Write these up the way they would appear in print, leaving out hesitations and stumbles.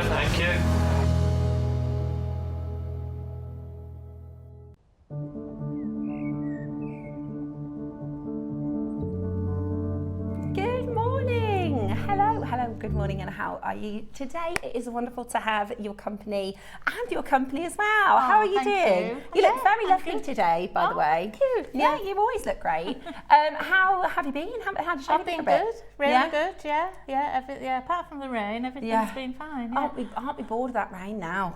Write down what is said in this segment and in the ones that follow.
thank you. Hello, good morning, and how are you today? It is wonderful to have your company and your company as well. How are you doing? You look very lovely today, by the way. Thank you. Yeah, you always look great. How have you been? How did you I've been good, really good. Yeah. Apart from the rain, everything's been fine. Yeah. Aren't we bored of that rain now?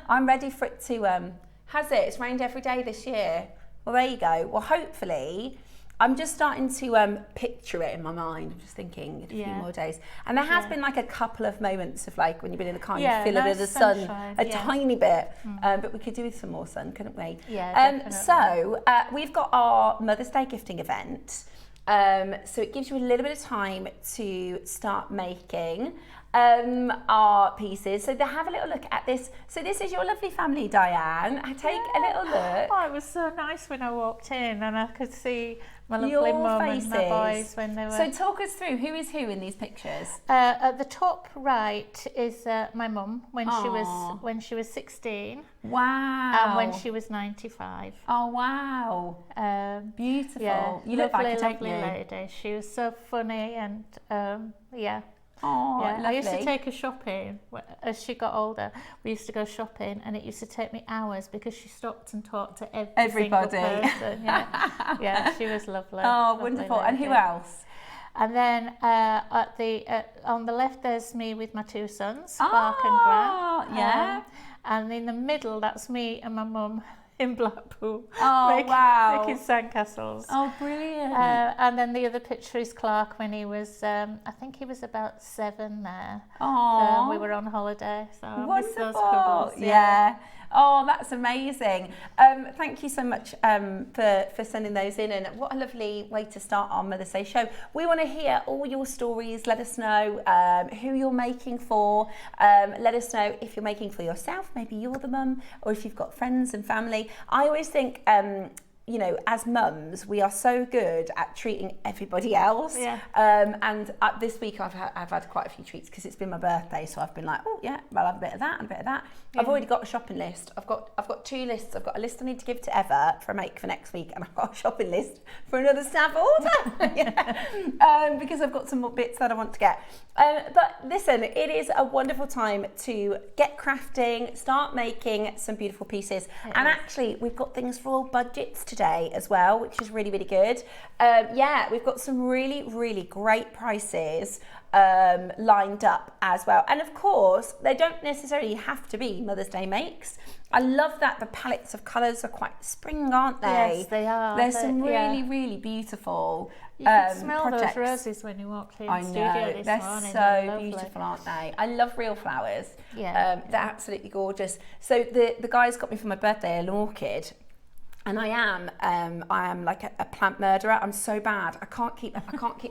I'm ready for it to. Has it? It's rained every day this year. Well, there you go. Well, hopefully. I'm just starting to picture it in my mind. I'm just thinking a few more days. And there has been like a couple of moments of like when you've been in the car, you feel a bit of the sun, a tiny bit. But we could do with some more sun, couldn't we? Yeah, so we've got our Mother's Day gifting event. So it gives you a little bit of time to start making our pieces. So they have a little look at this. So this is your lovely family, Diane. Take a little look. Oh, it was so nice when I walked in and I could see my lovely mum and my boys when they were... So talk us through, who is who in these pictures? At the top right is my mum when she was 16. Wow. And when she was 95. Oh, wow. Beautiful. Yeah, you look like a lovely lady. She was so funny and Oh, yeah. lovely. I used to take her shopping as she got older. We used to go shopping, and it used to take me hours because she stopped and talked to everybody. Single person. Yeah, she was lovely. Oh, wonderful! Lady. And who else? And then on the left, there's me with my two sons, Mark and Grant. Yeah. And in the middle, that's me and my mum in Blackpool. Oh, wow. Making sandcastles. Oh, brilliant. And then the other picture is Clark when he was, I think he was about 7 there. Oh. So we were on holiday. So wonderful. I miss those couples. Yeah. Oh, that's amazing. Thank you so much for sending those in, and what a lovely way to start our Mother's Day show. We want to hear all your stories. Let us know who you're making for. Let us know if you're making for yourself, maybe you're the mum, or if you've got friends and family. I always think you know, as mums, we are so good at treating everybody else. Yeah. And this week I've had quite a few treats because it's been my birthday, so I've been like, oh yeah, I'll have a bit of that and a bit of that. Yeah. I've already got a shopping list. I've got 2 lists. I've got a list I need to give to Eva for a make for next week, and I've got a shopping list for another staff order. Because I've got some more bits that I want to get. But listen, it is a wonderful time to get crafting, start making some beautiful pieces. And actually, we've got things for all budgets today as well, which is really, really good. We've got some really, really great prices lined up as well. And of course, they don't necessarily have to be Mother's Day makes. I love that the palettes of colours are quite spring, aren't they? Yes, they are. There's some really, really beautiful you can smell projects. those roses when you walked in the studio this they're morning. So beautiful, aren't they? I love real flowers. They're absolutely gorgeous. So the guys got me for my birthday an orchid. And I am like a plant murderer. I'm so bad. I can't keep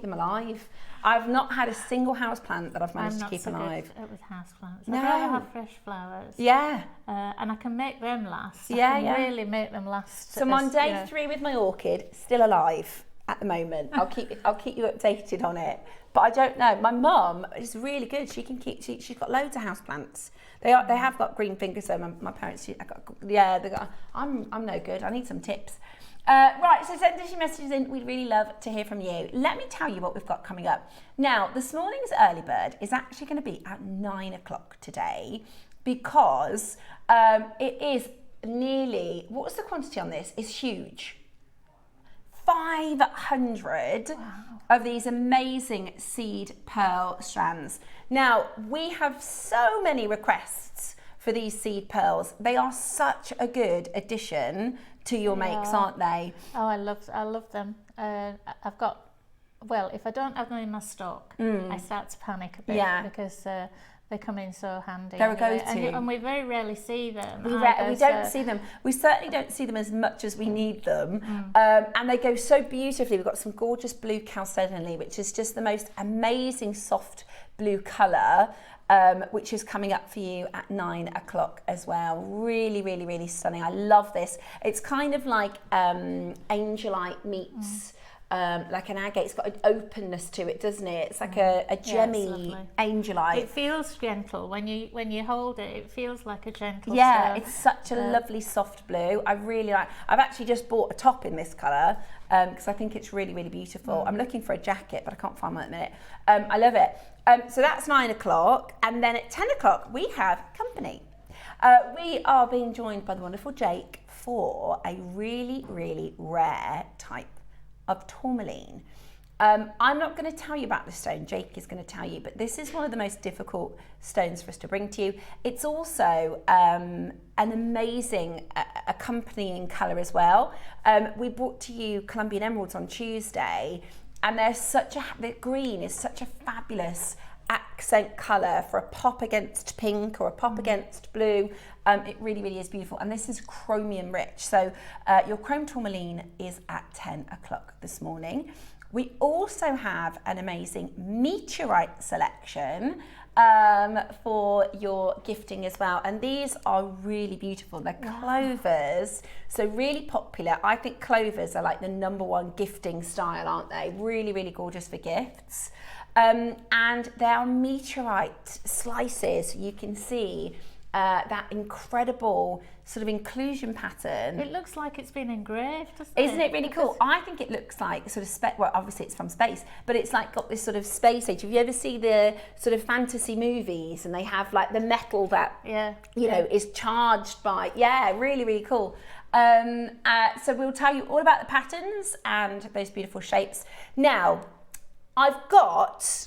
them alive. I've not had a single house plant that I've managed to keep alive. Good with house plants. No. I'd rather have fresh flowers. Yeah. And I can make them last. Yeah, I can really make them last. So I'm on day 3 with my orchid, still alive at the moment. I'll keep you updated on it. But I don't know. My mum is really good. She can keep. She's got loads of house plants. They have got green fingers. So my parents. I'm no good. I need some tips. Right. So send us your messages in. We'd really love to hear from you. Let me tell you what we've got coming up. Now, this morning's early bird is actually going to be at 9 o'clock today, because it is nearly. What's the quantity on this? It's huge. 500 of these amazing seed pearl strands. Now, we have so many requests for these seed pearls. They are such a good addition to your makes, aren't they? Oh, I love them. I've got, well, if I don't have them in my stock, I start to panic a bit because they come in so handy. They're a go-to. And we very rarely see them. We don't see them. We certainly don't see them as much as we need them. And they go so beautifully. We've got some gorgeous blue Chalcedony, which is just the most amazing soft blue colour, which is coming up for you at 9 o'clock as well. Really, really, really stunning. I love this. It's kind of like Angelite meets like an agate. It's got an openness to it, doesn't it? It's like a gemmy angelite. It feels gentle when you hold it. It feels like a gentle stone. It's such a lovely soft blue. I really like. I've actually just bought a top in this colour because I think it's really, really beautiful. I'm looking for a jacket, but I can't find one at the minute. I love it. So that's 9 o'clock, and then at 10 o'clock we have company. We are being joined by the wonderful Jake for a really, really rare type of tourmaline. I'm not going to tell you about the stone, Jake is going to tell you, but this is one of the most difficult stones for us to bring to you. It's also an amazing accompanying colour as well. We brought to you Colombian emeralds on Tuesday, and the green is such a fabulous accent colour for a pop against pink or a pop against blue. It really, really is beautiful. And this is chromium rich. So your chrome tourmaline is at 10 o'clock this morning. We also have an amazing meteorite selection for your gifting as well. And these are really beautiful. They're clovers, so really popular. I think clovers are like the #1 gifting style, aren't they? Really, really gorgeous for gifts. And they are meteorite slices. You can see that incredible sort of inclusion pattern. It looks like it's been engraved, doesn't it? Isn't it really cool? I think it looks like sort of well, obviously it's from space, but it's like got this sort of space age. Have you ever seen the sort of fantasy movies and they have like the metal that you know is charged by? Yeah, really, really cool. So we'll tell you all about the patterns and those beautiful shapes. Now, I've got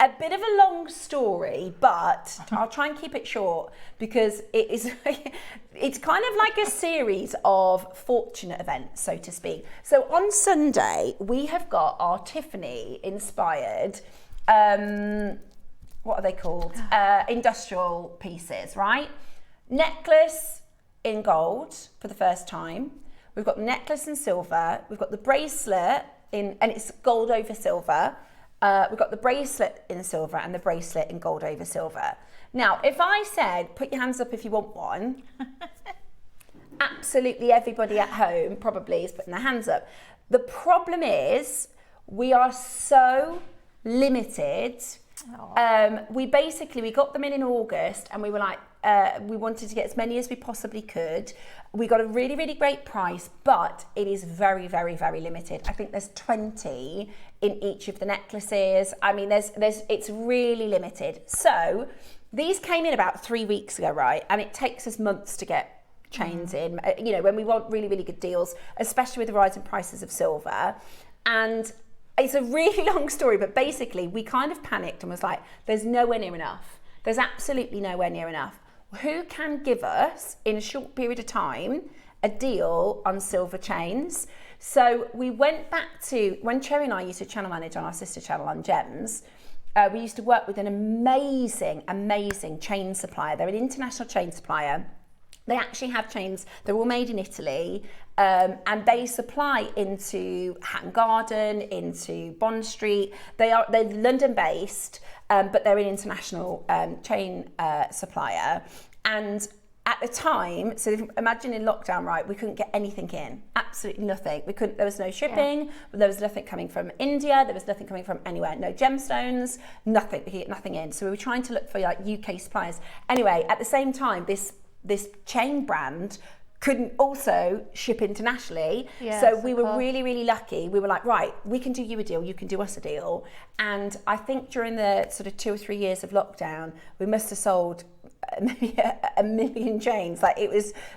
a bit of a long story, but I'll try and keep it short because it's kind of like a series of fortunate events, so to speak. So on Sunday, we have got our Tiffany inspired, what are they called? Industrial pieces, right? Necklace in gold for the first time. We've got the necklace in silver. We've got the bracelet and it's gold over silver. We've got the bracelet in silver and the bracelet in gold over silver. Now, if I said, put your hands up if you want one, absolutely everybody at home probably is putting their hands up. The problem is we are so limited. We got them in August and we were like, we wanted to get as many as we possibly could. We got a really, really great price, but it is very, very, very limited. I think there's 20 in each of the necklaces. I mean, it's really limited. So these came in about 3 weeks ago, right? And it takes us months to get chains in, you know, when we want really, really good deals, especially with the rising prices of silver. And it's a really long story, but basically we kind of panicked and was like, there's nowhere near enough. There's absolutely nowhere near enough. Who can give us, in a short period of time, a deal on silver chains? So we went back to, when Cherry and I used to channel manage on our sister channel on Gems, we used to work with an amazing, amazing chain supplier. They're an international chain supplier. They actually have chains, they're all made in Italy, and they supply into Hatton Garden, into Bond Street. They're London based, but they're an international chain supplier. And at the time, so imagine in lockdown, right, we couldn't get anything in, absolutely nothing. There was no shipping, there was nothing coming from India, there was nothing coming from anywhere, no gemstones, nothing, we could get nothing in. So we were trying to look for like UK suppliers. Anyway, at the same time, this chain brand couldn't also ship internationally. So we were really, really lucky. We were like, right, we can do you a deal, you can do us a deal. And I think during the sort of 2 or 3 years of lockdown, we must have sold maybe a million chains. Like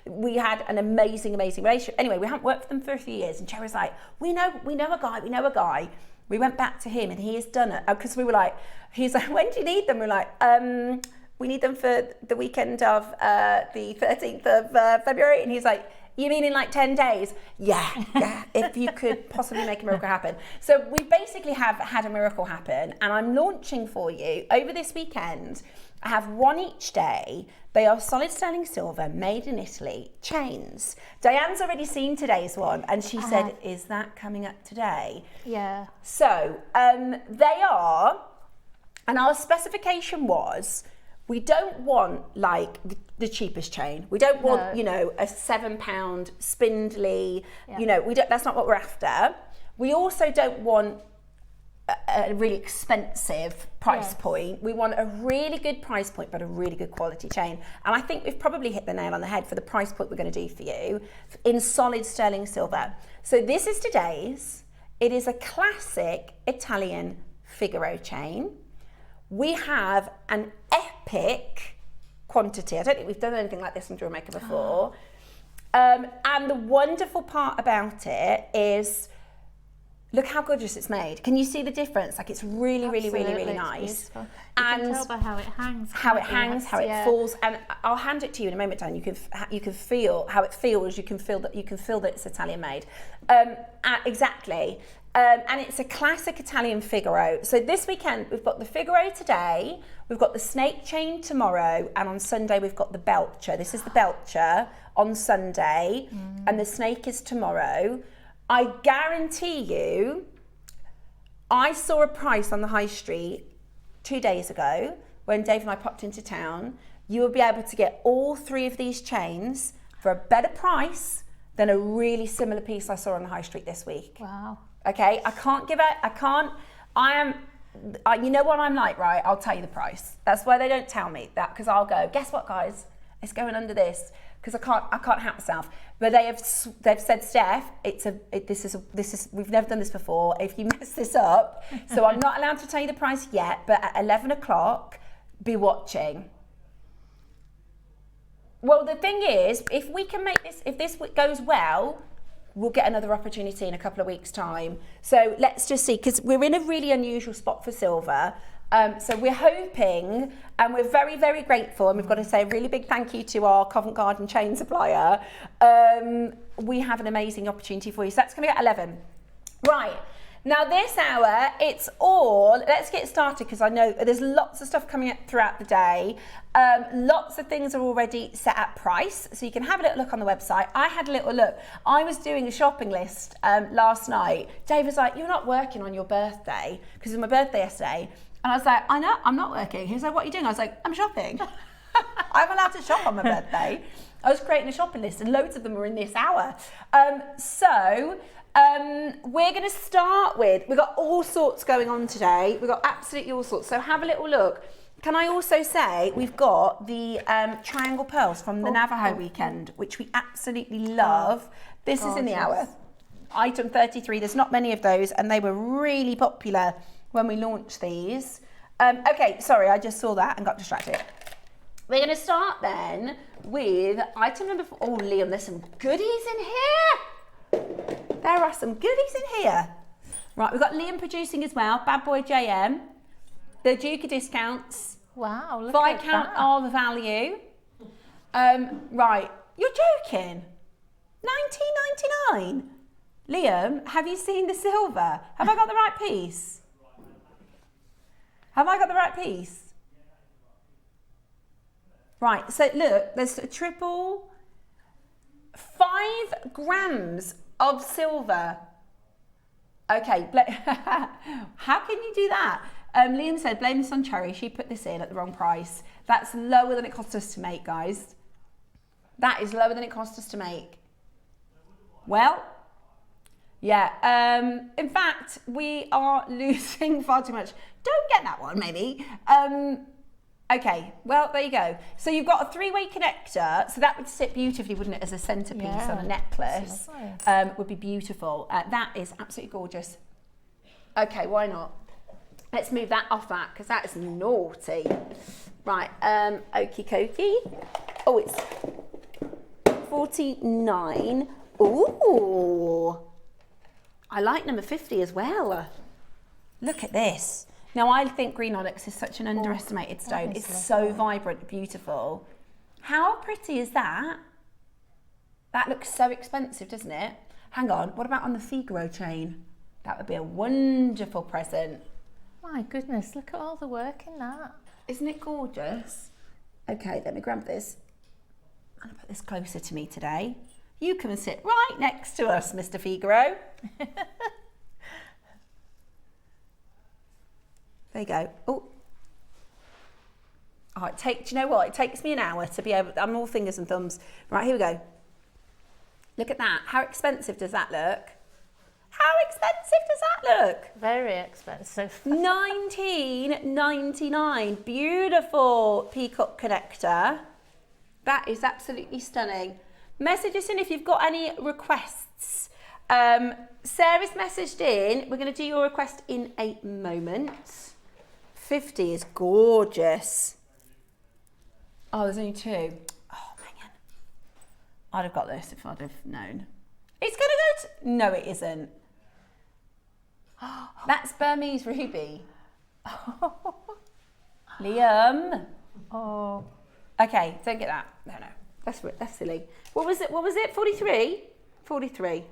we had an amazing, amazing relationship. Anyway, we hadn't worked for them for a few years, and Cherry was like, we know a guy. We went back to him and he has done it. Because we were like, he's like, when do you need them? We're like, we need them for the weekend of the 13th of February. And he's like, you mean in like 10 days? Yeah, if you could possibly make a miracle happen. So we basically have had a miracle happen, and I'm launching for you over this weekend. I have one each day. They are solid sterling silver, made in Italy, chains. Diane's already seen today's one, and she said, is that coming up today? Yeah. So they are, and our specification was, we don't want like the cheapest chain. We don't want, you know, a £7 spindly, you know, that's not what we're after. we also don't want a really expensive price point. We want a really good price point, but a really good quality chain. And I think we've probably hit the nail on the head for the price point we're going to do for you in solid sterling silver. So this is today's. It is a classic Italian Figaro chain. We have an epic quantity. I don't think we've done anything like this on JewelleryMaker before. And the wonderful part about it is, look how gorgeous it's made. Can you see the difference? Like, it's really, really nice. Beautiful. You can tell by how it hangs. How it hangs, how it falls, and I'll hand it to you in a moment, Diane. You can feel how it feels. You can feel that it's Italian made. Exactly. And it's a classic Italian Figaro. So this weekend we've got the Figaro today, we've got the snake chain tomorrow, and on Sunday we've got the Belcher. This is the Belcher on Sunday, and the snake is tomorrow. I guarantee you, I saw a price on the high street 2 days ago when Dave and I popped into town. You will be able to get all 3 of these chains for a better price than a really similar piece I saw on the high street this week. Wow. Okay, you know what I'm like, right? I'll tell you the price. That's why they don't tell me that, because I'll go, guess what, guys? It's going under this, because I can't help myself. But they've said, Steph, we've never done this before. If you mess this up, so I'm not allowed to tell you the price yet, but at 11 o'clock, be watching. Well, the thing is, if we can make this, if this goes well, we'll get another opportunity in a couple of weeks' time. So let's just see, because we're in a really unusual spot for silver. So we're hoping, and we're very, very grateful, and we've got to say a really big thank you to our Covent Garden chain supplier. We have an amazing opportunity for you. So that's going to be at 11. Right. Now this hour, let's get started, because I know there's lots of stuff coming up throughout the day. Lots of things are already set at price, so you can have a little look on the website. I had a little look. I was doing a shopping list last night. Dave was like, you're not working on your birthday, because it was my birthday yesterday. And I was like, I know, I'm not working. He was like, what are you doing? I was like, I'm shopping. I'm allowed to shop on my birthday. I was creating a shopping list, and loads of them were in this hour. We're going to start with, we've got all sorts going on today. We've got absolutely all sorts. So have a little look. Can I also say we've got the triangle pearls from the Navajo weekend, which we absolutely love. This is in the hour. Item 33. There's not many of those, and they were really popular when we launched these. Okay, sorry, I just saw that and got distracted. We're going to start then with item number 4. Oh, Liam, there's some goodies in here. There are some goodies in here. Right, we've got Liam producing as well. Bad Boy JM. The Duke of discounts. Wow, look Viscount at that. all the value. Right, you're joking. $19.99. Liam, have you seen the silver? Have I got the right piece? Have I got the right piece? Right, so look, there's a triple 5 grams of silver. Okay, how can you do that? Liam said, blame this on Cherry. She put this in at the wrong price. That's lower than it cost us to make, guys. That is lower than it cost us to make. Well, yeah. In fact, we are losing far too much. Don't get that one, maybe. Okay, well, there you go. So you've got a 3-way connector. So that would sit beautifully, wouldn't it, as a centerpiece on a necklace? Would be beautiful. That is absolutely gorgeous. Okay, why not? Let's move that off that, because that is naughty. Right, okie dokie. Oh, it's 49. Ooh. I like number 50 as well. Look at this. Now, I think green onyx is such an underestimated stone. It's so vibrant, beautiful. How pretty is that? That looks so expensive, doesn't it? Hang on, what about on the Figaro chain? That would be a wonderful present. My goodness, look at all the work in that. Isn't it gorgeous? Okay, let me grab this. I'm gonna put this closer to me today. You come and sit right next to us, Mr. Figaro. There you go. Oh. Oh, do you know what? It takes me an hour to be able, I'm all fingers and thumbs. Right, here we go. Look at that. How expensive does that look? How expensive does that look? Very expensive. $19.99. Beautiful peacock connector. That is absolutely stunning. Message us in if you've got any requests. Sarah's messaged in. We're going to do your request in a moment. 50 is gorgeous. Oh, there's only 2. Oh, man. I'd have got this if I'd have known. It's going to go to... No, it isn't. That's Burmese ruby. Liam. Oh. Okay, don't get that. No. That's silly. What was it? 43? 43.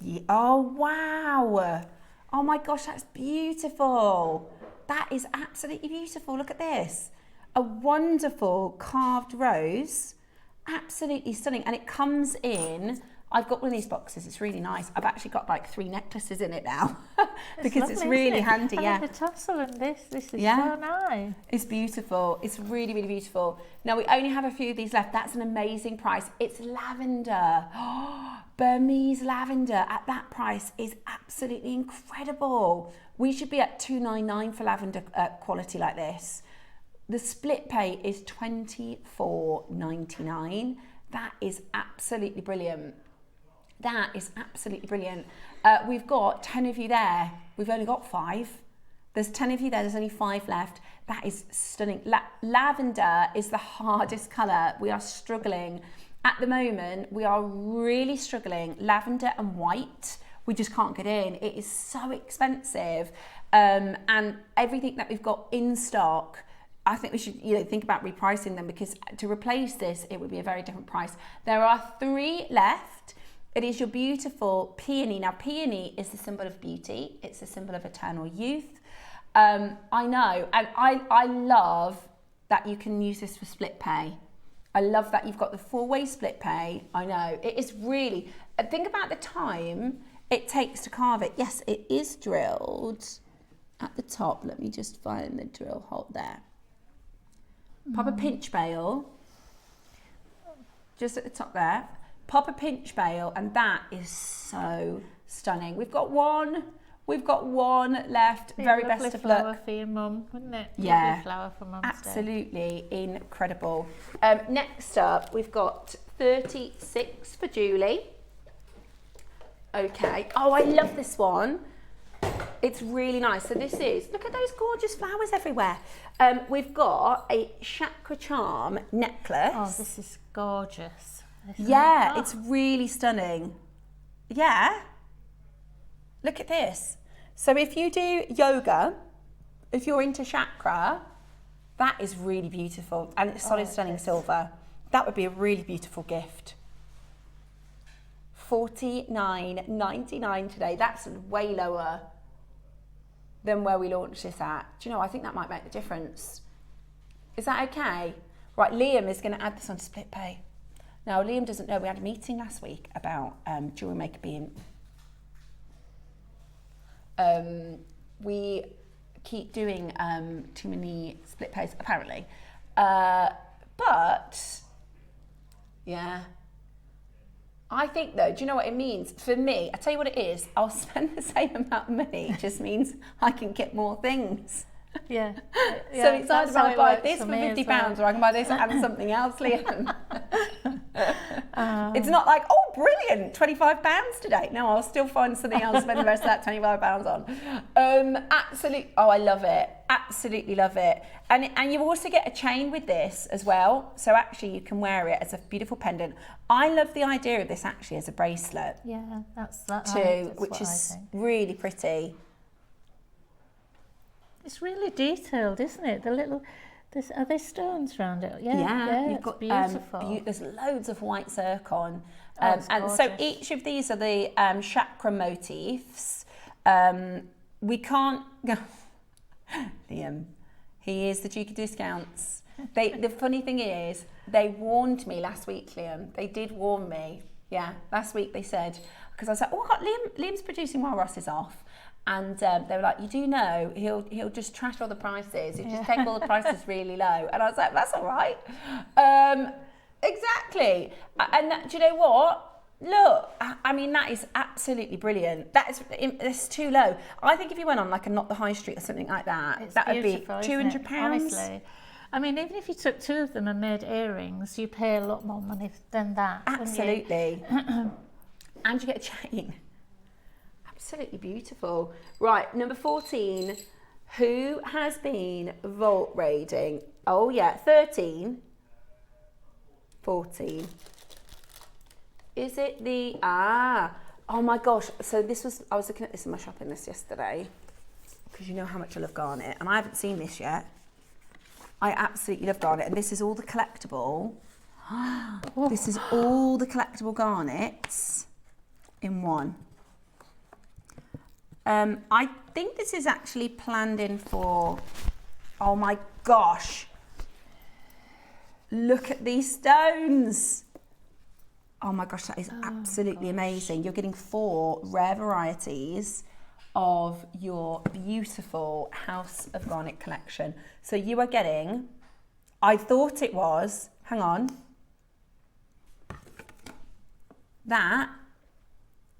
Yeah. Oh, wow. Oh my gosh, that's beautiful. That is absolutely beautiful. Look at this. A wonderful carved rose. Absolutely stunning. And it comes in, I've got one of these boxes. It's really nice. I've actually got like 3 necklaces in it now because lovely, it's really handy. I Yeah. love the tassel and this is so nice. It's beautiful. It's really, really beautiful. Now we only have a few of these left. That's an amazing price. It's lavender. Burmese lavender at that price is absolutely incredible. We should be at $299 for lavender quality like this. The split pay is $24.99. That is absolutely brilliant. That is absolutely brilliant. We've got 10 of you there. We've only got 5. There's 10 of you there. There's only 5 left. That is stunning. Lavender is the hardest colour. We are struggling. At the moment, we are really struggling. Lavender and white, we just can't get in. It is so expensive. And everything that we've got in stock, I think we should think about repricing them, because to replace this, it would be a very different price. There are 3 left. It is your beautiful peony. Now, peony is the symbol of beauty. It's the symbol of eternal youth. I know, and I love that you can use this for split pay. I love that you've got the 4-way split pay. I know, it is really, think about the time it takes to carve it. Yes, it is drilled at the top. Let me just find the drill hole there. Pop a pinch bail, just at the top there. Pop a pinch bail, and that is so stunning. We've got one left. Very best of luck. Flower for your mum, wouldn't it? Yeah, lovely flower for Mum's absolutely incredible. Next up, we've got 36 for Julie. Okay. Oh, I love this one. It's really nice. So this is, look at those gorgeous flowers everywhere. We've got a chakra charm necklace. Oh, this is gorgeous. Yeah, it's really stunning. Yeah. Look at this. So if you do yoga, if you're into chakra, that is really beautiful. And it's solid stunning silver. That would be a really beautiful gift. $49.99 today. That's way lower than where we launched this at. Do you know, I think that might make the difference. Is that okay? Right, Liam is going to add this on split pay. Now, Liam doesn't know, we had a meeting last week about JewelleryMaker being... we keep doing too many split pays, apparently. But, yeah. I think, though, do you know what it means? For me, I tell you what it is, I'll spend the same amount of money. It just means I can get more things. Yeah. So it's either I buy this for £50 or I can buy this and something else, Liam. It's not like, oh, brilliant, £25 today. No, I'll still find something else, spend the rest of that £25 on. Absolutely, oh, I love it. Absolutely love it. And you also get a chain with this as well. So actually you can wear it as a beautiful pendant. I love the idea of this actually as a bracelet. Yeah, that's that too, which is really pretty. It's really detailed, isn't it? The little, are there stones around it? Yeah, you've got beautiful. There's loads of white zircon, and so each of these are the chakra motifs. We can't go. Liam, he is the Duke of Discounts. The funny thing is, they warned me last week, Liam. They did warn me. Yeah, last week they said, because I was like, oh, Liam's producing while Ross is off. And they were like, you do know, he'll just trash all the prices. He'll just take all the prices really low. And I was like, that's all right. Exactly. And do you know what? Look, I mean, that is absolutely brilliant. It's too low. I think if you went on like a Not the High Street or something like that, that would be £200. Honestly. I mean, even if you took 2 of them and made earrings, you pay a lot more money than that. Absolutely. And you get a chain. Absolutely beautiful. Right, number 14. Who has been vault raiding? Oh yeah, 13. 14. Is it the, oh my gosh. So I was looking at this in my shopping list yesterday, because you know how much I love garnet, and I haven't seen this yet. I absolutely love garnet, and this is all the collectible. This is all the collectible garnets in one. I think this is actually planned in for, oh my gosh. Look at these stones. Oh my gosh, that is absolutely amazing. You're getting 4 rare varieties of your beautiful House of Garnet collection. So you are getting, I thought it was, hang on. That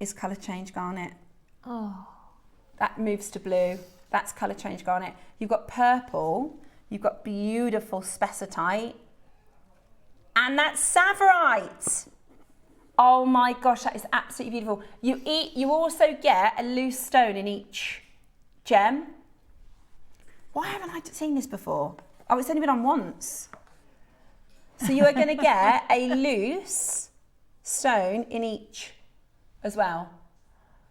is colour change garnet. Oh. That moves to blue. That's colour change garnet. You've got purple. You've got beautiful spessartite. And that's Savorite. Oh my gosh, that is absolutely beautiful. You also get a loose stone in each gem. Why haven't I seen this before? Oh, it's only been on once. So you are going to get a loose stone in each as well.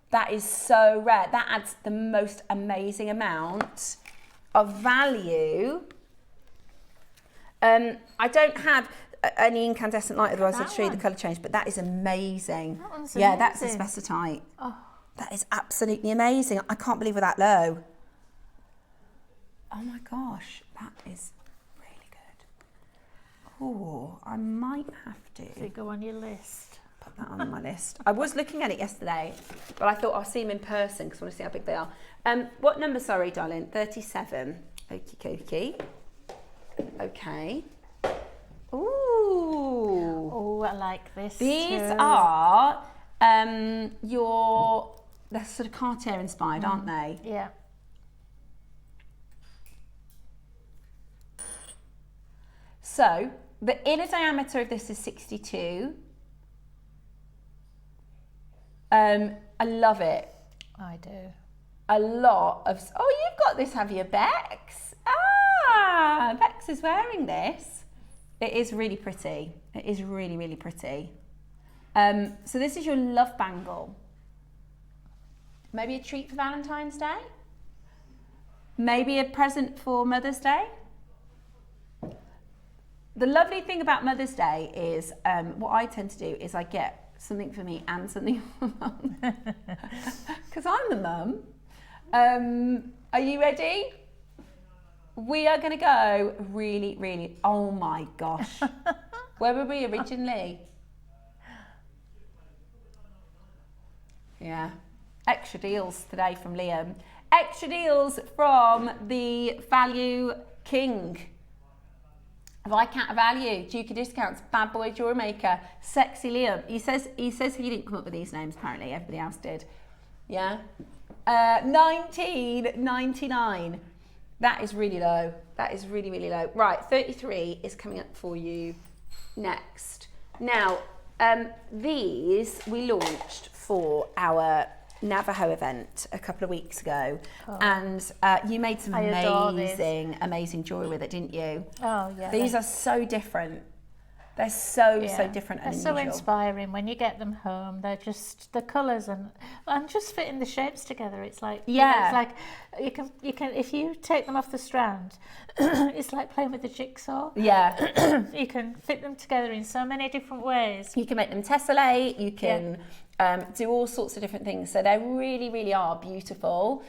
That is so rare. That adds the most amazing amount of value. I don't have any incandescent light, otherwise I'd show you the colour change, but that is amazing. That one's amazing. Yeah, that's a spessartite. Oh. That is absolutely amazing. I can't believe we're that low. Oh my gosh, that is really good. Oh, I might have to. Does it go on your list? Put that on my list. I was looking at it yesterday, but I thought I'll see them in person because I want to see how big they are. What number, sorry, darling? 37. Okie dokie. Okay. Ooh. Oh, I like this. These too. are they're sort of Cartier inspired, aren't they? Yeah. So the inner diameter of this is 62. I love it. I do. A lot of, oh, you've got this, have you, Bex? Bex is wearing this. It is really pretty. It is really, really pretty. So this is your love bangle. Maybe a treat for Valentine's Day? Maybe a present for Mother's Day? The lovely thing about Mother's Day is what I tend to do is I get something for me and something for Mum. Because I'm the mum. Are you ready? We are going to go really, really, oh my gosh. Where were we originally? Yeah. Extra deals today from Liam. Extra deals from the Value King. Viscount of Value, Duke of Discounts, Bad Boy JewelleryMaker, Sexy Liam. He says he didn't come up with these names, apparently. Everybody else did. Yeah. $19.99. That is really low. That is really, really low. Right, 33 is coming up for you next. Now, these we launched for our Navajo event a couple of weeks ago, and you made some amazing jewellery with it, didn't you? Oh yeah. These are so different. They're so different and unusual. so inspiring when you get them home. They're just the colours and just fitting the shapes together. It's like it's like you can if you take them off the strand, it's like playing with the jigsaw. Yeah. You can fit them together in so many different ways. You can make them tessellate. You can do all sorts of different things. So they really, really are beautiful.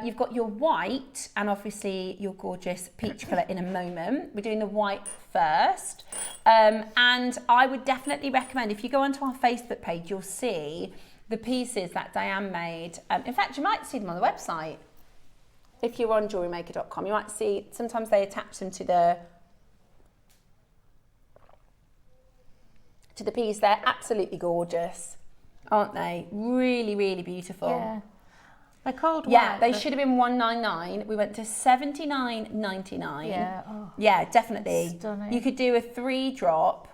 You've got your white and obviously your gorgeous peach colour in a moment. We're doing the white first. And I would definitely recommend, if you go onto our Facebook page, you'll see the pieces that Diane made. In fact, you might see them on the website. If you're on jewellerymaker.com, you might see, sometimes they attach them to the piece. They're absolutely gorgeous, aren't they? Really, really beautiful. Yeah. They're called white. Yeah, they should have been $199. We went to $79.99. Yeah. Oh, yeah, definitely. Stunning. You could do a 3-drop,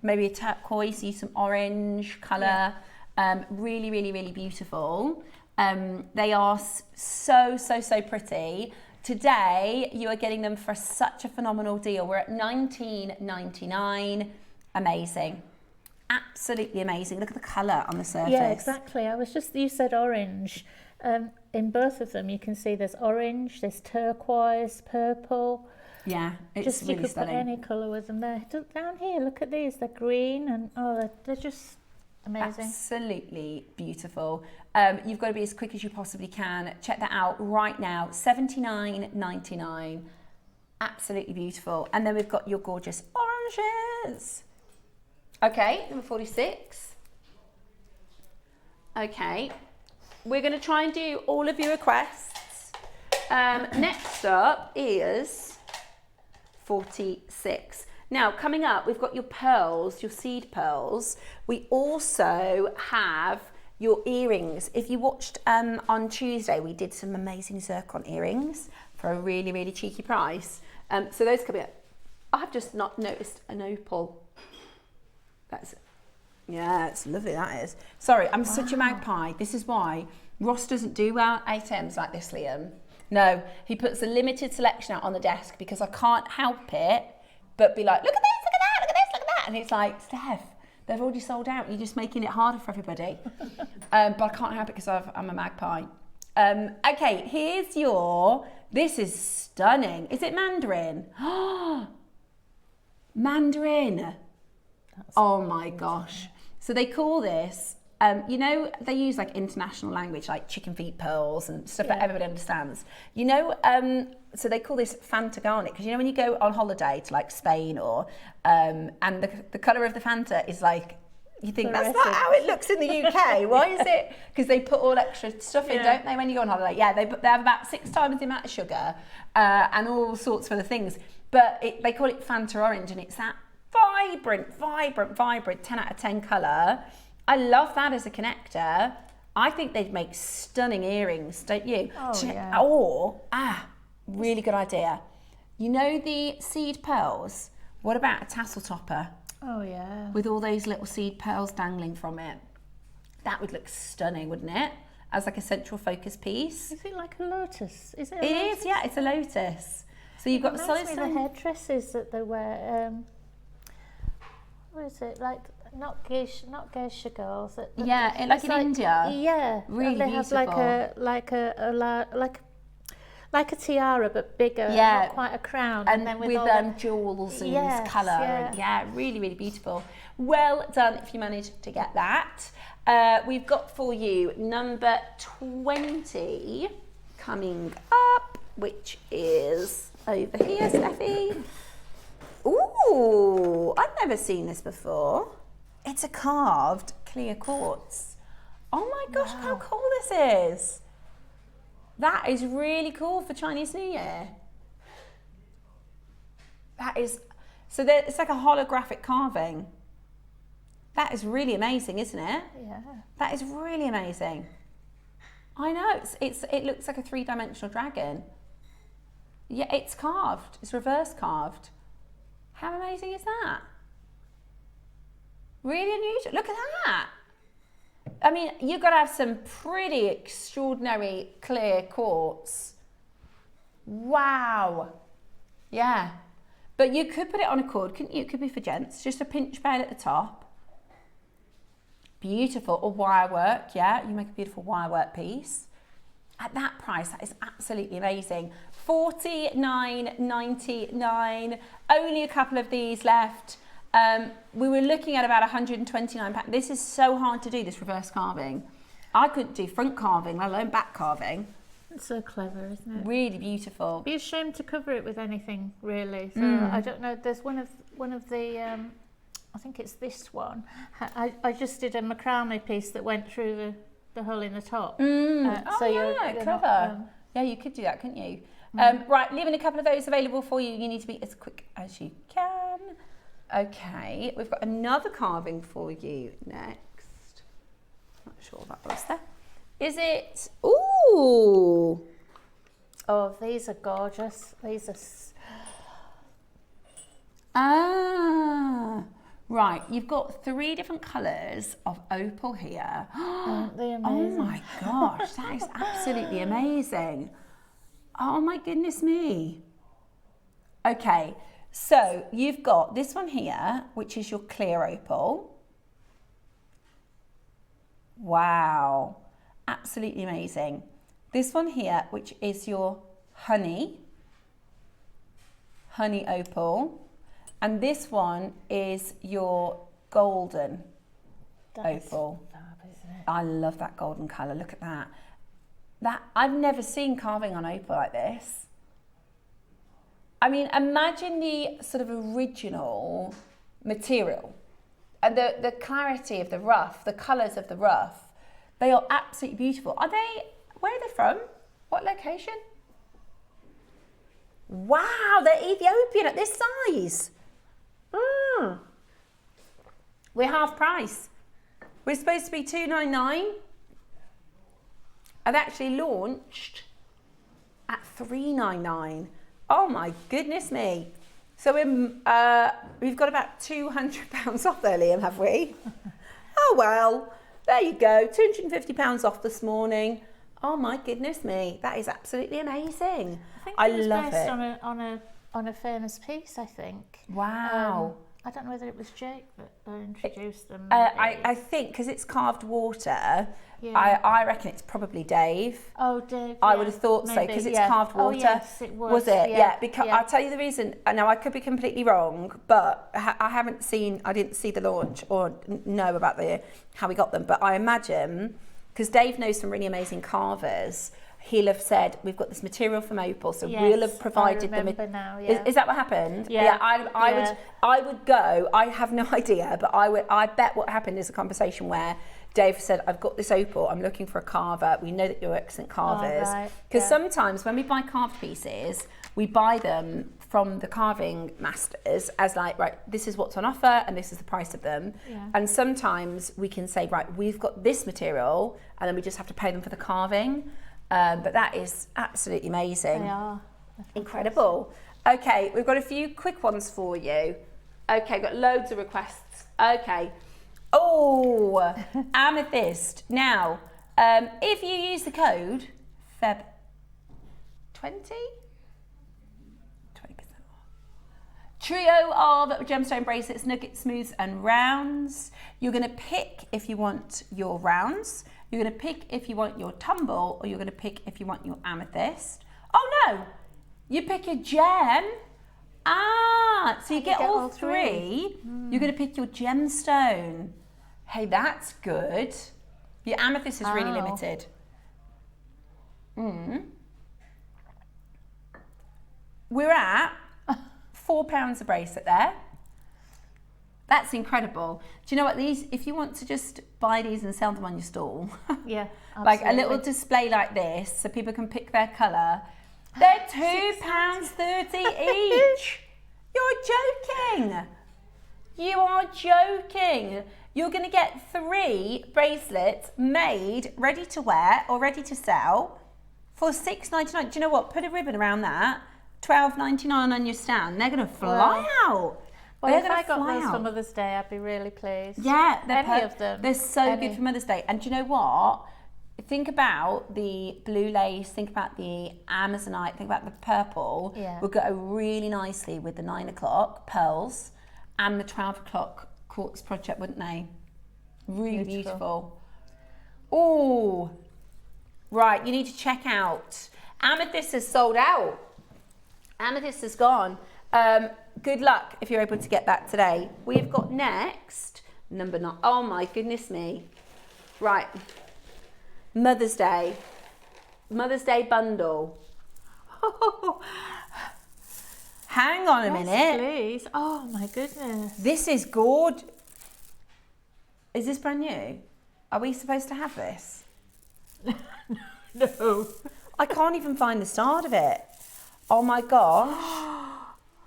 maybe a turquoise, use some orange colour. Yeah. Really, really, really beautiful. They are so, so, so pretty. Today, you are getting them for such a phenomenal deal. We're at $19.99. Amazing. Absolutely amazing. Look at the colour on the surface. Yeah, exactly. You said orange. In both of them, you can see there's orange, there's turquoise, purple. Yeah, it's just really you could stunning. put any colour with them there. Down here, look at these. They're green and they're just amazing. Absolutely beautiful. You've got to be as quick as you possibly can. Check that out right now. $79.99. Absolutely beautiful. And then we've got your gorgeous oranges. Okay, number 46. Okay. We're going to try and do all of your requests. Next up is 46. Now, coming up, we've got your pearls, your seed pearls. We also have your earrings. If you watched on Tuesday, we did some amazing zircon earrings for a really, really cheeky price. So those coming up. I've just not noticed an opal. Yeah, it's lovely, that is. Sorry, I'm such a magpie. This is why Ross doesn't do well items like this, Liam. No, he puts a limited selection out on the desk because I can't help it but be like, look at this, look at that, look at this, look at that. And it's like, Steph, they've already sold out. You're just making it harder for everybody. But I can't help it because I'm a magpie. Okay, here's this is stunning. Is it Mandarin? Mandarin. Oh my gosh. So they call this, you know, they use like international language like chicken feet pearls and stuff that everybody understands. You know, so they call this Fanta garnet because you know when you go on holiday to like Spain or, and the colour of the Fanta is like, you think that's not how it looks in the UK. Why is it? Because they put all extra stuff in, don't they, when you go on holiday? Yeah, they have about 6 times the amount of sugar and all sorts of other things. But they call it Fanta orange and it's that vibrant 10 out of 10 colour. I love that as a connector. I think they'd make stunning earrings, don't you? Oh, yeah. Or, really good idea. You know the seed pearls? What about a tassel topper? Oh, yeah. With all those little seed pearls dangling from it. That would look stunning, wouldn't it? As like a central focus piece. Is it like a lotus? Is it a lotus? It is, yeah, it's a lotus. So you've got solid the headdresses that they wear. What is it like? Not geisha girls. Yeah, like in India. Yeah, really they beautiful. have like a tiara but bigger. Not quite a crown. And then with jewels and colour. Yeah, really, really beautiful. Well done if you managed to get that. We've got for you number 20 coming up, which is over here, Steffi. Ooh, I've never seen this before. It's a carved clear quartz. Oh my gosh, how cool this is. That is really cool for Chinese New Year. That is, so it's like a holographic carving. That is really amazing, isn't it? Yeah. That is really amazing. I know, it looks like a 3-dimensional dragon. Yeah, it's carved, it's reverse carved. How amazing is that? Really unusual. Look at that. I mean, you've got to have some pretty extraordinary clear quartz. Wow. Yeah. But you could put it on a cord, couldn't you? It could be for gents. Just a pinch bed at the top. Beautiful. Or wire work, yeah. You make a beautiful wire work piece. At that price, that is absolutely amazing. $49.99. Only a couple of these left. We were looking at about £129. This is so hard to do, this reverse carving. I couldn't do front carving, let alone back carving. It's so clever, isn't it? Really beautiful. Be ashamed to cover it with anything, really. So I don't know. There's one of the. I think it's this one. I just did a macrame piece that went through the hole in the top. So you're clever. Not, yeah, you could do that, couldn't you? Right, leaving a couple of those available for you. You need to be as quick as you can. Okay, we've got another carving for you next. Not sure that was there. Is it? Ooh! Oh, these are gorgeous. These are. Right, you've got 3 different colours of opal here. Aren't they amazing? Oh my gosh, that is absolutely amazing. Oh my goodness me. Okay, so you've got this one here, which is your clear opal. Wow, absolutely amazing. This one here, which is your honey opal. And this one is your golden opal. Fab, isn't it? I love that golden colour. Look at that. I've never seen carving on opal like this. I mean, imagine the sort of original material and the clarity of the rough, the colours of the rough. They are absolutely beautiful. Where are they from? What location? Wow, they're Ethiopian at this size. We're half price. We're supposed to be $299. I've actually launched at $399. Oh my goodness me. So we've got about £200 off there, Liam, have we? Oh well, there you go. £250 off this morning. Oh my goodness me. That is absolutely amazing. I think it was based on a famous piece, I think. Wow. I don't know whether it was Jake that introduced them. I think because it's carved water, Yeah. I reckon it's probably Dave. Oh, Dave. I would have thought so because it's carved water. Oh, yes, it was. Was it? Yeah. Because yeah. I'll tell you the reason. Now I could be completely wrong, but I didn't see the launch or know about how we got them. But I imagine because Dave knows some really amazing carvers. He'll have said, we've got this material from opal, so yes, we'll have provided them. Now, yeah. Is that what happened? Yeah. I would go. I have no idea, but I bet what happened is a conversation where Dave said, I've got this opal, I'm looking for a carver. We know that you're excellent carvers. Because sometimes when we buy carved pieces, we buy them from the carving masters as like, right, this is what's on offer and this is the price of them. Yeah. And sometimes we can say, right, we've got this material and then we just have to pay them for the carving. But that is absolutely amazing. They are. Incredible. Okay, we've got a few quick ones for you. Okay, got loads of requests. Okay. Oh, amethyst. Now, if you use the code FEB20, 20% off. Trio of gemstone bracelets, nuggets, smooths and rounds. You're going to pick if you want your rounds. You're going to pick if you want your tumble, or you're going to pick if you want your amethyst. Oh no, you pick a gem. So you get all three. You're going to pick your gemstone. Hey, that's good. Your amethyst is really limited. We're at £4 a bracelet there. That's incredible. Do you know what, these, if you want to just buy these and sell them on your stall, yeah, like a little display like this so people can pick their colour, they're £2.30 each. You're joking. You are joking. You're going to get 3 bracelets made, ready to wear or ready to sell for $6.99. Do you know what? Put a ribbon around that, $12.99 on your stand. They're going to fly out. Well, if I got those for Mother's Day, I'd be really pleased. Yeah, any of them. They're so good for Mother's Day. And do you know what? Think about the blue lace, think about the Amazonite, think about the purple. Yeah. Will go really nicely with the 9 o'clock pearls and the 12 o'clock quartz project, wouldn't they? Really beautiful. Oh, right, you need to check out. Amethyst is sold out. Amethyst is gone. Good luck if you're able to get that today. We've got next, number 9. Oh my goodness me. Right. Mother's Day. Mother's Day bundle. Hang on a minute. Please. Oh my goodness. This is gorgeous. Is this brand new? Are we supposed to have this? No. I can't even find the start of it. Oh my gosh.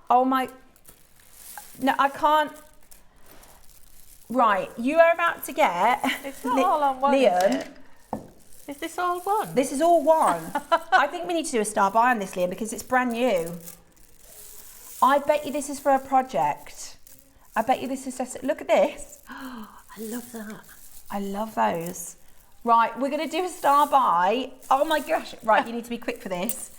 Oh my. No, I can't. Right, you are about to get. It's not all on one, Liam. is it? Is this all one? This is all one. I think we need to do a star buy on this, Liam, because it's brand new. I bet you this is for a project. I bet you this is just. Look at this. Oh, I love that. I love those. Right, we're going to do a star buy. Oh my gosh. Right, you need to be quick for this.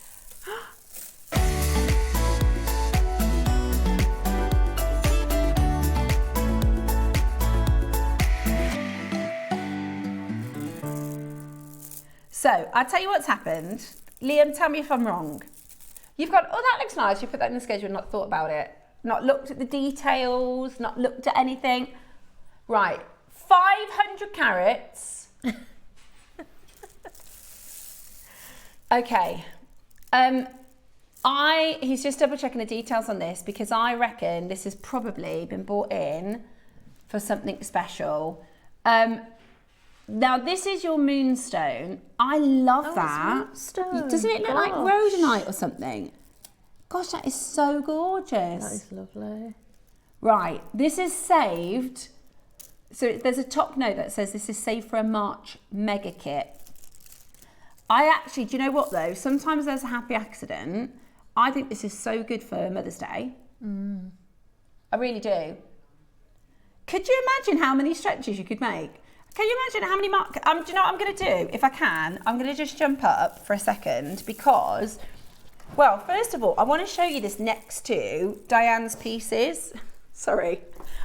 So, I'll tell you what's happened. Liam, tell me if I'm wrong. You've got, oh, that looks nice. You put that in the schedule and not thought about it. Not looked at the details, not looked at anything. Right, 500 carats. Okay. He's just double checking the details on this because I reckon this has probably been bought in for something special. Now this is your moonstone. I love that. Moonstone. Doesn't it look like rhodonite or something? Gosh, that is so gorgeous. That is lovely. Right, this is saved. So there's a top note that says this is saved for a March mega kit. I actually, do you know what though? Sometimes there's a happy accident. I think this is so good for Mother's Day. I really do. Could you imagine how many stretches you could make? Can you imagine how many do you know what I'm going to do? If I can, I'm going to just jump up for a second because, well, first of all, I want to show you this next to Diane's pieces. Sorry.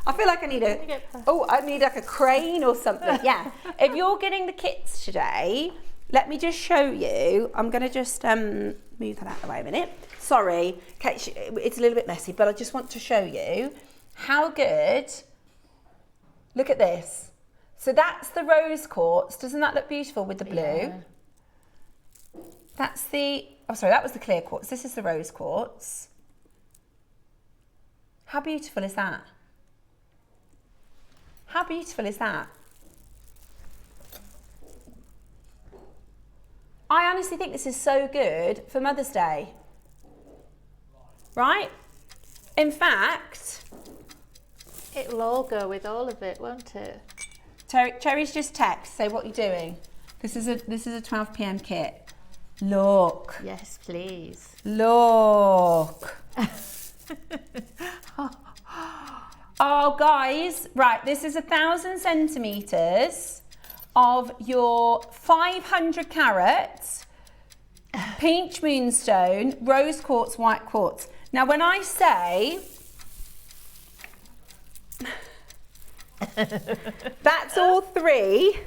I feel like I need I need like a crane or something. Yeah. If you're getting the kits today, let me just show you. I'm going to just move that out of the way a minute. Sorry. Okay, it's a little bit messy, but I just want to show you how good. Look at this. So that's the rose quartz. Doesn't that look beautiful with the blue? Yeah. That's the, oh sorry, that was the clear quartz. This is the rose quartz. How beautiful is that? How beautiful is that? I honestly think this is so good for Mother's Day. Right? In fact, it'll all go with all of it, won't it? Cherry's just text, say what you're doing. This is a 12 p.m. kit. Look. Yes, please. Look. Oh, guys, right, this is 1,000 centimetres of your 500 carat peach moonstone, rose quartz, white quartz. Now, when I say that's all three,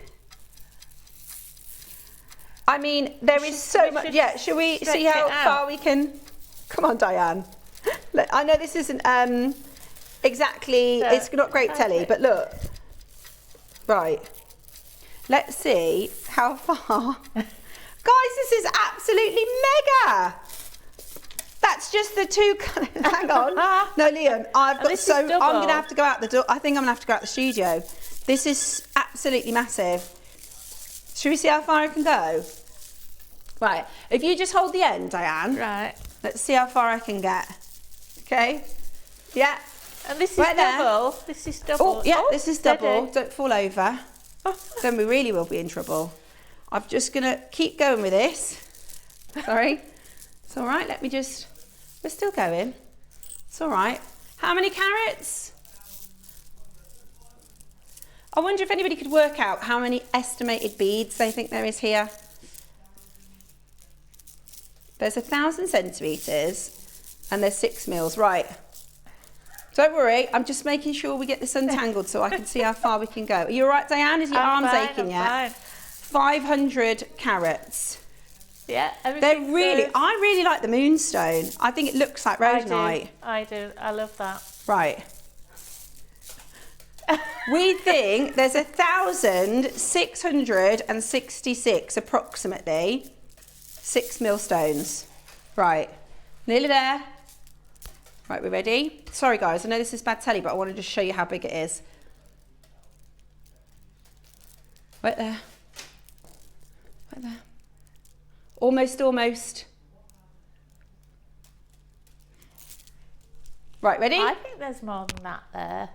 I mean, there is so much. Yeah, shall we see how far we can? Come on, Diane. Look, I know this isn't exactly, it's not great telly, but look. Right. Let's see how far. Guys, this is absolutely mega. That's just the two. Hang on. No, Liam, I'm going to have to go out the door. I think I'm going to have to go out the studio. This is absolutely massive. Should we see how far I can go? Right. If you just hold the end, Diane. Right. Let's see how far I can get. Okay. Yeah. And this is double. There. This is double. Oh, yeah, this is double. Don't fall over. Then we really will be in trouble. I'm just going to keep going with this. Sorry. It's all right. Let me just... We're still going. It's all right. How many carats? I wonder if anybody could work out how many estimated beads they think there is here. There's 1,000 centimetres and there's 6 mils. Right. Don't worry. I'm just making sure we get this untangled so I can see how far we can go. Are you all right, Diane? Is your arms aching yet? 500 carats. Yeah, they're really. I really like the moonstone. I think it looks like rhodonite. I do. I love that. Right. We think there's 1,666 approximately 6 millstones. Right, nearly there. Right, we're ready. Sorry guys, I know this is bad telly, but I want to just show you how big it is. Right there. Right there. Almost, almost. Right, ready? I think there's more than that there.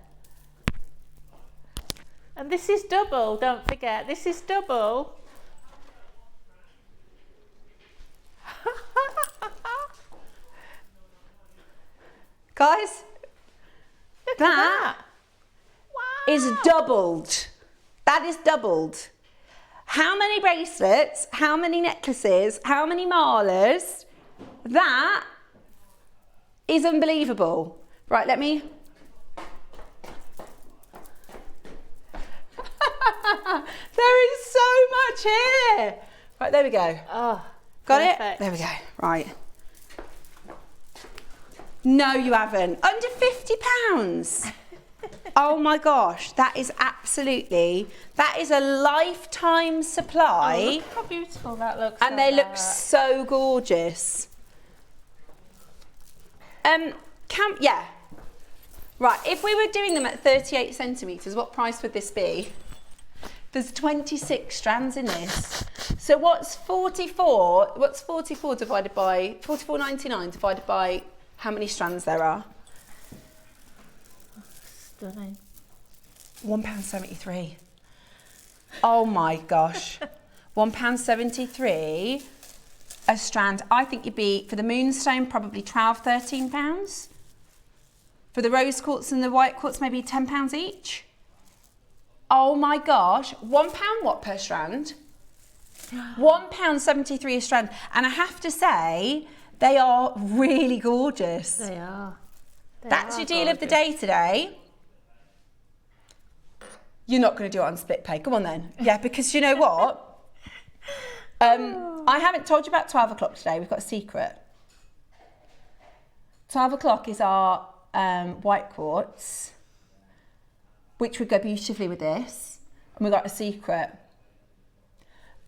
And this is double, don't forget. This is double. Guys, that Wow. is doubled. That is doubled. How many bracelets, how many necklaces, how many malas? That is unbelievable. Right, let me. There is so much here. Right, there we go. Oh, got perfect. it? There we go. Right. No, you haven't. Under £50. Oh my gosh, that is absolutely, that is a lifetime supply. Oh, look how beautiful that looks. And they look so gorgeous. Yeah. Right, if we were doing them at 38 centimetres, what price would this be? There's 26 strands in this. So what's 44? What's 44 divided by, 44.99 divided by how many strands there are? Stunning. £1.73. Oh my gosh. £1.73 a strand. I think you'd be, for the moonstone, probably £12, £13. For the rose quartz and the white quartz, maybe £10 each. Oh my gosh. £1 what per strand? £1.73 a strand. And I have to say, they are really gorgeous. They are. That's your deal of the day today. You're not going to do it on split pay. Come on then. Yeah, because you know what? I haven't told you about 12 o'clock today. We've got a secret. 12 o'clock is our white quartz, which would go beautifully with this. And we've got a secret.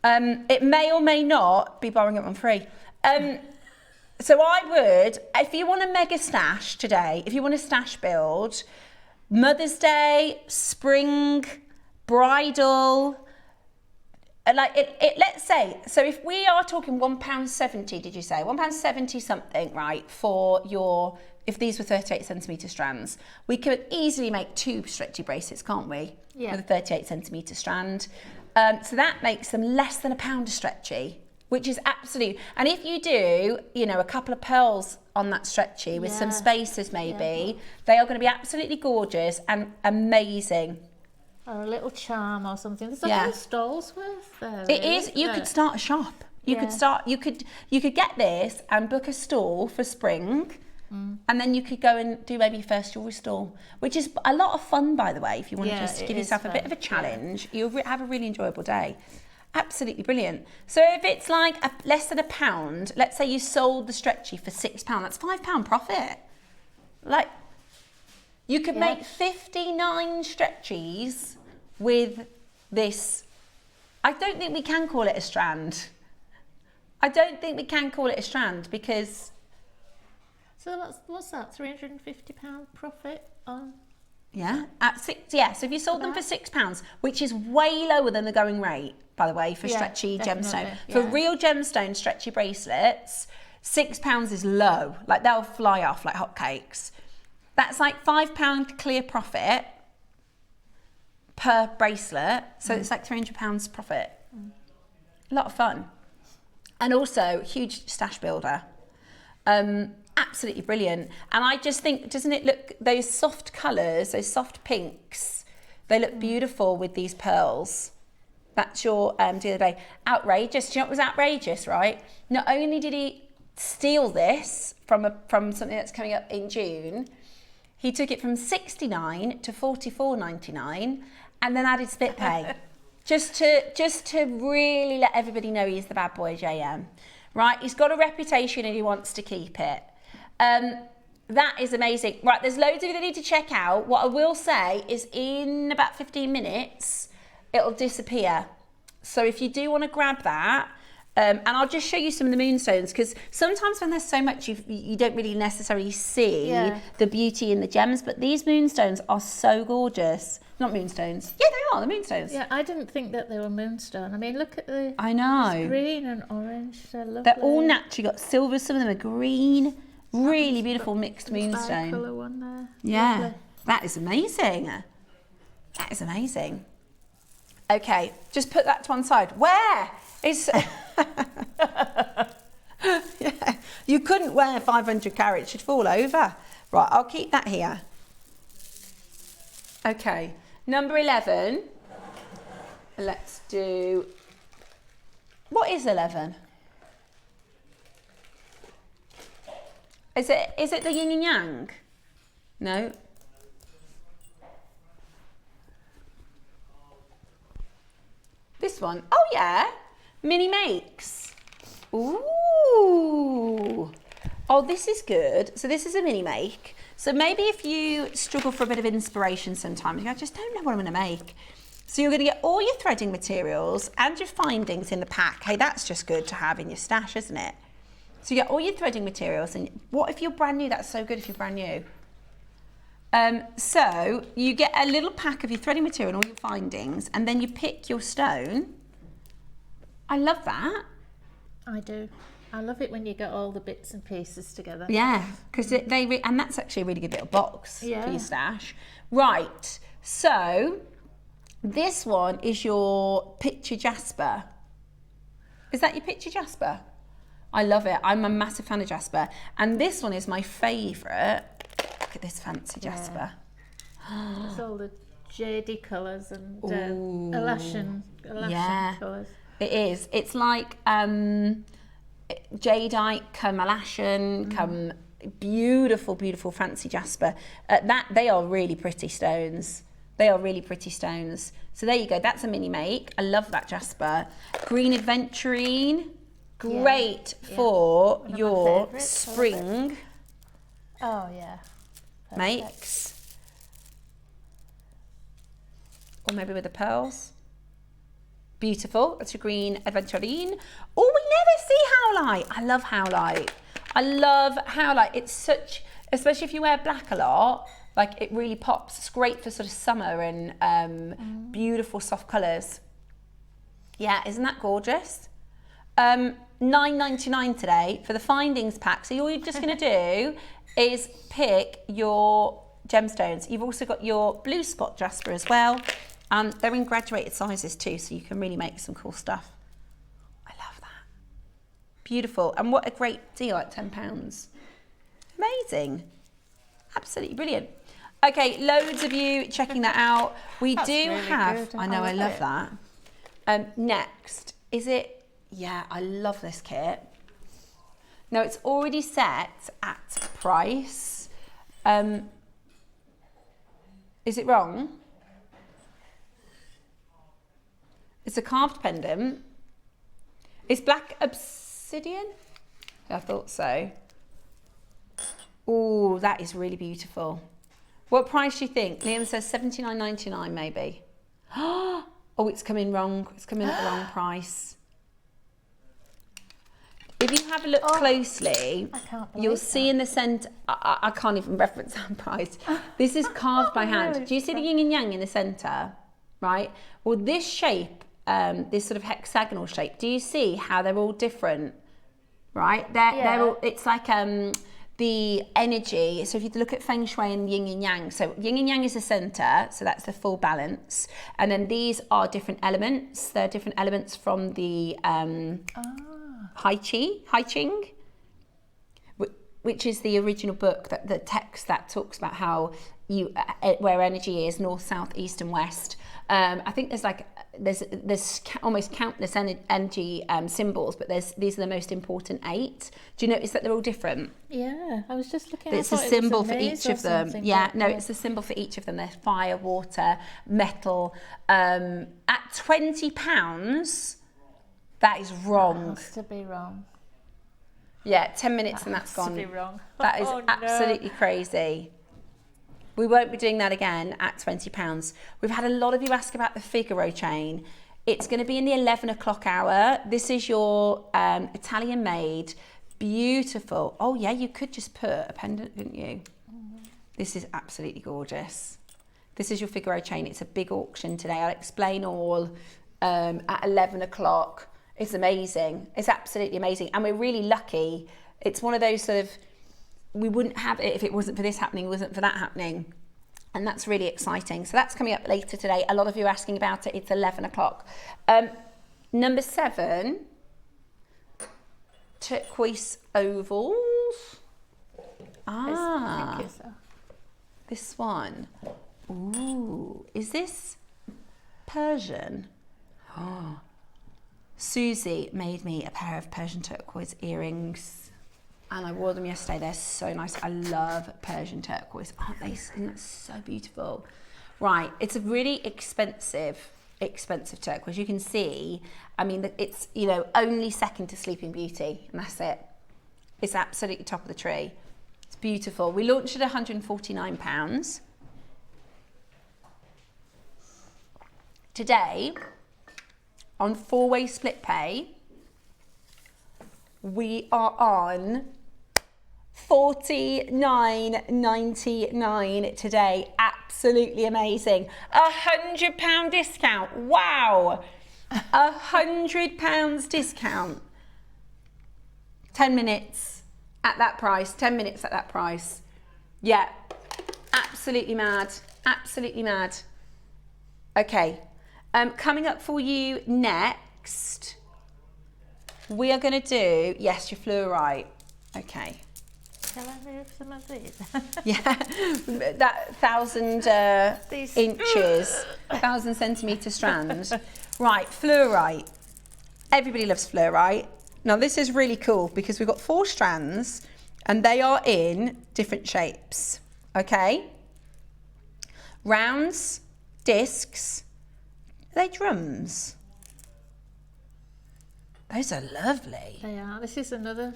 It may or may not be borrowing it on free. So I would, if you want a mega stash today, if you want a stash build, Mother's Day, spring, bridal, like let's say, so if we are talking £1.70, did you say? £1.70 something, right, for your, if these were 38 centimetre strands, we could easily make 2 stretchy bracelets, can't we? Yeah. With a 38 centimetre strand. So that makes them less than £1 a stretchy, which is absolute. And if you do, you know, a couple of pearls on that stretchy with some spacers maybe, they are going to be absolutely gorgeous and amazing. Or a little charm or something. There's a whole stall's worth there. It is. You could start a shop. You could start. You could get this and book a stall for spring, and then you could go and do maybe your first jewellery stall, which is a lot of fun, by the way. If you want to just give yourself a bit of a challenge, you'll have a really enjoyable day. Absolutely brilliant. So if it's like less than £1, let's say you sold the stretchy for £6, that's £5 profit. Like, you could make 59 stretchies with this. I don't think we can call it a strand. I don't think we can call it a strand because. So what's that? £350 profit on. Yeah, at £6. Yeah, so if you sold them for £6, which is way lower than the going rate, by the way, for stretchy gemstone. For real gemstone stretchy bracelets, £6 is low. Like they'll fly off like hotcakes. That's like £5 clear profit per bracelet. So it's like £300 profit. A lot of fun. And also huge stash builder. Absolutely brilliant. And I just think, doesn't it look, those soft colours, those soft pinks, they look beautiful with these pearls. That's your deal of the day. Outrageous. Do you know what was outrageous, right? Not only did he steal this from something that's coming up in June, he took it from $69 to $44.99 and then added split pay. just to really let everybody know he's the bad boy JM. Right? He's got a reputation and he wants to keep it. That is amazing. Right, there's loads of you that need to check out. What I will say is in about 15 minutes, it'll disappear. So if you do want to grab that, And I'll just show you some of the moonstones, because sometimes when there's so much, you don't really necessarily see the beauty in the gems, but these moonstones are so gorgeous. Not moonstones. Yeah, they are, the moonstones. Yeah, I didn't think that they were moonstone. I mean, look at the I know. green and orange. They're lovely. They're all naturally got silver, some of them are green. Really beautiful mixed moonstone. Colour one there. Yeah, Lovely. that is amazing. That is amazing. Okay, just put that to one side. Where is... Yeah, you couldn't wear 500 carats, you'd fall over. Right, I'll keep that here. Okay, number 11. Let's do... What is 11? Is it the yin and yang? No. This one. Oh yeah, mini makes. Ooh. Oh, this is good. So this is a mini make. So maybe if you struggle for a bit of inspiration sometimes, I just don't know what I'm going to make. So you're going to get all your threading materials and your findings in the pack. Hey, that's just good to have in your stash, isn't it? So you get all your threading materials, and what if you're brand new? That's so good if you're brand new. So you get a little pack of your threading material and all your findings, and then you pick your stone. I love that. I do. I love it when you get all the bits and pieces together. Yeah, because and that's actually a really good little box for your stash. Right, so this one is your picture jasper. Is that your picture jasper? I love it. I'm a massive fan of jasper. And this one is my favourite. Look at this fancy jasper. It's all the jadey colours and elashin colours. It is. It's like jadeite come elashin come beautiful, beautiful fancy jasper. They are really pretty stones. They are really pretty stones. So there you go. That's a mini make. I love that jasper. Green aventurine. Great for your spring makes. Or maybe with the pearls. Beautiful. That's your green aventurine. Oh, we never see howlite. I love howlite. I love howlite. It's such, especially if you wear black a lot, like it really pops. It's great for sort of summer and beautiful soft colours. Yeah, isn't that gorgeous? $9.99 today for the findings pack. So all you're just going to do is pick your gemstones. You've also got your blue spot jasper as well. They're in graduated sizes too, so you can really make some cool stuff. I love that. Beautiful. And what a great deal at £10. Amazing. Absolutely brilliant. Okay, loads of you checking that out. We do really have, good. I know, I love that. Next, is it, yeah, I love this kit. Now it's already set at price. Is it wrong? It's a carved pendant. It's black obsidian? I thought so. Oh, that is really beautiful. What price do you think? Liam says $79.99 maybe. Oh, it's coming wrong. It's coming at the wrong price. If you have a look closely, you'll see in the centre, I can't even reference that price. This is carved by hand. Do you see the yin and yang in the centre? Right? Well, this shape, this sort of hexagonal shape, do you see how they're all different? Right? They're all, it's like the energy. So if you look at Feng Shui and yin and yang, so yin and yang is the centre, so that's the full balance. And then these are different elements. They're different elements from the Hai Ching, which is the original book, the text that talks about how where energy is, north, south, east and west. I think there's almost countless energy symbols, but these are the most important 8. Do you notice that they're all different? Yeah, I was just looking. It's a symbol for each of them. Yeah, no, it's a symbol for each of them. There's fire, water, metal. At £20, that is wrong. That has to be wrong. Yeah, 10 minutes and that's gone. That has to be wrong. That is absolutely crazy. We won't be doing that again at £20. We've had a lot of you ask about the Figaro chain. It's going to be in the 11 o'clock hour. This is your Italian made, beautiful. Oh yeah, you could just put a pendant, couldn't you? This is absolutely gorgeous. This is your Figaro chain. It's a big auction today. I'll explain all at 11 o'clock. It's amazing. It's absolutely amazing. And we're really lucky. It's one of those sort of, we wouldn't have it if it wasn't for this happening, wasn't for that happening. And that's really exciting. So that's coming up later today. A lot of you are asking about it. It's 11 o'clock. Number 7, turquoise ovals. Thank you, sir. This one. Ooh, is this Persian? Oh. Susie made me a pair of Persian turquoise earrings and I wore them yesterday. They're so nice. I love Persian turquoise, aren't they? Isn't that so beautiful? Right, it's a really expensive turquoise. You can see, I mean, it's, you know, only second to Sleeping Beauty, and that's it. It's absolutely top of the tree. It's beautiful. We launched at £149. Today, on 4-way split pay, we are on £49.99 today. Absolutely amazing. £100 discount. Wow. £100 discount. 10 minutes at that price. 10 minutes at that price. Yeah. Absolutely mad. Absolutely mad. Okay. Coming up for you next, we are going to do, yes, your fluorite. Okay. Shall I move some of these? Yeah, that 1,000 inches, 1,000 centimetre strand. Right, fluorite. Everybody loves fluorite. Now this is really cool because we've got 4 strands and they are in different shapes, okay? Rounds, discs. Are they drums? Those are lovely. They are. This is another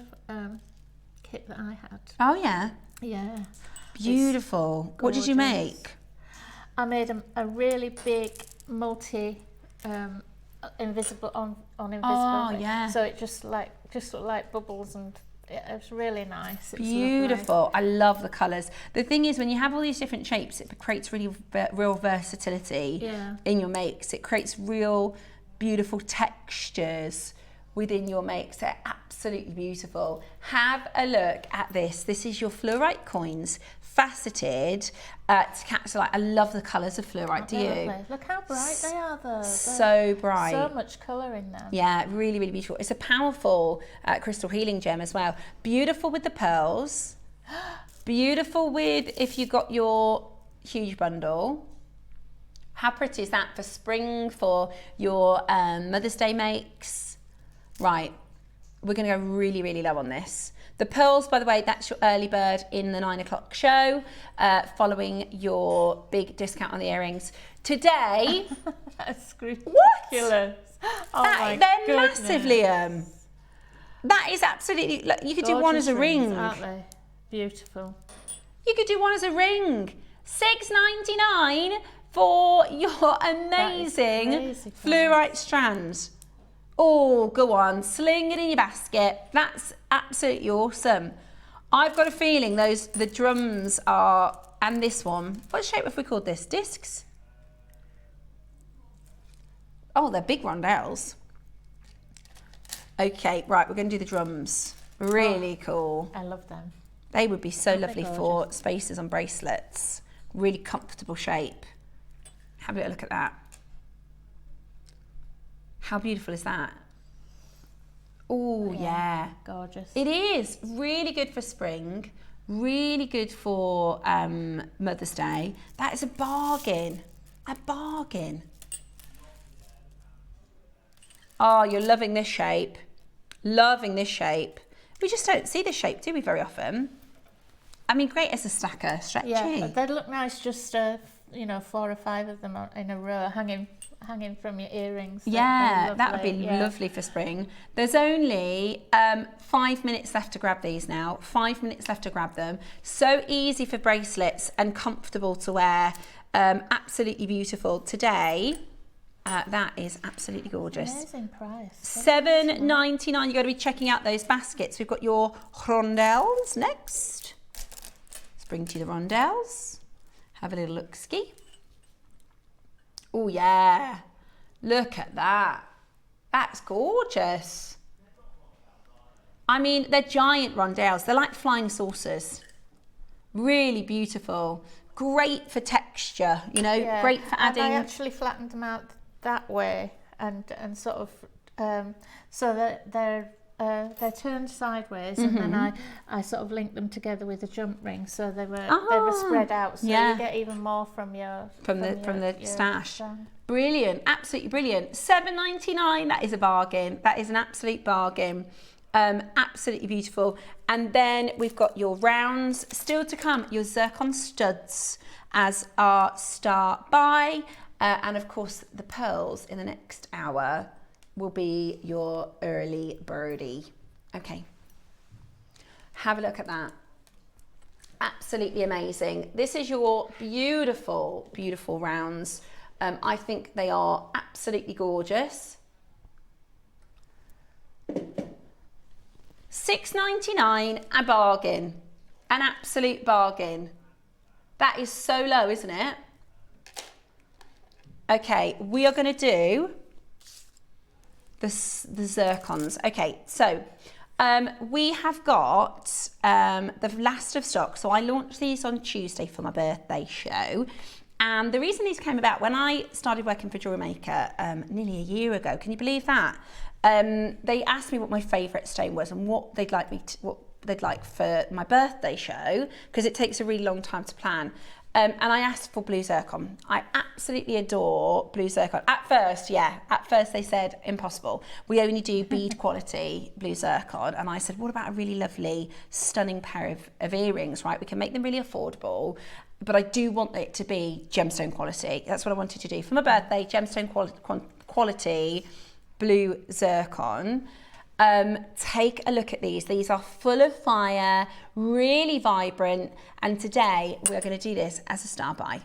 kit that I had. Oh yeah? Yeah. Beautiful. What did you make? I made a really big invisible on invisible. Oh yeah. So it just looked like bubbles, and it was really nice. It was beautiful. I love the colours. The thing is, when you have all these different shapes, it creates real versatility in your makes. It creates real beautiful textures within your makes. They're absolutely beautiful. Have a look at this. This is your fluorite coins, faceted Chalcedony. I love the colours of fluorite. Do you? Lovely. Look how bright they are, though. So bright. So much colour in them. Yeah, really, really beautiful. It's a powerful crystal healing gem as well. Beautiful with the pearls. Beautiful with if you got your huge bundle. How pretty is that for spring, for your Mother's Day makes? Right, we're going to go really, really low on this. The pearls, by the way, that's your early bird in the 9 o'clock show, following your big discount on the earrings. Today... That's ridiculous. What? Oh my they're goodness. massive, Liam. That is absolutely... Look, you could do one as a rings, ring. Aren't they? Beautiful. You could do one as a ring. $6.99 for your amazing fluorite strands. Oh, go on, sling it in your basket. That's absolutely awesome. I've got a feeling the drums are, and this one, what shape have we called this? Discs? Oh, they're big rondelles. Okay, right, we're going to do the drums. Really cool. I love them. They would be so lovely for spaces on bracelets. Really comfortable shape. Have a little look at that. How beautiful is that? Oh, yeah. Gorgeous. It is. Really good for spring. Really good for Mother's Day. That is a bargain. A bargain. Oh, you're loving this shape. Loving this shape. We just don't see this shape, do we, very often? I mean, great as a stacker, stretchy. Yeah, they'd look nice just, 4 or 5 of them in a row hanging from your earrings. Yeah, that would be lovely for spring. There's only 5 minutes left to grab these now. 5 minutes left to grab them. So easy for bracelets and comfortable to wear. Absolutely beautiful. Today, That is absolutely gorgeous. Amazing price. $7.99. You've got to be checking out those baskets. We've got your rondelles next. Let's bring to you the rondelles. Have a little look-ski. Oh, yeah. Look at that. That's gorgeous. I mean, they're giant rondelles. They're like flying saucers. Really beautiful. Great for texture, you know, great for adding. And I actually flattened them out that way and sort of so that they're turned sideways, and then I sort of linked them together with a jump ring, so they were spread out, so you get even more from the stash. Brilliant, absolutely brilliant. $7.99. That is a bargain. That is an absolute bargain. Absolutely beautiful. And then we've got your rounds still to come, your zircon studs as our star buy, and of course the pearls in the next hour will be your early birdie. Okay, have a look at that. Absolutely amazing. This is your beautiful, beautiful rounds. I think they are absolutely gorgeous. $6.99, a bargain, an absolute bargain. That is so low, isn't it? Okay, we are going to do the zircons. Okay, so we have got the last of stock. So I launched these on Tuesday for my birthday show. And the reason these came about, when I started working for JewelleryMaker nearly a year ago, can you believe that? They asked me what my favourite stone was and what they'd like for my birthday show, because it takes a really long time to plan. And I asked for blue zircon. I absolutely adore blue zircon. At first they said impossible. We only do bead quality blue zircon. And I said, what about a really lovely, stunning pair of earrings, right? We can make them really affordable, but I do want it to be gemstone quality. That's what I wanted to do for my birthday, gemstone quality blue zircon. Take a look at these. These are full of fire, really vibrant, and today we are going to do this as a star buy.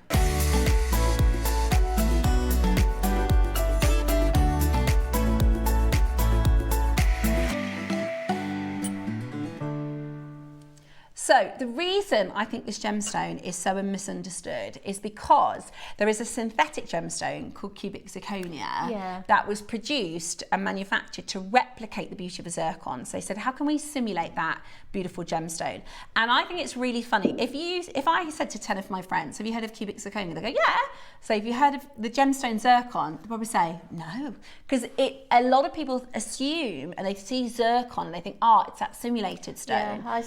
So the reason I think this gemstone is so misunderstood is because there is a synthetic gemstone called cubic zirconia that was produced and manufactured to replicate the beauty of a zircon. So they said, how can we simulate that beautiful gemstone? And I think it's really funny. If I said to 10 of my friends, have you heard of cubic zirconia? They go, yeah. So if you heard of the gemstone zircon, they'll probably say, no. Because a lot of people assume, and they see zircon and they think, oh, it's that simulated stone. Yeah,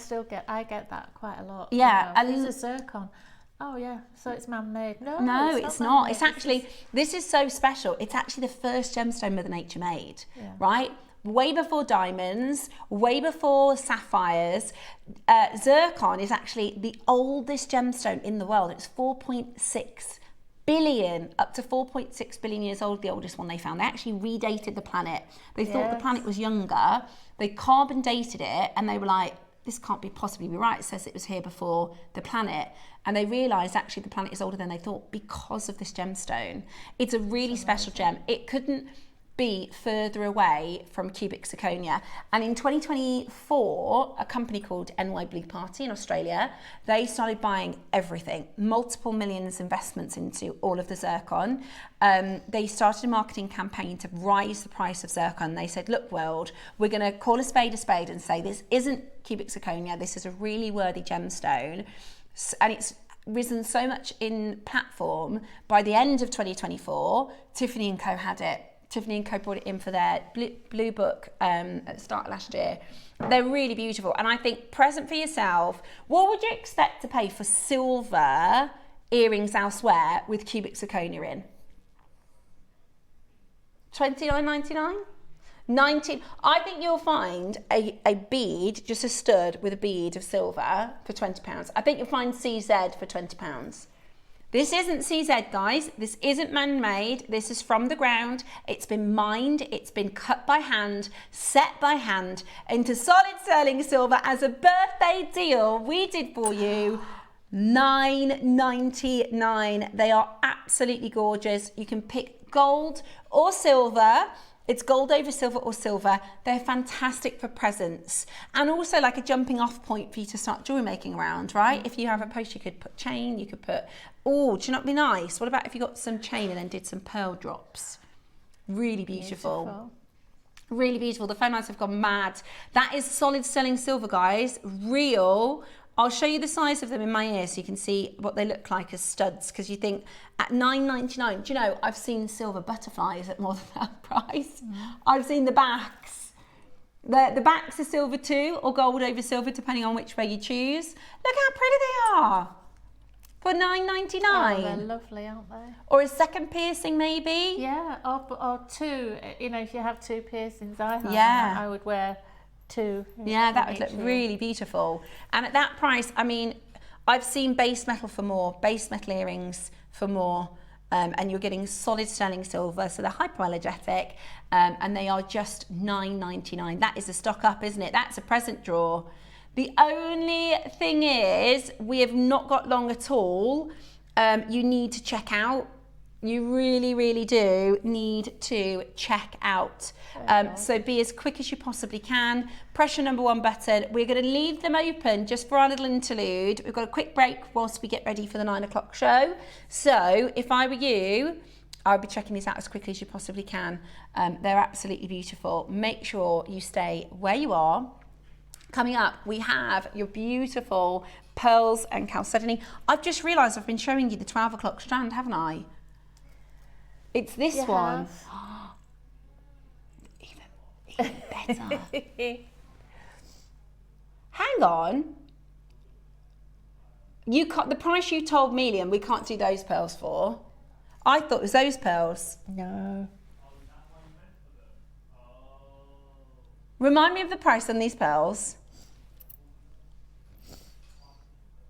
I get that quite a lot. Yeah. You know, it's a zircon. Oh yeah, so it's man-made. No, it's not. It's actually, this is so special. It's actually the first gemstone Mother Nature made, right? Way before diamonds, way before sapphires. Zircon is actually the oldest gemstone in the world. It's 4.6 billion, up to 4.6 billion years old, the oldest one they found. They actually redated the planet. They thought the planet was younger. They carbon dated it and they were like, this can't possibly be right. It says it was here before the planet. And they realised actually the planet is older than they thought because of this gemstone. It's a really special gem. It couldn't be further away from cubic zirconia. And in 2024, a company called NY Blue Party in Australia, they started buying everything, multiple millions investments into all of the zircon. They started a marketing campaign to rise the price of zircon. They said, look world, we're gonna call a spade and say this isn't cubic zirconia, this is a really worthy gemstone. And it's risen so much in platform, by the end of 2024, Tiffany & Co had it. Tiffany & Co brought it in for their blue book at the start of last year. They're really beautiful. And I think present for yourself, what would you expect to pay for silver earrings elsewhere with cubic zirconia in? $29.99? $19. I think you'll find a bead, just a stud with a bead of silver for £20. I think you'll find CZ for £20. This isn't CZ, guys. This isn't man-made. This is from the ground. It's been mined. It's been cut by hand, set by hand into solid sterling silver as a birthday deal we did for you. $9.99. They are absolutely gorgeous. You can pick gold or silver. It's gold over silver or silver. They're fantastic for presents and also like a jumping off point for you to start jewelry making around, right? If you have a post, you could put chain, you could put, oh, do you know what would be nice? What about if you got some chain and then did some pearl drops? Really beautiful. Really beautiful. The phone lines have gone mad. That is solid sterling silver, guys. Real. I'll show you the size of them in my ear so you can see what they look like as studs, because you think at $9.99, do you know, I've seen silver butterflies at more than that price. I've seen the backs. The backs are silver too, or gold over silver, depending on which way you choose. Look how pretty they are. For $9.99. Oh, they're lovely, aren't they? Or a second piercing, maybe? Yeah, or two. You know, if you have two piercings, I would wear two. Yeah, that would look really beautiful. And at that price, I mean, I've seen base metal for more, base metal earrings for more, and you're getting solid sterling silver, so they're hypoallergenic, and they are just $9.99. That is a stock up, isn't it? That's a present draw. The only thing is, we have not got long at all. You need to check out. You really, really do need to check out. So be as quick as you possibly can. Press your #1 button. We're going to leave them open just for our little interlude. We've got a quick break whilst we get ready for the 9 o'clock show. So if I were you, I would be checking these out as quickly as you possibly can. They're absolutely beautiful. Make sure you stay where you are. Coming up, we have your beautiful pearls and chalcedony. I've just realised I've been showing you the 12 o'clock strand, haven't I? It's this one. Even better. Hang on. You can't, the price you told Melian, we can't do those pearls for. I thought it was those pearls. No. Remind me of the price on these pearls.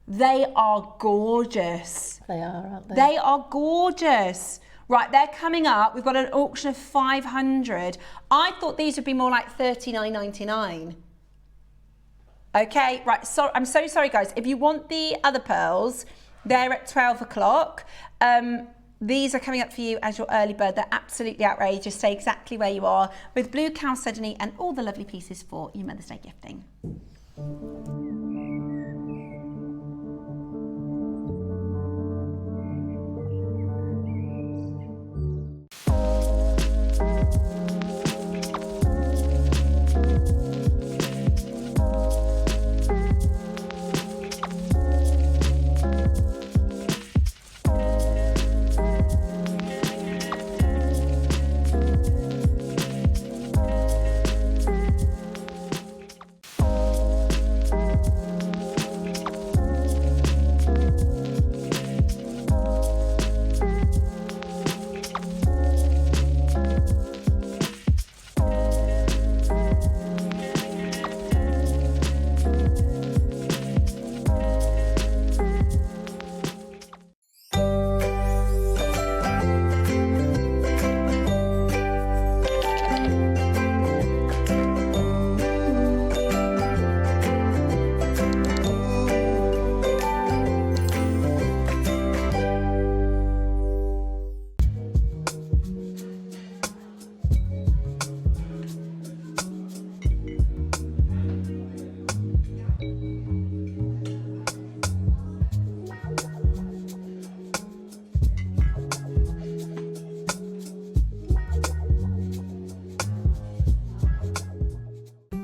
They are gorgeous. They are, aren't they? They are gorgeous. Right, they're coming up. We've got an auction of 500. I thought these would be more like $39.99. Okay, right, so I'm so sorry, guys. If you want the other pearls, they're at 12 o'clock. These are coming up for you as your early bird. They're absolutely outrageous. Stay exactly where you are with blue chalcedony and all the lovely pieces for your Mother's Day gifting.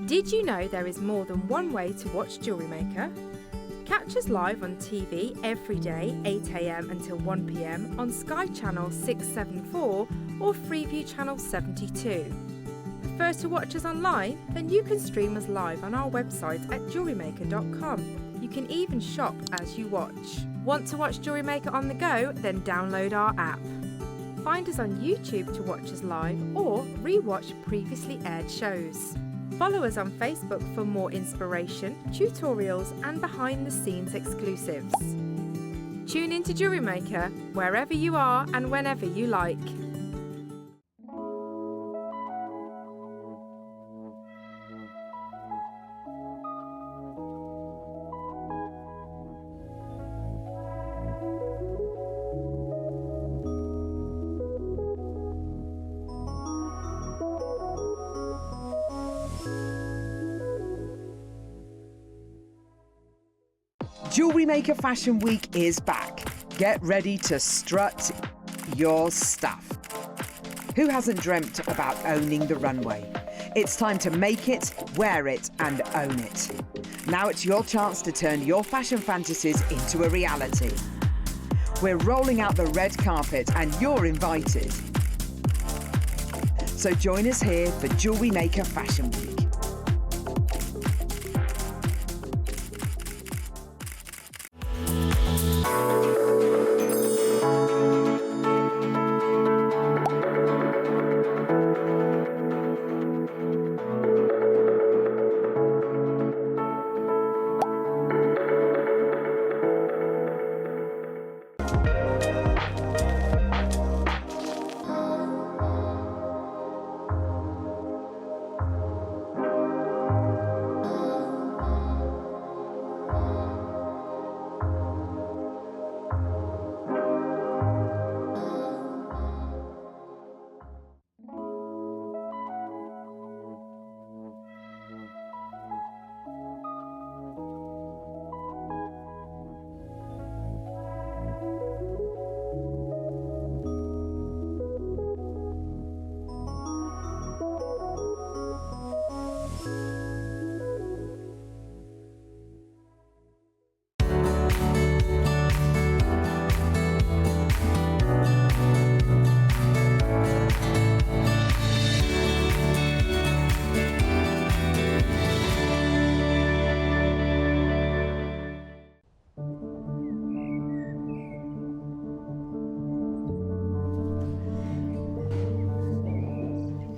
Did you know there is more than one way to watch Jewellery Maker? Catch us live on TV every day, 8 AM until 1 PM on Sky Channel 674 or Freeview Channel 72. Prefer to watch us online? Then you can stream us live on our website at jewellerymaker.com. You can even shop as you watch. Want to watch Jewellery Maker on the go? Then download our app. Find us on YouTube to watch us live or re-watch previously aired shows. Follow us on Facebook for more inspiration, tutorials and behind-the-scenes exclusives. Tune into Jewellery Maker wherever you are and whenever you like. Jewellery Maker Fashion Week is back. Get ready to strut your stuff. Who hasn't dreamt about owning the runway? It's time to make it, wear it, and own it. Now it's your chance to turn your fashion fantasies into a reality. We're rolling out the red carpet and you're invited. So join us here for Jewellery Maker Fashion Week.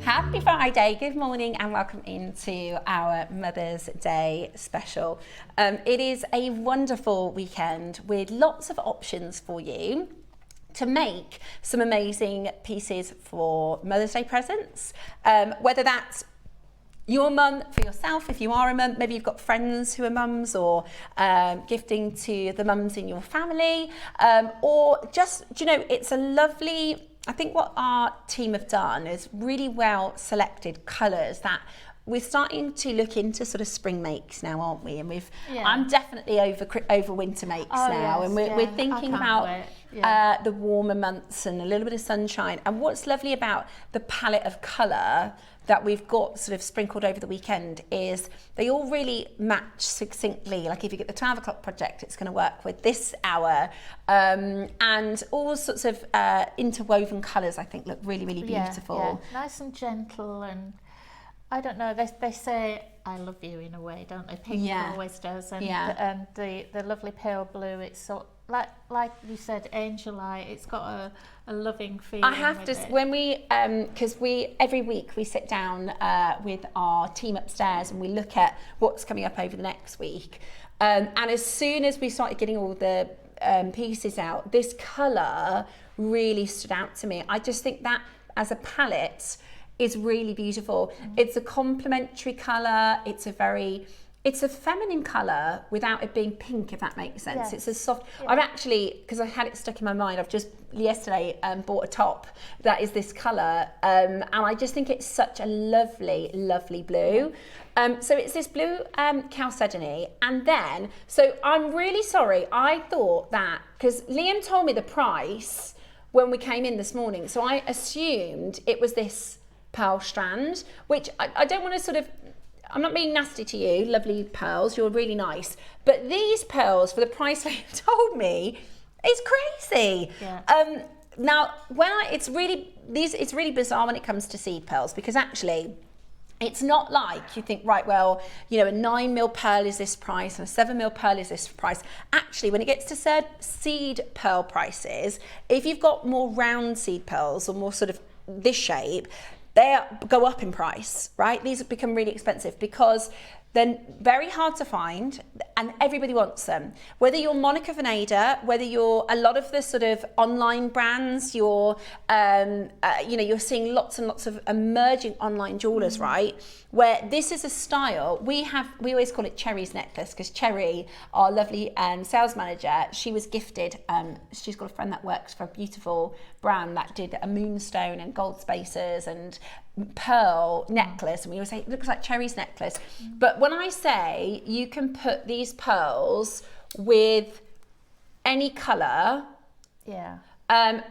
Happy Friday, good morning and welcome into our Mother's Day special. It is a wonderful weekend with lots of options for you to make some amazing pieces for Mother's Day presents, whether that's your mum, for yourself, if you are a mum, maybe you've got friends who are mums, or gifting to the mums in your family, or just, do you know, it's a lovely, I think what our team have done is really well selected colours that we're starting to look into sort of spring makes now, aren't we? And I'm definitely over winter makes now, and we're thinking about the warmer months and a little bit of sunshine. And what's lovely about the palette of colour that we've got sort of sprinkled over the weekend is they all really match succinctly. Like if you get the 12 o'clock project, it's going to work with this hour, and all sorts of interwoven colours I think look really, really beautiful. Yeah. Nice and gentle, and I don't know, they say I love you in a way, don't they? Pink always does, and the lovely pale blue, it's so like you said, angel eye, it's got a loving feeling. I have to, when we, because every week we sit down with our team upstairs and we look at what's coming up over the next week. And as soon as we started getting all the pieces out, this colour really stood out to me. I just think that as a palette is really beautiful. It's a complementary colour, it's a feminine colour without it being pink, if that makes sense. Yes. It's a soft, I've actually, because I had it stuck in my mind, I've just yesterday bought a top that is this colour, and I just think it's such a lovely, lovely blue. So it's this blue Chalcedony, and then, so I'm really sorry, I thought that, because Liam told me the price when we came in this morning, so I assumed it was this pearl strand, which I don't want to sort of, I'm not being nasty to you, lovely pearls, you're really nice, but these pearls, for the price they told me, is crazy. Yeah. Now, it's really bizarre when it comes to seed pearls, because actually, it's not like you think, right, well, you know, a 9mm pearl is this price and a 7mm pearl is this price. Actually, when it gets to seed pearl prices, if you've got more round seed pearls or more sort of this shape, they go up in price, right? These have become really expensive because they're very hard to find and everybody wants them. Whether you're Monica Veneda, whether you're a lot of the sort of online brands, you're you're seeing lots and lots of emerging online jewelers, right? Where this is a style, we always call it Cherry's necklace, because Cherry, our lovely sales manager, she was gifted, she's got a friend that works for a beautiful brand that did a moonstone and gold spaces and pearl necklace, and we always say it looks like Cherry's necklace. But when I say you can put these pearls with any colour. Yeah.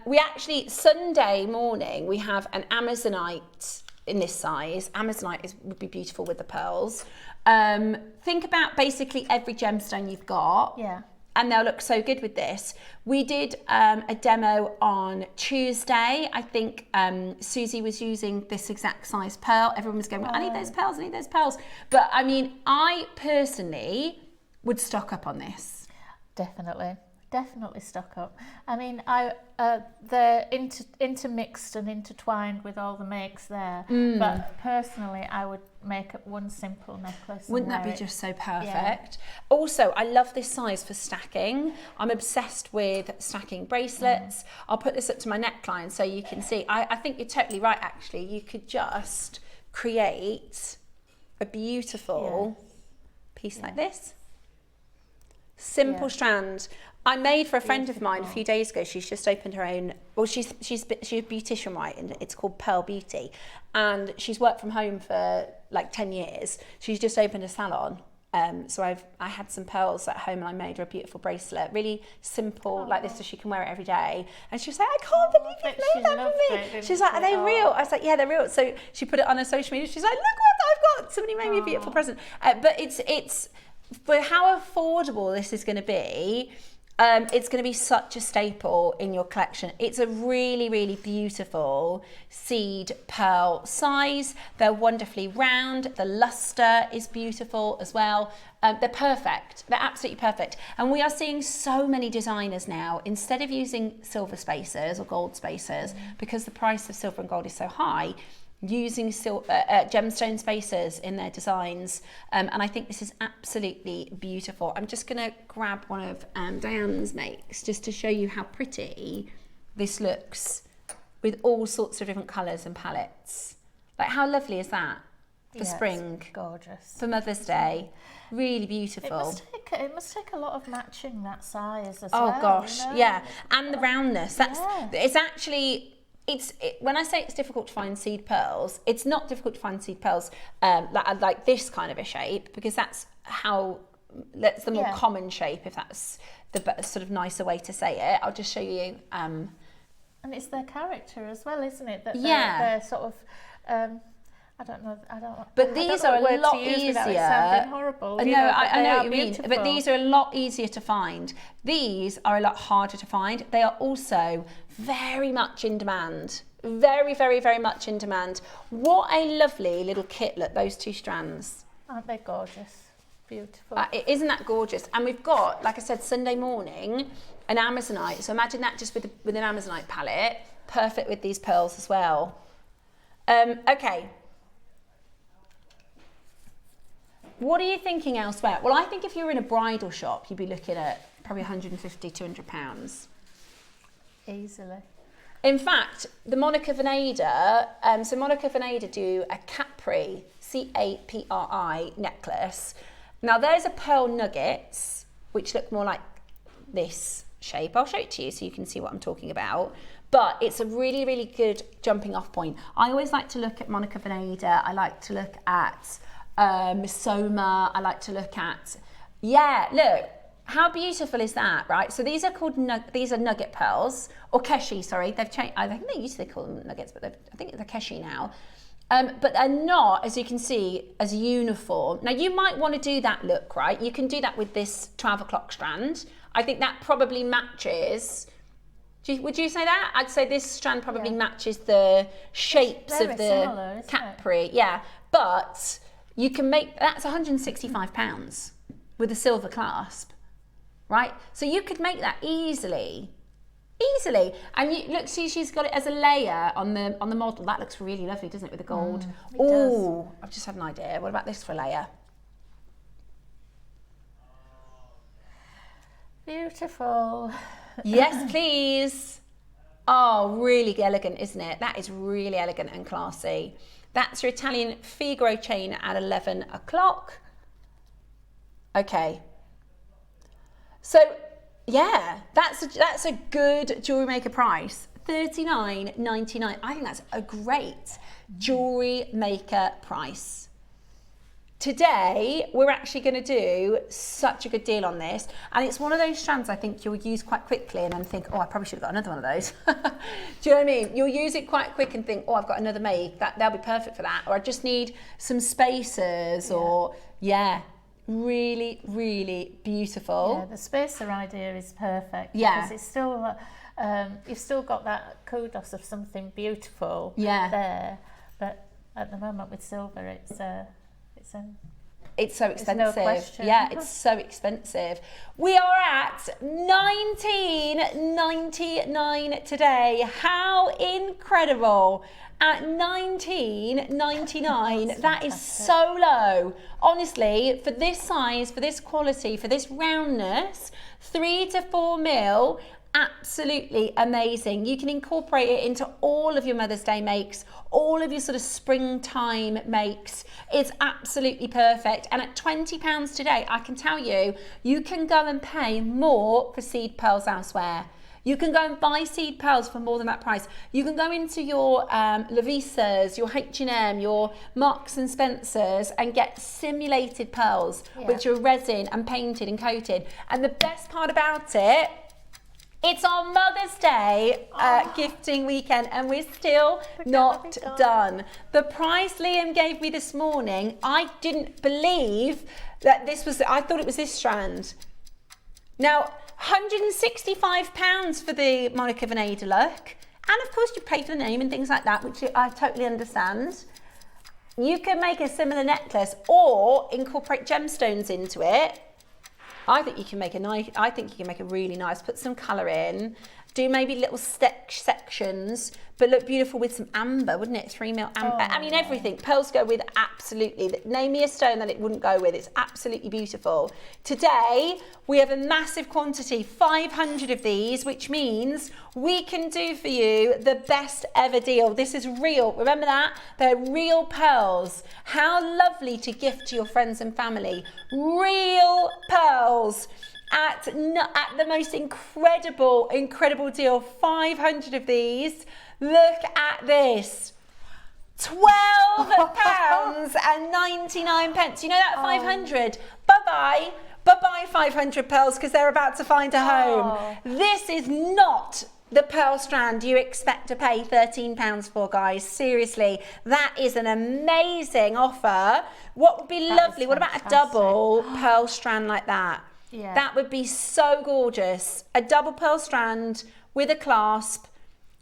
We actually, Sunday morning, we have an Amazonite in this size. Amazonite would be beautiful with the pearls. Think about basically every gemstone you've got. Yeah. And they'll look so good with this. We did a demo on Tuesday. I think Susie was using this exact size pearl. Everyone was going, I need those pearls, I need those pearls. But I mean, I personally would stock up on this. Definitely stock up. I mean, they're intermixed and intertwined with all the makes there. But personally, I would make up one simple necklace. Wouldn't that be just so perfect? Yeah. Also, I love this size for stacking. I'm obsessed with stacking bracelets. I'll put this up to my neckline so you can see. I think you're totally right, actually. You could just create a beautiful piece like this. Simple strand. I made for a friend of mine a few days ago. She's just opened her own. Well, she's a beautician, right? And it's called Pearl Beauty, and she's worked from home for like 10 years. She's just opened a salon. So I had some pearls at home, and I made her a beautiful bracelet, really simple like this, so she can wear it every day. And she was like, I can't believe you've made that for me. She's like, are they real? I was like, yeah, they're real. So she put it on her social media. She's like, look what I've got. Somebody made me a beautiful present. But it's for how affordable this is going to be. It's going to be such a staple in your collection. It's a really, really beautiful seed pearl size. They're wonderfully round. The luster is beautiful as well. They're perfect. They're absolutely perfect. And we are seeing so many designers now, instead of using silver spacers or gold spacers, because the price of silver and gold is so high, using gemstone spacers in their designs, and I think this is absolutely beautiful. I'm just going to grab one of Diane's makes just to show you how pretty this looks with all sorts of different colours and palettes. Like, how lovely is that for spring? Gorgeous. For Mother's Day. Really beautiful. It must take a lot of matching that size as well. well. Oh gosh, you know? yeah. And the roundness. It's actually... when I say it's difficult to find seed pearls, it's not difficult to find seed pearls like this kind of a shape, because that's the more common shape, if that's the sort of nicer way to say it. I'll just show you. And it's their character as well, isn't it? That they're sort of. I don't know. But these are a lot easier. Sounding horrible. I know what you mean. But these are a lot easier to find. These are a lot harder to find. They are also very much in demand. Very, very, very much in demand. What a lovely little kit! Look, those two strands. Aren't they gorgeous? Beautiful. Isn't that gorgeous? And we've got, like I said, Sunday morning, an Amazonite. So imagine that just with an Amazonite palette. Perfect with these pearls as well. Okay. What are you thinking elsewhere? Well, I think if you were in a bridal shop, you'd be looking at probably £150, £200. Easily. In fact, the Monica Veneda, so Monica Veneda do a Capri, C-A-P-R-I necklace. Now there's a pearl nuggets, which look more like this shape. I'll show it to you so you can see what I'm talking about. But it's a really, really good jumping off point. I always like to look at Monica Veneda. I like to look at Soma. I like to look at, look, how beautiful is that, right? So these are called these are nugget pearls, or keshi, sorry. They've changed. I think they used to call them nuggets, but I think they're keshi now. But they're not, as you can see, as uniform. Now you might want to do that look, right? You can do that with this 12 o'clock strand. I think that probably matches. Would you say that? I'd say this strand probably matches the shapes of the Capri. Yeah, but you can make, that's £165 with a silver clasp, right? So you could make that easily. And you look, see, she's got it as a layer on the model. That looks really lovely, doesn't it, with the gold? Oh, I've just had an idea. What about this for a layer? Beautiful. Yes, please. Oh, really elegant, isn't it? That is really elegant and classy. That's your Italian Figaro chain at 11 o'clock. Okay. So, yeah, that's a good jewellery maker price. $39.99. I think that's a great jewellery maker price. Today, we're actually going to do such a good deal on this, and it's one of those strands I think you'll use quite quickly and then think, oh, I probably should have got another one of those. Do you know what I mean? You'll use it quite quick and think, oh, I've got another make, that'll be perfect for that, or I just need some spacers, or really, really beautiful. Yeah, the spacer idea is perfect. Yeah. Because it's still, you've still got that kudos of something beautiful there, but at the moment with silver, it's so expensive. No question. Yeah, it's so expensive. We are at $19.99 today. How incredible. At $19.99, that is so low. Honestly, for this size, for this quality, for this roundness, 3 to 4 mil, absolutely amazing. You can incorporate it into all of your Mother's Day makes, all of your sort of springtime makes. It's absolutely perfect. And at £20 today, I can tell you, you can go and pay more for seed pearls elsewhere. You can go and buy seed pearls for more than that price. You can go into your Lovisa's, your H&M, your Marks and Spencer's and get simulated pearls, which are resin and painted and coated. And the best part about it, it's our Mother's Day gifting weekend, and we're still not done. The price Liam gave me this morning, I didn't believe that this was, I thought it was this strand. Now, £165 for the Monica Vinader look, and of course you pay for the name and things like that, which I totally understand. You can make a similar necklace or incorporate gemstones into it. I think you can make a really nice, put some colour in, do maybe little sections, but look beautiful with some amber, wouldn't it? 3 mil amber. I mean, everything. Pearls go with absolutely. Name me a stone that it wouldn't go with. It's absolutely beautiful. Today, we have a massive quantity, 500 of these, which means we can do for you the best ever deal. This is real. Remember that? They're real pearls. How lovely to gift to your friends and family. Real pearls. At the most incredible deal, 500 500 of these. Look at this. £12.99. You know that 500? Bye-bye. Bye-bye 500 pearls, because they're about to find a home. This is not the pearl strand you expect to pay £13 for, guys. Seriously, that is an amazing offer. What would be lovely? What about a double pearl strand like that? Yeah. That would be so gorgeous. A double pearl strand with a clasp.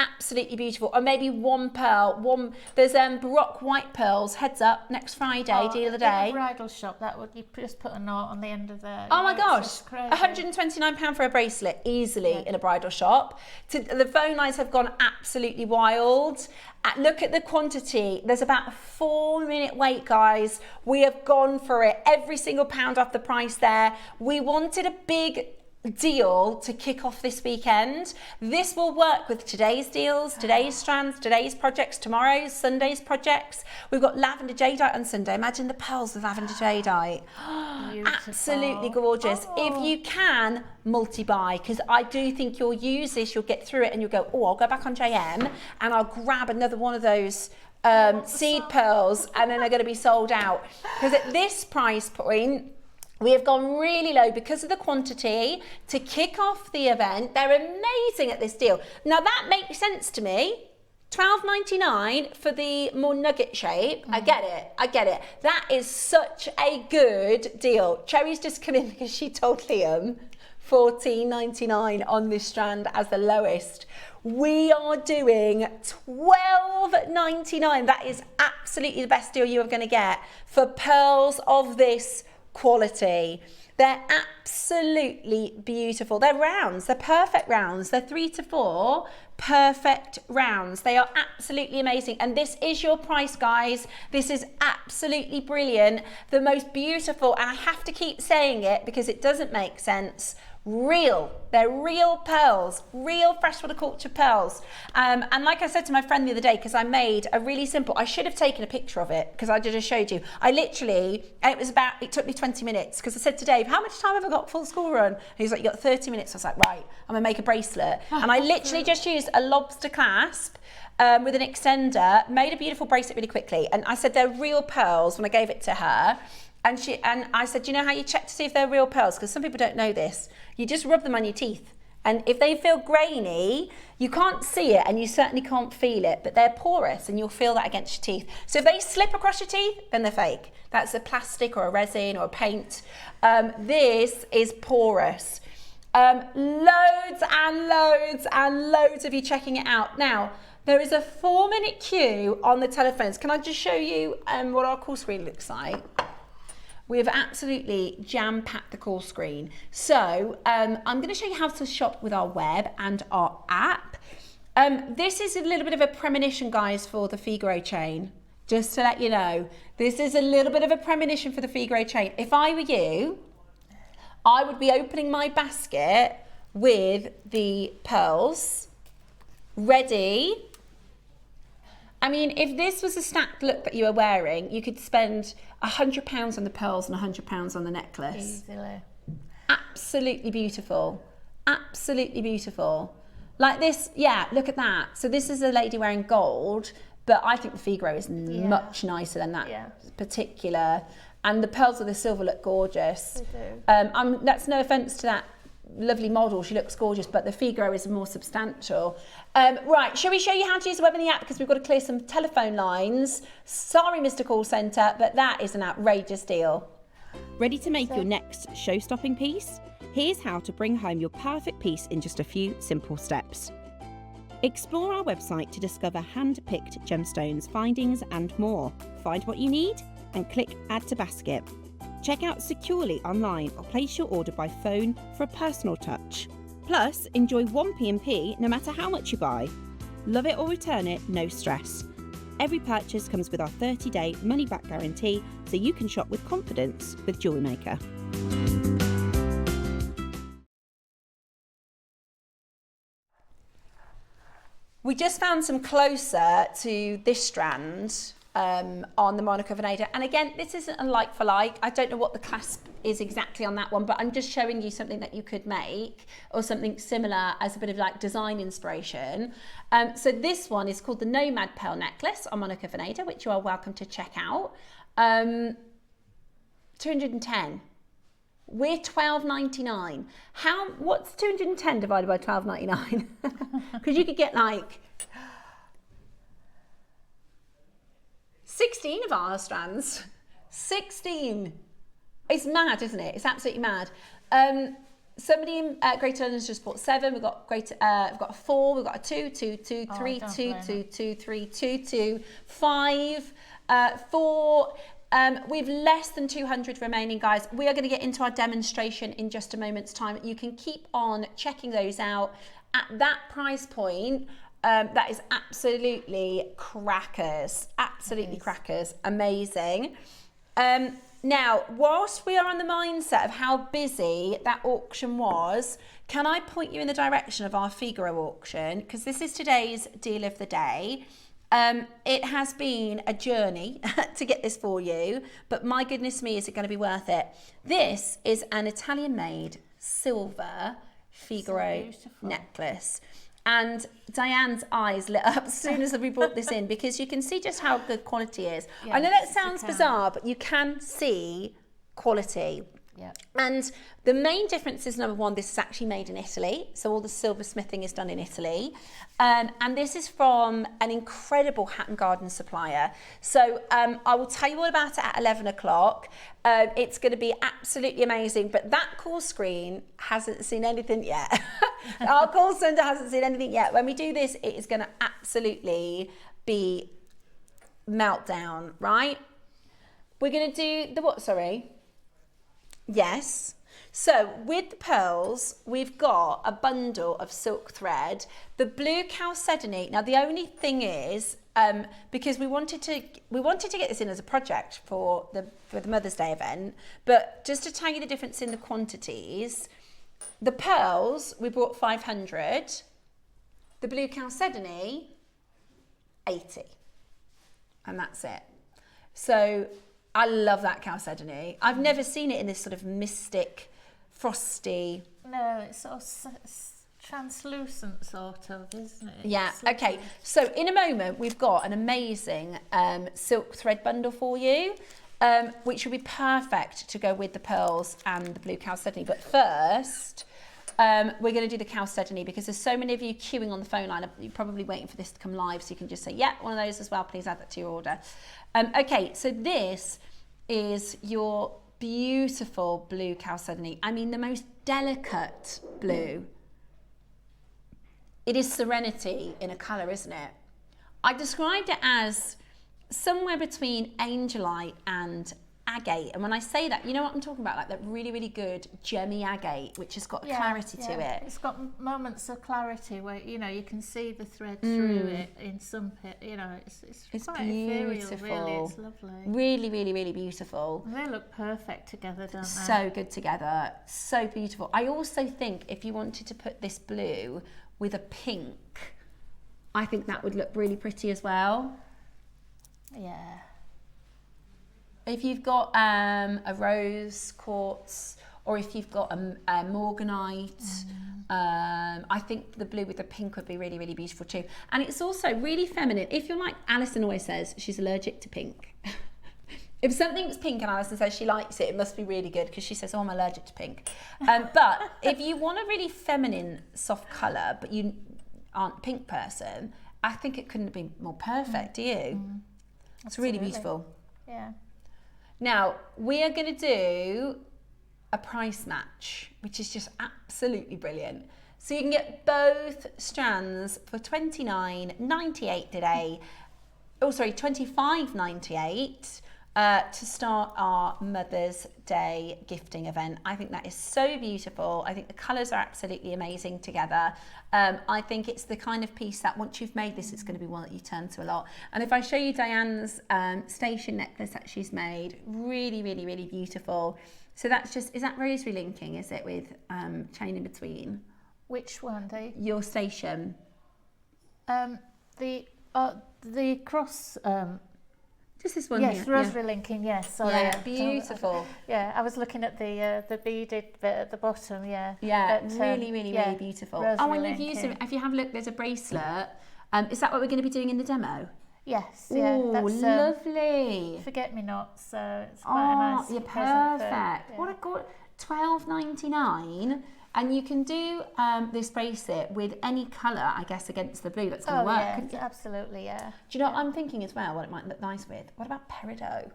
Absolutely beautiful. Or maybe one pearl, there's Baroque white pearls, heads up, next Friday, deal of the day. In a bridal shop, that would, you just put a note on the end of the... Oh my gosh, £129 for a bracelet, easily in a bridal shop. The phone lines have gone absolutely wild. Look at the quantity. There's about a 4-minute wait, guys. We have gone for it. Every single pound off the price there. We wanted a big deal to kick off this weekend. This will work with today's deals, today's strands, today's projects, tomorrow's, Sunday's projects. We've got lavender jadeite on Sunday. Imagine the pearls of lavender jadeite. Absolutely gorgeous. If you can, multi-buy, because I do think you'll use this, you'll get through it and you'll go, oh, I'll go back on JM and I'll grab another one of those seed pearls, and then they're going to be sold out. Because at this price point, we have gone really low because of the quantity to kick off the event. They're amazing at this deal. Now that makes sense to me. £12.99 for the more nugget shape. I get it. That is such a good deal. Cherry's just come in because she told Liam $14.99 on this strand as the lowest. We are doing $12.99. That is absolutely the best deal you are going to get for pearls of this quality. They're absolutely beautiful. They're rounds, they're perfect rounds. They're 3 to 4 perfect rounds. They are absolutely amazing. And this is your price, guys. This is absolutely brilliant. The most beautiful, and I have to keep saying it because it doesn't make sense, real. They're real pearls, real freshwater culture pearls. And like I said to my friend the other day, because I made a really simple, I should have taken a picture of it because I just showed you. It took me 20 minutes because I said to Dave, how much time have I got full school run? And he's like, you got 30 minutes. I was like, right, I'm gonna make a bracelet. And I literally just used a lobster clasp with an extender, made a beautiful bracelet really quickly. And I said, they're real pearls when I gave it to her. And I said, do you know how you check to see if they're real pearls? Because some people don't know this. You just rub them on your teeth. And if they feel grainy, you can't see it and you certainly can't feel it, but they're porous and you'll feel that against your teeth. So if they slip across your teeth, then they're fake. That's a plastic or a resin or a paint. This is porous. Loads and loads and loads of you checking it out. Now, there is a 4-minute queue on the telephones. Can I just show you what our call screen looks like? We have absolutely jam-packed the call screen. So I'm going to show you how to shop with our web and our app. This is a little bit of a premonition, guys, for the Figaro chain. Just to let you know, this is a little bit of a premonition for the Figaro chain. If I were you, I would be opening my basket with the pearls ready. I mean, if this was a stacked look that you were wearing, you could spend £100 on the pearls and £100 on the necklace. Easily. Absolutely beautiful. Absolutely beautiful. Like this, yeah, look at that. So this is a lady wearing gold, but I think the Figaro is much nicer than that particular. And the pearls with the silver look gorgeous. They do. That's no offence to that lovely model, she looks gorgeous, but the Figaro is more substantial. Right, shall we show you how to use the web and the app, because we've got to clear some telephone lines. Sorry, Mr. Call Centre, but that is an outrageous deal. Ready to make your next show-stopping piece? Here's how to bring home your perfect piece in just a few simple steps. Explore our website to discover hand-picked gemstones, findings and more. Find what you need and click Add to Basket. Check out securely online or place your order by phone for a personal touch. Plus, enjoy 1 P&P no matter how much you buy. Love it or return it, no stress. Every purchase comes with our 30-day money-back guarantee, so you can shop with confidence with JewelleryMaker. We just found some closer to this strand on the Monaco Veneda, and again, this isn't a like for like. I don't know what the clasp is exactly on that one, but I'm just showing you something that you could make or something similar as a bit of like design inspiration. So this one is called the Nomad Pearl Necklace on Monaco Veneda, which you are welcome to check out. 210. We're £12.99. What's 210 divided by £12.99? Because you could get like 16 of our strands. 16. It's mad, isn't it? It's absolutely mad. Somebody in Greater London's just bought 7. We've got we've got a 4. We've got a 2, 2, 2, 3, 2, 2, 2, 3, 2, 2, 5, 4. We've less than 200 remaining, guys. We are going to get into our demonstration in just a moment's time. You can keep on checking those out at that price point. That is absolutely crackers. Absolutely crackers. Amazing. Now, whilst we are on the mindset of how busy that auction was, can I point you in the direction of our Figaro auction? Because this is today's deal of the day. It has been a journey to get this for you, but my goodness me, is it going to be worth it? This is an Italian-made silver Figaro necklace. And Diane's eyes lit up as soon as we brought this in, because you can see just how good quality is. Yes, I know that sounds bizarre, but you can see quality. Yeah. And the main difference is, number one, this is actually made in Italy. So all the silversmithing is done in Italy. And this is from an incredible Hatton Garden supplier. So I will tell you all about it at 11 o'clock. It's going to be absolutely amazing. But that call screen hasn't seen anything yet. Our call centre hasn't seen anything yet. When we do this, it is going to absolutely be meltdown, right? We're going to do the what, sorry? Yes. So with the pearls, we've got a bundle of silk thread. The blue Chalcedony. Now the only thing is, because we wanted to get this in as a project for the Mother's Day event, but just to tell you the difference in the quantities, the pearls we brought 500, the blue Chalcedony 80, and that's it. So I love that Chalcedony. I've never seen it in this sort of mystic, frosty. No, it's sort of translucent, sort of, isn't it? Yeah, okay. So in a moment, we've got an amazing silk thread bundle for you. which would be perfect to go with the pearls and the blue Chalcedony. But first, we're going to do the Chalcedony because there's so many of you queuing on the phone line. You're probably waiting for this to come live, so you can just say, yeah, one of those as well. Please add that to your order. Okay, so this is your beautiful blue Chalcedony. I mean, the most delicate blue. It is serenity in a colour, isn't it? I described it as somewhere between angelite and agate. And when I say that, you know what I'm talking about? Like that really, really good gemmy agate, which has got clarity to it. It's got moments of clarity where, you know, you can see the thread through it in some, you know, it's quite beautiful. Ethereal, really. It's lovely. Really, really, really beautiful. And they look perfect together, don't they? So good together. So beautiful. I also think if you wanted to put this blue with a pink, I think that would look really pretty as well. Yeah. If you've got a rose quartz, or if you've got a morganite, I think the blue with the pink would be really, really beautiful too. And it's also really feminine. If you're like Alison always says, she's allergic to pink. If something's pink and Alison says she likes it, it must be really good because she says, oh, I'm allergic to pink. But if you want a really feminine, soft colour, but you aren't a pink person, I think it couldn't have been more perfect, do you? It's really beautiful. Yeah. Now, we are going to do a price match, which is just absolutely brilliant. So you can get both strands for $29.98 today. Oh, sorry, $25.98 to start our Mother's Day gifting event. I think that is so beautiful. I think the colours are absolutely amazing together. I think it's the kind of piece that once you've made this, it's going to be one that you turn to a lot. And if I show you Diane's station necklace that she's made, really, really, really beautiful. So that's just, is that rosary linking, is it, with chain in between? Which one? Your station. The cross... Just this one yes, here. rosary linking, yes. Sorry. Yeah, beautiful. Yeah, I was looking at the beaded bit at the bottom, yeah. Yeah, really, really, really beautiful. Oh, and if you have a look, there's a bracelet. Is that what we're going to be doing in the demo? Yes, yeah. Oh, lovely. Forget-me-nots, so it's quite a nice you're present perfect. What a good, $12.99. And you can do this bracelet with any colour, I guess, against the blue that's going to work. Yeah, absolutely, yeah. Do you know what I'm thinking as well, what it might look nice with? What about peridot?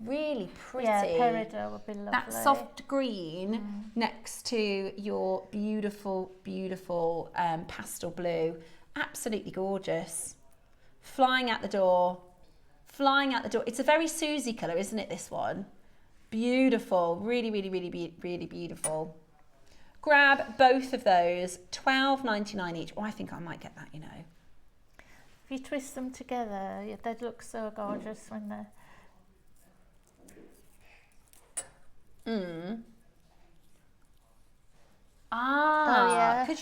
Really pretty. Yeah, peridot would be lovely. That soft green next to your beautiful, beautiful pastel blue. Absolutely gorgeous. Flying out the door. Flying out the door. It's a very Susie colour, isn't it, this one? Beautiful. Really, really, really, really beautiful. Grab both of those, $12.99 each. Oh, I think I might get that, you know. If you twist them together, they'd look so gorgeous when they're... Could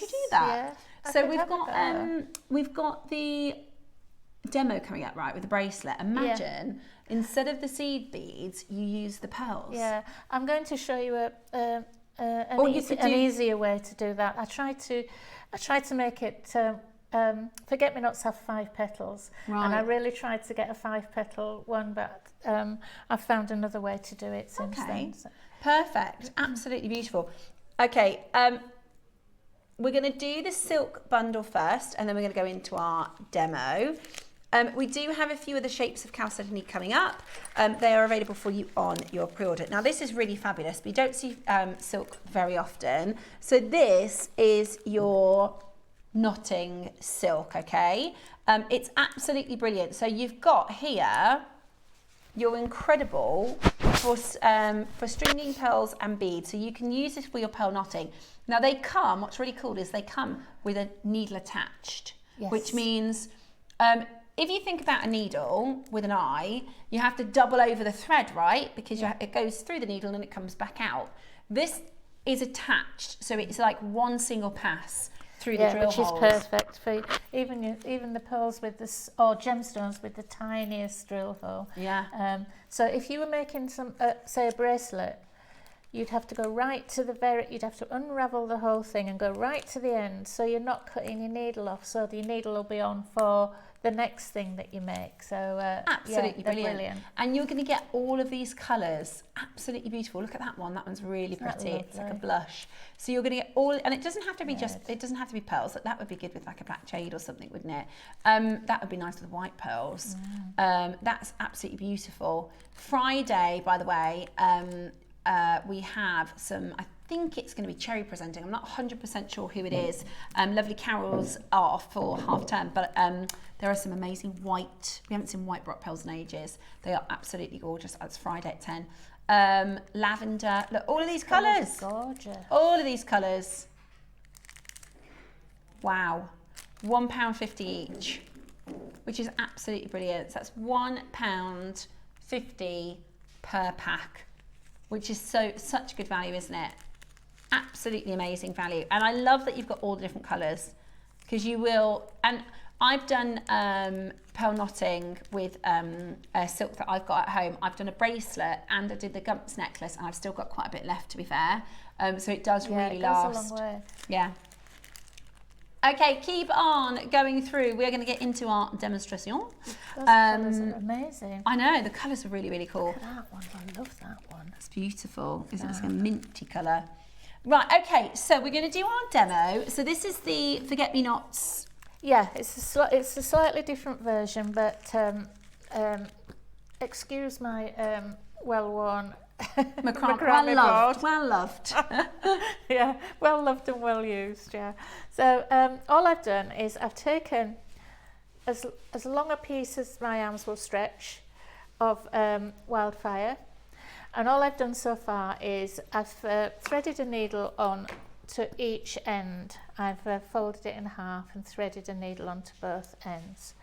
you do that? Yeah, so we've got the demo coming up, right, with the bracelet. Imagine instead of the seed beads, you use the pearls. Yeah, I'm going to show you an easier way to do that. I tried to make it. Forget-me-nots have 5 petals, and I really tried to get a 5-petal one, but I found another way to do it since then. So. Perfect, absolutely beautiful. Okay, we're going to do the silk bundle first, and then we're going to go into our demo. We do have a few of the shapes of Chalcedony coming up. They are available for you on your pre-order. Now, this is really fabulous. We don't see silk very often. So this is your knotting silk, okay? It's absolutely brilliant. So you've got here your incredible for stringing pearls and beads. So you can use this for your pearl knotting. Now, they come, what's really cool is they come with a needle attached, which means... if you think about a needle with an eye, you have to double over the thread, right? Because it goes through the needle and it comes back out. This is attached, so it's like one single pass through the drill holes. Which is perfect for even the pearls with this, or gemstones with the tiniest drill hole. Yeah. So if you were making some, say a bracelet, you'd have to go right to the very, you'd have to unravel the whole thing and go right to the end, so you're not cutting your needle off, so the needle will be on for the next thing that you make. So absolutely yeah, brilliant. And you're going to get all of these colours, absolutely beautiful. Look at that one, that one's really pretty. It's like a blush. So you're going to get all, and it doesn't have to be it doesn't have to be pearls. That would be good with like a black jade or something, wouldn't it? That would be nice with white pearls. That's absolutely beautiful. Friday, by the way, we have some, I think it's going to be cherry presenting. I'm not 100% sure who it is. Lovely Carol's off for half term, but there are some amazing white, we haven't seen white Brock pearls in ages. They are absolutely gorgeous. It's Friday at 10. Lavender, look, all of these colours. Gorgeous. All of these colours. Wow. £1.50 each, which is absolutely brilliant. So that's £1.50 per pack, which is such good value, isn't it? Absolutely amazing value. And I love that you've got all the different colours, because you will, and I've done pearl knotting with a silk that I've got at home. I've done a bracelet and I did the Gumps necklace, and I've still got quite a bit left, to be fair. So it does really last. Goes a long way. Yeah. Okay, keep on going through. We're going to get into our demonstration. Those colours are amazing. I know, the colours are really, really cool. Look at that one, I love that one. It's beautiful, isn't it? It's a minty colour. Right, okay, so we're going to do our demo. So this is the Forget Me Nots. Yeah, it's a slightly different version, but excuse my well-worn macrame well loved. Yeah, well loved and well used. Yeah. So all I've done is I've taken as long a piece as my arms will stretch of wildfire, and all I've done so far is I've threaded a needle on to each end. I've folded it in half and threaded a needle onto both ends.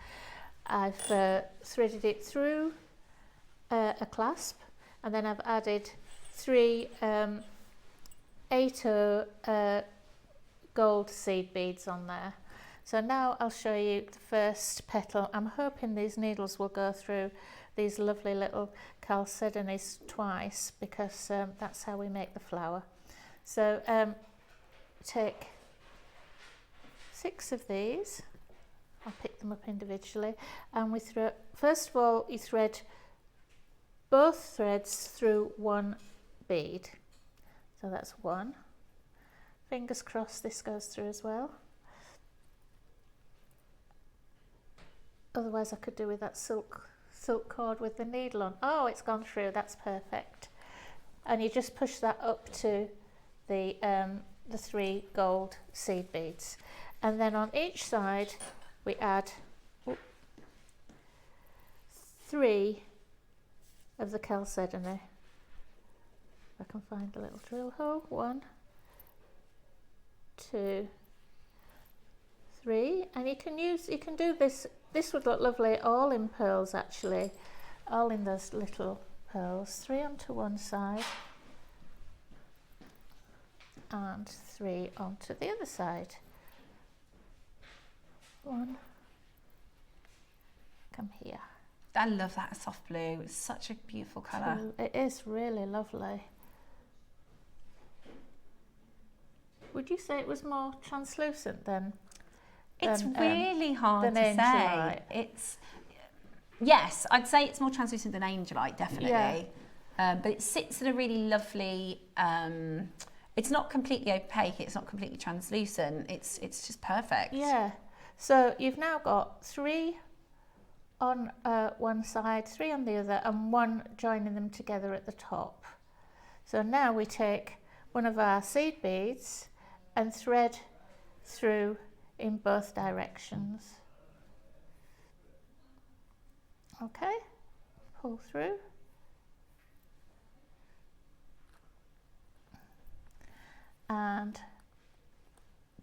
I've threaded it through a clasp, and then I've added 3 8/0 gold seed beads on there. So now I'll show you the first petal. I'm hoping these needles will go through these lovely little Chalcedonies twice, because that's how we make the flower. So take 6 of these. I'll pick them up individually, and we throw, first of all you thread both threads through 1 bead. So that's 1. Fingers crossed this goes through as well. Otherwise I could do with that silk cord with the needle on. Oh, it's gone through, that's perfect. And you just push that up to the 3 gold seed beads. And then on each side we add 3 of the Chalcedony. I can find a little drill hole. 1, 2, 3, and you can do this. This would look lovely all in pearls, actually, all in those little pearls. 3 onto one side and 3 onto the other side. 1, come here. I love that soft blue. It's such a beautiful colour. It is really lovely. Would you say it was more translucent than? It's really hard to Angelite? say. Yes, I'd say it's more translucent than Angelite, definitely. Yeah. But it sits in a really lovely. It's not completely opaque. It's not completely translucent. It's just perfect. Yeah. So you've now got 3 on one side, 3 on the other, and 1 joining them together at the top. So now we take one of our seed beads and thread through in both directions. Okay, pull through. And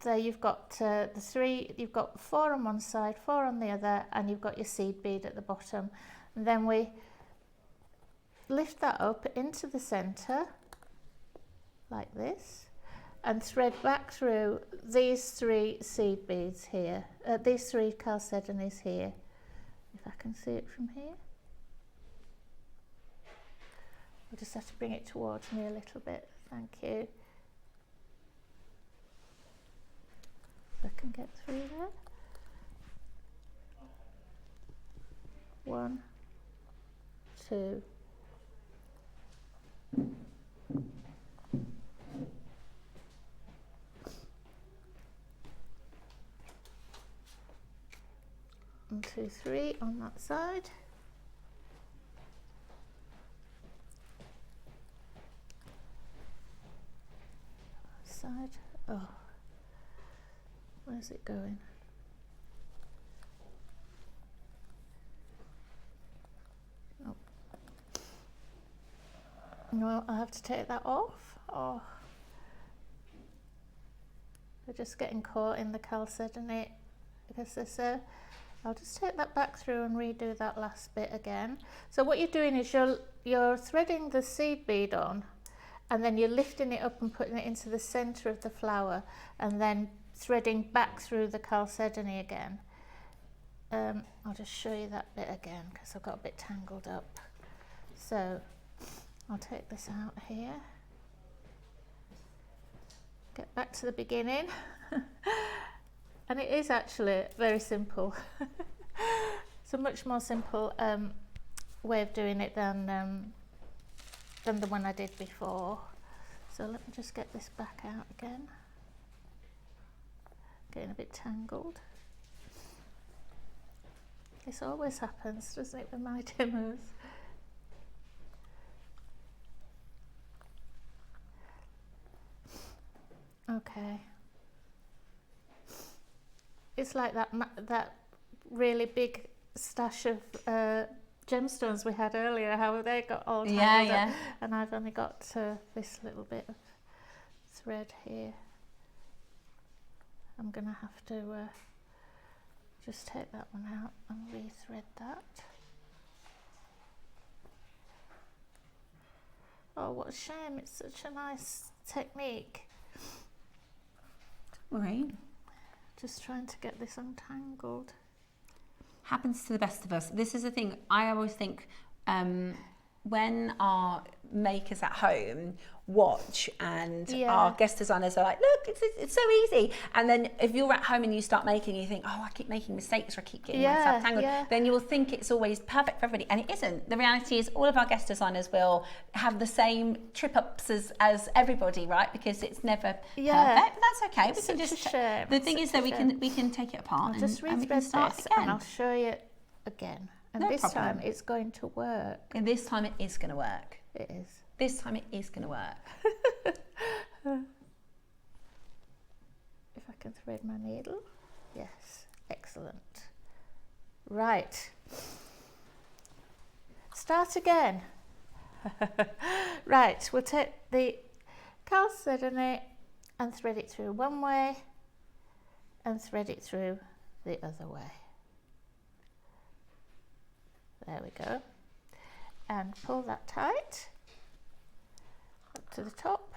there you've got the 3, you've got 4 on one side, 4 on the other, and you've got your seed bead at the bottom. And then we lift that up into the centre, like this, and thread back through these 3 seed beads here, these 3 Chalcedonies here, if I can see it from here. I'll just have to bring it towards me a little bit. Thank you. If I can get through there. 1, 2. One, 2, 3 on that side. Side. Oh, where's it going? Oh. No, I have to take that off. Oh, they're just getting caught in the chalcedony because they're so. I'll just take that back through and redo that last bit again. So what you're doing is you're threading the seed bead on, and then you're lifting it up and putting it into the center of the flower, and then threading back through the chalcedony again. I'll just show you that bit again because I've got a bit tangled up. So I'll take this out here, get back to the beginning. And it is actually very simple. It's a much more simple way of doing it than the one I did before. So let me just get this back out again. Getting a bit tangled. This always happens, doesn't it, with my dimmers? Okay. It's like that really big stash of gemstones we had earlier, how they got all tangled up, and I've only got this little bit of thread here. I'm going to have to just take that one out and re-thread that. Oh, what a shame, it's such a nice technique. Right. Just trying to get this untangled. Happens to the best of us. This is the thing, I always think when our makers at home watch and our guest designers are like, look, it's so easy. And then if you're at home and you start making, you think, oh, I keep making mistakes or I keep getting myself tangled, then you will think it's always perfect for everybody. And it isn't. The reality is all of our guest designers will have the same trip ups as everybody, right? Because it's never perfect. But that's okay. It's we can such just a shame. The thing is that we can take it apart I'll just and we can re-thread start this again. and I'll show you again. And No this problem. time it's going to work. And this time it is going to work. It is. This time it is going to work. If I can thread my needle. Yes, excellent. Right. Start again. Right, we'll take the chalcedony and thread it through one way and thread it through the other way. There we go. And pull that tight up to the top.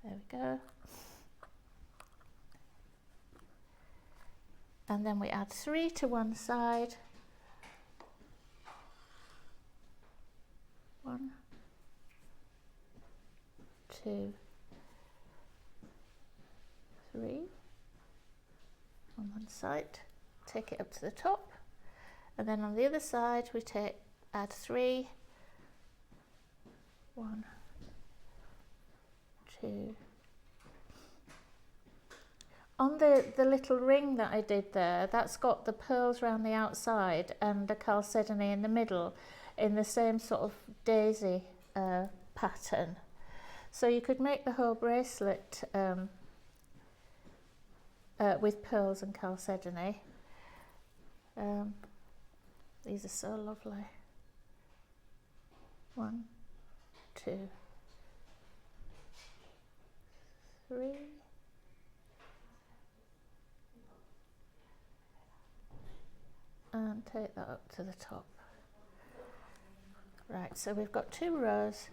There we go. And then we add 3 to one side. 1, 2, 3 on one side. Take it up to the top. And then on the other side we add 3, 1, 2. On the little ring that I did there, that's got the pearls around the outside and the chalcedony in the middle in the same sort of daisy pattern. So you could make the whole bracelet with pearls and chalcedony. These are so lovely. 1, 2, 3. And take that up to the top. Right, so we've got 2 rows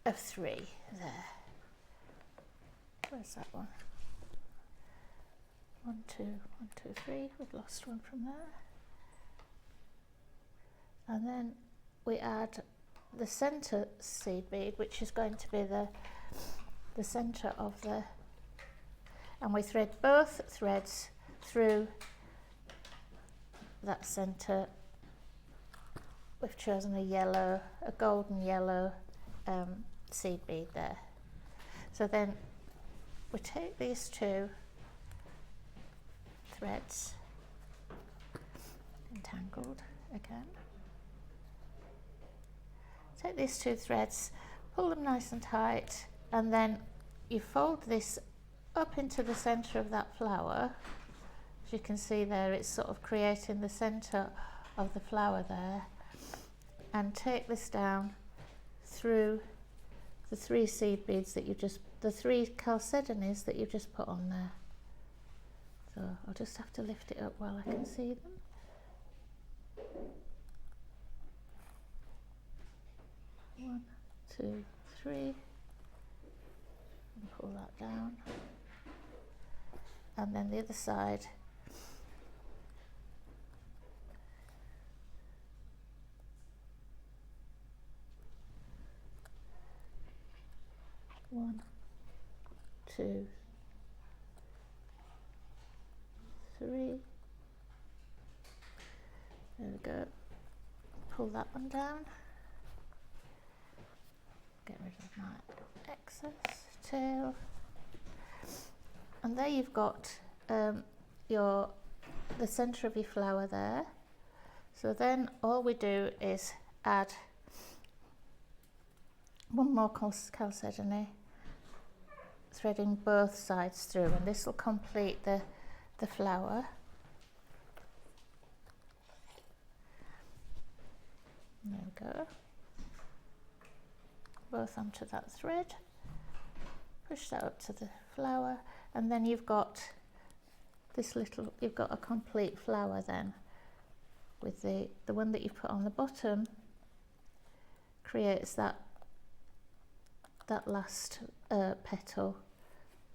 of 3 there. Where's that one? 1, 2, 1, 2, 3. We've lost one from there. And then we add the centre seed bead, which is going to be the centre of the, and we thread both threads through that centre. We've chosen a golden yellow seed bead there. So then we take these two threads, entangled again. Take these two threads, pull them nice and tight, and then you fold this up into the centre of that flower. As you can see there, it's sort of creating the centre of the flower there. And take this down through the 3 seed beads that the 3 chalcedonies that you just put on there. So I'll just have to lift it up while I can see them. One, 2, 3, and pull that down. And then the other side. One, 2, 3. There we go. Pull that one down. Get rid of my excess tail. And there you've got the centre of your flower there. So then all we do is add one more chalcedony, threading both sides through, and this will complete the flower. There we go. Both onto that thread. Push that up to the flower, and then you've got a complete flower then, with the one that you put on the bottom creates that last petal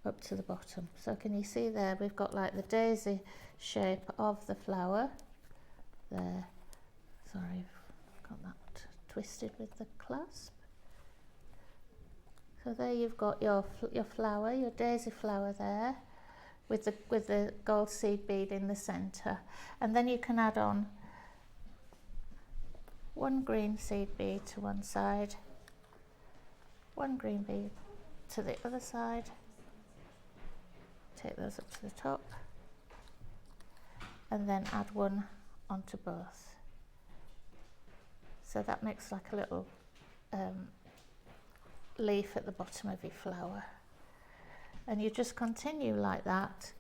up to the bottom. So can you see there, we've got like the daisy shape of the flower there. Sorry, I've got that twisted with the clasp. So there you've got your flower, your daisy flower there, with the gold seed bead in the centre, and then you can add on one green seed bead to one side, one green bead to the other side. Take those up to the top, and then add one onto both. So that makes like a little leaf at the bottom of your flower, and you just continue like that,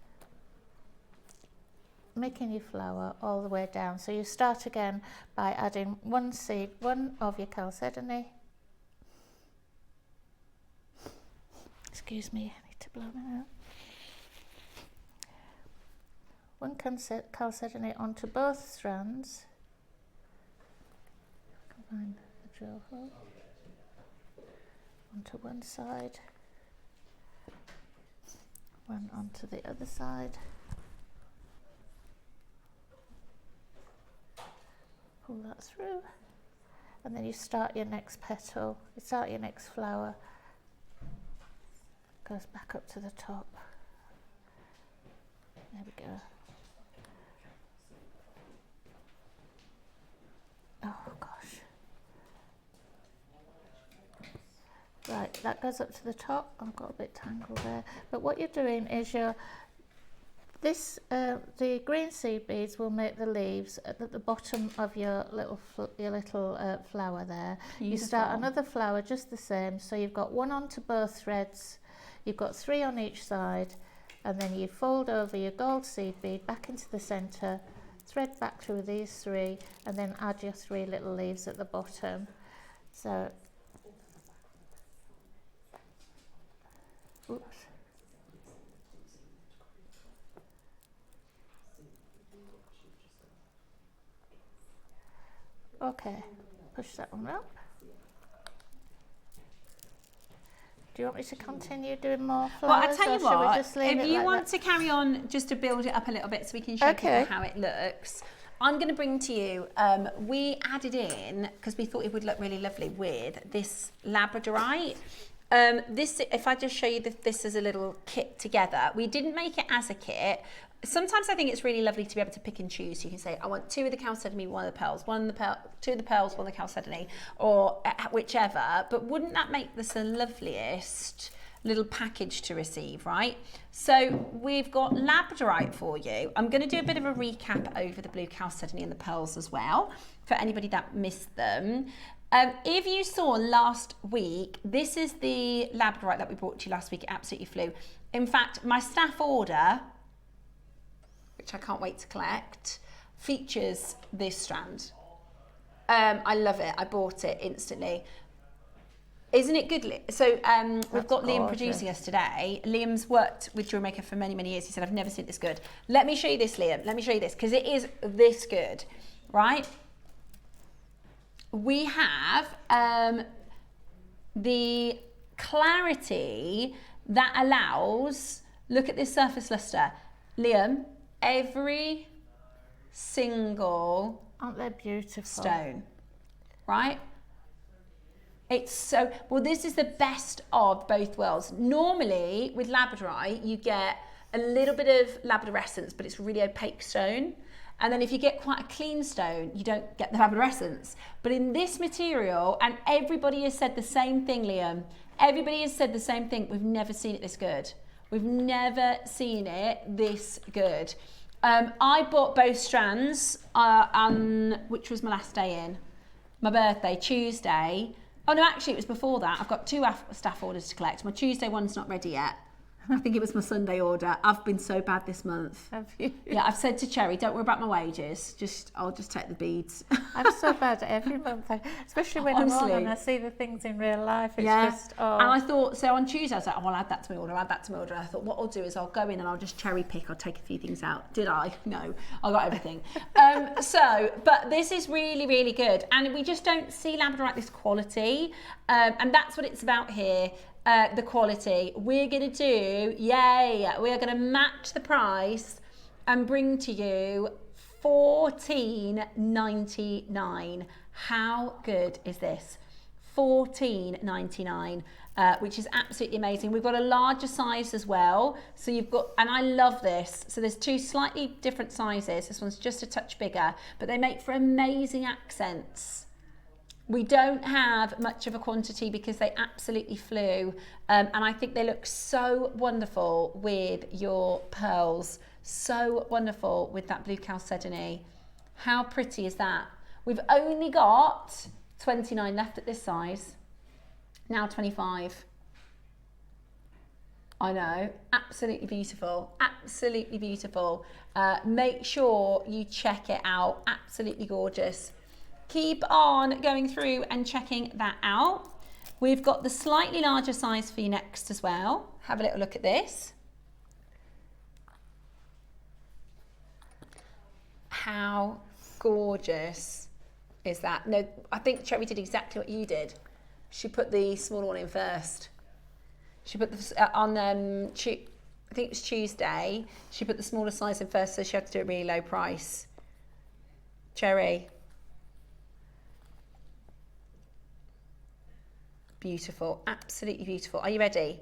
making your flower all the way down. So you start again by adding one of your chalcedony. Excuse me, I need to blow my out. One chalcedony onto both strands. Combine the drill hole onto one side, one onto the other side. Pull that through, and then you start your next petal, you start your next flower. Goes back up to the top. There we go. Oh gosh. Right, that goes up to the top. I've got a bit tangled there. But what you're doing is the green seed beads will make the leaves at the bottom of your little flower there. Beautiful. You start another flower just the same. So you've got one onto both threads. You've got 3 on each side, and then you fold over your gold seed bead back into the centre, thread back through these 3, and then add your 3 little leaves at the bottom. So, oops. Okay, push that one up. Do you want me to continue doing more flowers? Well, I tell you what, if you want to carry on just to build it up a little bit so we can show people how it looks, I'm going to bring to you, we added in, because we thought it would look really lovely with this labradorite. This, if I just show you this as a little kit together, we didn't make it as a kit. Sometimes I think it's really lovely to be able to pick and choose. You can say, I want 2 of the Chalcedony, 1 of the pearls, 2 of the pearls, 1 of the Chalcedony, or whichever. But wouldn't that make this the loveliest little package to receive, right? So we've got labradorite for you. I'm going to do a bit of a recap over the blue Chalcedony and the pearls as well, for anybody that missed them. If you saw last week, this is the labradorite that we brought to you last week. It absolutely flew. In fact, my staff order, which I can't wait to collect, features this strand. I love it. I bought it instantly. Isn't it good? So we've got Liam producing us today. Liam's worked with JewelleryMaker for many, many years. He said, I've never seen it this good. Let me show you this, Liam. Let me show you this, because it is this good, right? We have the clarity that allows, look at this surface luster. Liam, every single aren't they beautiful stone, right? It's so, well, this is the best of both worlds. Normally with labradorite you get a little bit of labradorescence, but it's really opaque stone. And then if you get quite a clean stone, you don't get the labradorescence. But in this material, and everybody has said the same thing, Liam, everybody has said the same thing, we've never seen it this good. We've never seen it this good. I bought both strands on, which was my last day in, my birthday, Tuesday. Oh no, actually it was before that. I've got 2 staff orders to collect. My Tuesday one's not ready yet. I think it was my Sunday order. I've been so bad this month. Have you? Yeah, I've said to Cherry, don't worry about my wages. I'll just take the beads. I'm so bad every month, especially when Honestly. I'm on and I see the things in real life. It's just, And I thought, so on Tuesday I was like, oh, I'll add that to my order, add that to my order. And I thought, what I'll do is I'll go in and I'll just cherry pick. I'll take a few things out. Did I? No, I got everything. But this is really, really good. And we just don't see labradorite this quality. And that's what it's about here. The quality. We're going to do, yay, we are going to match the price and bring to you $14.99. How good is this? $14.99, which is absolutely amazing. We've got a larger size as well. So you've got, and I love this. So there's 2 slightly different sizes. This one's just a touch bigger, but they make for amazing accents. We don't have much of a quantity because they absolutely flew. And I think they look so wonderful with your pearls. So wonderful with that blue Chalcedony. How pretty is that? We've only got 29 left at this size. Now 25. I know, absolutely beautiful, absolutely beautiful. Make sure you check it out, absolutely gorgeous. Keep on going through and checking that out. We've got the slightly larger size for you next as well. Have a little look at this. How gorgeous is that? No, I think Cherry did exactly what you did. She put the smaller one in first. She put the, I think it was Tuesday, she put the smaller size in first, so she had to do a really low price. Cherry. Beautiful, absolutely beautiful. Are you ready?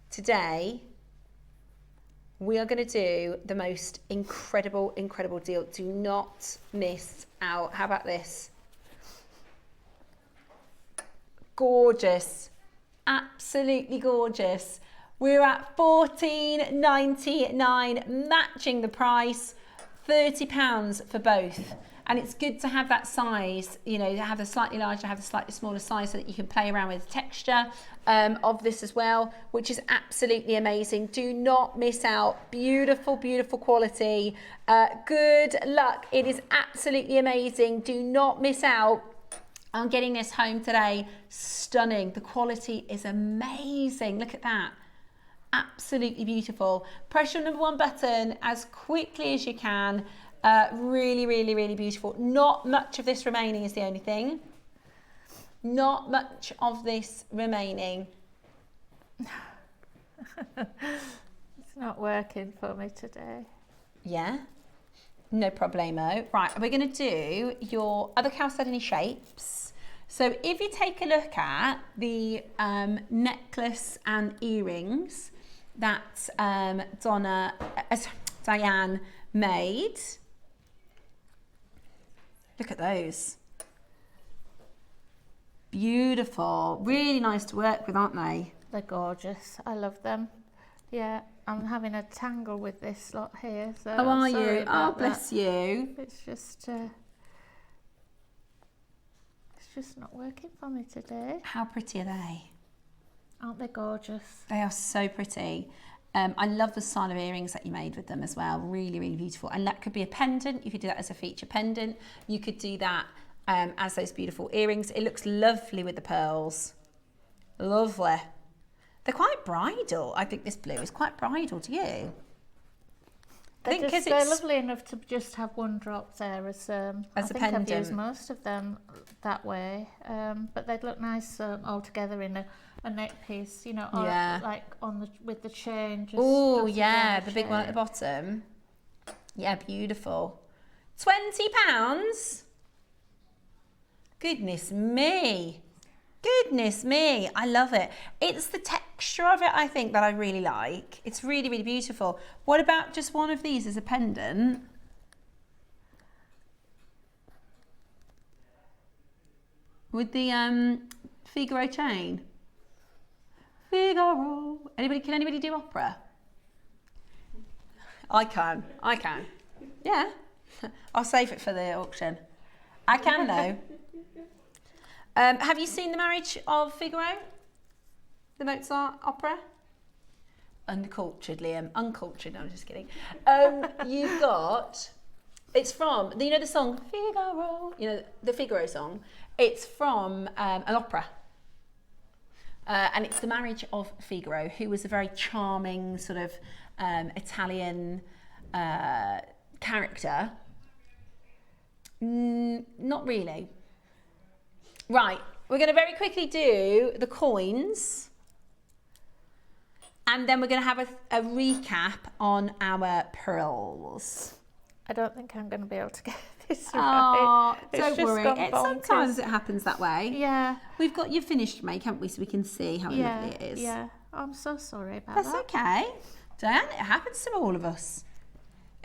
Today, we are going to do the most incredible, incredible deal. Do not miss out. How about this? Gorgeous, absolutely gorgeous. We're at $14.99, matching the price, £30 for both. And it's good to have that size, you know, have the slightly larger, have the slightly smaller size so that you can play around with the texture of this as well, which is absolutely amazing. Do not miss out. Beautiful, beautiful quality. Good luck. It is absolutely amazing. Do not miss out on getting this home today. Stunning. The quality is amazing. Look at that. Absolutely beautiful. Press your number 1 button as quickly as you can. Really, really, really beautiful. Not much of this remaining is the only thing. Not much of this remaining. It's not working for me today. Yeah? No problemo. Right, we're going to do your other Chalcedony shapes. So if you take a look at the necklace and earrings that Diane made, look at those. Beautiful, really nice to work with, aren't they? They're gorgeous. I love them. Yeah, I'm having a tangle with this lot here. So How are sorry you? about Oh, bless that. you. It's just not working for me today. How pretty are they? Aren't they gorgeous? They are so pretty. I love the style of earrings that you made with them as well. Really, really beautiful. And that could be a pendant. You could do that as a feature pendant. You could do that as those beautiful earrings. It looks lovely with the pearls. Lovely. They're quite bridal. I think this blue is quite bridal. Do you? They're lovely enough to just have one drop there as a pendant. I've used most of them that way, but they'd look nice all together in a neck piece, you know, or like with the chain. Oh yeah, the big one at the bottom. Yeah, beautiful. £20. Goodness me. Goodness me, I love it. It's the texture of it, I think, that I really like. It's really, really beautiful. What about just one of these as a pendant? With the Figaro chain. Figaro. Can anybody do opera? I can. Yeah. I'll save it for the auction. I can though. Have you seen The Marriage of Figaro? The Mozart opera? Uncultured, Liam. Uncultured, no, I'm just kidding. You've got, it's from, you know the song Figaro? You know, the Figaro song? It's from an opera. And it's The Marriage of Figaro, who was a very charming sort of Italian character. Not really. Right, we're going to very quickly do the coins, and then we're going to have a recap on our pearls. I don't think I'm going to be able to get this right. It's Don't just worry. Sometimes it happens that way. Yeah. We've got your finished make, haven't we, so we can see how lovely it is. Yeah, I'm so sorry about That's that. okay. Diane, it happens to all of us.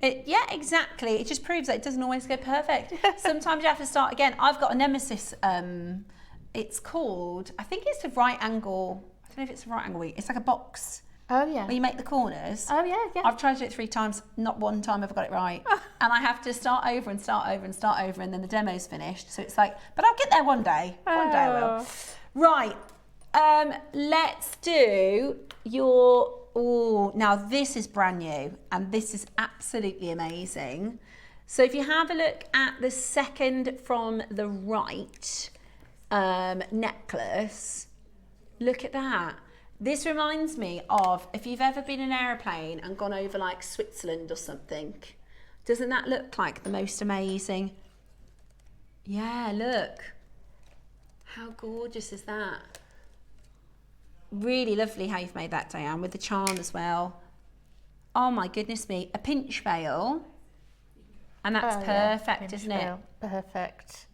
Yeah, exactly. It just proves that it doesn't always go perfect. Sometimes you have to start again. I've got a nemesis. It's called, I think it's a right angle. I don't know if it's a right angle. It's like a box. Oh, yeah. Where you make the corners. Oh, yeah. I've tried to do it 3 times. Not one time have I got it right. And I have to start over and start over and start over, and then the demo's finished. So it's like, but I'll get there one day. One day I will. Right. Let's do your... Oh, now this is brand new, and this is absolutely amazing. So if you have a look at the second from the right necklace, look at that. This reminds me of if you've ever been in an aeroplane and gone over like Switzerland or something. Doesn't that look like the most amazing? Yeah, look. How gorgeous is that? Really lovely how you've made that, Diane, with the charm as well. Oh my goodness me, a pinch veil. And that's perfect, isn't it? Perfect.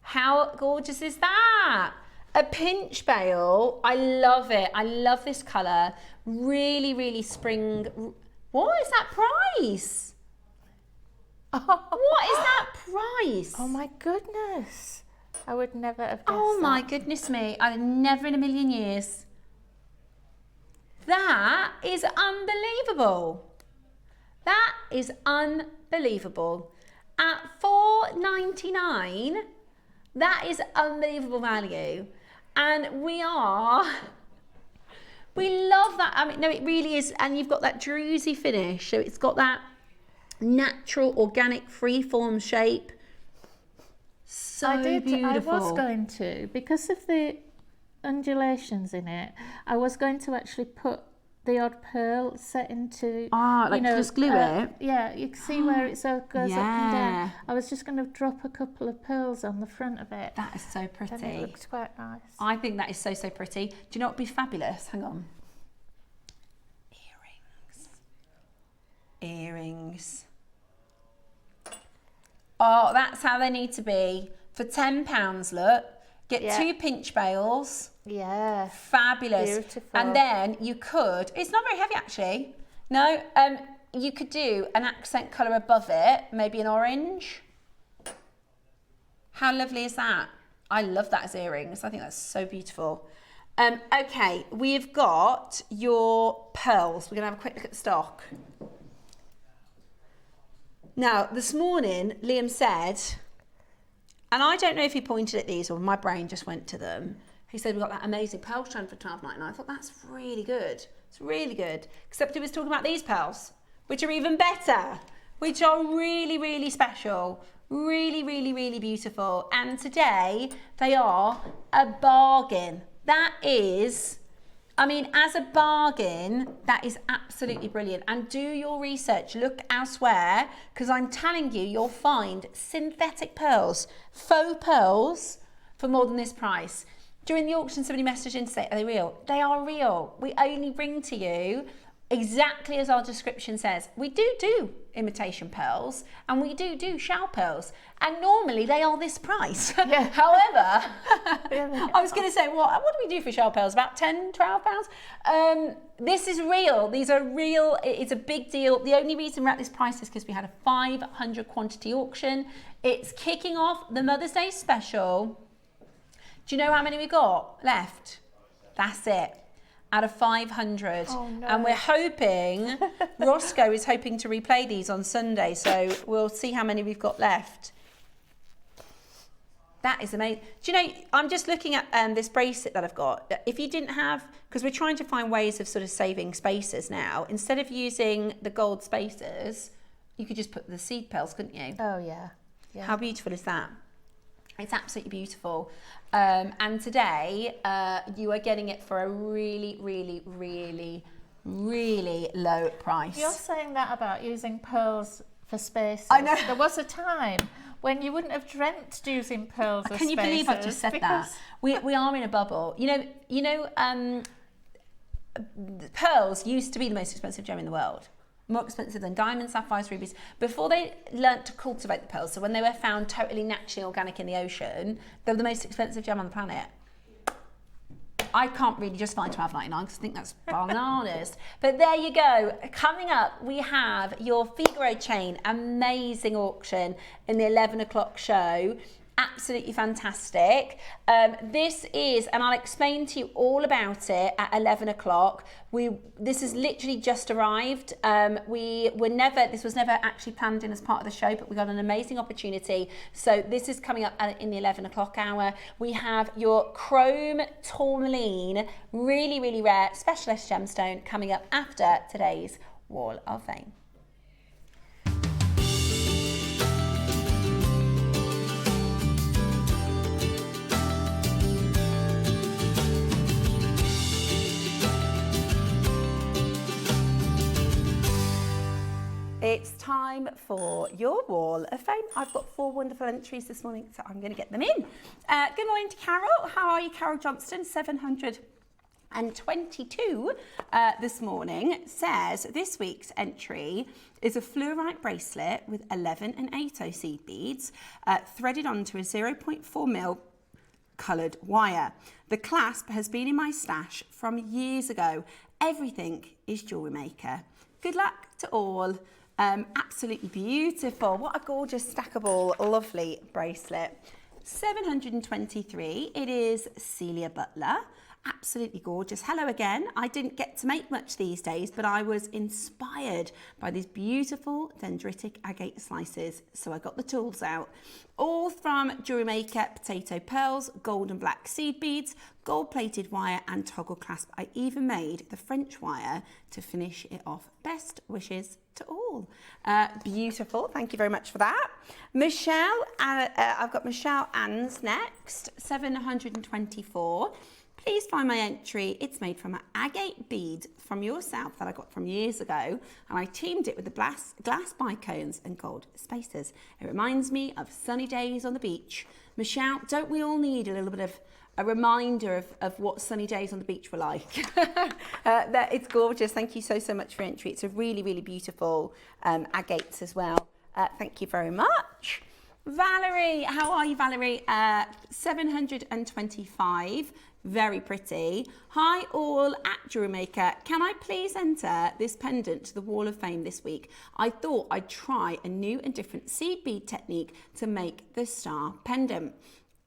How gorgeous is that? A pinch veil. I love it. I love this colour. Really, really spring. What is that price? What is that price? Oh my goodness. I would never have guessed Oh my goodness me. I'd never in a million years. That is unbelievable. That is unbelievable. At $4.99, that is unbelievable value. And we love that. I mean, no, it really is. And you've got that druzy finish. So it's got that natural, organic, free-form shape. So beautiful. I was going to, because of the undulations in it, I was going to actually put the odd pearl set into, just glue it? Yeah, you can see where it so goes up and down. I was just going to drop a couple of pearls on the front of it. That is so pretty. And it looks quite nice. I think that is so, so pretty. Do you know what would be fabulous? Hang on. Earrings. Oh, that's how they need to be. For £10, look, get 2 pinch bails. Yeah. Fabulous. Beautiful. And then you could, it's not very heavy actually. No, you could do an accent colour above it, maybe an orange. How lovely is that? I love that as earrings. I think that's so beautiful. Okay, we've got your pearls. We're going to have a quick look at the stock. Now, this morning, Liam said, and I don't know if he pointed at these or my brain just went to them. He said, we've got that amazing pearl strand for £12.99. I thought, that's really good. It's really good. Except he was talking about these pearls, which are even better, which are really, really special. Really, really, really beautiful. And today, they are a bargain. That is, I mean, as a bargain, that is absolutely brilliant. And do your research, look elsewhere, because I'm telling you, you'll find synthetic pearls, faux pearls, for more than this price. During the auction, somebody messaged in to say, are they real? They are real. We only bring to you exactly as our description says. We do imitation pearls, and we do shell pearls, and normally they are this price. Yeah. However, I was going to say, what do we do for shell pearls? About £10-12? This is real. These are real. It's a big deal. The only reason we're at this price is because we had a 500 quantity auction. It's kicking off the Mother's Day special. Do you know how many we got left? That's it. Out of 500. Oh, no. And we're hoping, Roscoe is hoping to replay these on Sunday, so we'll see how many we've got left. That is amazing. Do you know, I'm just looking at this bracelet that I've got. If you didn't have, because we're trying to find ways of sort of saving spacers now, instead of using the gold spacers, you could just put the seed pearls, couldn't you? Oh, yeah. How beautiful is that? It's absolutely beautiful. And today, you are getting it for a really, really, really, really low price. You're saying that about using pearls for spaces. I know. There was a time when you wouldn't have dreamt using pearls as Can you believe I've just said that? We are in a bubble. You know, pearls used to be the most expensive gem in the world. More expensive than diamonds, sapphires, rubies. Before they learnt to cultivate the pearls, so when they were found totally naturally organic in the ocean, they were the most expensive gem on the planet. I can't really justify £12.99 because I think that's bananas. But there you go. Coming up, we have your Figaro chain, amazing auction in the 11 o'clock show. Absolutely fantastic. This is, and I'll explain to you all about it at 11 o'clock. This has literally just arrived. This was never actually planned in as part of the show, but we got an amazing opportunity. So this is coming up in the 11 o'clock hour. We have your Chrome Tourmaline, really, really rare specialist gemstone coming up after today's Wall of Fame. It's time for your Wall of Fame. I've got 4 wonderful entries this morning, so I'm going to get them in. Good morning to Carol. How are you, Carol Johnston? 722 this morning says this week's entry is a fluorite bracelet with 11 and 8 seed beads threaded onto a 0.4mm coloured wire. The clasp has been in my stash from years ago. Everything is JewelleryMaker. Good luck to all. Absolutely beautiful. What a gorgeous stackable, lovely bracelet. 723. It is Celia Butler. Absolutely gorgeous. Hello again. I didn't get to make much these days, but I was inspired by these beautiful dendritic agate slices, so I got the tools out. All from JewelleryMaker potato pearls, gold and black seed beads, gold-plated wire and toggle clasp. I even made the French wire to finish it off. Best wishes to all. Beautiful. Thank you very much for that. Michelle, I've got Michelle Ann's next. 724. Please find my entry. It's made from an agate bead from yourself that I got from years ago, and I teamed it with the glass bicones and gold spacers. It reminds me of sunny days on the beach. Michelle, don't we all need a little bit of a reminder of what sunny days on the beach were like? It's gorgeous. Thank you so much for your entry. It's a really, really beautiful agates as well. Thank you very much. Valerie, how are you, Valerie? 725. Very pretty. Hi all at JewelleryMaker. Can I please enter this pendant to the Wall of Fame this week? I thought I'd try a new and different seed bead technique to make the star pendant.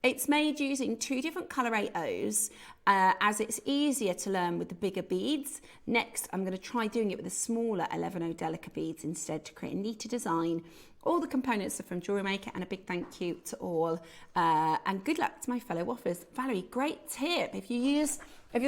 It's made using 2 different colour 8/0s as it's easier to learn with the bigger beads. Next, I'm going to try doing it with the smaller 11/0 Delica beads instead to create a neater design. All the components are from JewelleryMaker, and a big thank you to all. And good luck to my fellow waffers. Valerie, great tip. If you're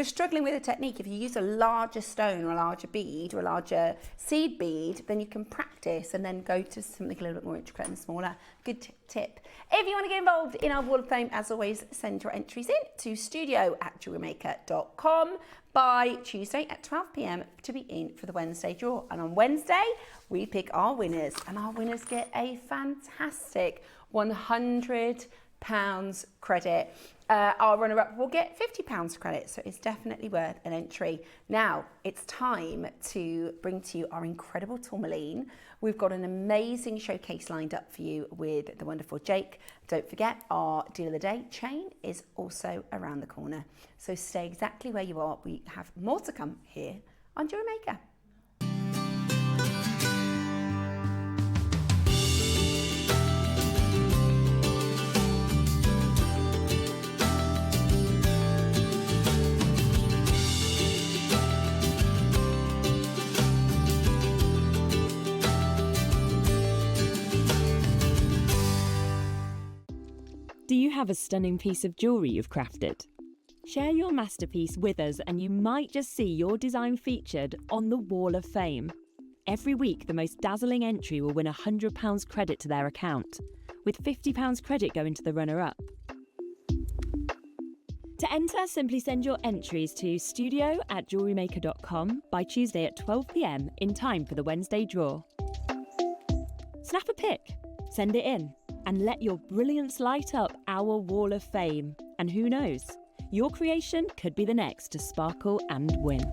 struggling with a technique, if you use a larger stone or a larger bead or a larger seed bead, then you can practice and then go to something a little bit more intricate and smaller. Good tip. If you want to get involved in our Wall of Fame, as always, send your entries in to studio@jewellerymaker.com by Tuesday at 12 p.m. to be in for the Wednesday draw. And on Wednesday, we pick our winners, and our winners get a fantastic £100 credit. Our runner-up will get £50 credit, so it's definitely worth an entry. Now, it's time to bring to you our incredible tourmaline. We've got an amazing showcase lined up for you with the wonderful Jake. Don't forget, our Deal of the Day chain is also around the corner. So stay exactly where you are. We have more to come here on JewelleryMaker. Do you have a stunning piece of jewellery you've crafted? Share your masterpiece with us and you might just see your design featured on the Wall of Fame. Every week, the most dazzling entry will win £100 credit to their account, with £50 credit going to the runner-up. To enter, simply send your entries to studio@jewellerymaker.com by Tuesday at 12 p.m. in time for the Wednesday draw. Snap a pic, send it in, and let your brilliance light up our Wall of Fame. And who knows, your creation could be the next to sparkle and win.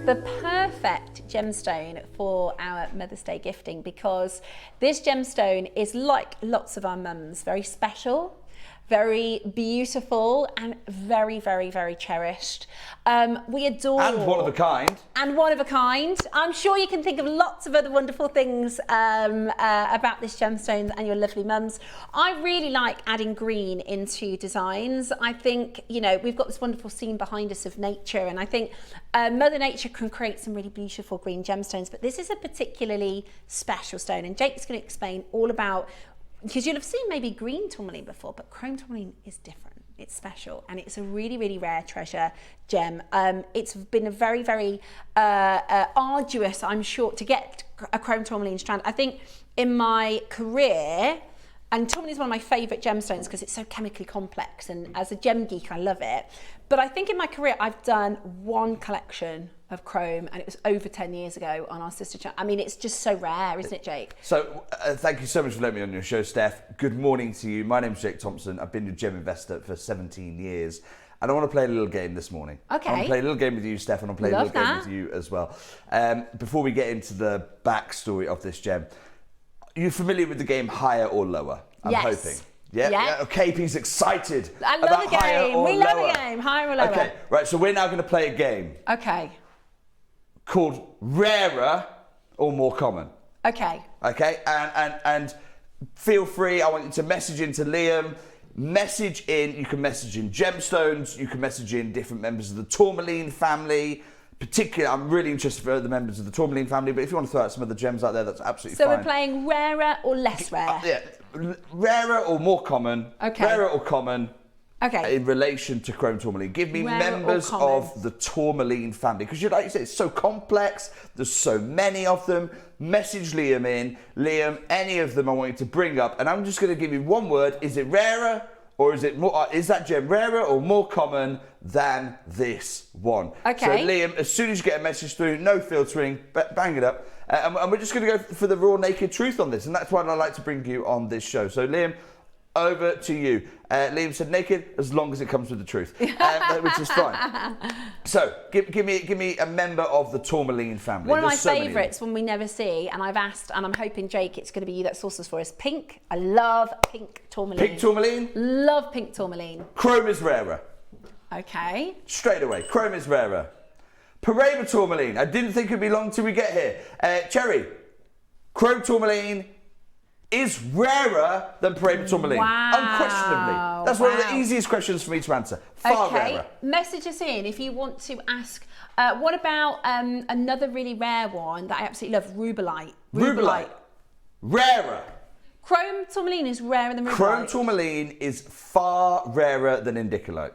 The perfect gemstone for our Mother's Day gifting, because this gemstone is, like lots of our mums, very special, very beautiful, and very, very, very cherished. We adore... And one of a kind. And one of a kind. I'm sure you can think of lots of other wonderful things about this gemstone and your lovely mums. I really like adding green into designs. I think, you know, we've got this wonderful scene behind us of nature, and I think Mother Nature can create some really beautiful green gemstones, but this is a particularly special stone, and Jake's going to explain all about, because you'll have seen maybe green tourmaline before, but chrome tourmaline is different. It's special, and it's a really, really rare treasure gem. It's been a very, very arduous, I'm sure, to get a chrome tourmaline strand. I think in my career, and tourmaline is one of my favourite gemstones because it's so chemically complex, and as a gem geek, I love it. But I think in my career, I've done one collection of chrome, and it was over 10 years ago on our sister channel. I mean, it's just so rare, isn't it, Jake? So thank you so much for letting me on your show, Steph. Good morning to you. My name's Jake Thompson. I've been a gem investor for 17 years. And I want to play a little game this morning. Okay. I want to play a little game with you, Steph, and I'll play a little game with you as well. Before we get into the backstory of this gem, are you familiar with the game Higher or Lower? I'm hoping. Yeah. KP's excited. I love a game. We love a game. Higher or lower. Okay, right. So we're now going to play a game. Okay. Called Rarer or More Common. Okay. Okay, and feel free. I want you to message into Liam. Message in. You can message in gemstones. You can message in different members of the tourmaline family. Particularly, I'm really interested for the members of the tourmaline family. But if you want to throw out some other gems out there, that's absolutely fine. So we're playing rarer or less rare. Yeah. Rarer or more common. Okay. Rarer or common. Okay. In relation to chrome tourmaline. Give me Rarer members of the tourmaline family. Because like you said, it's so complex. There's so many of them. Message Liam in. Liam, any of them I want you to bring up. And I'm just going to give you one word. Is it rarer or is it more? Is that gem rarer or more common than this one. Okay. So Liam, as soon as you get a message through, no filtering, bang it up. And we're just going to go for the raw naked truth on this. And that's why I like to bring you on this show. So Liam, over to you. Liam said naked as long as it comes with the truth, which is fine. So give me a member of the tourmaline family. One of my favourites, one we never see, and I've asked, and I'm hoping, Jake, it's going to be you that sources for us. Pink. I love pink tourmaline. Pink tourmaline? Love pink tourmaline. Chrome is rarer. Okay. Straight away, chrome is rarer. Paraiba tourmaline. I didn't think it'd be long till we get here. Cherry. Chrome tourmaline is rarer than Paraiba tourmaline. Wow. Unquestionably. That's one of the easiest questions for me to answer. Far rarer. Message us in if you want to ask, what about another really rare one that I absolutely love, rubellite. Rubellite. Rarer. Chrome tourmaline is rarer than rubellite. Chrome tourmaline is far rarer than indicolite.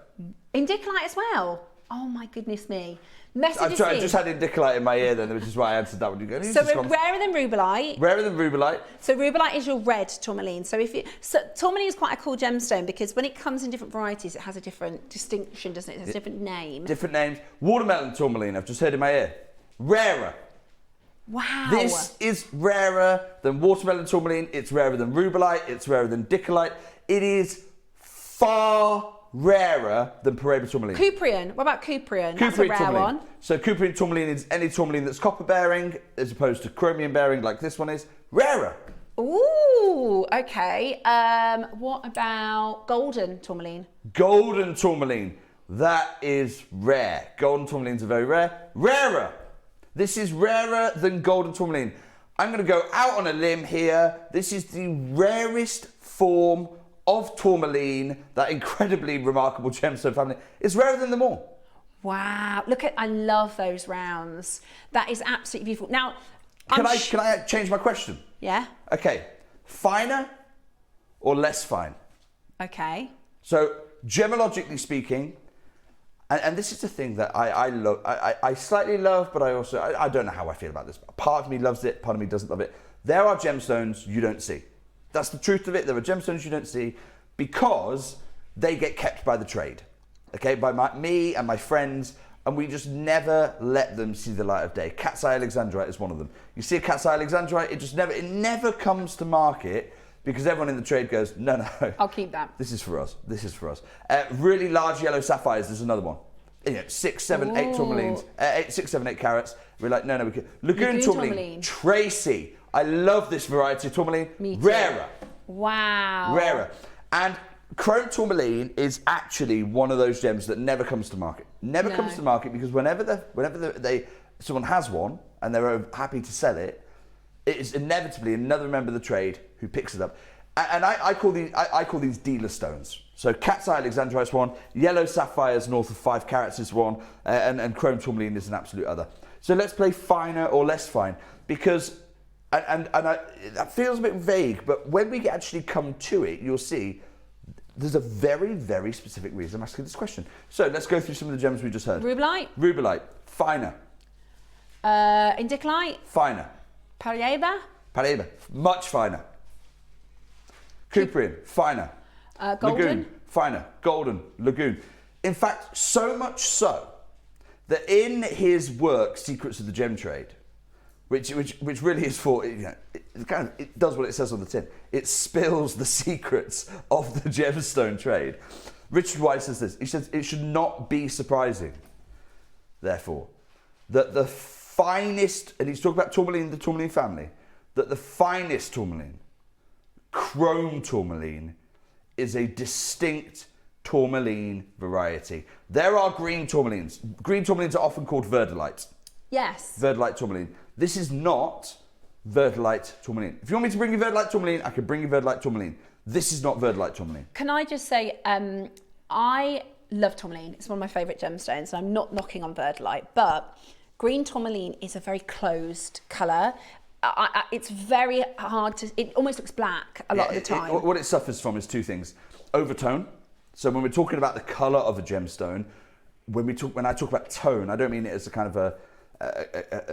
Indicolite as well? Oh my goodness me. Message I just had indicolite in my ear then, which is why I answered that one. You go, so we're rarer than rubellite. Rarer than rubellite. So rubellite is your red tourmaline. So tourmaline is quite a cool gemstone because when it comes in different varieties, it has a different distinction, doesn't it? It has a different name. Different names. Watermelon tourmaline, I've just heard in my ear. Rarer. Wow. This is rarer than watermelon tourmaline. It's rarer than rubellite. It's rarer than dicolite. It is far rarer than Paraiba tourmaline. Cuprian. What about Cuprian? That's a rare tourmaline. one. So Cuprian tourmaline is any tourmaline that's copper bearing as opposed to chromium bearing like this one is. Rarer. Ooh, okay. What about golden tourmaline? Golden tourmaline. That is rare. Golden tourmalines are very rare. Rarer. This is rarer than golden tourmaline. I'm going to go out on a limb here. This is the rarest form of tourmaline, that incredibly remarkable gemstone family. It's rarer than them all. Wow, I love those rounds. That is absolutely beautiful. Now, can I change my question? Yeah. Okay, finer or less fine? Okay. So, gemologically speaking, and this is the thing that I love, I slightly love, but I don't know how I feel about this. Part of me loves it, part of me doesn't love it. There are gemstones you don't see. That's the truth of it. There are gemstones you don't see because they get kept by the trade, okay, by me and my friends, and we just never let them see the light of day. Cat's eye alexandrite is one of them. You see a cat's eye alexandrite, it never comes to market because everyone in the trade goes, no, I'll keep that. This is for us. This is for us. Really large yellow sapphires. There's another one. 6, 7, 8 tourmalines. 6, 7, 8 carats. We're like, no, we can. Lagoon tourmaline. Tracy. I love this variety of tourmaline. Me too. Rarer. Wow. Rarer. And chrome tourmaline is actually one of those gems that never comes to market. Never comes to market because whenever someone has one and they're happy to sell it, it is inevitably another member of the trade who picks it up. And I call these dealer stones. So cat's eye alexandrite is one, yellow sapphires north of 5 carats is one, and chrome tourmaline is an absolute other. So let's play finer or less fine because. And that feels a bit vague, but when we actually come to it, you'll see there's a very, very specific reason I'm asking this question. So let's go through some of the gems we just heard. Rubellite. Rubellite, finer. Indicolite. Finer. Paraiba. Paraiba, much finer. Cuprian, finer. Golden. Lagoon, finer. Golden, lagoon. In fact, so much so that in his work, Secrets of the Gem Trade, which really is for, it does what it says on the tin. It spills the secrets of the gemstone trade. Richard White says this. He says, it should not be surprising, therefore, that the finest, and he's talking about tourmaline, the tourmaline family, that the finest tourmaline, chrome tourmaline, is a distinct tourmaline variety. There are green tourmalines. Green tourmalines are often called verdolite. Yes. Verdolite tourmaline. This is not verdolite tourmaline. If you want me to bring you verdolite tourmaline, I can bring you verdolite tourmaline. This is not verdolite tourmaline. Can I just say, I love tourmaline. It's one of my favourite gemstones. I'm not knocking on verdolite, but green tourmaline is a very closed colour. It's very hard to, it almost looks black a lot of the time. What it suffers from is two things. Overtone. So when we're talking about the colour of a gemstone, when I talk about tone, I don't mean it as a kind of a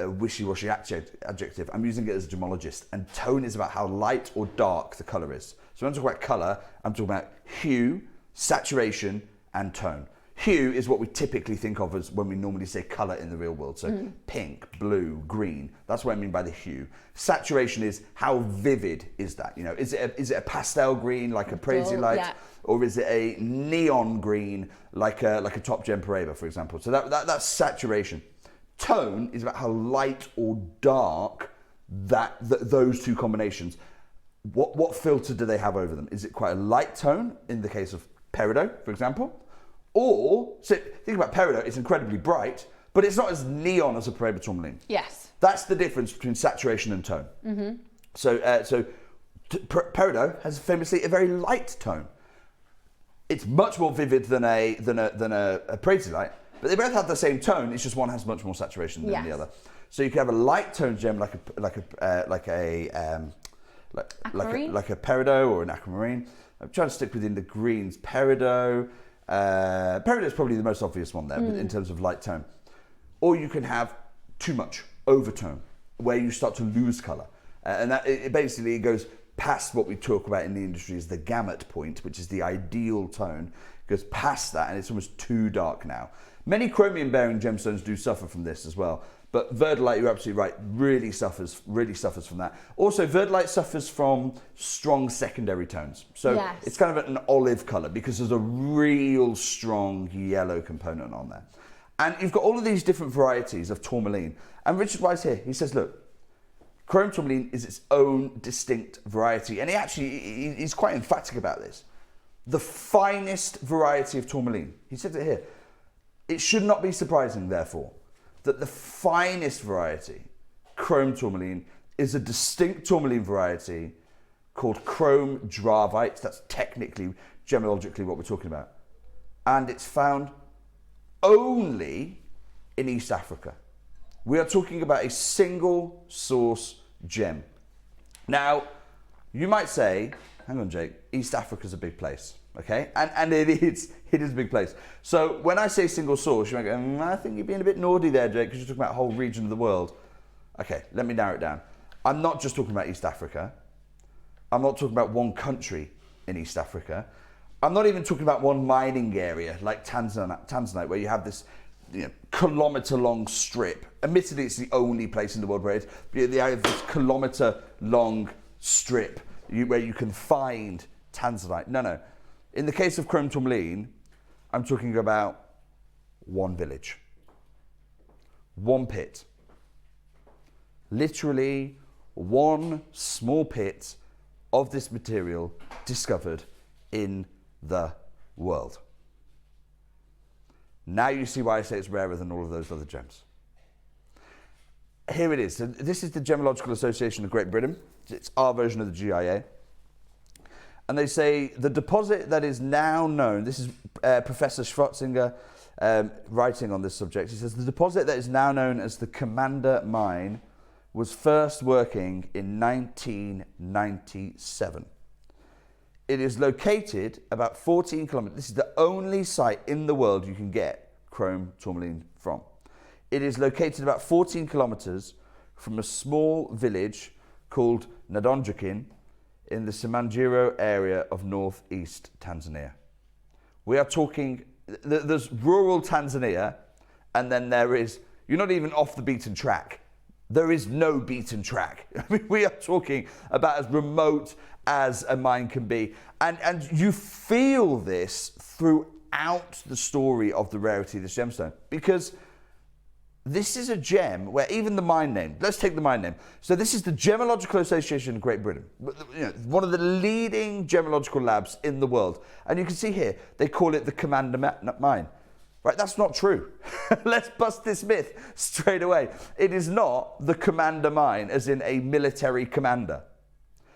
wishy-washy adjective. I'm using it as a gemologist, and tone is about how light or dark the colour is. So when I talk about colour, I'm talking about hue, saturation, and tone. Hue is what we typically think of as when we normally say colour in the real world. So pink, blue, green. That's what I mean by the hue. Saturation is how vivid is that? You know, is it a pastel green like a Prasiolite, or is it a neon green like a Top Gem Paraiba, for example? So that's saturation. Tone is about how light or dark those two combinations. What filter do they have over them? Is it quite a light tone in the case of peridot, for example? Or, so think about peridot, it's incredibly bright, but it's not as neon as a Paraiba tourmaline. Yes. That's the difference between saturation and tone. Mm-hmm. So peridot has famously a very light tone. It's much more vivid than a Prasiolite, but they both have the same tone. It's just one has much more saturation than the other. So you can have a light tone gem like a peridot or an aquamarine. I'm trying to stick within the greens. Peridot is probably the most obvious one there, but in terms of light tone. Or you can have too much overtone, where you start to lose colour, and that it basically goes past what we talk about in the industry as the gamut point, which is the ideal tone. It goes past that, and it's almost too dark now. Many chromium-bearing gemstones do suffer from this as well. But verdolite, you're absolutely right, really suffers from that. Also, verdolite suffers from strong secondary tones. So it's kind of an olive colour because there's a real strong yellow component on there. And you've got all of these different varieties of tourmaline. And Richard Wise here, he says, look, chrome tourmaline is its own distinct variety. And he's quite emphatic about this. The finest variety of tourmaline. He says it here. It should not be surprising, therefore, that the finest variety, chrome tourmaline, is a distinct tourmaline variety called chrome dravite. That's technically, gemologically, what we're talking about. And it's found only in East Africa. We are talking about a single source gem. Now, you might say, hang on, Jake, East Africa's a big place, okay? And it is a big place. So when I say single source, you might go, I think you're being a bit naughty there, Jake, because you're talking about a whole region of the world. Okay, let me narrow it down. I'm not just talking about East Africa. I'm not talking about one country in East Africa. I'm not even talking about one mining area like Tanzanite, where you have this kilometre-long strip. Admittedly, it's the only place in the world where it's, you have this kilometre-long strip where you can find Tanzanite. No. In the case of chrome tourmaline, I'm talking about one village, one pit. Literally one small pit of this material discovered in the world. Now you see why I say it's rarer than all of those other gems. Here it is. So this is the Gemological Association of Great Britain. It's our version of the GIA. And they say the deposit that is now known, this is Professor Schwarzinger writing on this subject. He says the deposit that is now known as the Commander Mine was first working in 1997. It is located about 14 kilometers. This is the only site in the world you can get chrome tourmaline from. It is located about 14 kilometers from a small village called Nadonjakin in the Simanjiro area of northeast Tanzania. We are talking, there's rural Tanzania, and then there is, you're not even off the beaten track. There is no beaten track. I mean, we are talking about as remote as a mine can be. And you feel this throughout the story of the rarity of this gemstone, because this is a gem where even the mine name, let's take the mine name. So this is the Gemological Association of Great Britain, one of the leading gemological labs in the world. And you can see here, they call it the Commander Mine. Right, that's not true. Let's bust this myth straight away. It is not the Commander Mine, as in a military commander.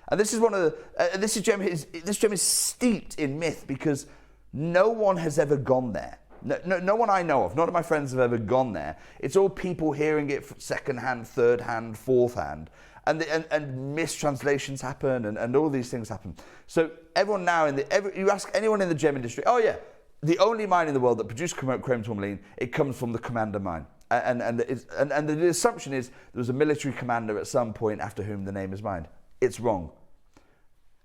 And this is one of the, this gem is steeped in myth because no one has ever gone there. No one I know of, none of my friends have ever gone there. It's all people hearing it second hand, third hand, fourth hand. And mistranslations happen and all these things happen. So everyone now, you ask anyone in the gem industry, oh yeah, the only mine in the world that produced chrome tourmaline, it comes from the Commander Mine. And the assumption is there was a military commander at some point after whom the name is mined. It's wrong.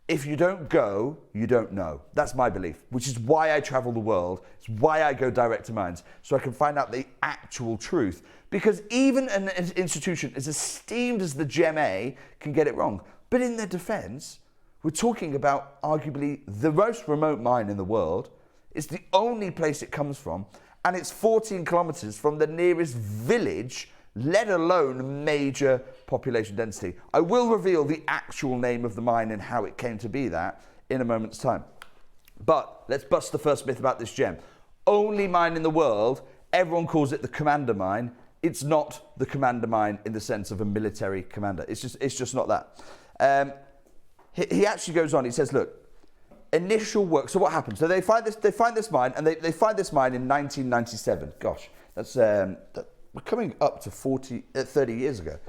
if you don't go, you don't know. That's my belief, which is why I travel the world. It's why I go direct to mines, so I can find out the actual truth. Because even an institution as esteemed as the GMA can get it wrong. But in their defense, we're talking about arguably the most remote mine in the world. It's the only place it comes from, and it's 14 kilometers from the nearest village, let alone major population density. I will reveal the actual name of the mine and how it came to be that in a moment's time. But let's bust the first myth about this gem. Only mine in the world, everyone calls it the commander mine. It's not the commander mine in the sense of a military commander. It's just not that. He actually goes on, he says, look, initial work, so what happened? So they find this mine, and they find this mine in 1997. Gosh, that's, we're coming up to 30 years ago.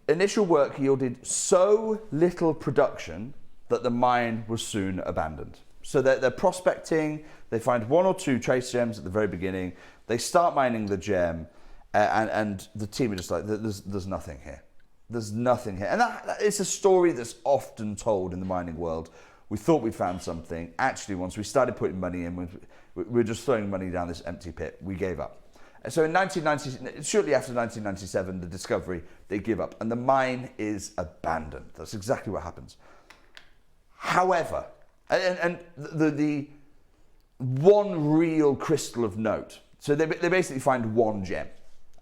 Initial work yielded so little production that the mine was soon abandoned. So they're prospecting, they find 1 or 2 trace gems at the very beginning, they start mining the gem, and the team are just like, there's nothing here. There's nothing here. And that is a story that's often told in the mining world. We thought we found something. Actually, once we started putting money in, we were just throwing money down this empty pit. We gave up. And so in shortly after 1997, the discovery, they give up. And the mine is abandoned. That's exactly what happens. However, and the one real crystal of note. So they basically find one gem.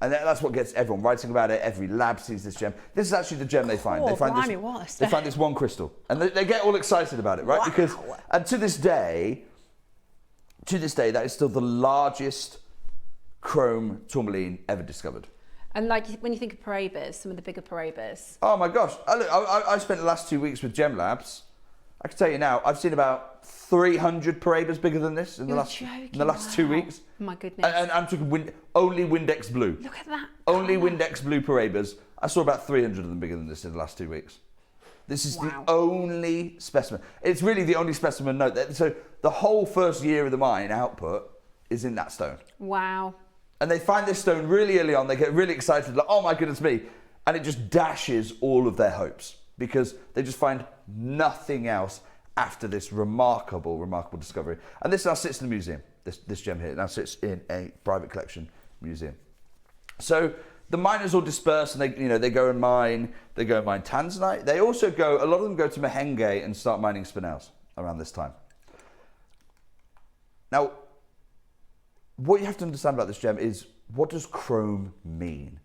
And that's what gets everyone writing about it. Every lab sees this gem. This is actually the gem they find. They find this one crystal. And they get all excited about it, right? Wow. Because, and to this day, that is still the largest chrome tourmaline ever discovered. And like when you think of Parabas, some of the bigger Parabas. Oh my gosh. I spent the last 2 weeks with Gem Labs. I can tell you now, I've seen about 300 Parabas bigger than this in the last 2 weeks. Oh my goodness. And I'm talking only Windex Blue. Look at that. Only Windex Blue Parabas. I saw about 300 of them bigger than this in the last 2 weeks. This is the only specimen. It's really the only specimen note. So the whole first year of the mine output is in that stone. Wow. And they find this stone really early on. They get really excited, like, oh my goodness me. And it just dashes all of their hopes because they just find nothing else after this remarkable, remarkable discovery. And this now sits in a museum. This gem here now sits in a private collection museum. So the miners all disperse and they go and mine. They go and mine tanzanite. They also a lot of them go to Mahenge and start mining spinels around this time. Now, what you have to understand about this gem is, what does chrome mean?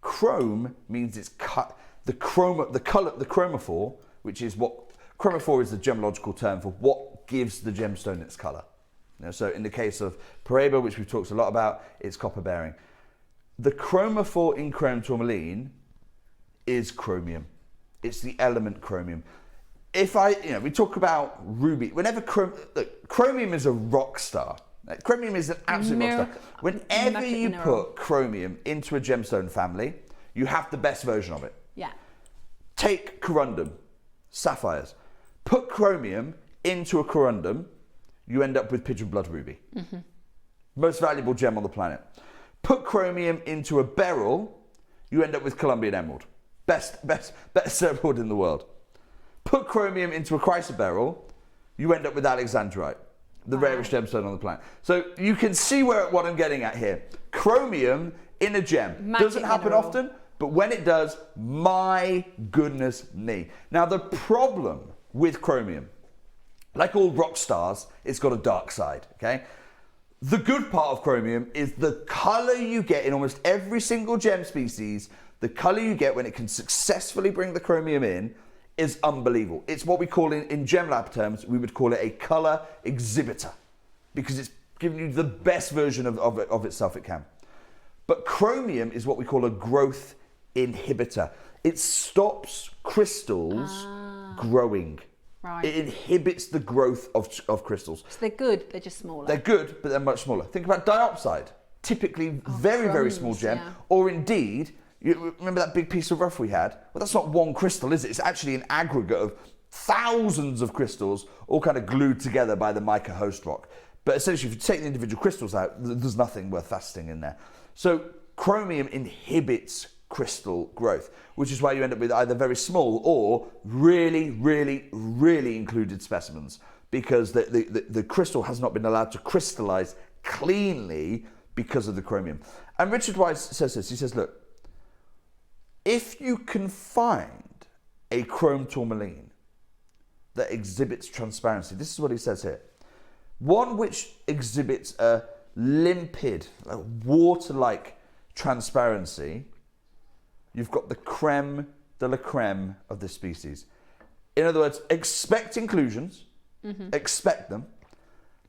Chrome means it's cut. The chromophore, which is chromophore is the gemological term for what gives the gemstone its color. So in the case of Paraiba, which we've talked a lot about, it's copper bearing. The chromophore in chrome tourmaline is chromium. It's the element chromium. We talk about ruby. Whenever chromium is a rock star. Chromium is an absolute rock star. Whenever you put chromium into a gemstone family, you have the best version of it. Yeah. Take corundum, sapphires. Put chromium into a corundum, you end up with pigeon blood ruby. Mm-hmm. Most valuable gem on the planet. Put chromium into a beryl, you end up with Colombian emerald. Best emerald in the world. Put chromium into a chrysoberyl, you end up with alexandrite, the rarest gemstone on the planet. So you can see what I'm getting at here. Chromium in a gem doesn't happen often, but when it does, my goodness me. Now the problem with chromium, like all rock stars, it's got a dark side, okay? The good part of chromium is the color you get in almost every single gem species. The color you get when it can successfully bring the chromium in is unbelievable. It's what we call in gem lab terms, we would call it a color exhibitor, because it's giving you the best version of itself it can. But chromium is what we call a growth inhibitor. It stops crystals growing. Right. It inhibits the growth of crystals. So they're good, they're just smaller. They're good, but they're much smaller. Think about diopside. Typically very small gem. Yeah. Or indeed, you remember that big piece of rough we had? Well, that's not one crystal, is it? It's actually an aggregate of thousands of crystals all kind of glued together by the mica host rock. But essentially, if you take the individual crystals out, there's nothing worth faceting in there. So chromium inhibits crystal growth, which is why you end up with either very small or really, really, really included specimens, because the crystal has not been allowed to crystallize cleanly because of the chromium. And Richard Weiss says this, he says, look, if you can find a chrome tourmaline that exhibits transparency, this is what he says here, one which exhibits a limpid, water-like transparency, you've got the creme de la creme of this species. In other words, expect inclusions, expect them,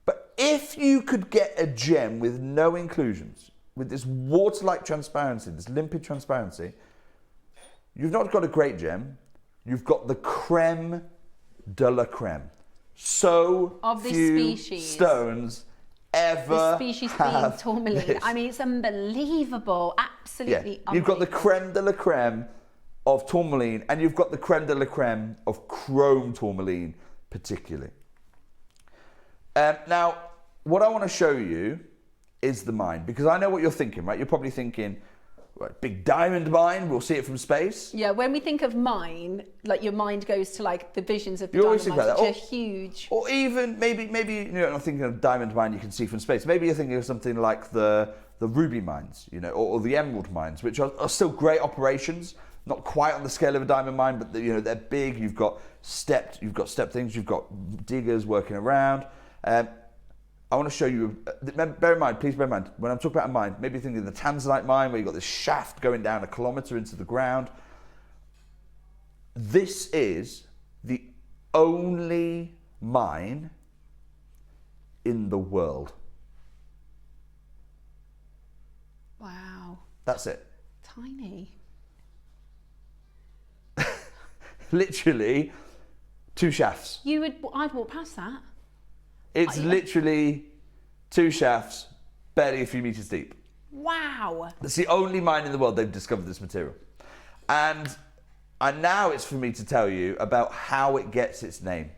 but if you could get a gem with no inclusions, with this water-like transparency, this limpid transparency, you've not got a great gem, you've got the creme de la creme. So of this few species. Stones ever This species have being tourmaline. this. I mean, it's unbelievable. Absolutely unbelievable. You've got the creme de la creme of tourmaline, and you've got the creme de la creme of chrome tourmaline, particularly. Now, what I want to show you is the mine, because I know what you're thinking, right? You're probably thinking, right, big diamond mine, we'll see it from space. Yeah, when we think of mine, like your mind goes to like the visions of the You always diamond think mines, about which that. are huge. Or even, maybe you're not thinking of diamond mine you can see from space. Maybe you're thinking of something like the ruby mines, you know, or the emerald mines, which are still great operations. Not quite on the scale of a diamond mine, but they're big. You've got stepped things. You've got diggers working around. I want to show you. Please bear in mind, when I'm talking about a mine, maybe you're thinking of the Tanzanite mine, where you've got this shaft going down 1 kilometre into the ground. This is the only mine in the world. Wow. That's it. Tiny. Literally 2 shafts. I'd walk past that. It's literally 2 shafts, barely a few meters deep. Wow. It's the only mine in the world they've discovered this material. And now it's for me to tell you about how it gets its name.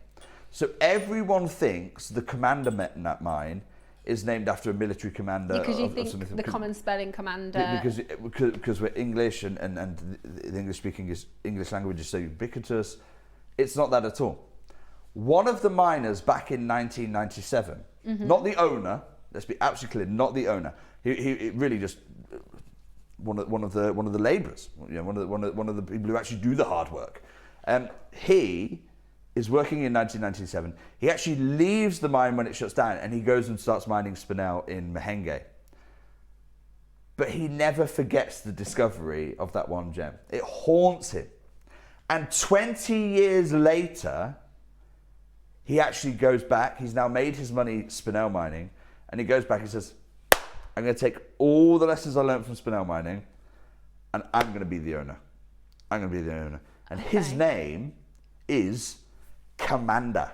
So everyone thinks the commander mine is named after a military commander. Because you think the common spelling commander. Because we're English and the English language is so ubiquitous. It's not that at all. One of the miners back in 1997, not the owner, let's be absolutely clear, not the owner. He really just one of the labourers, you know, one of the people who actually do the hard work. He is working in 1997. He actually leaves the mine when it shuts down, and he goes and starts mining spinel in Mahenge. But he never forgets the discovery of that one gem. It haunts him. And 20 years later, he actually goes back. He's now made his money spinel mining, and he goes back and says, I'm going to take all the lessons I learned from spinel mining, and I'm going to be the owner. I'm going to be the owner. And his name is Commander.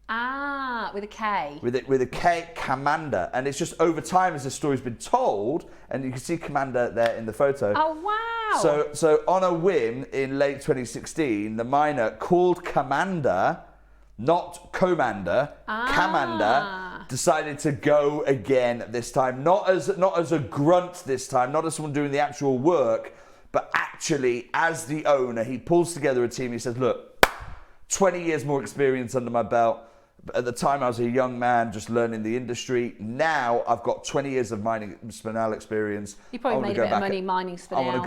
Ah, with a K. With a K, Commander. And it's just over time as the story's been told, and you can see Commander there in the photo. Oh, wow. So on a whim in late 2016, the miner called Commander, not Commander, Commander, decided to go again this time. Not as a grunt this time, not as someone doing the actual work, but actually as the owner. He pulls together a team. He says, look, 20 years more experience under my belt. At the time, I was a young man just learning the industry. Now I've got 20 years of mining spinel experience. You probably made a bit of money mining spinel. I want to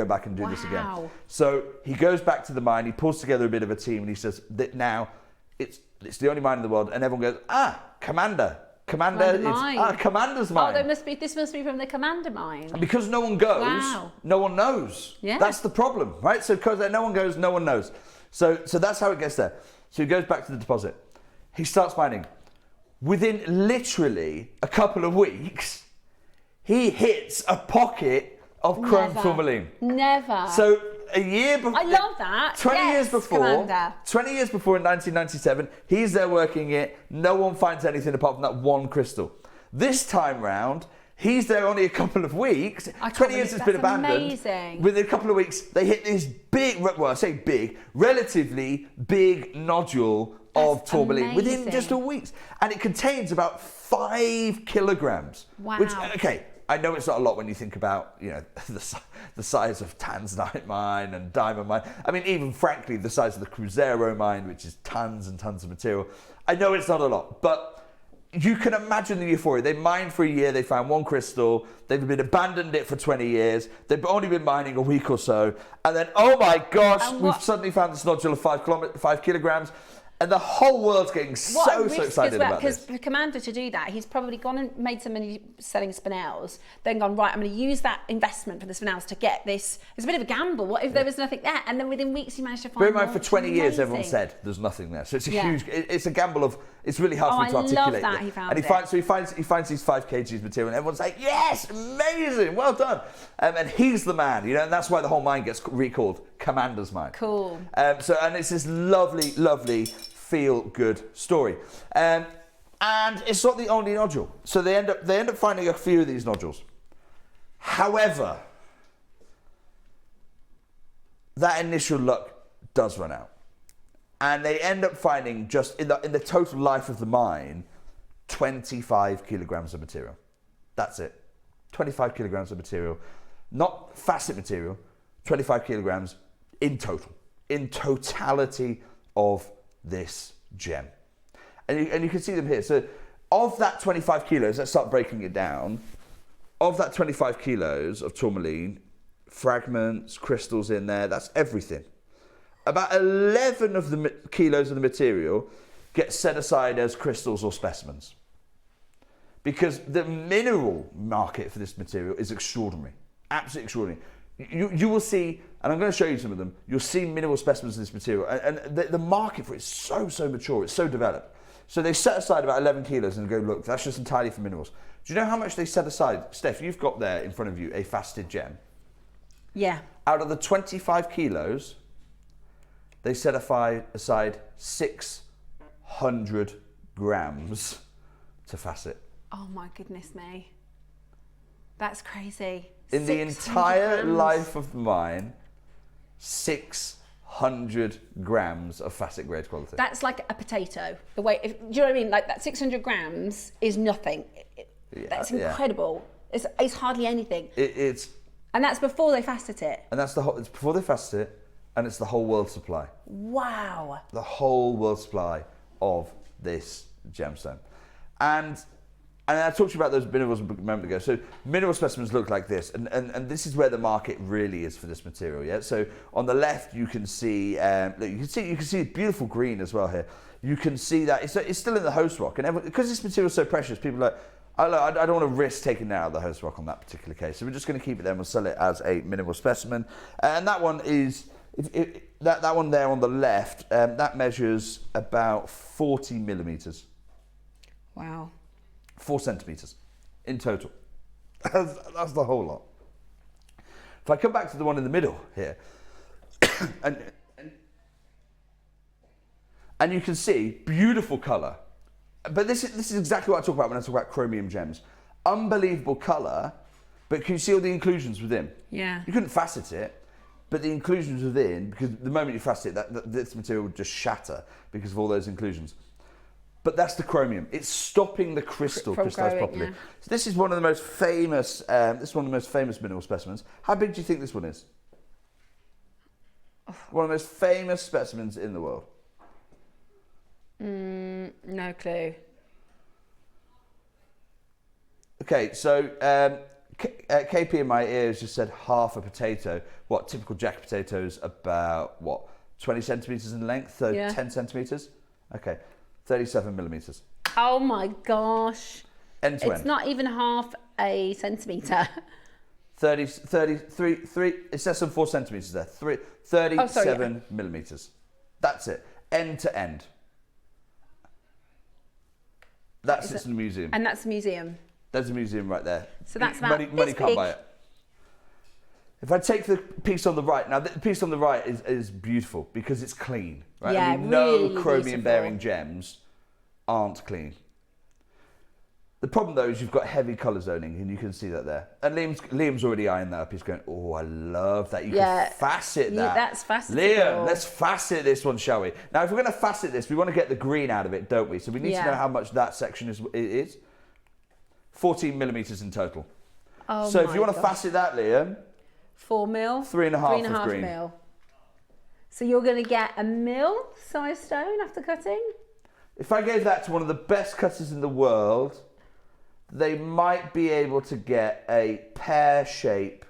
go back and do this again. So he goes back to the mine. He pulls together a bit of a team, and he says that now it's the only mine in the world. And everyone goes, Commander. Commander's mine. Oh, this must be from the Commander mine. And because no one goes, no one knows. Yeah. That's the problem, right? So because no one goes, no one knows. So that's how it gets there. So he goes back to the deposit. He starts mining. Within literally a couple of weeks, he hits a pocket of chrome tourmaline. Never. So a year before. I love that. 20 years before. Commander. 20 years before in 1997, he's there working it. No one finds anything apart from that one crystal. This time round, he's there only a couple of weeks. 20 years has been abandoned. Amazing. Within a couple of weeks, they hit this big, well, I say big, relatively big nodule of tourmaline within just a week. And it contains about 5 kilograms. Wow. Which, okay, I know it's not a lot when you think about, you know, the size of Tanzanite mine and diamond mine. I mean, even frankly, the size of the Cruzeiro mine, which is tons and tons of material. I know it's not a lot, but you can imagine the euphoria. They mined for a year, they found one crystal, they've been abandoned it for 20 years, they've only been mining a week or so, and then, oh my gosh, we've suddenly found this nodule of 5 kilograms. And the whole world's getting so excited about this. Because for Commander to do that, he's probably gone and made some money selling spinels, then gone, right, I'm going to use that investment for the spinels to get this. It's a bit of a gamble. What if there was nothing there? And then within weeks, he managed to find Bear in mind, for 20 years, everyone said there's nothing there. So it's a huge, it's a gamble of, it's really hard for me to articulate. I love that he found and he finds these 5 kgs material, and everyone's like, yes, amazing, well done. And he's the man, you know, and that's why the whole mine gets recalled Commander's Mine. Cool. And it's this lovely, lovely, feel-good story, and it's not the only nodule. So they end up finding a few of these nodules. However, that initial luck does run out, and they end up finding, just in the total life of the mine, 25 kilograms of material. That's it. 25 kilograms of material, not facet material. 25 kilograms in totality of this gem, and you can see them here. So of that 25 kilos, let's start breaking it down. Of that 25 kilos of tourmaline, fragments, crystals in there, that's everything. About 11 of the kilos of the material get set aside as crystals or specimens, because the mineral market for this material is extraordinary, absolutely extraordinary. You will see, and I'm going to show you some of them, you'll see mineral specimens of this material, and the market for it is so mature, it's so developed. So they set aside about 11 kilos and go, look, that's just entirely for minerals. Do you know how much they set aside? Steph, you've got there in front of you a faceted gem. Yeah. Out of the 25 kilos, they set aside 600 grams to facet. Oh my goodness me. That's crazy. In the entire life of the mine, 600 grams of facet grade quality. That's like a potato. The way, do you know what I mean? Like that 600 grams is nothing. That's incredible. Yeah. It's hardly anything. And that's before they facet it. And that's it's before they facet it, and it's the whole world supply. Wow. The whole world supply of this gemstone. And I talked to you about those minerals a moment ago. So mineral specimens look like this, and this is where the market really is for this material. Yeah. So on the left, you can see, look, you can see beautiful green as well here. You can see that it's still in the host rock, and because this material is so precious, people are like, I don't want to risk taking it out of the host rock on that particular case. So we're just going to keep it there and we'll sell it as a mineral specimen. And that one is that one there on the left. That measures about 40 millimeters. Wow. 4 centimeters in total. That's the whole lot. If I come back to the one in the middle here, and you can see beautiful color. But this is exactly what I talk about when I talk about chromium gems. Unbelievable color, but can you see all the inclusions within? Yeah. You couldn't facet it, but the inclusions within, because the moment you facet it, this material would just shatter because of all those inclusions. But that's the chromium. It's stopping the crystal crystallize properly. Yeah. So this is one of the most famous. Mineral specimens. How big do you think this one is? One of the most famous specimens in the world. No clue. Okay, so KP in my ears just said half a potato. What, typical jack potatoes about, 20 centimetres in length? So 10 centimetres? Okay, 37 millimetres. Oh my gosh. End to end. It's not even half a centimetre. 33, it says some 4 centimetres there. 37 millimetres. That's it. End to end. That sits in the museum. And that's the museum? There's a museum right there. So that's about money can't buy it. If I take the piece on the right, now the piece on the right is beautiful because it's clean, right? Yeah, I mean, no really chromium-bearing gems aren't clean. The problem though is you've got heavy colour zoning, and you can see that there. And Liam's already eyeing that up. He's going, "Oh, I love that. You can facet that. Yeah, that's facetable. Liam, let's facet this one, shall we? Now, if we're going to facet this, we want to get the green out of it, don't we? So we need to know how much that section is. 14 millimetres in total. Oh so if you my want to gosh. facet that, Liam, 4 mil. 3.5 of green. mil. So you're going to get a mil size stone after cutting? If I gave that to one of the best cutters in the world, they might be able to get a pear shape,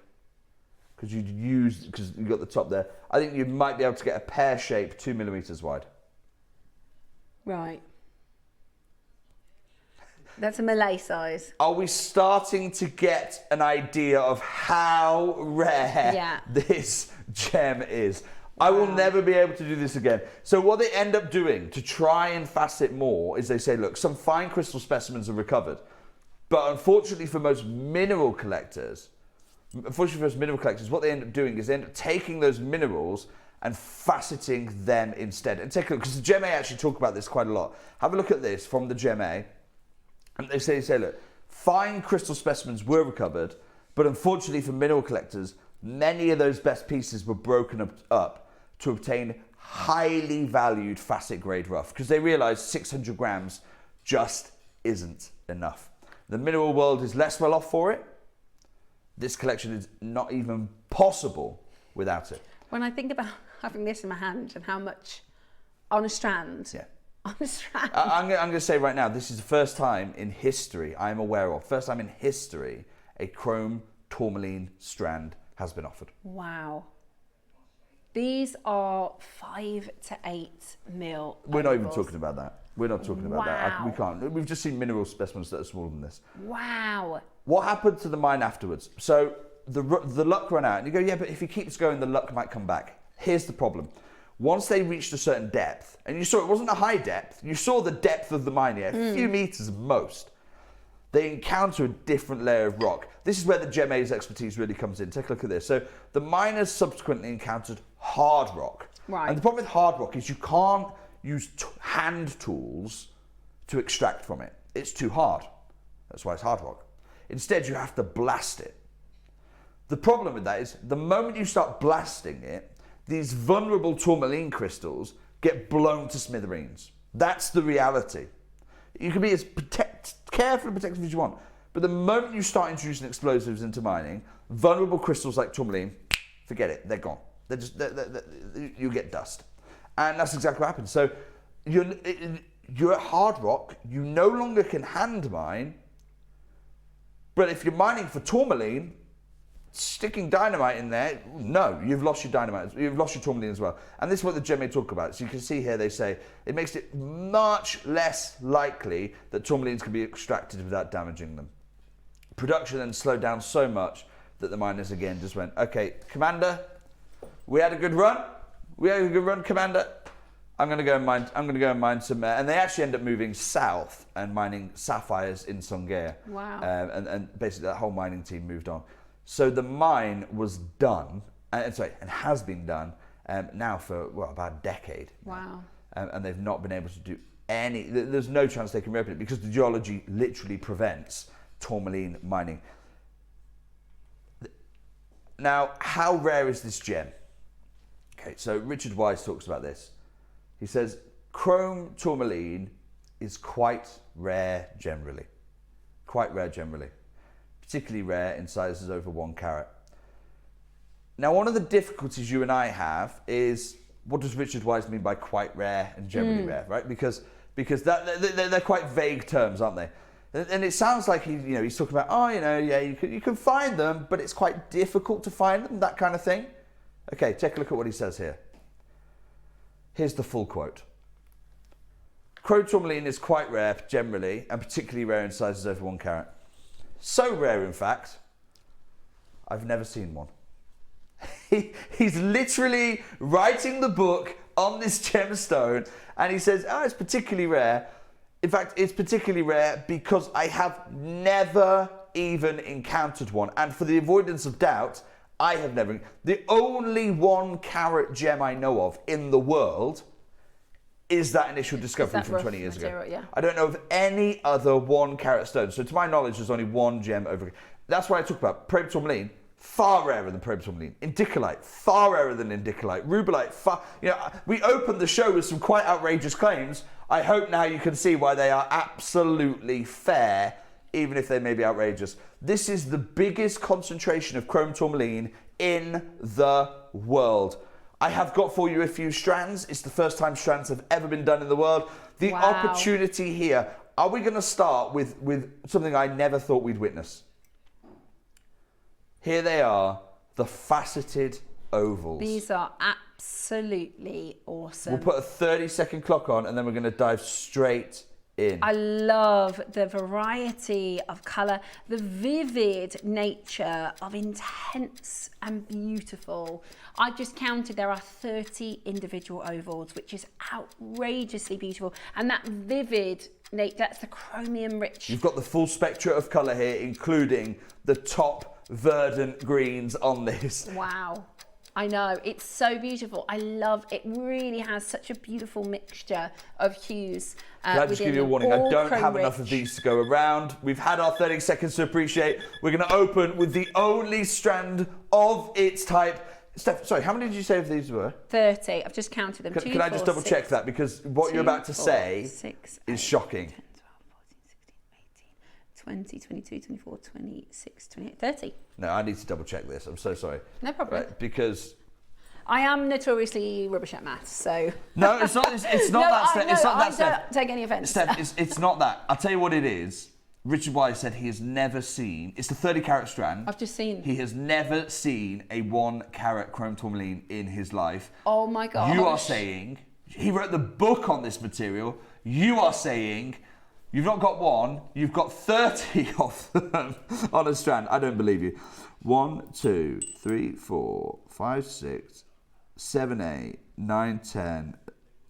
because you got the top there. I think you might be able to get a pear shape 2 millimeters wide. Right. That's a Malay size. Are we starting to get an idea of how rare this gem is? I will never be able to do this again. So what they end up doing to try and facet more is they say, look, some fine crystal specimens are recovered. But unfortunately for most mineral collectors, what they end up doing is they end up taking those minerals and faceting them instead. And take a look, because the Gem A actually talk about this quite a lot. Have a look at this from the Gem A. And they say, look, fine crystal specimens were recovered, but unfortunately for mineral collectors, many of those best pieces were broken up to obtain highly valued facet grade rough, because they realized 600 grams just isn't enough. The mineral world is less well off for it. This collection is not even possible without it. When I think about having this in my hand and how much on a strand. Yeah. On a strand. I'm going to say right now, this is the first time in history I'm aware of, first time in history, a chrome tourmaline strand has been offered. Wow. These are 5 to 8 mil. We're not even talking about that. We're not talking about that. Wow. We can't. We've just seen mineral specimens that are smaller than this. Wow. What happened to the mine afterwards? So the luck ran out, and you go, yeah, but if he keeps going, the luck might come back. Here's the problem. Once they reached a certain depth, and you saw it wasn't a high depth, you saw the depth of the mine here, a few meters at most, they encounter a different layer of rock. This is where the Gem A's expertise really comes in. Take a look at this. So the miners subsequently encountered hard rock. Right. And the problem with hard rock is you can't use hand tools to extract from it. It's too hard. That's why it's hard rock. Instead, you have to blast it. The problem with that is the moment you start blasting it, these vulnerable tourmaline crystals get blown to smithereens. That's the reality. You can be as careful and protective as you want, but the moment you start introducing explosives into mining, vulnerable crystals like tourmaline, forget it, they're gone. You get dust. And that's exactly what happens. So you're at hard rock, you no longer can hand mine, but if you're mining for tourmaline, sticking dynamite in there, no, you've lost your dynamite, you've lost your tourmaline as well. And this is what the Gem A talk about. So you can see here they say it makes it much less likely that tourmalines can be extracted without damaging them. Production then slowed down so much that the miners again just went, okay, Commander, we had a good run. We had a good run, Commander. I'm going to go and mine some, and they actually end up moving south and mining sapphires in Songea. Wow. And basically that whole mining team moved on. So the mine was done, and has been done now for about a decade. Wow. And they've not been able to do any. There's no chance they can reopen it because the geology literally prevents tourmaline mining. Now, how rare is this gem? Okay, so Richard Wise talks about this. He says chrome tourmaline is quite rare generally. Quite rare generally. Particularly rare in sizes over 1 carat. Now, one of the difficulties you and I have is, what does Richard Wise mean by quite rare and generally rare, right? Because they're quite vague terms, aren't they? And it sounds like he's talking about, you can find them, but it's quite difficult to find them, that kind of thing. Okay, take a look at what he says here. Here's the full quote. Chrome tourmaline is quite rare generally, and particularly rare in sizes over 1 carat. So rare, in fact, I've never seen one. He's literally writing the book on this gemstone, and he says, it's particularly rare. In fact, it's particularly rare because I have never even encountered one. And for the avoidance of doubt, I have never. The only 1 carat gem I know of in the world is that initial discovery from 20 years ago. Yeah. I don't know of any other 1 carat stone. So to my knowledge, there's only 1 gem over. That's what I talk about. Probe tourmaline, far rarer than probe tourmaline. Indicolite, far rarer than indicolite. Rubellite, far. We opened the show with some quite outrageous claims. I hope now you can see why they are absolutely fair even if they may be outrageous. This is the biggest concentration of chrome tourmaline in the world. I have got for you a few strands. It's the first time strands have ever been done in the world. The opportunity here. Are we going to start with something I never thought we'd witness? Here they are, the faceted ovals. These are absolutely awesome. We'll put a 30-second clock on and then we're going to dive straight in. I love the variety of colour, the vivid nature of intense and beautiful. I just counted there are 30 individual ovals, which is outrageously beautiful. And that vivid nature, that's the chromium rich. You've got the full spectra of colour here, including the top verdant greens on this. Wow. I know, it's so beautiful. I love it. Really has such a beautiful mixture of hues. Can I just give you a warning? I don't have enough of these to go around. We've had our 30 seconds to appreciate. We're going to open with the only strand of its type. Steph, sorry, how many did you say of these were? 30. I've just counted them. Can I just double check that? Because what you're about to say is shocking. 10, 12, 14, 16, 18, 20, 22, 24, 26, 28, 30. No, I need to double check this. I'm so sorry. No problem. Right, because I am notoriously rubbish at maths, so. No, it's not. It's not no, that. Steph. It's not that. I don't take any offence. Steph, it's not that. I'll tell you what it is. Richard Wise said he has never seen. It's the 30-carat strand. I've just seen. He has never seen a 1-carat chrome tourmaline in his life. Oh my God. You are saying he wrote the book on this material. You are saying. You've not got one, you've got 30 of them on a strand. I don't believe you. 1, 2, 3, 4, 5, 6, 7, 8, 9, 10,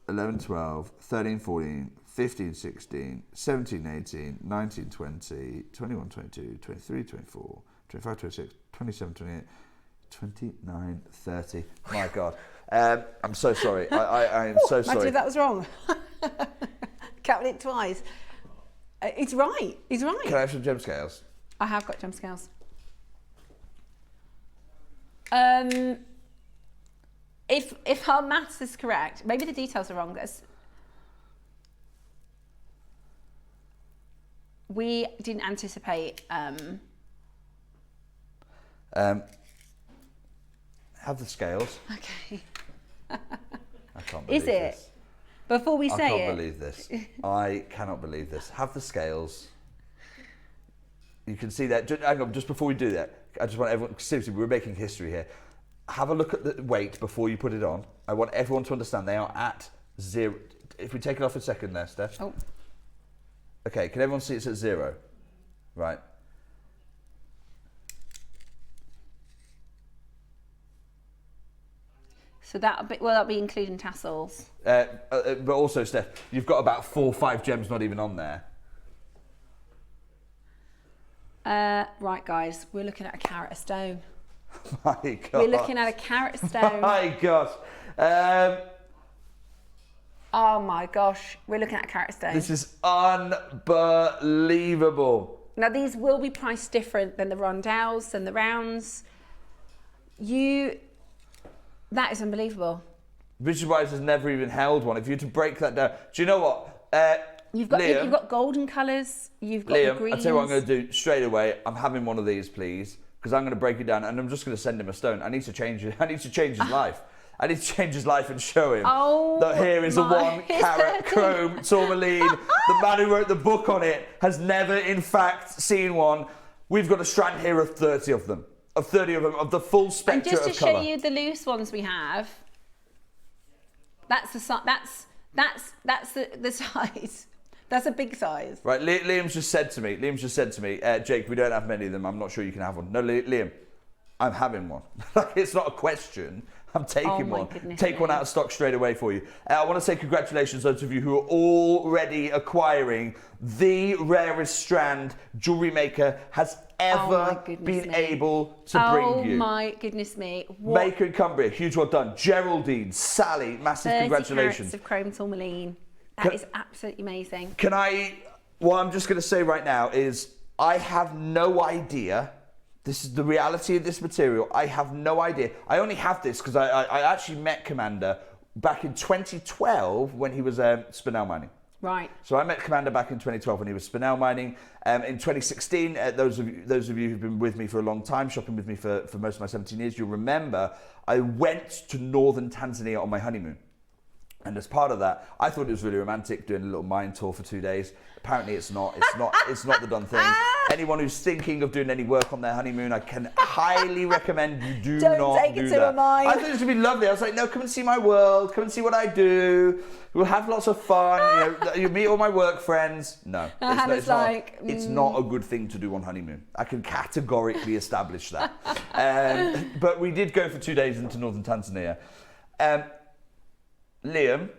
11, 12, 13, 14, 15, 16, 17, 18, 19, 20, 21, 22, 23, 24, 25, 26, 27, 28, 29, 30. My God. I'm so sorry. I am so sorry. Imagine if that was wrong. Counted it twice. It's right. He's right. Can I have some gem scales? I have got gem scales. If our maths is correct, maybe the details are wrong. We didn't anticipate. Have the scales. Okay. I can't believe Is it? This. Before we say it. I can't believe this. I cannot believe this. Have the scales. You can see that. Hang on, just before we do that, I just want everyone, seriously, we're making history here. Have a look at the weight before you put it on. I want everyone to understand they are at 0. If we take it off a second there, Steph. Oh. Okay, can everyone see it's at 0? Right. So that'll be including tassels. But also, Steph, you've got about 4 or 5 gems not even on there. Right, guys, we're looking at a carat a stone. My God. We're looking at a carat a stone. My gosh. Oh my gosh, we're looking at a carat a stone. This is unbelievable. Now, these will be priced different than the rondelles and the rounds. That is unbelievable. Richard Wise has never even held one. If you were to break that down, do you know what? You've got golden colours. You've got the greens. I'll tell you what I'm going to do straight away. I'm having one of these, please, because I'm going to break it down, and I'm just going to send him a stone. I need to change it. I need to change his life. I need to change his life and show him that here is a 1-carat chrome tourmaline. The man who wrote the book on it has never, in fact, seen one. We've got a strand here of 30 of them. Of 30 of them, of the full spectrum of colour. And just to show you the loose ones we have, that's the size. That's a big size. Right, Liam's just said to me, Jake, we don't have many of them. I'm not sure you can have one. No, Liam, I'm having one. It's not a question. I'm taking one. Take one out of stock straight away for you. I want to say congratulations to those of you who are already acquiring the rarest strand JewelleryMaker has ever been able to bring you. Oh my goodness me. Maker in Cumbria, huge well done. Geraldine, Sally, massive congratulations. 30 carats of chrome tourmaline. That is absolutely amazing. What I'm just going to say right now is I have no idea. This is the reality of this material. I have no idea. I only have this because I actually met Commander back in 2012 when he was spinel mining. Right. So I met Commander back in 2012 when he was spinel mining. In 2016, those of you who've been with me for a long time, shopping with me for most of my 17 years, you'll remember I went to northern Tanzania on my honeymoon. And as part of that, I thought it was really romantic doing a little mine tour for 2 days. Apparently it's not. It's not the done thing. Anyone who's thinking of doing any work on their honeymoon, I can highly recommend you do not do that. Don't take it to a mine. I thought it was going to be lovely. I was like, no, come and see my world. Come and see what I do. We'll have lots of fun. You meet all my work friends. No, it's not a good thing to do on honeymoon. I can categorically establish that. But we did go for 2 days into northern Tanzania. Liam,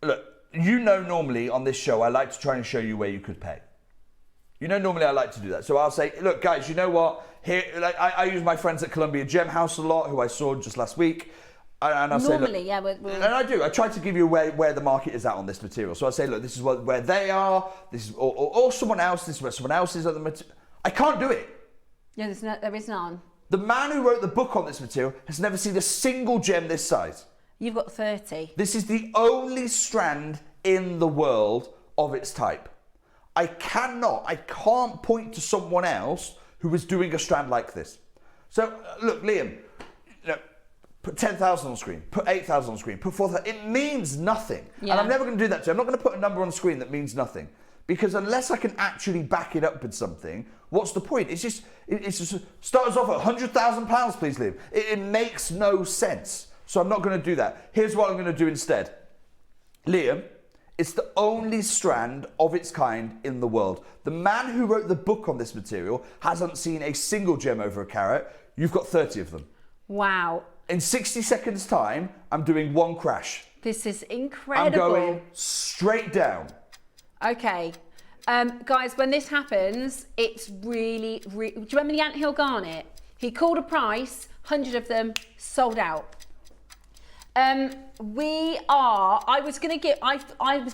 look, you know normally on this show I like to try and show you where you could pay. You know normally I like to do that. So I'll say, look guys, you know what? Here, like, I use my friends at Columbia Gem House a lot, who I saw just last week. And I'll normally, say, look, yeah. And I do. I try to give you where the market is at on this material. So I say, look, this is where they are. This is or someone else. This is where someone else is at the material. I can't do it. Yeah, there is none. The man who wrote the book on this material has never seen a single gem this size. You've got 30. This is the only strand in the world of its type. I can't point to someone else who was doing a strand like this. So, look, Liam, put 10,000 on screen, put 8,000 on screen, put 4,000. It means nothing. Yeah. And I'm never going to do that to you. I'm not going to put a number on screen that means nothing. Because unless I can actually back it up with something, what's the point? It's just start us off at £100,000, please, Liam. It makes no sense. So I'm not going to do that. Here's what I'm going to do instead. Liam, it's the only strand of its kind in the world. The man who wrote the book on this material hasn't seen a single gem over a carat. You've got 30 of them. Wow. In 60 seconds time, I'm doing one crash. This is incredible. I'm going straight down. Okay. Guys, when this happens, it's really... Do you remember the Anthill Garnet? He called a price, 100 of them, sold out. I was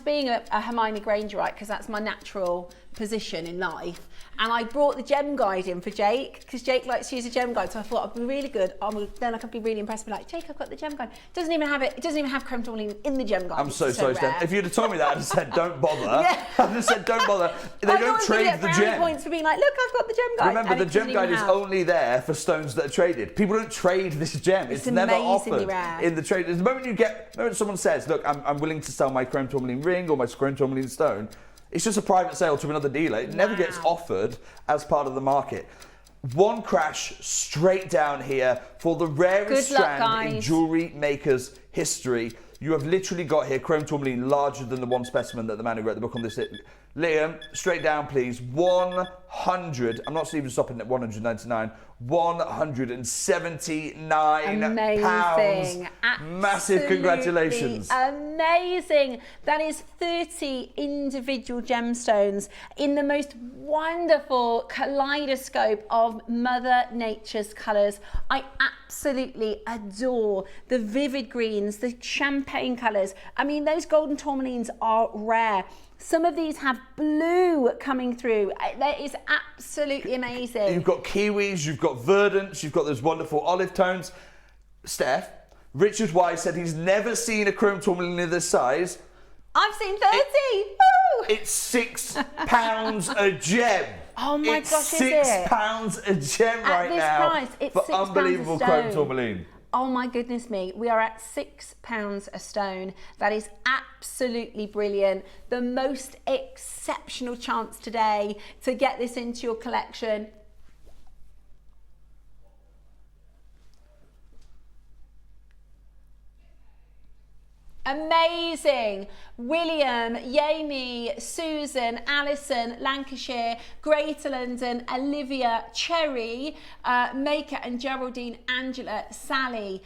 being a Hermione Grangerite because that's my natural position in life, and I brought the gem guide in for Jake because Jake likes to use a gem guide, so I thought I'd be really good. Then I could be really impressed, be like, Jake, I've got the gem guide. It doesn't even have Chrome Tourmaline in the gem guide. I'm so sorry, Steph. If you'd have told me that, I'd have said don't bother. Yeah. I'd have said don't bother. They don't trade the gem. Points for being like, look, I've got the gem guide. Remember, the gem guide is only there for stones that are traded. People don't trade this gem. It's never offered in the trade. The moment someone says, look, I'm willing to sell my Chrome Tourmaline ring or my Chrome Tourmaline stone, it's just a private sale to another dealer. It never gets offered as part of the market. One crash straight down here for the rarest strand in jewellery makers' history. You have literally got here Chrome Tourmaline larger than the one specimen that the man who wrote the book on this. Liam, straight down, please. 100. I'm not even stopping at 199. 179 pounds. Massive congratulations. Amazing. That is 30 individual gemstones in the most wonderful kaleidoscope of Mother Nature's colours. I absolutely adore the vivid greens, the champagne colours. I mean, those golden tourmalines are rare. Some of these have blue coming through. That is absolutely amazing. You've got kiwis, you've got verdants, you've got those wonderful olive tones. Steph, Richard Wise said he's never seen a Chrome Tourmaline of this size. I've seen 30. It's £6 a gem. Oh my gosh, is it? It's £6 a gem right now. At this price, it's for £6 unbelievable a stone. Chrome Tourmaline. Oh my goodness me, we are at £6 a stone. That is absolutely brilliant. The most exceptional chance today to get this into your collection. Amazing. William, Yami, Susan, Alison, Lancashire, Greater London, Olivia, Cherry, Maker and Geraldine, Angela, Sally,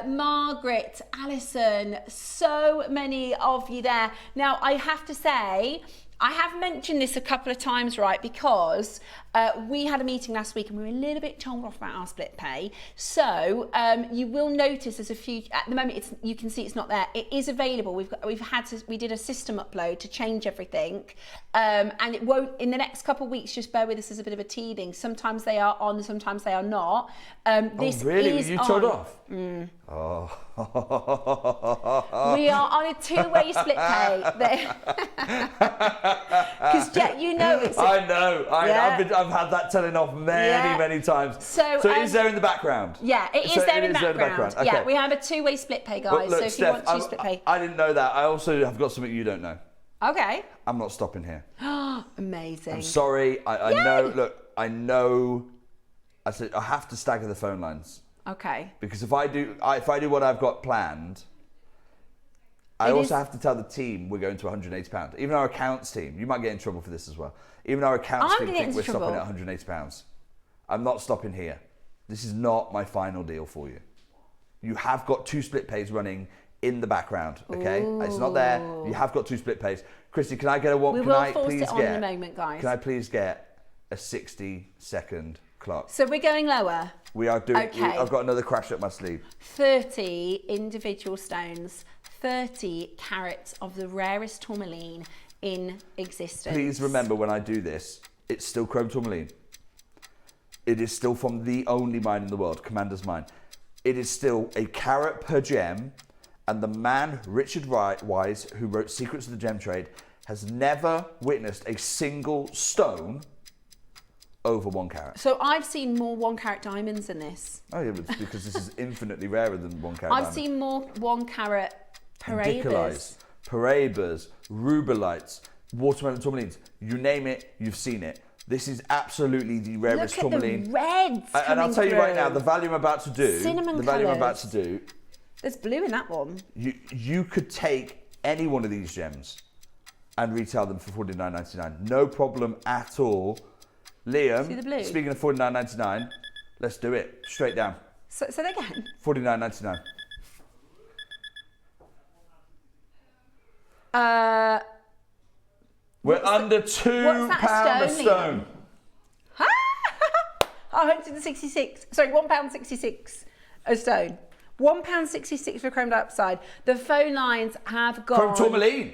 Margaret, Alison, so many of you there. Now, I have to say, I have mentioned this a couple of times, right, because we had a meeting last week and we were a little bit told off about our split pay. So you will notice there's a few, at the moment you can see it's not there. It is available. We did a system upload to change everything, and it won't, in the next couple of weeks, just bear with us as a bit of a teething. Sometimes they are on, sometimes they are not. This really? is Were you told off? Mm. Oh. We are on a two-way split pay. Because you know it's. I know. I've had that telling off many times. So it is there in the background. Yeah, it is there in the background. Okay. Yeah, we have a two-way split pay, guys. Look, so if Steph, you want to split pay. I didn't know that. I also have got something you don't know. Okay. I'm not stopping here. Amazing. I'm sorry. I know. Look, I know. I said I have to stagger the phone lines. Okay. Because if I do what I've got planned, I also have to tell the team we're going to £180. Even our accounts team, you might get in trouble for this as well. Even our accounts team think we're stopping at £180. I'm not stopping here. This is not my final deal for you. You have got 2 split pays running in the background, okay? Ooh. It's not there. You have got 2 split pays. Christy, can I get a what? We will force it on in a moment, guys. Can I please get a 60-second clock? So we're going lower. We are doing. Okay. I've got another crash up my sleeve. 30 individual stones, 30 carats of the rarest tourmaline in existence. Please remember when I do this, it's still chrome tourmaline. It is still from the only mine in the world, Commander's Mine. It is still a carat per gem, and the man, Richard Wise, who wrote Secrets of the Gem Trade, has never witnessed a single stone over 1 carat. So I've seen more 1 carat diamonds than this. Oh yeah, but because this is infinitely rarer than 1 carat I've seen more 1 carat Parabas. Parabas, rubelites, watermelon tourmalines. You name it, you've seen it. This is absolutely the rarest tourmaline. Look at the reds and I'll tell you right now, the value I'm about to do, cinnamon colours. There's blue in that one. You could take any one of these gems and retail them for $49.99. No problem at all. Liam, see the blue? Speaking of $49.99, let's do it. Straight down. So that again? $49.99. We're under £2 a stone. 166. Sorry, £1.66 a stone. £1.66 for chrome dioxide. The phone lines have gone. Chrome tourmaline.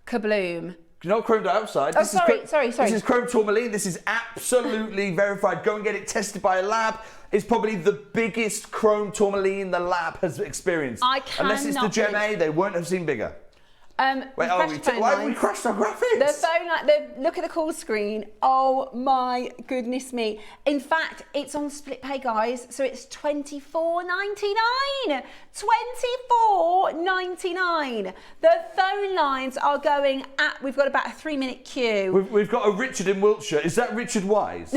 Kabloom. Do you know chrome dioxide? Oh, sorry. This is chrome tourmaline. This is absolutely verified. Go and get it tested by a lab. It's probably the biggest chrome tourmaline the lab has experienced. Unless it's the Gem A, they won't have seen bigger. Why have we crashed our graphics? The phone line, look at the call screen. Oh my goodness me. In fact, it's on split pay, guys. So it's $24.99. $24.99. The phone lines are going we've got about a 3-minute queue. We've got a Richard in Wiltshire. Is that Richard Wise?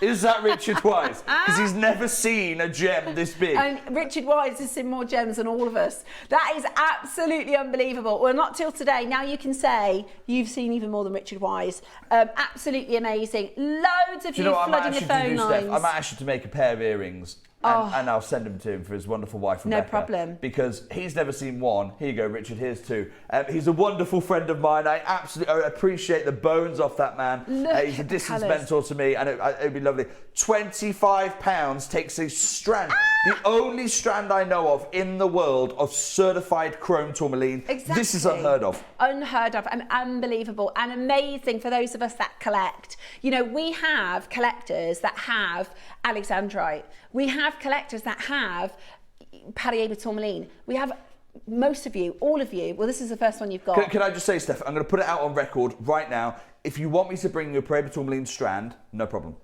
Is that Richard Wise? Because he's never seen a gem this big. And Richard Wise has seen more gems than all of us. That is absolutely unbelievable. Well, not till today. Now you can say you've seen even more than Richard Wise. Absolutely amazing. Loads of you flooding the phone lines. Steph? I might ask you to make a pair of earrings. And I'll send them to him for his wonderful wife, Rebecca. No problem. Because he's never seen one. Here you go, Richard, here's 2. He's a wonderful friend of mine. I absolutely appreciate the bones off that man. He's a distance mentor to me, and it'd be lovely. £25 takes a strand. The only strand I know of in the world of certified chrome tourmaline. Exactly. This is unheard of. Unheard of and unbelievable and amazing for those of us that collect. You know, we have collectors that have Alexandrite. We have collectors that have Parabas tourmaline. We have most of you, all of you. Well, this is the first one you've got. Can I just say, Steph, I'm going to put it out on record right now. If you want me to bring you a Parabas tourmaline strand, no problem.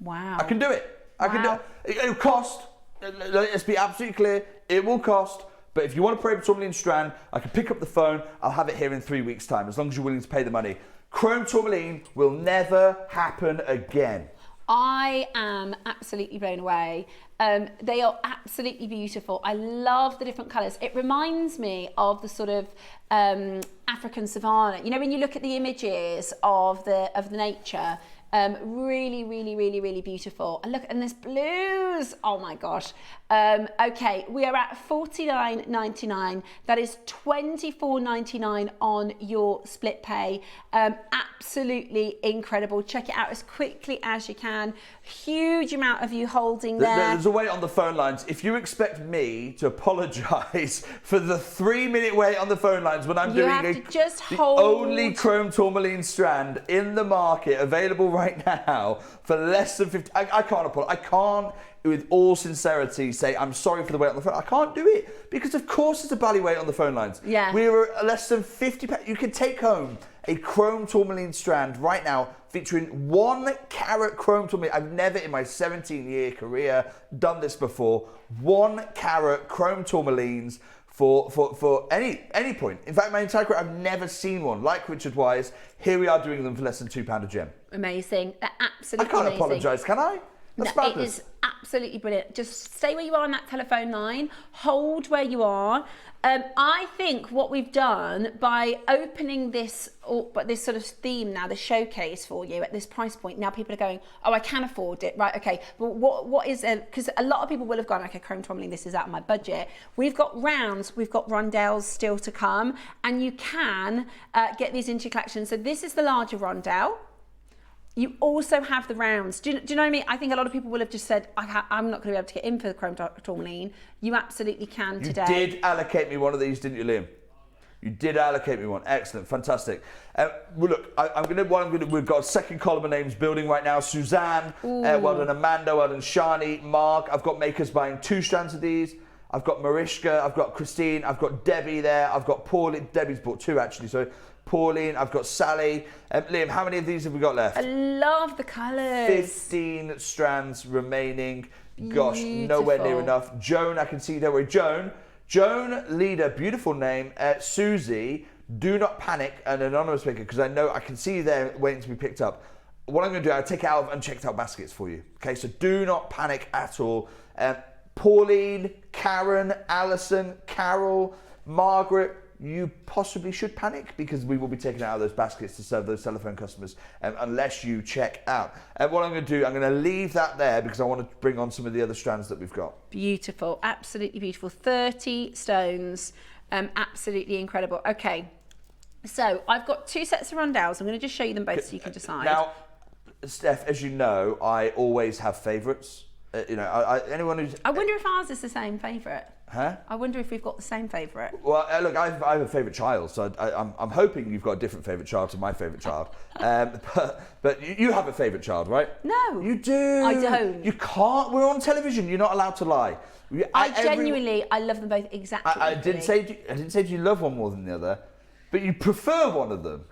Wow. I can do it. I can do it. It'll cost. Let's be absolutely clear. It will cost. But if you want a Parabas tourmaline strand, I can pick up the phone. I'll have it here in 3 weeks' time, as long as you're willing to pay the money. Chrome tourmaline will never happen again. I am absolutely blown away. They are absolutely beautiful. I love the different colours. It reminds me of the sort of African savannah. You know, when you look at the images of the nature, really, really, really, really beautiful. And look, and there's blues. Oh my gosh. Okay, we are at $49.99. That is $24.99 on your split pay. Absolutely incredible. Check it out as quickly as you can. Huge amount of you holding there. There's a wait on the phone lines. If you expect me to apologise for the 3-minute wait on the phone lines when I'm doing the only chrome tourmaline strand in the market available right right now for less than 50. I can't apologize. I can't, with all sincerity, say I'm sorry for the wait on the phone. I can't do it because, of course, it's a bally wait on the phone lines. Yeah. We were less than 50. You can take home a chrome tourmaline strand right now featuring 1 carat chrome tourmaline. I've never in my 17-year career done this before. 1 carat chrome tourmalines for any point. In fact, my entire career, I've never seen one like Richard Wise. Here we are doing them for less than £2 a gem. Amazing. They're absolutely I can't amazing. apologise, can I? That's No, it madness. is absolutely brilliant. Just stay where you are on that telephone line. Hold where you are. I think what we've done by opening this sort of theme now, the showcase for you at this price point, now people are going, oh, I can afford it, right? Okay, but what is it? Because a lot of people will have gone, okay, chrome tourmaline, this is out of my budget. We've got rounds, we've got rondelles still to come, and you can get these into your collection. So this is the larger rondelle. You also have the rounds. Do you know what I mean? I think a lot of people will have just said, I'm not going to be able to get in for the chrome tourmaline. You absolutely can today. You did allocate me one of these, didn't you, Liam? You did allocate me one. Excellent, fantastic. Well, look, we've got a second column of names building right now. Suzanne, well done, Amanda, well done, Shani, Mark. I've got makers buying 2 strands of these. I've got Mariska, I've got Christine, I've got Debbie there, I've got Pauline. Debbie's bought 2 actually, so Pauline, I've got Sally. Liam, how many of these have we got left? I love the colours. 15 strands remaining. Gosh, Beautiful. nowhere near enough. Joan, I can see, don't worry. Joan, leader, beautiful name. Susie, do not panic, an anonymous maker, because I can see you there waiting to be picked up. What I'm going to do, I'll take it out of unchecked out baskets for you. Okay, so do not panic at all. Pauline, Karen, Alison, Carol, Margaret, you possibly should panic because we will be taking out of those baskets to serve those telephone customers unless you check out. What I'm going to do, I'm going to leave that there because I want to bring on some of the other strands that we've got. Beautiful, absolutely beautiful. 30 stones, absolutely incredible. Okay, so I've got 2 sets of rondelles. I'm going to just show you them both so you can decide. Now, Steph, as you know, I always have favourites. Anyone who's... I wonder if ours is the same favourite. Huh? I wonder if we've got the same favourite. Well, look, I have a favourite child, so I'm hoping you've got a different favourite child to my favourite child. But you have a favourite child, right? No. You do. I don't. You can't. We're on television. You're not allowed to lie. I love them both exactly. I didn't say you love one more than the other, but you prefer one of them.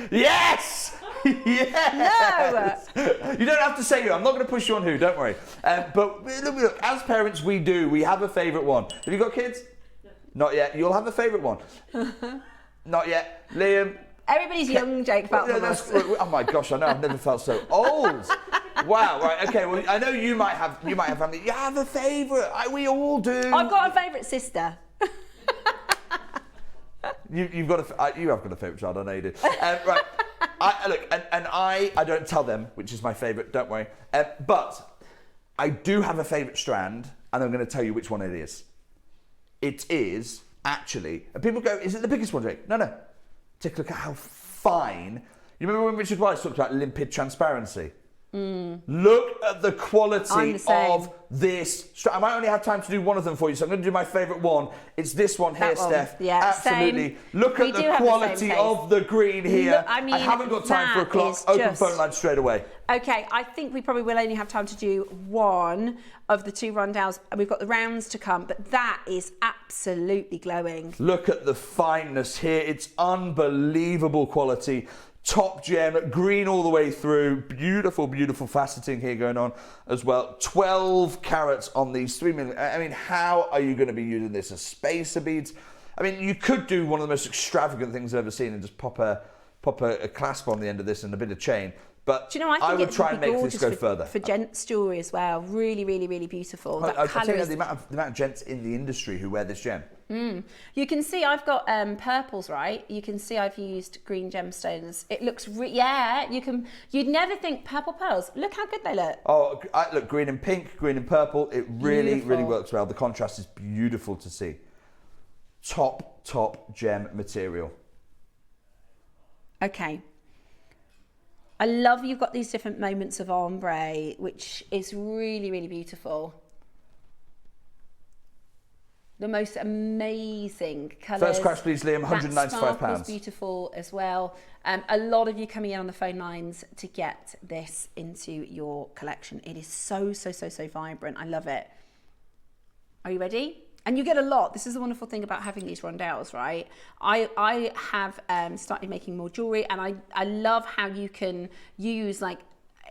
Yes! Yes! No! You don't have to say who. I'm not going to push you on who, don't worry. But look, as parents, we have a favourite one. Have you got kids? No. Not yet. You'll have a favourite one. Not yet. Liam? Everybody's young, Jake. Oh my gosh, I know. I've never felt so old. Wow, right, okay. Well, I know you might have family. You have a favourite. We all do. I've got a favourite sister. You have got a favourite child, I know you do. Right, I don't tell them which is my favourite, don't worry. But I do have a favourite strand, and I'm going to tell you which one it is. It is actually, and people go, is it the biggest one, Jake? No. Take a look at how fine. You remember when Richard Wise talked about limpid transparency? Look at the quality of this. I might only have time to do one of them for you, so I'm going to do my favourite one. It's this one here, Steph. Yeah, absolutely. Same. Look at the quality of the green here. I haven't got time for a clock. Open phone line straight away. Okay, I think we probably will only have time to do one of the 2 rondelles. We've got the rounds to come, but that is absolutely glowing. Look at the fineness here. It's unbelievable quality. Top gem, green all the way through. Beautiful, beautiful faceting here going on as well. 12 carats on these 3 million. I mean, how are you going to be using this as spacer beads? I mean, you could do one of the most extravagant things I've ever seen and just pop a clasp on the end of this and a bit of chain. But do you know, I would try and make this go further. For gents' jewellery as well. Really, really, really beautiful. I'll tell you the amount of gents in the industry who wear this gem. You can see I've got purples, right? You can see I've used green gemstones. It looks, you'd never think purple pearls. Look how good they look. Oh, look, green and pink, green and purple. It really, really works well. The contrast is beautiful to see. Top gem material. Okay. I love you've got these different moments of ombre, which is really, really beautiful. The most amazing colours. First crash, please, Liam, That sparkle's £195. beautiful as well. A lot of you coming in on the phone lines to get this into your collection. It is so vibrant. I love it. Are you ready? And you get a lot. This is the wonderful thing about having these rondelles, right? I have started making more jewellery, and I love how you can use, like,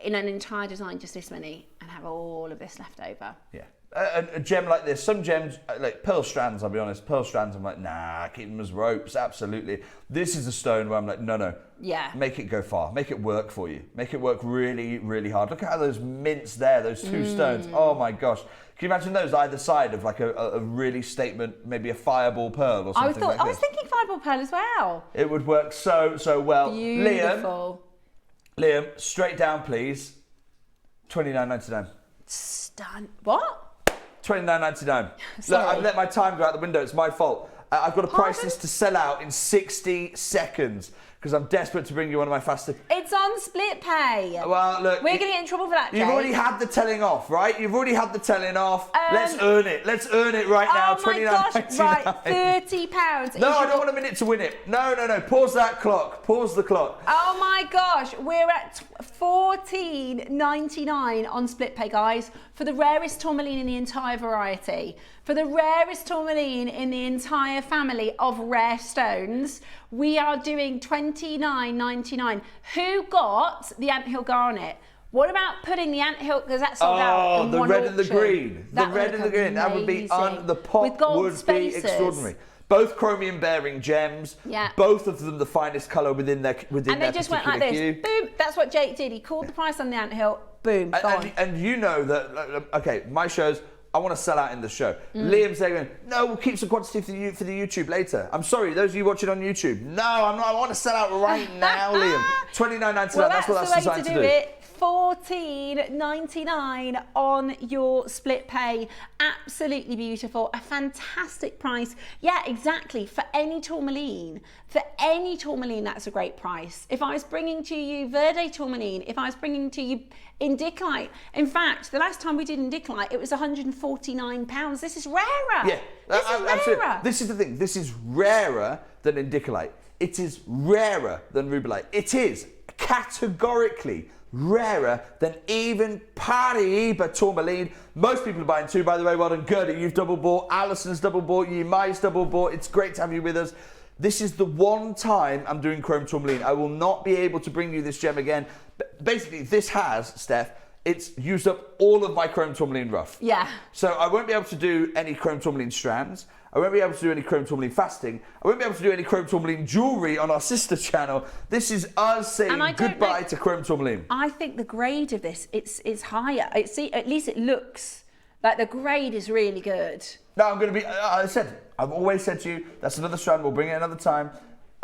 in an entire design just this many and have all of this left over. Yeah. A gem like this, some gems, like pearl strands, I'll be honest, pearl strands, I'm like, nah, keep them as ropes, absolutely. This is a stone where I'm like, no, yeah, make it go far, make it work for you, make it work really, really hard. Look at how those mints there, those two stones, oh my gosh. Can you imagine those either side of like a really statement, maybe a fireball pearl or something like this? I was thinking fireball pearl as well. It would work so well. Beautiful. Liam, straight down please, $29.99. Stun. What? $29.99. Look, I've let my time go out the window. It's my fault. I've got to price this to sell out in 60 seconds because I'm desperate to bring you one of my faster. It's on split pay. Well, look. We're going to get in trouble for that, Jake. You've already had the telling off, right? You've already had the telling off. Let's earn it. Let's earn it right now. $29.99. Right, £30. No, I don't want a minute to win it. No. Pause that clock. Pause the clock. Oh my gosh, we're at $14.99 on split pay, guys, for the rarest tourmaline in the entire variety. For the rarest tourmaline in the entire family of rare stones, we are doing $29.99. Who got the anthill garnet? What about putting the anthill, because that's sold out in the one red auction. and the green. The red and the green. That would be the pop with gold would spaces. be extraordinary. Both chromium bearing gems. Yeah. Both of them the finest colour within their and they just went like this. Hue. Boom. That's what Jake did. He called the price on the anthill. Boom. And you know that, okay, my shows, I want to sell out in the show. Liam's there going, no, we'll keep some quantity for the YouTube later. I'm sorry, those of you watching on YouTube. No, I'm not. I want to sell out right now, Liam. $29.99. Well, that's what that's the way designed to do it. $14.99 on your split pay. Absolutely beautiful. A fantastic price. Yeah, exactly. For any tourmaline. That's a great price. If I was bringing to you Verde tourmaline, if I was bringing to you indicolite. In fact, the last time we did indicolite, it was £149. This is rarer. Yeah, this is absolutely. rarer. This is the thing. This is rarer than indicolite. It is rarer than rubellite. It is categorically rarer than even Paraiba tourmaline. Most people are buying two, by the way. Well done, Gertie. You've double bought. Alison's double bought. Yimai's double bought. It's great to have you with us. This is the one time I'm doing chrome tourmaline. I will not be able to bring you this gem again. But basically, this has, Steph, it's used up all of my chrome tourmaline rough. Yeah. So I won't be able to do any chrome tourmaline strands. I won't be able to do any chrome tourmaline fasting. I won't be able to do any chrome tourmaline jewellery on our sister channel. This is us saying goodbye to chrome tourmaline. I think the grade of this, it's higher. At least it looks like the grade is really good. No, I'm going to be, I've always said to you, that's another strand, we'll bring it another time.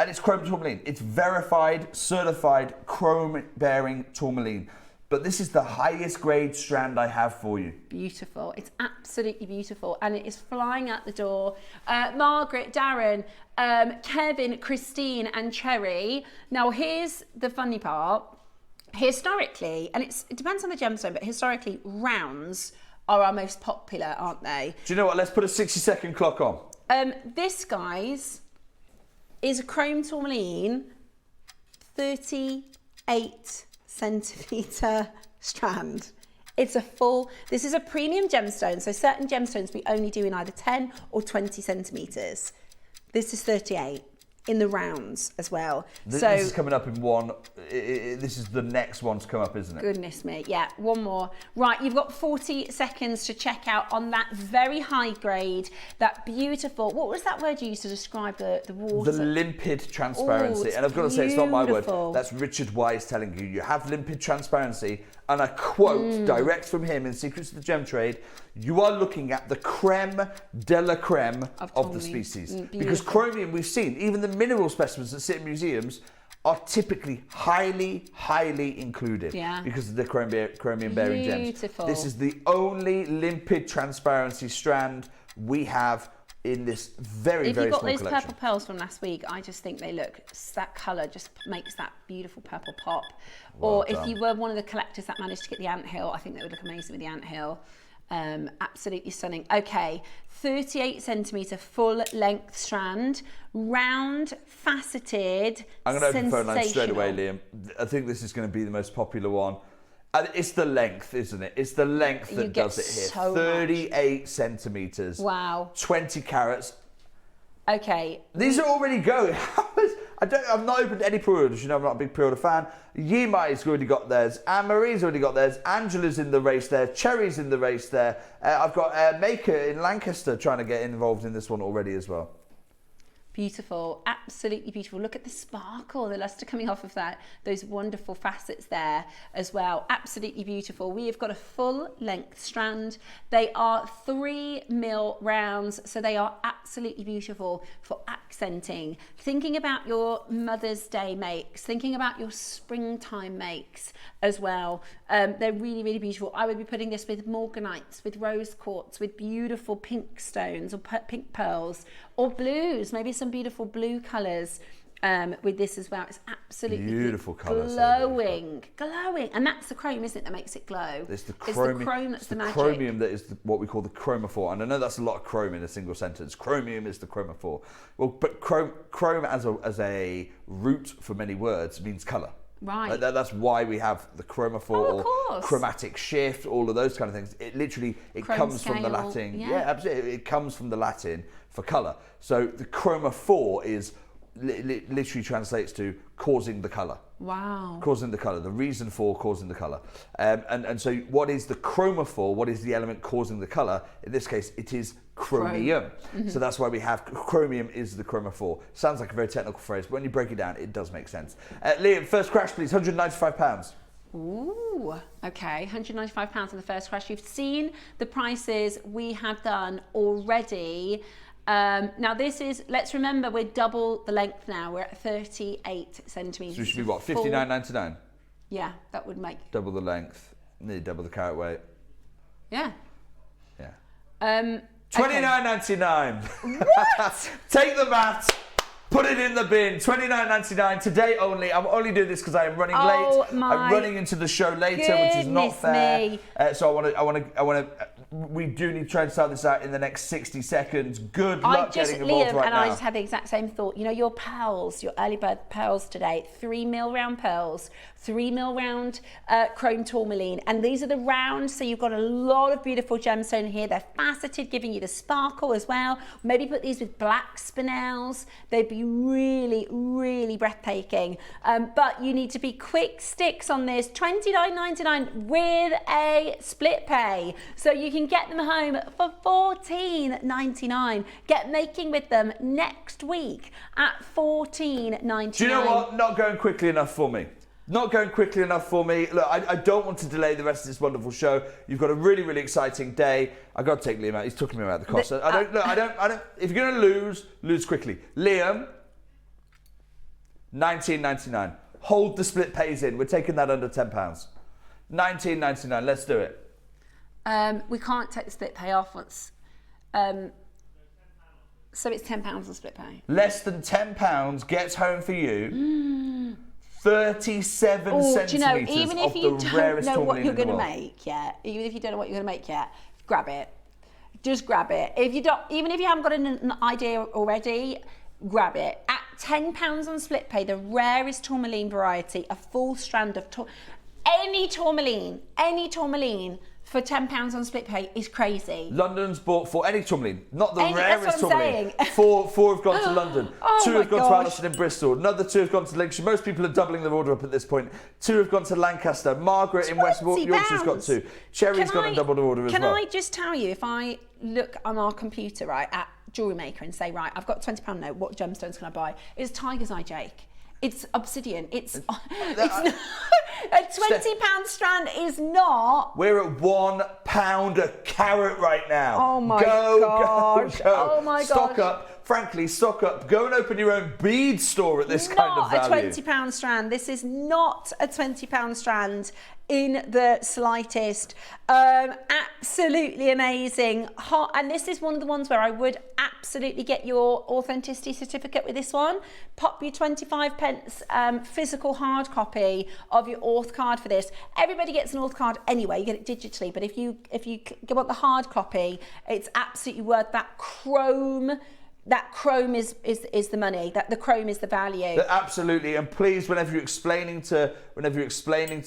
And it's chrome tourmaline. It's verified, certified, chrome-bearing tourmaline. But this is the highest grade strand I have for you. Beautiful. It's absolutely beautiful. And it is flying out the door. Margaret, Darren, Kevin, Christine and Cherry. Now, here's the funny part. Historically, and it depends on the gemstone, but historically, rounds are our most popular, aren't they? Do you know what? Let's put a 60-second clock on. This, guys, is a chrome tourmaline 38 centimetre strand. It's a full, this is a premium gemstone, so certain gemstones we only do in either 10 or 20 centimetres. This is 38 in the rounds as well. This is coming up in one, this is the next one to come up, isn't it? Goodness me, yeah, one more. Right, you've got 40 seconds to check out on that very high grade, that beautiful, what was that word you used to describe the water? The limpid transparency. Oh, and I've got to say, it's not my word. beautiful. That's Richard Wise telling you. You have limpid transparency, and a quote direct from him in Secrets of the Gem Trade, you are looking at the creme de la creme of the species. Because chromium, we've seen, even the mineral specimens that sit in museums are typically highly, highly included because of the chromium-bearing gems. This is the only limpid transparency strand we have in this very, very small collection. If you got those purple pearls from last week, I just think they look, that colour just makes that beautiful purple pop. Well or done. If you were one of the collectors that managed to get the anthill, I think they would look amazing with the anthill. Absolutely stunning. Okay, 38 centimetre full length strand, round, faceted. I'm going to open the phone line straight away, Liam. I think this is going to be the most popular one. It's the length, isn't it? It's the length that does it here. So 38 centimetres. Wow. 20 carats. Okay. These are already going. I've not opened any pre-orders. You know, I'm not a big pre-order fan. Yimai's already got theirs. Anne-Marie's already got theirs. Angela's in the race there. Cherry's in the race there. I've got Maker in Lancaster trying to get involved in this one already as well. Beautiful, absolutely beautiful. Look at the sparkle, the luster coming off of that, those wonderful facets there as well. Absolutely beautiful. We have got a full length strand. They are 3mm rounds, so they are absolutely beautiful for accenting. Thinking about your Mother's Day makes, thinking about your springtime makes as well. They're really, really beautiful. I would be putting this with morganites, with rose quartz, with beautiful pink stones or pink pearls or blues, maybe some beautiful blue colours with this as well. It's absolutely beautiful colours. Glowing. And that's the chrome, isn't it, that makes it glow? It's the chrome that's the magic. Chromium that is what we call the chromophore. And I know that's a lot of chrome in a single sentence. Chromium is the chromophore. Well, but chrome as a root for many words means colour. Right. That's why we have the chromophore or chromatic shift, all of those kind of things. It literally, it comes from the Latin. Yeah, absolutely. It comes from the Latin for colour. So the chromophore is literally translates to causing the colour. Wow. Causing the colour, the reason for causing the colour. And so what is the chromophore? What is the element causing the colour? In this case, it is chromium. Mm-hmm. So that's why we have chromium is the chromophore. Sounds like a very technical phrase, but when you break it down, it does make sense. Liam, first crash, please, £195. Ooh, okay, £195 on the first crash. You've seen the prices we have done already. Now this is, let's remember, we're double the length now. We're at 38 centimetres. So we should be what, $59.99? Yeah, that would make... Double the length, nearly double the carat weight. Yeah. Yeah. $29.99. What? Take the maths. Put it in the bin. $29.99 today only. I'm only doing this because I am running late. I'm running into the show later, which is not fair. So I want to. We do need to try and start this out in the next 60 seconds. Good luck getting involved right now. I just had the exact same thought. You know, your pearls, your early bird pearls today, 3mm round pearls, 3mm round chrome tourmaline, and these are the rounds. So you've got a lot of beautiful gemstone here. They're faceted, giving you the sparkle as well. Maybe put these with black spinels. They'd be really, really breathtaking. But you need to be quick sticks on this. $29.99 with a split pay. So you can get them home for $14.99. Get making with them next week at $14.99. Do you know what? Not going quickly enough for me. Not going quickly enough for me. Look, I don't want to delay the rest of this wonderful show. You've got a really, really exciting day. I've got to take Liam out. He's talking me about the cost. I don't. If you're going to lose quickly. Liam, $19.99. Hold the split pays in. We're taking that under £10. $19.99. Let's do it. We can't take the split pay off once. So it's £10 on split pay. Less than £10 gets home for you. 37 centimetres, do you know, even if you don't know what you're going to make yet, even if you don't know what you're going to make yet, grab it. Just grab it. If you don't, even if you haven't got an idea already, grab it. At £10 on split pay, the rarest tourmaline variety, a full strand of any tourmaline for £10 on split pay is crazy. London's bought for any tourmaline, not the rarest tourmaline. Four have gone to London. Two have gone to Alison in Bristol. Another 2 have gone to Lincolnshire. Most people are doubling their order up at this point. 2 have gone to Lancaster. Margaret in West Yorkshire's got 2. Cherry's gone and doubled her order as well. Can I just tell you, if I look on our computer, right, at JewelleryMaker and say, right, I've got £20 note, what gemstones can I buy? It's Tiger's Eye, Jake. It's obsidian. It's not, a £20 strand is not. We're at £1 a carat right now. Oh my gosh. Go. Oh my gosh. Stock up. Frankly, stock up. Go and open your own bead store at this kind of value. Not a £20 strand. This is not a £20 strand in the slightest. Absolutely amazing. Hot, and this is one of the ones where I would absolutely get your authenticity certificate with this one. Pop your 25p physical hard copy of your auth card for this. Everybody gets an auth card anyway, you get it digitally, but if you want the hard copy, it's absolutely worth that chrome. That chrome is the money. That the chrome is the value. Absolutely, and please, whenever you're explaining to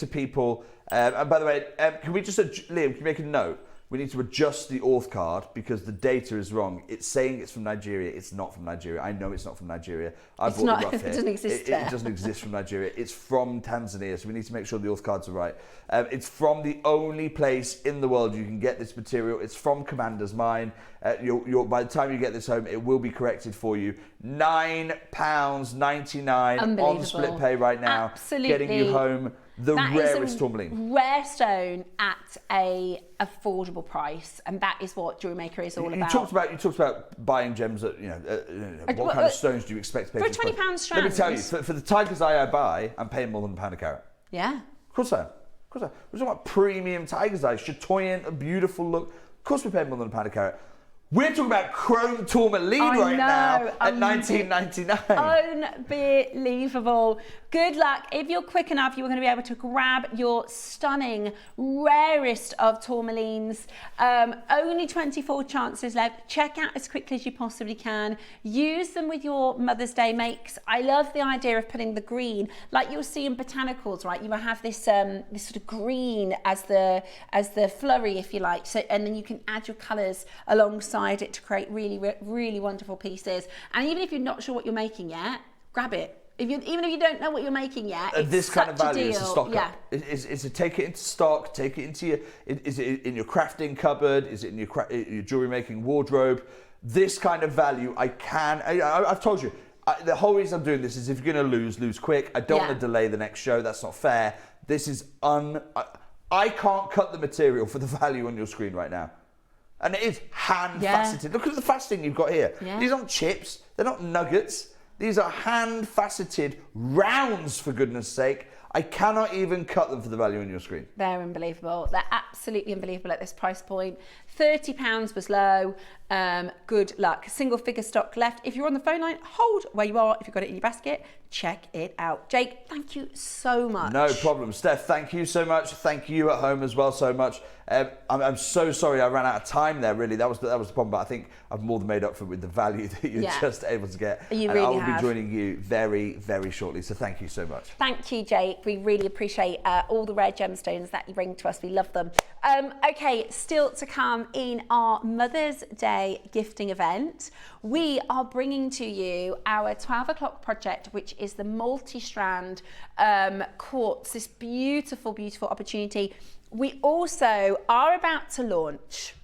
people, and by the way, can we just, Liam, can you make a note? We need to adjust the auth card because the data is wrong. It's saying it's from Nigeria. It's not from Nigeria. I know it's not from Nigeria. It doesn't exist there. It doesn't exist from Nigeria. It's from Tanzania, so we need to make sure the auth cards are right. It's from the only place in the world you can get this material. It's from Commander's Mine. By the time you get this home, it will be corrected for you. £9.99 on split pay right now. Absolutely. Getting you home the rarest tourmaline. Rare stone at a affordable price, and that is what Jewellery Maker is all about. You talked about buying gems at, what kind of stones do you expect to pay for a £20 strand? Let me tell you, for the tiger's eye I buy, I'm paying more than £1 a carat. Yeah. Of course I am. We're talking about premium tiger's eye, chatoyant, a beautiful look. Of course we're paying more than £1 a carat. We're talking about Chrome Tourmaline now at $19.99. Unbelievable. Good luck. If you're quick enough, you're going to be able to grab your stunning, rarest of tourmalines. Only 24 chances left. Check out as quickly as you possibly can. Use them with your Mother's Day makes. I love the idea of putting the green, like you'll see in botanicals, right? You will have this this sort of green as the flurry, if you like. So, and then you can add your colours alongside it to create really, really wonderful pieces. And even if you're not sure what you're making yet, grab it. Even if you don't know what you're making yet, it's this kind of value is a stock yeah. up. It's to take it into stock, take it into is it in your crafting cupboard, is it in your jewellery making wardrobe? This kind of value, I've told you, the whole reason I'm doing this is if you're going to lose quick. I don't want to delay the next show. That's not fair. This is I can't cut the material for the value on your screen right now. And it is hand faceted. Look at the faceting you've got here. Yeah. These aren't chips. They're not nuggets. These are hand faceted rounds, for goodness sake. I cannot even cut them for the value on your screen. They're unbelievable. They're absolutely unbelievable at this price point. £30 was low. Good luck. Single figure stock left. If you're on the phone line, hold where you are. If you've got it in your basket, check it out. Jake, thank you so much. No problem. Steph, thank you so much. Thank you at home as well so much. I'm so sorry I ran out of time there, really. That was the problem, but I think I've more than made up for it with the value that you're just able to get. You and really I will have. be joining you very, very shortly, so thank you so much. Thank you, Jake. We really appreciate all the rare gemstones that you bring to us. We love them. Okay, still to come in our Mother's Day gifting event, we are bringing to you our 12 o'clock project, which is the Multi-Strand Quartz, this beautiful, beautiful opportunity. We also are about to launch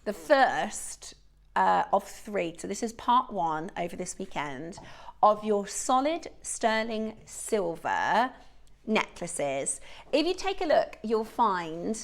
the first of 3, so this is part 1 over this weekend, of your solid sterling silver necklaces. If you take a look, you'll find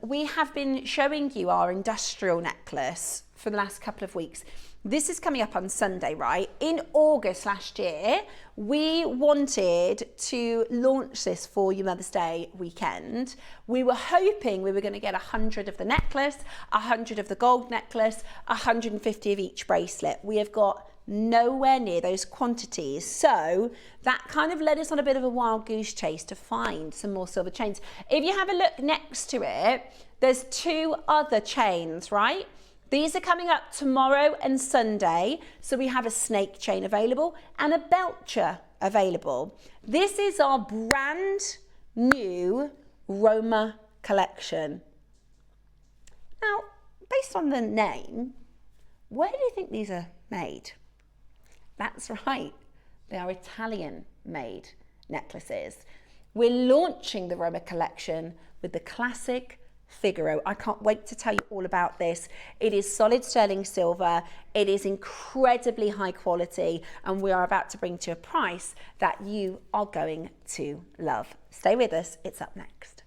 we have been showing you our industrial necklace for the last couple of weeks. This is coming up on Sunday, right? In August last year, we wanted to launch this for your Mother's Day weekend. We were hoping we were going to get 100 of the necklace, 100 of the gold necklace, 150 of each bracelet. We have got nowhere near those quantities. So that kind of led us on a bit of a wild goose chase to find some more silver chains. If you have a look next to it, there's 2 other chains, right? These are coming up tomorrow and Sunday. So we have a snake chain available and a belcher available. This is our brand new Roma collection. Now, based on the name, where do you think these are made? That's right, they are Italian made necklaces. We're launching the Roma collection with the classic Figaro. I can't wait to tell you all about this. It is solid sterling silver. It is incredibly high quality, and we are about to bring to a price that you are going to love. Stay with us, it's up next.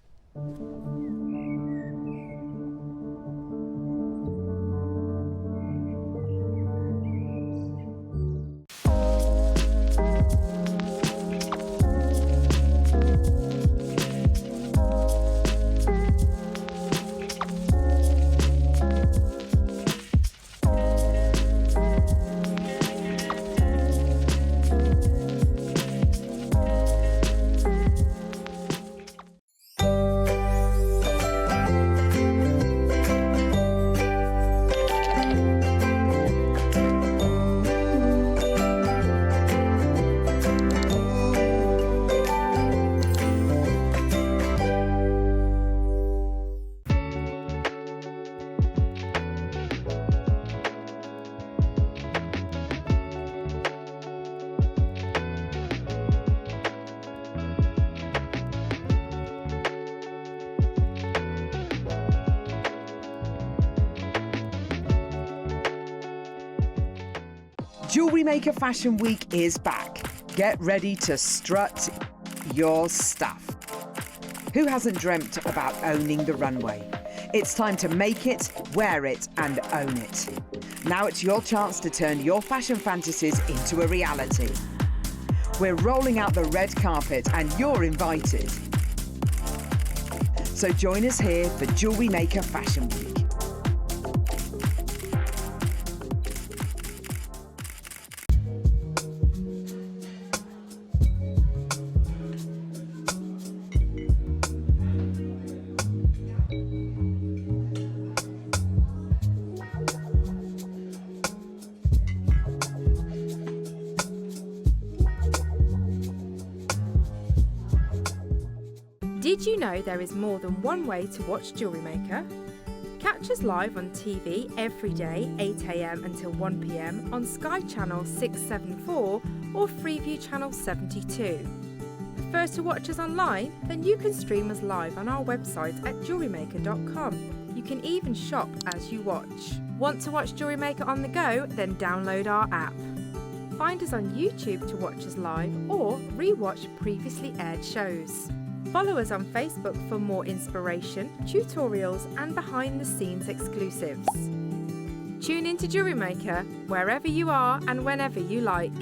Jewellery Maker Fashion Week is back. Get ready to strut your stuff. Who hasn't dreamt about owning the runway? It's time to make it, wear it, and own it. Now it's your chance to turn your fashion fantasies into a reality. We're rolling out the red carpet and you're invited. So join us here for Jewellery Maker Fashion Week. Did you know there is more than one way to watch Jewellery Maker? Catch us live on TV every day, 8 AM until 1 PM on Sky Channel 674 or Freeview Channel 72. Prefer to watch us online? Then you can stream us live on our website at jewellerymaker.com. You can even shop as you watch. Want to watch Jewellery Maker on the go? Then download our app. Find us on YouTube to watch us live or re-watch previously aired shows. Follow us on Facebook for more inspiration, tutorials and behind-the-scenes exclusives. Tune in to Jewellery Maker wherever you are and whenever you like.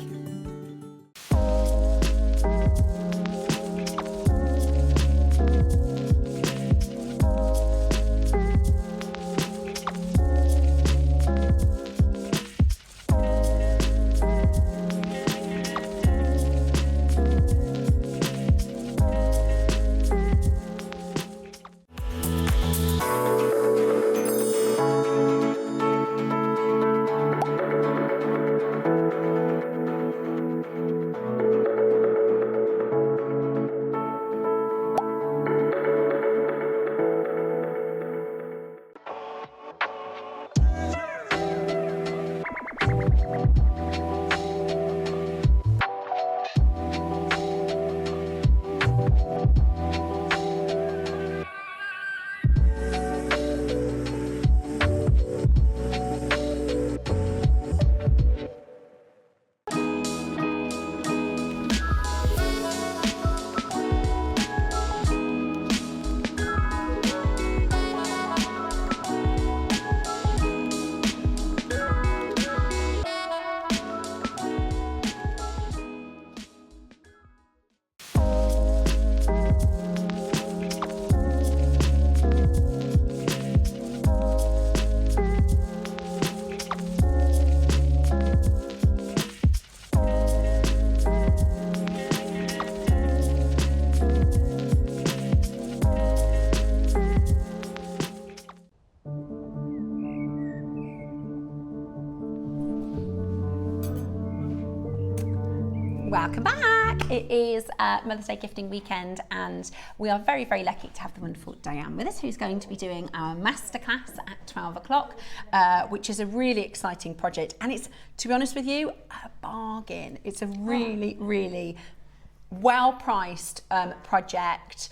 Welcome back. It is Mother's Day gifting weekend and we are very, very lucky to have the wonderful Diane with us, who's going to be doing our masterclass at 12 o'clock, which is a really exciting project. And it's, to be honest with you, a bargain. It's a really, really well-priced project.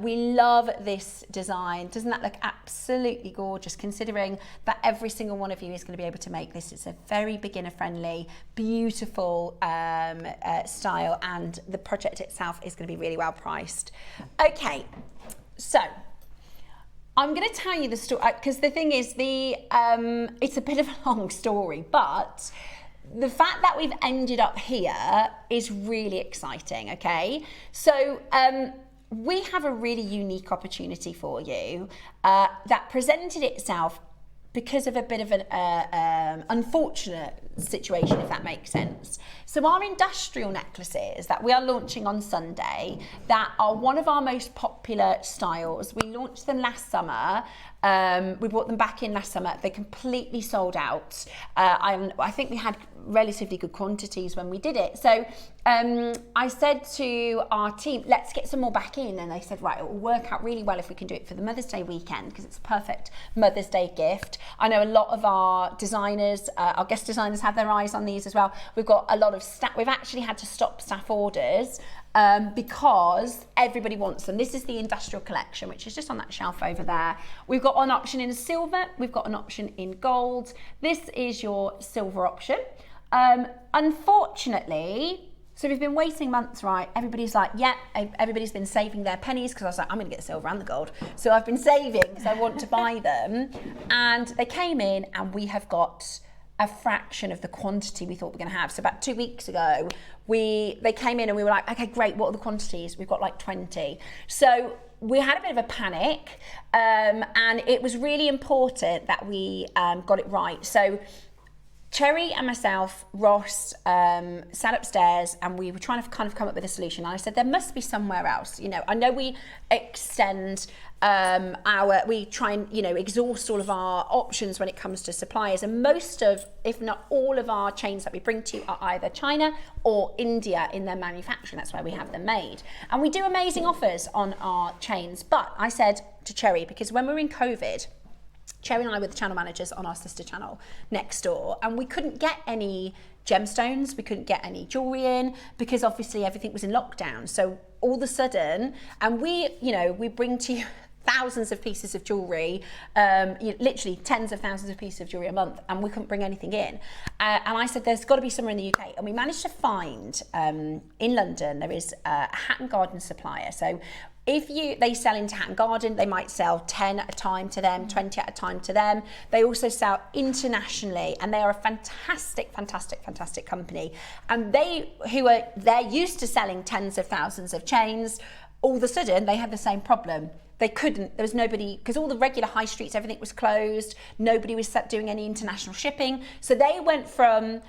We love this design. Doesn't that look absolutely gorgeous, considering that every single one of you is going to be able to make this? It's a very beginner-friendly, beautiful style, and the project itself is going to be really well-priced. Okay, so I'm going to tell you the story, because the thing is, it's a bit of a long story, but the fact that we've ended up here is really exciting, okay? So we have a really unique opportunity for you that presented itself because of a bit of an unfortunate situation, if that makes sense. So our industrial necklaces that we are launching on Sunday, that are one of our most popular styles. We launched them last summer. We brought them back in last summer. They completely sold out. I think we had relatively good quantities when we did it. So I said to our team, let's get some more back in. And they said, right, it will work out really well if we can do it for the Mother's Day weekend, because it's a perfect Mother's Day gift. I know a lot of our designers, our guest designers, have their eyes on these as well. We've got a lot of staff. We've actually had to stop staff orders because everybody wants them. This is the industrial collection, which is just on that shelf over there. We've got an option in silver. We've got an option in gold. This is your silver option. Unfortunately, so we've been waiting months, right? Everybody's like, yeah, everybody's been saving their pennies because I was like, I'm going to get the silver and the gold. So I've been saving because I want to buy them. And they came in and we have got a fraction of the quantity we thought we were going to have. So about 2 weeks ago, they came in and we were like, okay, great, what are the quantities? We've got like 20. So we had a bit of a panic, and it was really important that we got it right. So Cherry and myself, Ross, sat upstairs and we were trying to kind of come up with a solution. And I said, there must be somewhere else. You know, I know we extend we try and, you know, exhaust all of our options when it comes to suppliers. And most of, if not all of our chains that we bring to you are either China or India in their manufacturing. That's where we have them made. And we do amazing offers on our chains. But I said to Cherry, because when we were in COVID, Cherry and I were the channel managers on our sister channel next door, and we couldn't get any gemstones, we couldn't get any jewellery in because obviously everything was in lockdown. So all of a sudden, and we bring to you thousands of pieces of jewellery, literally tens of thousands of pieces of jewellery a month, and we couldn't bring anything in. And I said, there's got to be somewhere in the UK. And we managed to find, in London, there is a Hatton Garden supplier. So if they sell into Hatton Garden, they might sell 10 at a time to them, 20 at a time to them. They also sell internationally, and they are a fantastic, fantastic, fantastic company. And they're used to selling tens of thousands of chains. All of a sudden, they had the same problem. They couldn't, there was nobody, because all the regular high streets, everything was closed. Nobody was doing any international shipping. So they went from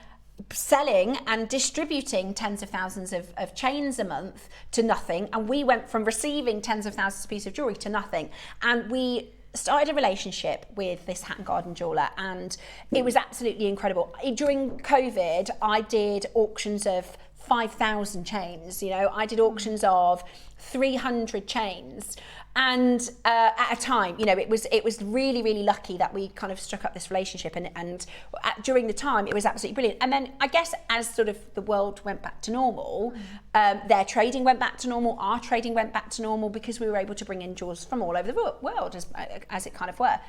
selling and distributing tens of thousands of chains a month to nothing, and we went from receiving tens of thousands of pieces of jewellery to nothing. And we started a relationship with this Hatton Garden jeweller, and it was absolutely incredible. During COVID, I did auctions of 5,000 chains, you know, I did auctions of 300 chains, and at a time, you know, it was really, really lucky that we kind of struck up this relationship, and during the time it was absolutely brilliant. And then I guess as sort of the world went back to normal, their trading went back to normal, our trading went back to normal, because we were able to bring in jewels from all over the world, as it kind of were.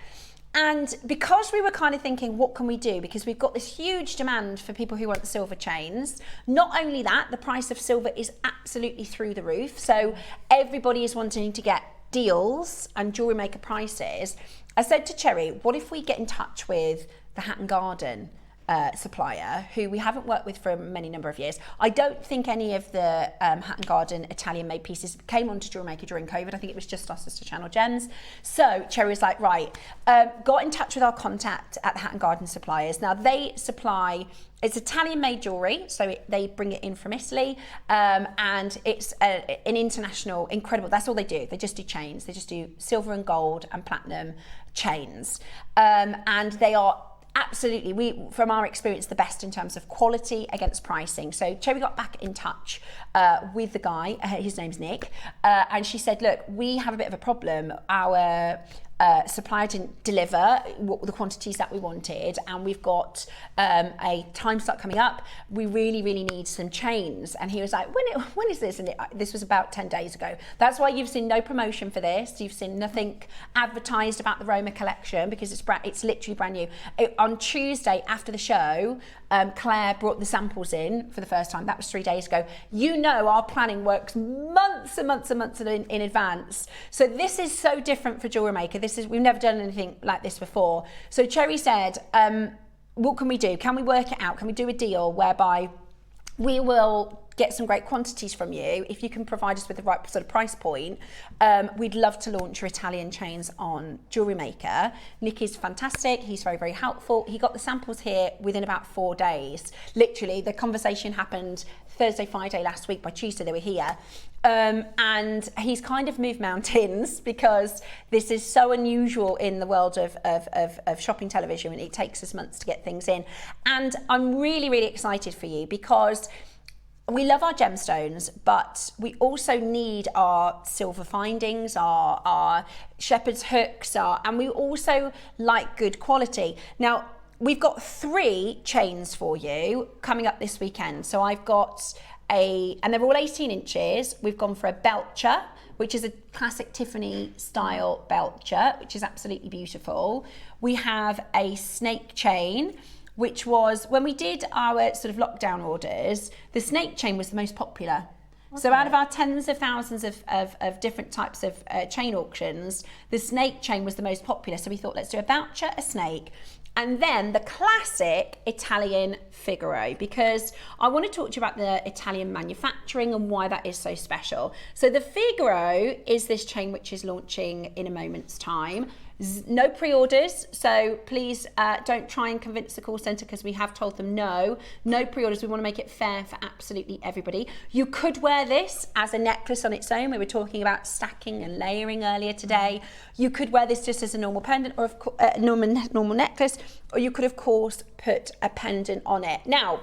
And because we were kind of thinking, what can we do? Because we've got this huge demand for people who want the silver chains. Not only that, the price of silver is absolutely through the roof. So everybody is wanting to get deals and jewellery maker prices. I said to Cherry, what if we get in touch with the Hatton Garden supplier, who we haven't worked with for a many number of years. I don't think any of the Hatton Garden Italian made pieces came onto JewelleryMaker during COVID. I think it was just our sister channel Gems. So Cherry was like, right, got in touch with our contact at the Hatton Garden suppliers. Now they supply, it's Italian made jewellery, so they bring it in from Italy, and it's an international, incredible, that's all they do. They just do chains. They just do silver and gold and platinum chains. And they are absolutely, from our experience, the best in terms of quality against pricing. So Cherry got back in touch with the guy, his name's Nick, and she said, look, we have a bit of a problem. Our supplier didn't deliver the quantities that we wanted, and we've got a time slot coming up. We really, really need some chains. And he was like, when is this? And this was about 10 days ago. That's why you've seen no promotion for this. You've seen nothing advertised about the Roma collection, because it's literally brand new. On Tuesday after the show, Claire brought the samples in for the first time. That was 3 days ago. You know, our planning works months and months and months in advance. So this is so different for JewelleryMaker. We've never done anything like this before. So Cherry said, what can we do? Can we work it out? Can we do a deal whereby we will get some great quantities from you if you can provide us with the right sort of price point? We'd love to launch your Italian chains on JewelleryMaker. Nick is fantastic. He's very, very helpful. He got the samples here within about 4 days. Literally, the conversation happened Thursday, Friday last week. By Tuesday, they were here. And he's kind of moved mountains, because this is so unusual in the world of shopping television, and it takes us months to get things in. And I'm really, really excited for you, because we love our gemstones, but we also need our silver findings, our shepherd's hooks, and we also like good quality. Now, we've got 3 chains for you coming up this weekend. So I've got and they're all 18 inches. We've gone for a belcher, which is a classic Tiffany style belcher, which is absolutely beautiful. We have a snake chain. which was when we did our sort of lockdown orders, the snake chain was the most popular. Okay. So out of our tens of thousands of different types of chain auctions, the snake chain was the most popular. So we thought, let's do a voucher, a snake, and then the classic Italian Figaro, because I want to talk to you about the Italian manufacturing and why that is so special. So the Figaro is this chain which is launching in a moment's time. No pre-orders, so please don't try and convince the call centre, because we have told them no pre-orders. We want to make it fair for absolutely everybody. You could wear this as a necklace on its own. We were talking about stacking and layering earlier today. You could wear this just as a normal pendant, or a normal necklace, or you could of course put a pendant on it. Now,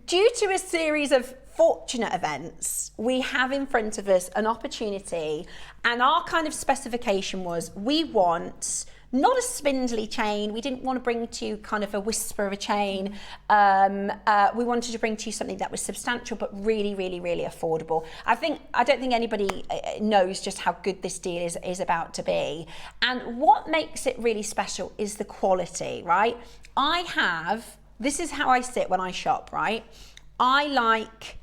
due to a series of fortunate events, we have in front of us an opportunity, and our kind of specification was, we want not a spindly chain. We didn't want to bring to you kind of a whisper of a chain. We wanted to bring to you something that was substantial but really, really, really affordable. I don't think anybody knows just how good this deal is about to be. And what makes it really special is the quality, right? This is how I sit when I shop, right? I like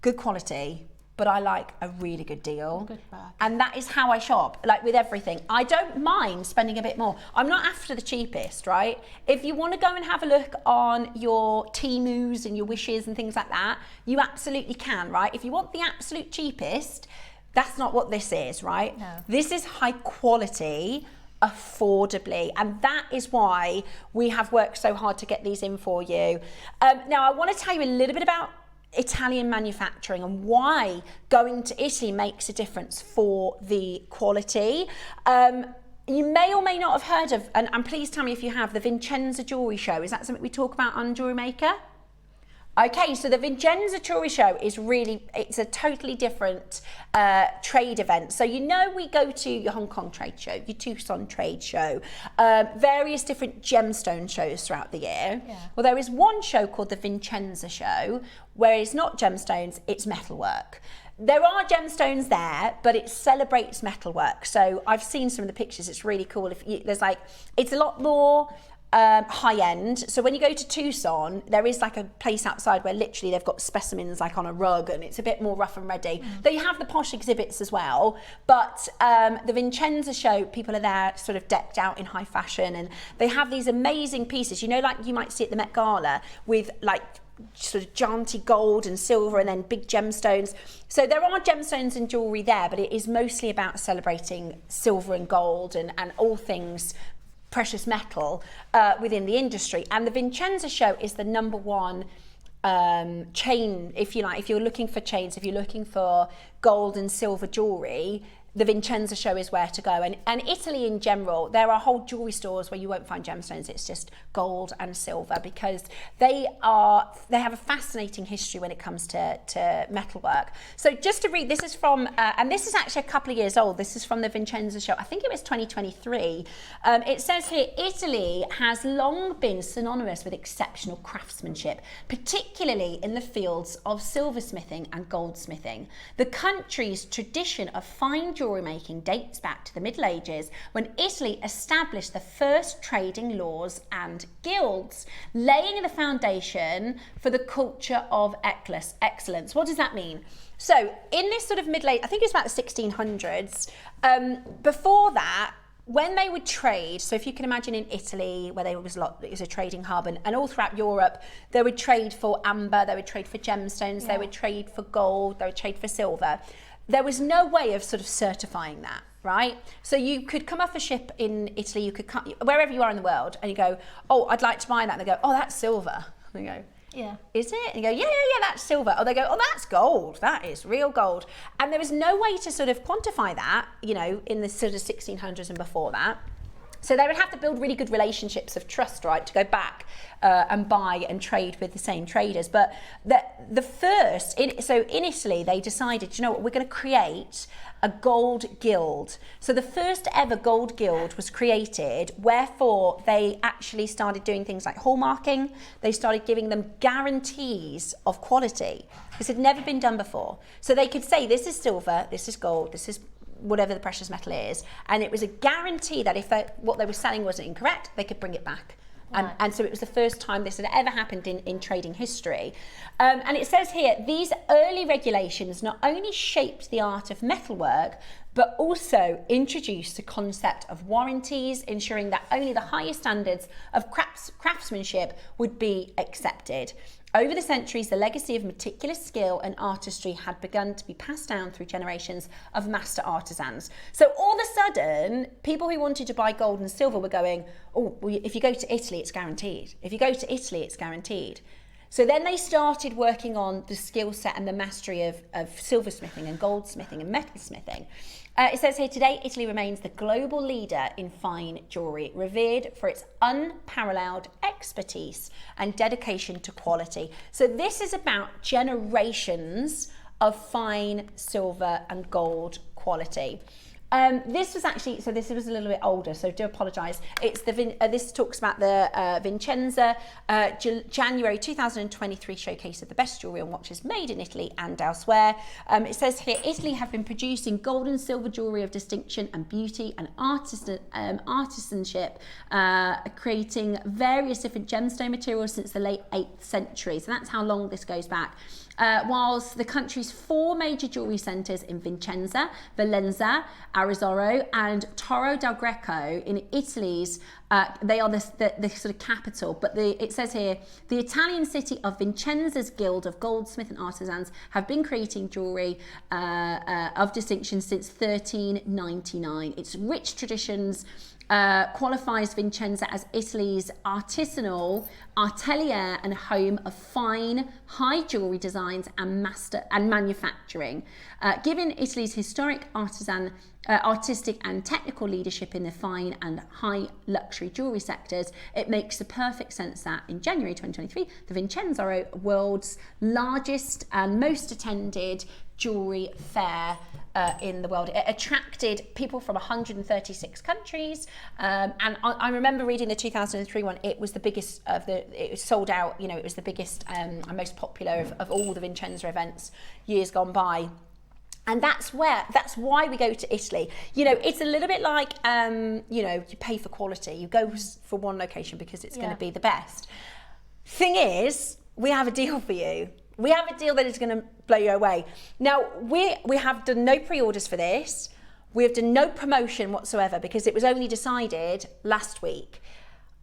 good quality, but I like a really good deal. Good bag. And that is how I shop, like with everything. I don't mind spending a bit more. I'm not after the cheapest, right? If you want to go and have a look on your Temus and your Wishes and things like that, you absolutely can, right? If you want the absolute cheapest, that's not what this is, right? No. This is high quality, affordably, and that is why we have worked so hard to get these in for you. Now, I want to tell you a little bit about Italian manufacturing and why going to Italy makes a difference for the quality. You may or may not have heard of, and please tell me if you have, the Vincenza Jewellery Show. Is that something we talk about on Jewellery Maker? Okay, so the Vincenza Jewellery Show it's a totally different trade event. So we go to your Hong Kong trade show, your Tucson trade show, various different gemstone shows throughout the year. Yeah. Well, there is one show called the Vincenza Show, where it's not gemstones, it's metalwork. There are gemstones there, but it celebrates metalwork. So I've seen some of the pictures, it's really cool. It's a lot more high end. So when you go to Tucson, there is like a place outside where literally they've got specimens like on a rug, and it's a bit more rough and ready. They have the posh exhibits as well, but the Vincenza Show, people are there sort of decked out in high fashion, and they have these amazing pieces, like you might see at the Met Gala, with like sort of jaunty gold and silver and then big gemstones. So there are gemstones and jewellery there, but it is mostly about celebrating silver and gold and all things precious metal within the industry. And the Vincenza Show is the number one chain, if you like. If you're looking for chains, if you're looking for gold and silver jewellery, the Vincenza Show is where to go. And Italy in general, there are whole jewellery stores where you won't find gemstones, it's just gold and silver, because they have a fascinating history when it comes to metalwork. So just to read, this is from, and this is actually a couple of years old, this is from the Vincenza Show, I think it was 2023. It says here, Italy has long been synonymous with exceptional craftsmanship, particularly in the fields of silversmithing and goldsmithing. The country's tradition of fine jewellery making dates back to the Middle Ages, when Italy established the first trading laws and guilds, laying the foundation for the culture of excellence. What does that mean? So in this sort of Middle Age, I think it's about the 1600s, before that, when they would trade, so if you can imagine in Italy, where it was a trading hub, and all throughout Europe, they would trade for amber, they would trade for gemstones, they would trade for gold, they would trade for silver. There was no way of sort of certifying that, right? So you could come off a ship in Italy, you could come, wherever you are in the world, and you go, oh, I'd like to buy that. And they go, oh, that's silver. And you go, yeah. Is it? And you go, yeah, that's silver. Or they go, oh, that's gold. That is real gold. And there was no way to sort of quantify that, in the sort of 1600s and before that. So they would have to build really good relationships of trust, right, to go back and buy and trade with the same traders. But in Italy, they decided, we're going to create a gold guild. So the first ever gold guild was created, wherefore they actually started doing things like hallmarking. They started giving them guarantees of quality. This had never been done before. So they could say, this is silver, this is gold, this is whatever the precious metal is, and it was a guarantee that if what they were selling wasn't incorrect, they could bring it back. And so it was the first time this had ever happened in trading history. And it says here, these early regulations not only shaped the art of metalwork, but also introduced the concept of warranties, ensuring that only the highest standards of craftsmanship would be accepted. Over the centuries, the legacy of meticulous skill and artistry had begun to be passed down through generations of master artisans. So all of a sudden, people who wanted to buy gold and silver were going, oh, well, if you go to Italy, it's guaranteed. If you go to Italy, it's guaranteed. So then they started working on the skill set and the mastery of silversmithing and goldsmithing and metalsmithing. It says here, today, Italy remains the global leader in fine jewellery, revered for its unparalleled expertise and dedication to quality. So this is about generations of fine silver and gold quality. This was actually, so this was a little bit older, so do apologise. It's this talks about the Vincenza January 2023 showcase of the best jewellery and watches made in Italy and elsewhere. It says here, Italy have been producing gold and silver jewellery of distinction and beauty and artisanship, creating various different gemstone materials since the late 8th century. So that's how long this goes back. Whilst the country's 4 major jewellery centres in Vicenza, Valenza, Arezzo and Torre del Greco in Italy's, they are the sort of capital, but it says here, the Italian city of Vincenza's Guild of Goldsmith and Artisans have been creating jewellery of distinction since 1399. Its rich traditions qualifies Vincenza as Italy's artisanal atelier and home of fine, high jewellery designs and manufacturing. Given Italy's historic artistic and technical leadership in the fine and high luxury jewellery sectors, it makes the perfect sense that in January 2023, the Vincenza world's largest and most attended jewellery fair in the world. It attracted people from 136 countries, and I remember reading the 2003 one. It was the biggest of it was sold out, you know, it was the biggest and most popular of all the Vincenza events years gone by. And that's why we go to Italy. You know, it's a little bit like, you know, you pay for quality. You go for one location because it's going to be the best. Thing is, we have a deal for you. We have a deal that is going to blow you away. Now, we have done no pre-orders for this. We have done no promotion whatsoever because it was only decided last week.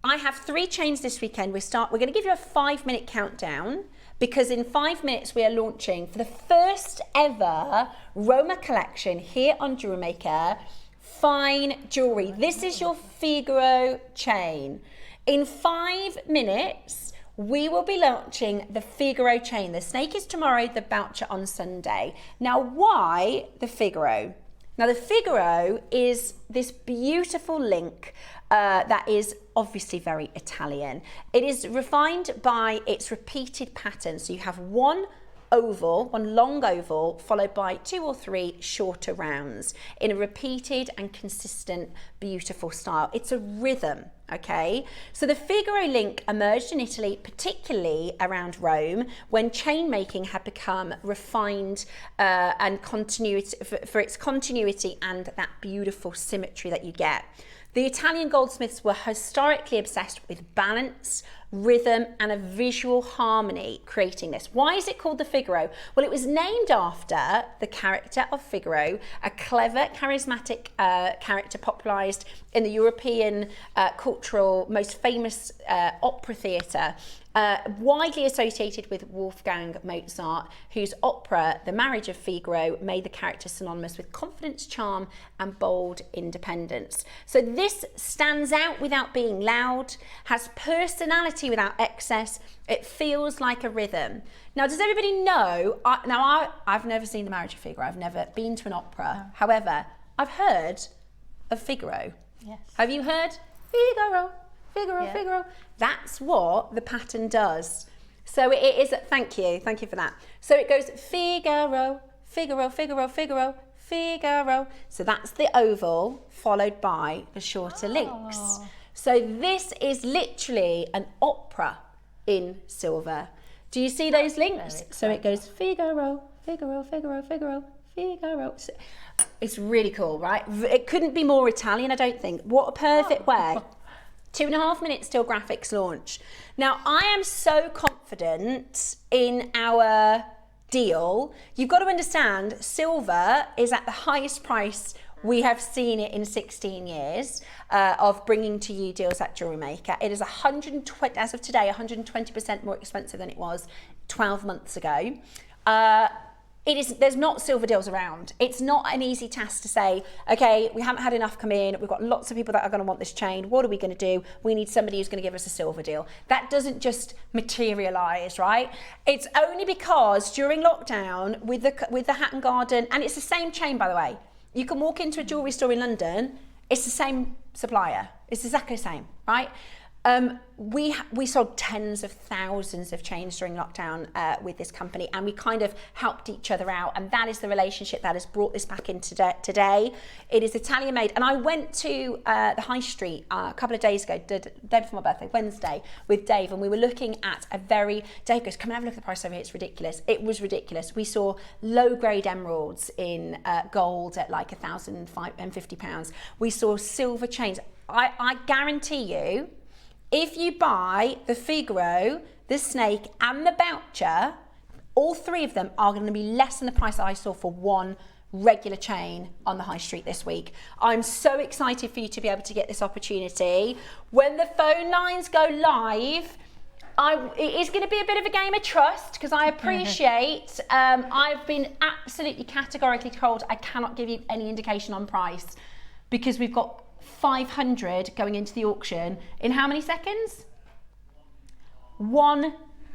I have 3 chains this weekend. We're going to give you a 5-minute countdown because in 5 minutes we are launching for the first ever Roma collection here on JewelleryMaker, fine jewellery. This is your Figaro chain. In 5 minutes, we will be launching the Figaro chain. The snake is tomorrow, the Boucher on Sunday. Now, why the Figaro? Now, the Figaro is this beautiful link that is obviously very Italian. It is refined by its repeated pattern. So you have one long oval, followed by 2 or 3 shorter rounds in a repeated and consistent, beautiful style. It's a rhythm, okay? So the Figaro link emerged in Italy, particularly around Rome, when chain making had become refined and continuity for its continuity and that beautiful symmetry that you get. The Italian goldsmiths were historically obsessed with balance, rhythm and a visual harmony creating this. Why is it called the Figaro? Well, it was named after the character of Figaro, a clever, charismatic character popularised in the European cultural, most famous opera theatre, widely associated with Wolfgang Mozart, whose opera, The Marriage of Figaro, made the character synonymous with confidence, charm and bold independence. So this stands out without being loud, has personality without excess, it feels like a rhythm. Now, does everybody know, I've never seen The Marriage of Figaro, I've never been to an opera, no. However, I've heard of Figaro. Yes. Have you heard? Figaro, Figaro, yeah. Figaro. That's what the pattern does. So it is, thank you for that. So it goes Figaro, Figaro, Figaro, Figaro, Figaro. So that's the oval followed by the shorter links. So this is literally an opera in silver. Do you see those links? So it goes Figaro, Figaro, Figaro, Figaro, Figaro. It's really cool, right? It couldn't be more Italian, I don't think. What a perfect way. 2.5 minutes till graphics launch. Now, I am so confident in our deal. You've got to understand, silver is at the highest price we have seen it in 16 years of bringing to you deals at Jewellery Maker. It is 120, as of today, 120% more expensive than it was 12 months ago. There's not silver deals around. It's not an easy task to say, okay, we haven't had enough come in. We've got lots of people that are going to want this chain. What are we going to do? We need somebody who's going to give us a silver deal. That doesn't just materialize, right? It's only because during lockdown with the Hatton Garden, and it's the same chain, by the way. You can walk into a jewellery store in London, it's the same supplier. It's exactly the same, right? We sold tens of thousands of chains during lockdown with this company, and we kind of helped each other out, and that is the relationship that has brought this back in today. It is Italian made, and I went to the high street a couple of days ago, the day before my birthday, Wednesday, with Dave, and we were looking at Dave goes, come and have a look at the price over here, it's ridiculous. It was ridiculous. We saw low grade emeralds in gold at like £1,050. We saw silver chains. I guarantee you, if you buy the Figaro, the Snake and the Boucher, all three of them are going to be less than the price that I saw for one regular chain on the high street this week. I'm so excited for you to be able to get this opportunity. When the phone lines go live, it is going to be a bit of a game of trust, because I appreciate, I've been absolutely categorically told I cannot give you any indication on price, because we've got 500 going into the auction in how many seconds? 1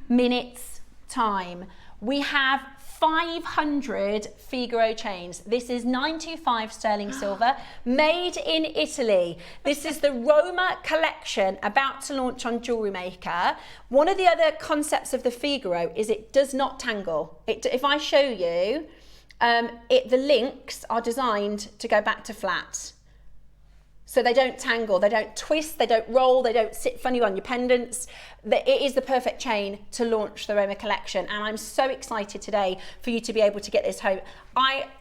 minute's time. We have 500 Figaro chains. This is 925 sterling silver, made in Italy. This is the Roma collection about to launch on Jewellery Maker. One of the other concepts of the Figaro is it does not tangle. If I show you, the links are designed to go back to flat. So they don't tangle, they don't twist, they don't roll, they don't sit funny on your pendants. It is the perfect chain to launch the Roma collection, and I'm so excited today for you to be able to get this home.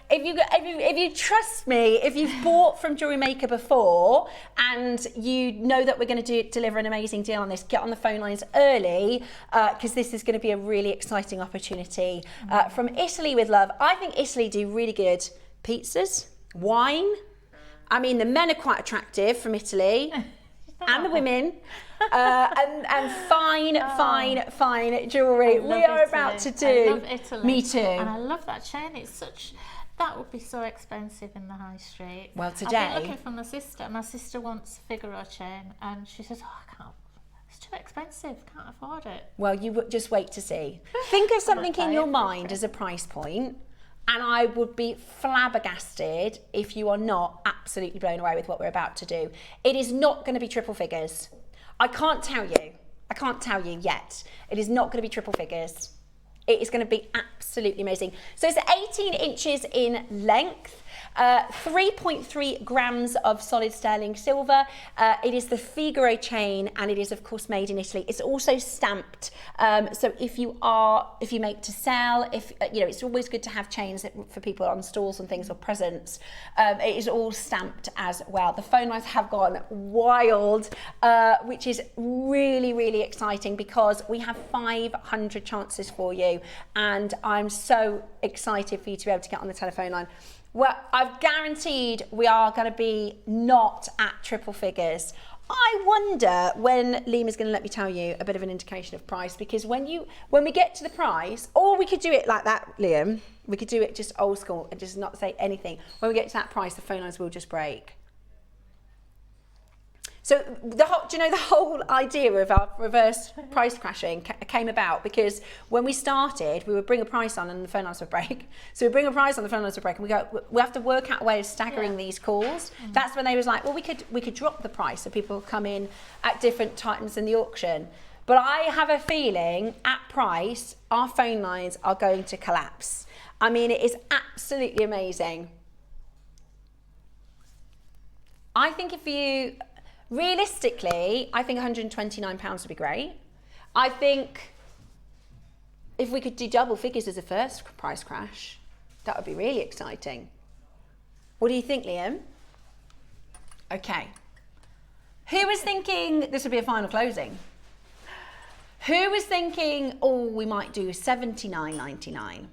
If you trust me, if you've bought from Jewellery Maker before and you know that we're going to deliver an amazing deal on this, get on the phone lines early, because this is going to be a really exciting opportunity. From Italy with love. I think Italy do really good pizzas, wine. I mean, the men are quite attractive from Italy, and the women, and fine jewellery. We are about to do. I love Italy. Me too. And I love that chain. That would be so expensive in the high street. Well, today. I've been looking for my sister. My sister wants a Figaro chain, and she says, "Oh, I can't. It's too expensive. Can't afford it." Well, you just wait to see. Think of something in your mind as a price point. And I would be flabbergasted if you are not absolutely blown away with what we're about to do. It is not going to be triple figures. I can't tell you yet. It is not going to be triple figures. It is going to be absolutely amazing. So it's 18 inches in length. 3.3 grams of solid sterling silver. It is the Figaro chain, and it is of course made in Italy. It's also stamped. So if you make to sell, it's always good to have chains for people on stalls and things or presents. It is all stamped as well. The phone lines have gone wild, which is really, really exciting, because we have 500 chances for you, and I'm so excited for you to be able to get on the telephone line. Well, I've guaranteed we are going to be not at triple figures. I wonder when Liam is going to let me tell you a bit of an indication of price, because when we get to the price, or we could do it like that, Liam, we could do it just old school and just not say anything. When we get to that price, the phone lines will just break. So the whole idea of our reverse price crashing came about because when we started, we would bring a price on and the phone lines would break. So we bring a price on, the phone lines would break, and we have to work out a way of staggering these calls. Mm-hmm. That's when they was like, well, we could drop the price so people come in at different times in the auction. But I have a feeling at price, our phone lines are going to collapse. I mean, it is absolutely amazing. I think realistically, I think £129 would be great. I think if we could do double figures as a first price crash, That would be really exciting. What do you think, Liam? Okay. Who was thinking this would be a final closing? Who was thinking, oh, we might do $79.99?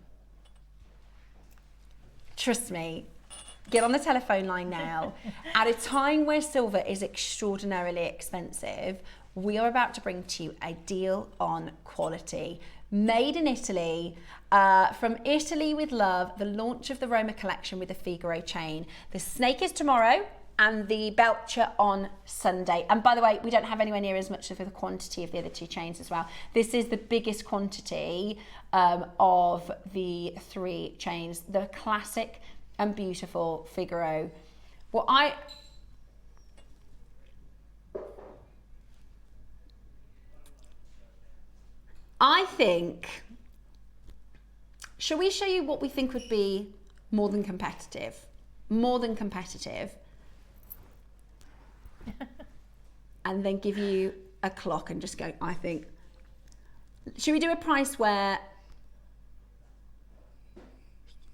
Trust me, get on the telephone line now. At a time where silver is extraordinarily expensive, we are about to bring to you a deal on quality. Made in Italy, from Italy with love, the launch of the Roma collection with the Figaro chain. The snake is tomorrow and the Belcher on Sunday. And by the way, we don't have anywhere near as much of the quantity of the other two chains as well. This is the biggest quantity of the three chains. The classic and beautiful Figaro. Well, I think, shall we show you what we think would be more than competitive? More than competitive. And then give you a clock and just go, I think. Should we do a price where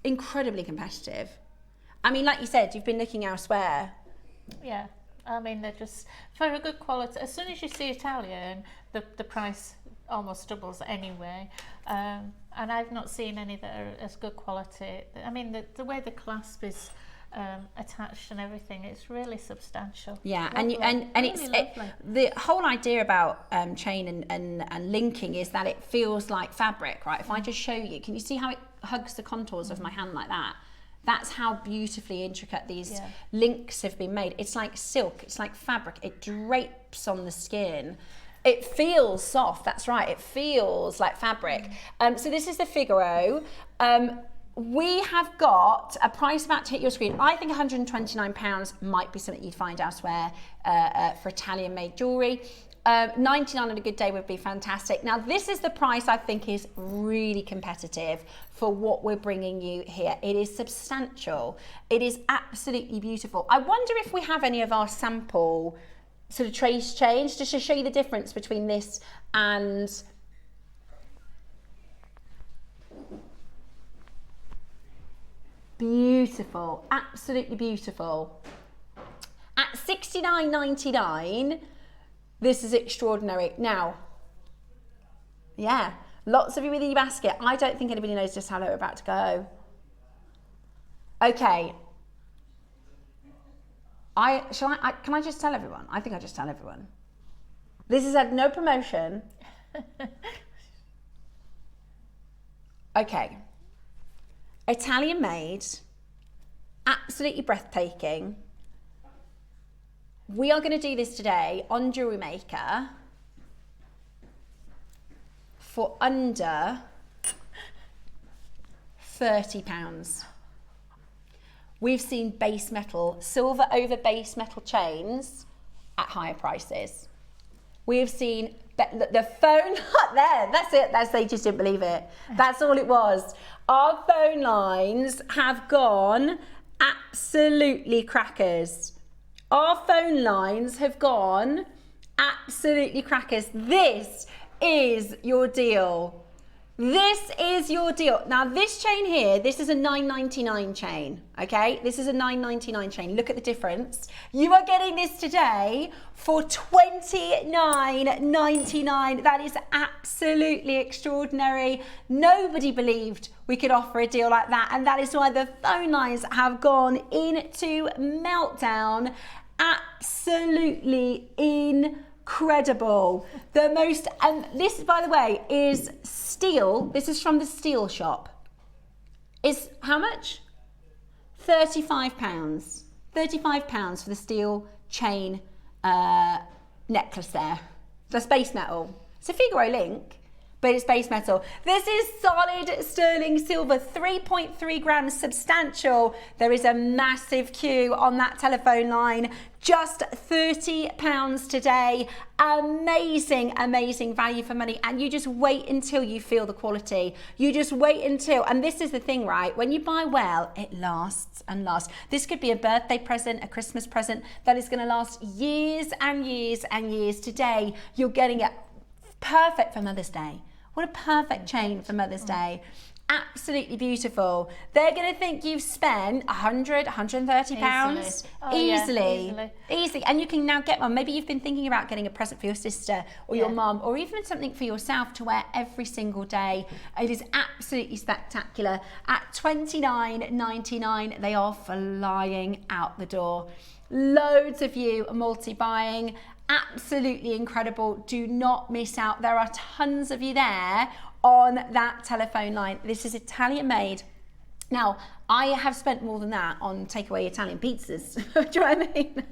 incredibly competitive? I mean, like you said, you've been looking elsewhere. Yeah, I mean, they're just for a good quality. As soon as you see Italian, the price almost doubles anyway. And I've not seen any that are as good quality. I mean, the way the clasp is attached and everything, it's really substantial. Yeah, lovely. and Really it's the whole idea about chain and linking is that it feels like fabric, right? If I just show you, can you see how it hugs the contours of my hand like that? That's how beautifully intricate these links have been made. It's like silk, it's like fabric, it drapes on the skin. It feels soft, that's right, it feels like fabric. So this is the Figaro. We have got a price about to hit your screen. I think £129 might be something you'd find elsewhere for Italian made jewellery. 99 on a good day would be fantastic. Now this is the price I think is really competitive for what we're bringing you here. It is substantial. It is absolutely beautiful. I wonder if we have any of our sample sort of trace chains just to show you the difference between this and beautiful, absolutely beautiful. At $69.99, this is extraordinary. Now, yeah, lots of you with your basket. I don't think anybody knows just how they're about to go. Okay. Can I just tell everyone? I think I just tell everyone. This has had no promotion. Okay. Italian made, absolutely breathtaking. We are going to do this today on JewelleryMaker for under £30. We've seen base metal, silver over base metal chains at higher prices. We have seen the phone there, that's it, they just didn't believe it. That's all it was. Our phone lines have gone absolutely crackers. Our phone lines have gone absolutely crackers. This is your deal. This is your deal. Now this chain here, this is a $9.99 chain, okay? This is a $9.99 chain. Look at the difference. You are getting this today for $29.99. That is absolutely extraordinary. Nobody believed we could offer a deal like that, and that is why the phone lines have gone into meltdown. Absolutely incredible. The most, and this, by the way, is steel. This is from the steel shop. Is how much? £35. £35 for the steel chain necklace there. That's base metal. It's a Figaro link, but it's base metal. This is solid sterling silver, 3.3 grams, substantial. There is a massive queue on that telephone line. Just £30 today. Amazing, amazing value for money. And you just wait until you feel the quality. You just wait until, and this is the thing, right? When you buy well, it lasts and lasts. This could be a birthday present, a Christmas present that is going to last years and years and years. Today, you're getting it perfect for Mother's Day. What a perfect chain for Mother's Day. Absolutely beautiful. They're going to think you've spent 100, 130 pounds easily. And you can now get one. Maybe you've been thinking about getting a present for your sister or your mum, or even something for yourself to wear every single day. It is absolutely spectacular. At $29.99, they are flying out the door. Loads of you are multi-buying. Absolutely incredible. Do not miss out. There are tons of you there on that telephone line. This is Italian made. Now, I have spent more than that on takeaway Italian pizzas. Do you know what I mean?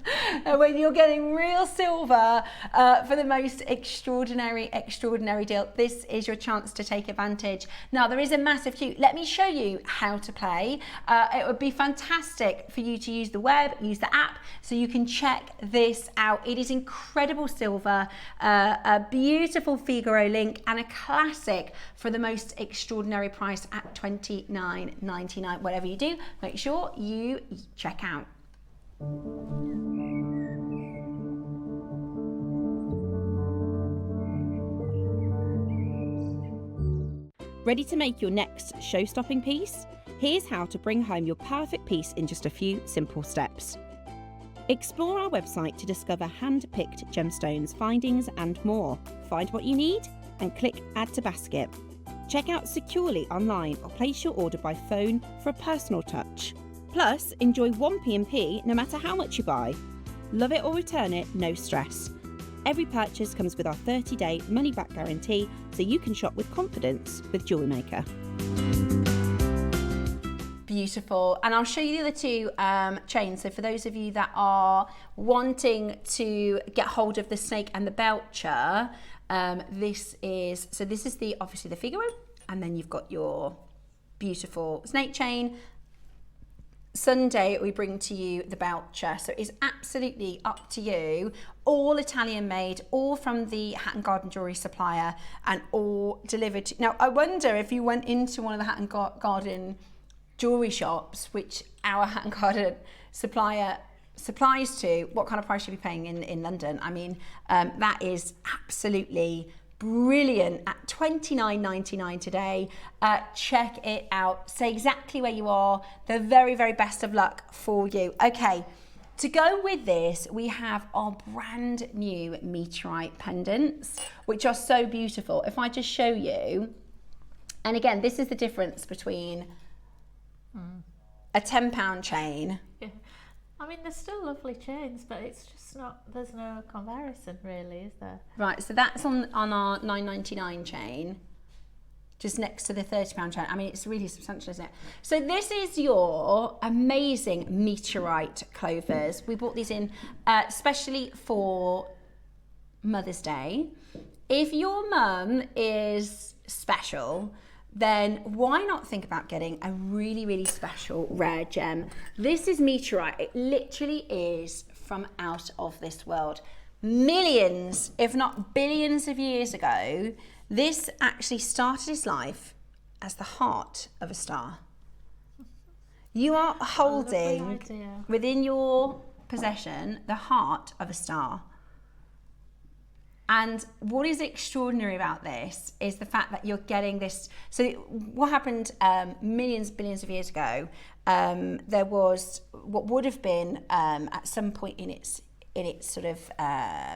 When you're getting real silver for the most extraordinary deal, this is your chance to take advantage. Now, there is a massive queue. Let me show you how to play. It would be fantastic for you to use the web, use the app, so you can check this out. It is incredible silver, a beautiful Figaro link, and a classic for the most extraordinary price at $29.99. Whatever you do, make sure you check out. Ready to make your next show-stopping piece? Here's how to bring home your perfect piece in just a few simple steps. Explore our website to discover hand-picked gemstones, findings and more. Find what you need and click Add to Basket. Check out securely online or place your order by phone for a personal touch. Plus, enjoy 1 P&P no matter how much you buy. Love it or return it, no stress. Every purchase comes with our 30-day money-back guarantee, so you can shop with confidence with JewelleryMaker. Beautiful. And I'll show you the other two chains. So for those of you that are wanting to get hold of the snake and the belcher, this is the obviously the Figaro, and then you've got your beautiful snake chain. Sunday we bring to you the belcher, so it's absolutely up to you. All Italian made, all from the Hat and Garden jewellery supplier, and all delivered to, now I wonder if you went into one of the Hat and Garden jewellery shops, which our Hat and Garden supplier supplies to, what kind of price you'll be paying in London. I mean, that is absolutely brilliant at $29.99 today. Check it out. Say exactly where you are. The very, very best of luck for you. Okay, to go with this, we have our brand new meteorite pendants, which are so beautiful. If I just show you, and again, this is the difference between a £10 chain. Yeah. I mean, they're still lovely chains, but it's just not, there's no comparison really, is there? Right, so that's on our $9.99 chain, just next to the £30 chain. I mean, it's really substantial, isn't it? So this is your amazing meteorite clovers. We brought these in especially for Mother's Day. If your mum is special, then why not think about getting a really, really special rare gem? This is meteorite. It literally is from out of this world. Millions, if not billions of years ago, this actually started its life as the heart of a star. You are holding within your possession the heart of a star. And what is extraordinary about this is the fact that you're getting this. So what happened billions of years ago, there was what would have been at some point in its sort of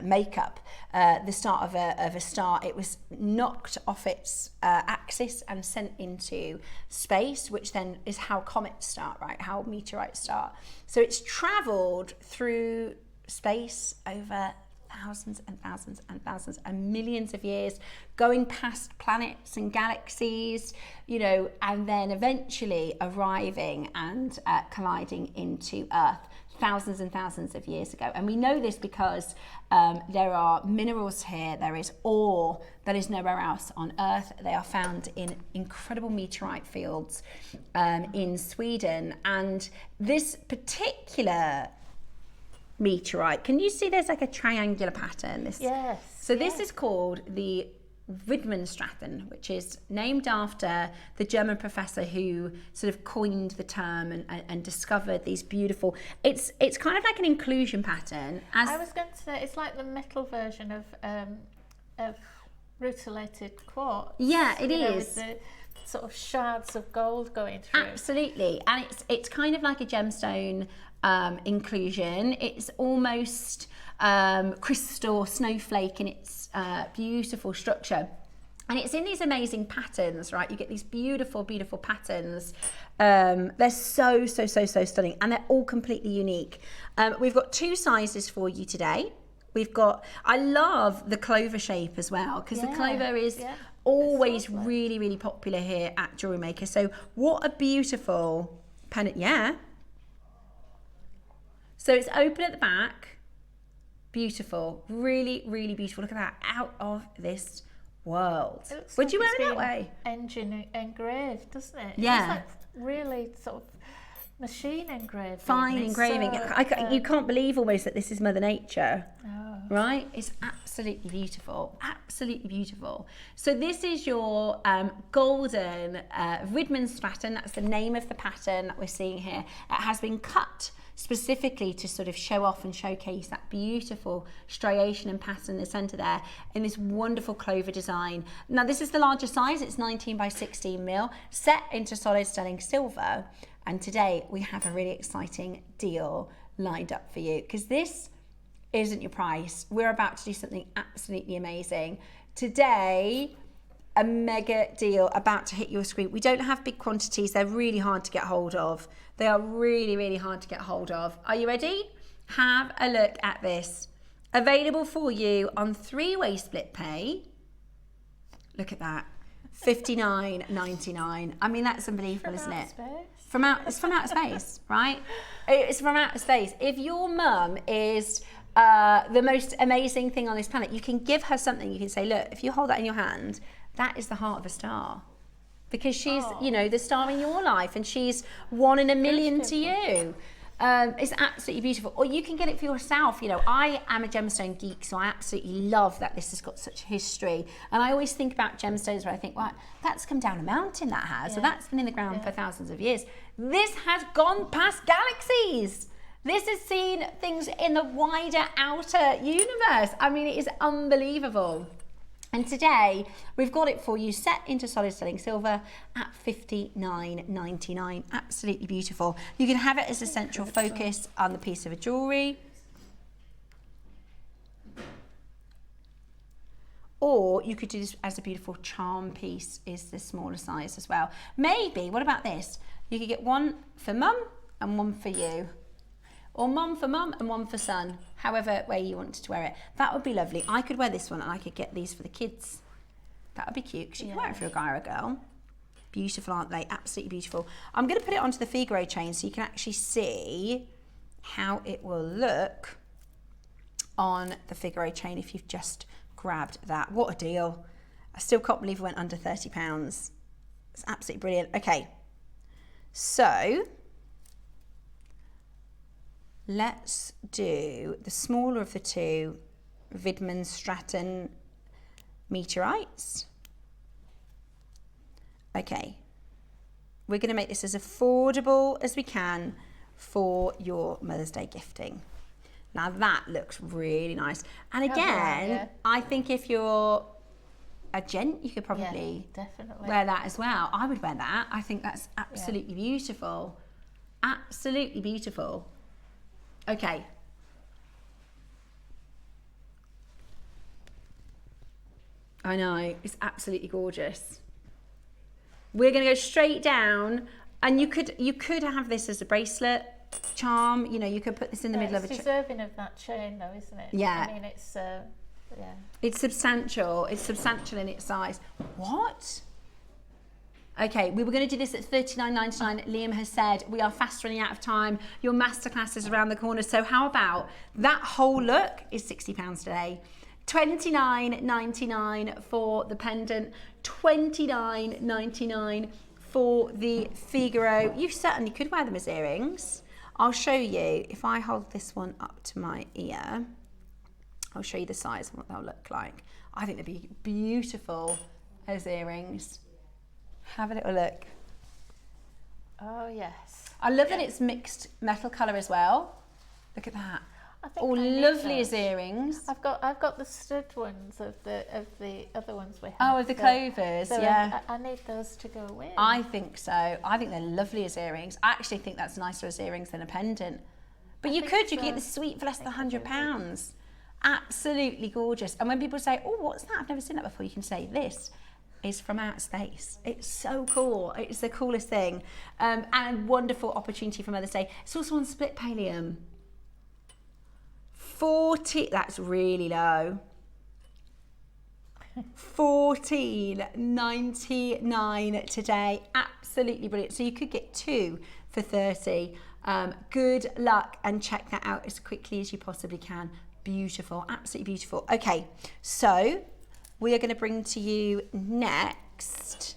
makeup, the start of a star. It was knocked off its axis and sent into space, which then is how comets start, right? How meteorites start. So it's travelled through space over thousands and thousands and thousands and millions of years, going past planets and galaxies, you know, and then eventually arriving and colliding into Earth thousands and thousands of years ago. And we know this because there are minerals here. There is ore that is nowhere else on Earth. They are found in incredible meteorite fields in Sweden. And this particular meteorite, can you see there's like a triangular pattern? Yes. So this is called the Widmanstraten, which is named after the German professor who sort of coined the term and discovered these beautiful, it's kind of like an inclusion pattern. I was going to say it's like the metal version of rutilated quartz. Yeah, it is. sort of shards of gold going through. Absolutely, and it's kind of like a gemstone inclusion. It's almost crystal snowflake in its beautiful structure. And it's in these amazing patterns, right? You get these beautiful, beautiful patterns. They're so stunning, and they're all completely unique. We've got 2 sizes for you today. I love the clover shape as well, because the clover is always really, really popular here at JewelleryMaker. So what a beautiful pendant, So it's open at the back, beautiful, really, really beautiful. Look at that, out of this world. Would you wear it that way? Engine engraved, doesn't it? Yeah. It's like really sort of machine engraved. Fine engraving. You can't believe almost that this is Mother Nature. Oh. Right? It's absolutely beautiful. Absolutely beautiful. So this is your golden Widman Stratton. That's the name of the pattern that we're seeing here. It has been cut specifically to sort of show off and showcase that beautiful striation and pattern in the centre there in this wonderful clover design. Now this is the larger size, it's 19 by 16 mil, set into solid sterling silver. And today we have a really exciting deal lined up for you, because this isn't your price. We're about to do something absolutely amazing. Today, a mega deal about to hit your screen. We don't have big quantities, they're really hard to get hold of. They are really, really hard to get hold of. Are you ready? Have a look at this. Available for you on 3-way split pay. Look at that. $59.99. I mean, that's unbelievable, isn't it? It's from outer space, right? It's from outer space. If your mum is the most amazing thing on this planet, you can give her something. You can say, look, if you hold that in your hand, that is the heart of a star. Because she's, you know, the star in your life, and she's 1 in a million to you. It's absolutely beautiful. Or you can get it for yourself. You know, I am a gemstone geek, so I absolutely love that this has got such history. And I always think about gemstones where I think, well, that's come down a mountain, that has. So that's been in the ground for thousands of years. This has gone past galaxies. This has seen things in the wider outer universe. I mean, it is unbelievable. And today, we've got it for you set into solid sterling silver at $59.99. Absolutely beautiful. You can have it as a central focus on the piece of jewellery. Or you could do this as a beautiful charm piece, is the smaller size as well. Maybe, what about this? You could get one for mum and one for you. Or mum for mum and one for son, however way you wanted to wear it. That would be lovely. I could wear this one and I could get these for the kids. That would be cute, because you can wear it for a guy or a girl. Beautiful, aren't they? Absolutely beautiful. I'm going to put it onto the Figaro chain so you can actually see how it will look on the Figaro chain if you've just grabbed that. What a deal. I still can't believe it went under £30. It's absolutely brilliant. Okay, so let's do the smaller of the 2 Widman Stratton meteorites. Okay, we're going to make this as affordable as we can for your Mother's Day gifting. Now that looks really nice. And again, I think if you're a gent, you could probably wear that as well. I would wear that. I think that's absolutely beautiful. Absolutely beautiful. Okay. I know, it's absolutely gorgeous. We're going to go straight down, and you could have this as a bracelet, charm. You know, you could put this in the middle of a chain. It's deserving of that chain, though, isn't it? Yeah. I mean, it's It's substantial. It's substantial in its size. What? Okay, we were going to do this at $39.99. Liam has said we are fast running out of time. Your masterclass is around the corner. So how about that whole look is £60 today. $29.99 for the pendant. $29.99 for the Figaro. You certainly could wear them as earrings. I'll show you, if I hold this one up to my ear, I'll show you the size and what they'll look like. I think they'd be beautiful as earrings. Have a little look. Oh, yes. I love that it's mixed metal colour as well. Look at that. I think All I need lovely those. as earrings. I've got the stud ones of the other ones we have. Oh, of the clovers, so yeah. I need those to go with. I think so. I think they're lovely as earrings. I actually think that's nicer as earrings than a pendant. But you could get the suite for less than £100. Absolutely gorgeous. And when people say, oh, what's that? I've never seen that before. You can say, this is from outer space. It's so cool. It's the coolest thing. And a wonderful opportunity for Mother's Day. It's also on split pallium. 40, that's really low. $14.99 today. Absolutely brilliant. So you could get 2 for 30. Good luck and check that out as quickly as you possibly can. Beautiful, absolutely beautiful. Okay, so we are going to bring to you next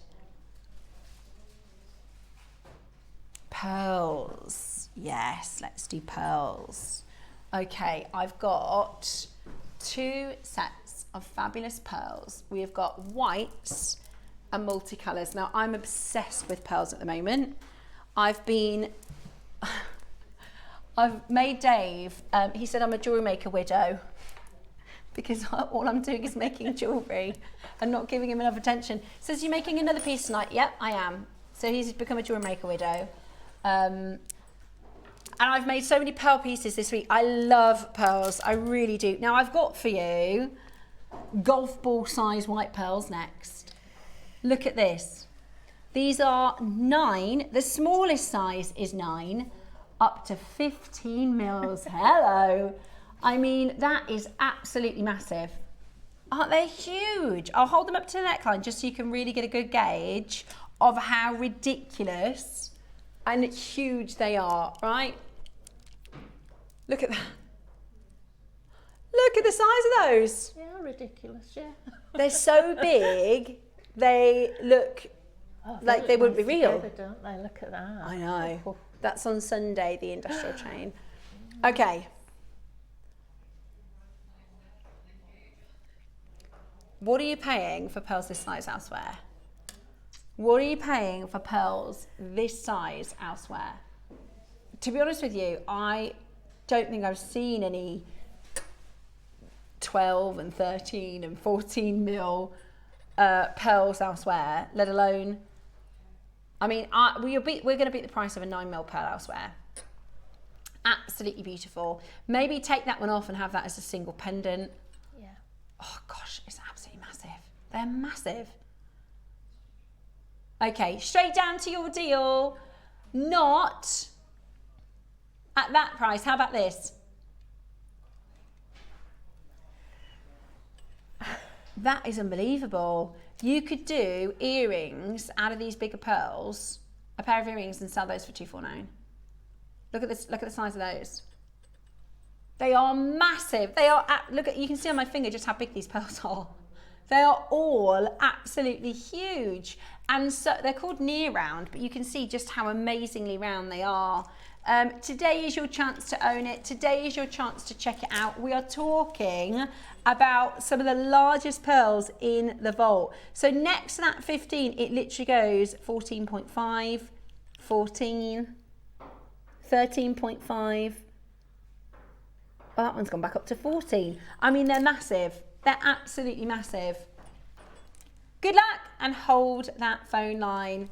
pearls. Yes, let's do pearls. Okay, I've got 2 sets of fabulous pearls. We have got whites and multicolours. Now, I'm obsessed with pearls at the moment. I've made Dave, he said I'm a jewellery maker widow because all I'm doing is making jewellery and not giving him enough attention. Says, you making another piece tonight? Yep, I am. So he's become a jewellery maker widow. And I've made so many pearl pieces this week. I love pearls, I really do. Now I've got for you golf ball size white pearls next. Look at this. These are 9, the smallest size is 9, up to 15 mils. Hello. I mean, that is absolutely massive. Aren't they huge? I'll hold them up to the neckline just so you can really get a good gauge of how ridiculous and huge they are, right? Look at that. Look at the size of those. Yeah, ridiculous, yeah. They're so big, they look like they wouldn't be real. Together, don't they? Look at that. I know. That's on Sunday, the industrial chain. Okay. What are you paying for pearls this size elsewhere? What are you paying for pearls this size elsewhere? To be honest with you, I don't think I've seen any 12 and 13 and 14 mil pearls elsewhere, let alone, I mean, we're going to beat the price of a 9 mil pearl elsewhere. Absolutely beautiful. Maybe take that one off and have that as a single pendant. Yeah. Oh gosh, it's absolutely massive. They're massive. Okay, straight down to your deal. Not at that price. How about this? That is unbelievable. You could do earrings out of these bigger pearls, a pair of earrings, and sell those for $249. Look at this. Look at the size of those. They are massive. They are. Look at. You can see on my finger just how big these pearls are. They are all absolutely huge, and so they're called near round, but you can see just how amazingly round they are. Today is your chance to own it. Today is your chance to check it out. We are talking about some of the largest pearls in the vault. So next to that 15, it literally goes 14.5, 14, 13.5. Well, that one's gone back up to 14. I mean, they're massive. They're absolutely massive. Good luck and hold that phone line.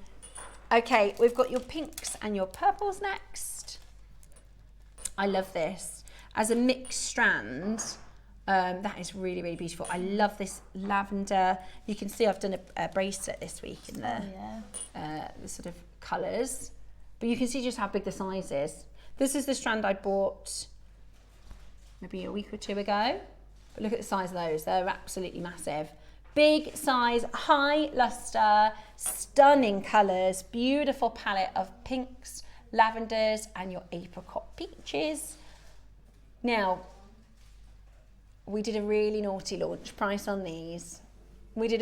Okay, we've got your pinks and your purples next. I love this. As a mixed strand, that is really, really beautiful. I love this lavender. You can see I've done a bracelet this week in the sort of colours. But you can see just how big the size is. This is the strand I bought maybe a week or 2 ago. But look at the size of those. They're absolutely massive. Big size, high luster, stunning colours, beautiful palette of pinks, lavenders, and your apricot peaches. Now, we did a really naughty launch price on these. We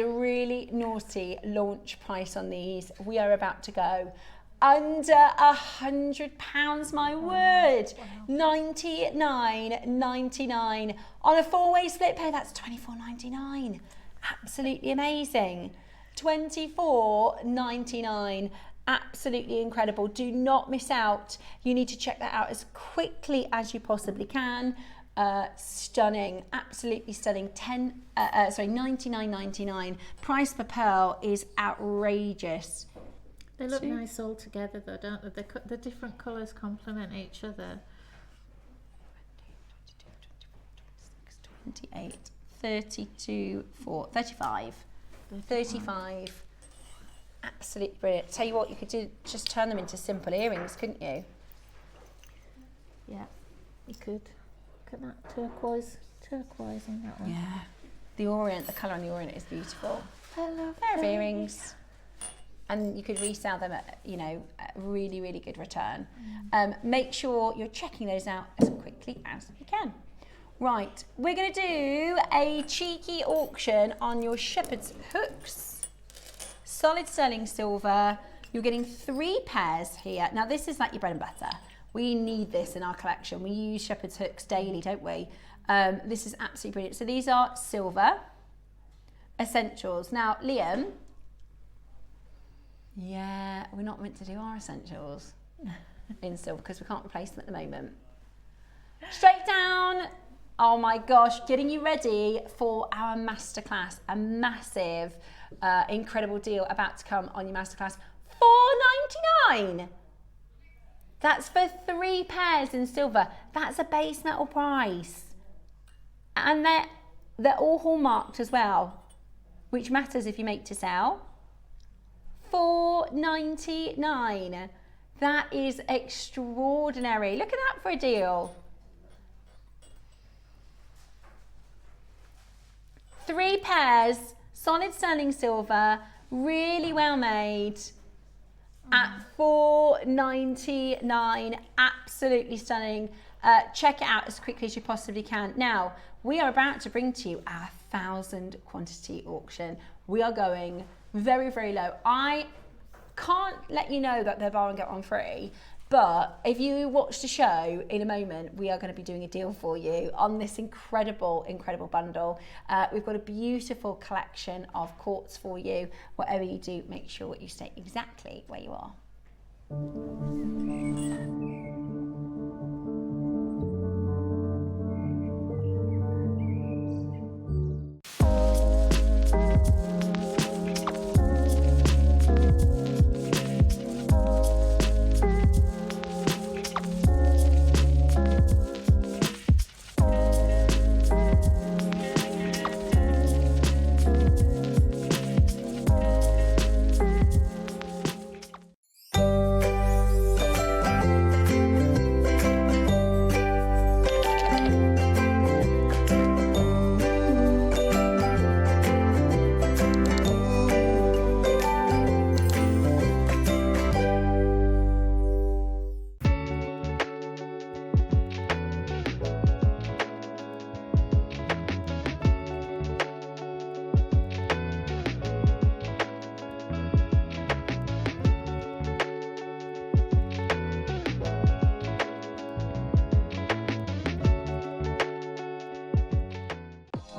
are about to go under £100, my word. Wow. $99.99 on a 4-way split pay. That's $24.99. Absolutely amazing. $24.99. Absolutely incredible. Do not miss out. You need to check that out as quickly as you possibly can. Stunning, absolutely stunning. $99.99. Price per pearl is outrageous. They look nice all together though, don't they? The different colours complement each other. 28, 32, 35. 35. Absolutely brilliant. Tell you what, you could do, just turn them into simple earrings, couldn't you? Yeah, you could. Look at that turquoise in that one. Yeah. The orient, the colour on the orient is beautiful. I love pair of earrings. And you could resell them at, you know, a really, really good return. Make sure you're checking those out as quickly as you can. Right, we're going to do a cheeky auction on your shepherd's hooks. Solid sterling silver. You're getting 3 pairs here. Now this is like your bread and butter. We need this in our collection. We use shepherd's hooks daily, don't we? This is absolutely brilliant. So these are silver essentials. Now, Liam, yeah, we're not meant to do our essentials in silver because we can't replace them at the moment. Straight down. Oh my gosh, getting you ready for our masterclass, a massive, incredible deal about to come on your masterclass. $4.99. That's for 3 pairs in silver. That's a base metal price. And they're all hallmarked as well, which matters if you make to sell. $4.99. That is extraordinary. Look at that for a deal. 3 pairs, solid sterling silver, really well made at $4.99. Absolutely stunning. Check it out as quickly as you possibly can. Now, we are about to bring to you our 1,000 quantity auction. We are going very, very low. I can't let you know that they're buy one get one free, but if you watch the show in a moment, we are going to be doing a deal for you on this incredible, incredible bundle. We've got a beautiful collection of quartz for you. Whatever you do, make sure you stay exactly where you are.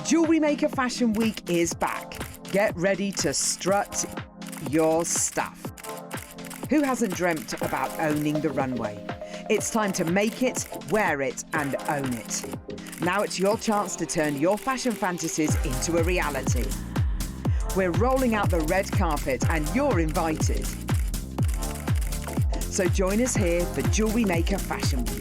Jewellery Maker Fashion Week is back. Get ready to strut your stuff. Who hasn't dreamt about owning the runway? It's time to make it, wear it, and own it. Now it's your chance to turn your fashion fantasies into a reality. We're rolling out the red carpet and you're invited. So join us here for Jewellery Maker Fashion Week.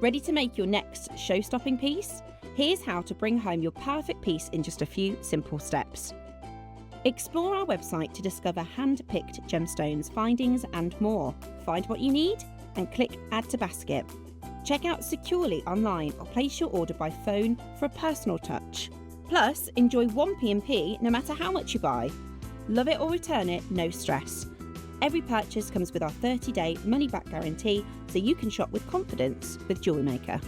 Ready to make your next show-stopping piece? Here's how to bring home your perfect piece in just a few simple steps. Explore our website to discover hand-picked gemstones, findings and more. Find what you need and click Add to Basket. Check out securely online or place your order by phone for a personal touch. Plus, enjoy 1 P&P no matter how much you buy. Love it or return it, no stress. Every purchase comes with our 30-day money-back guarantee, so you can shop with confidence with JewelleryMaker.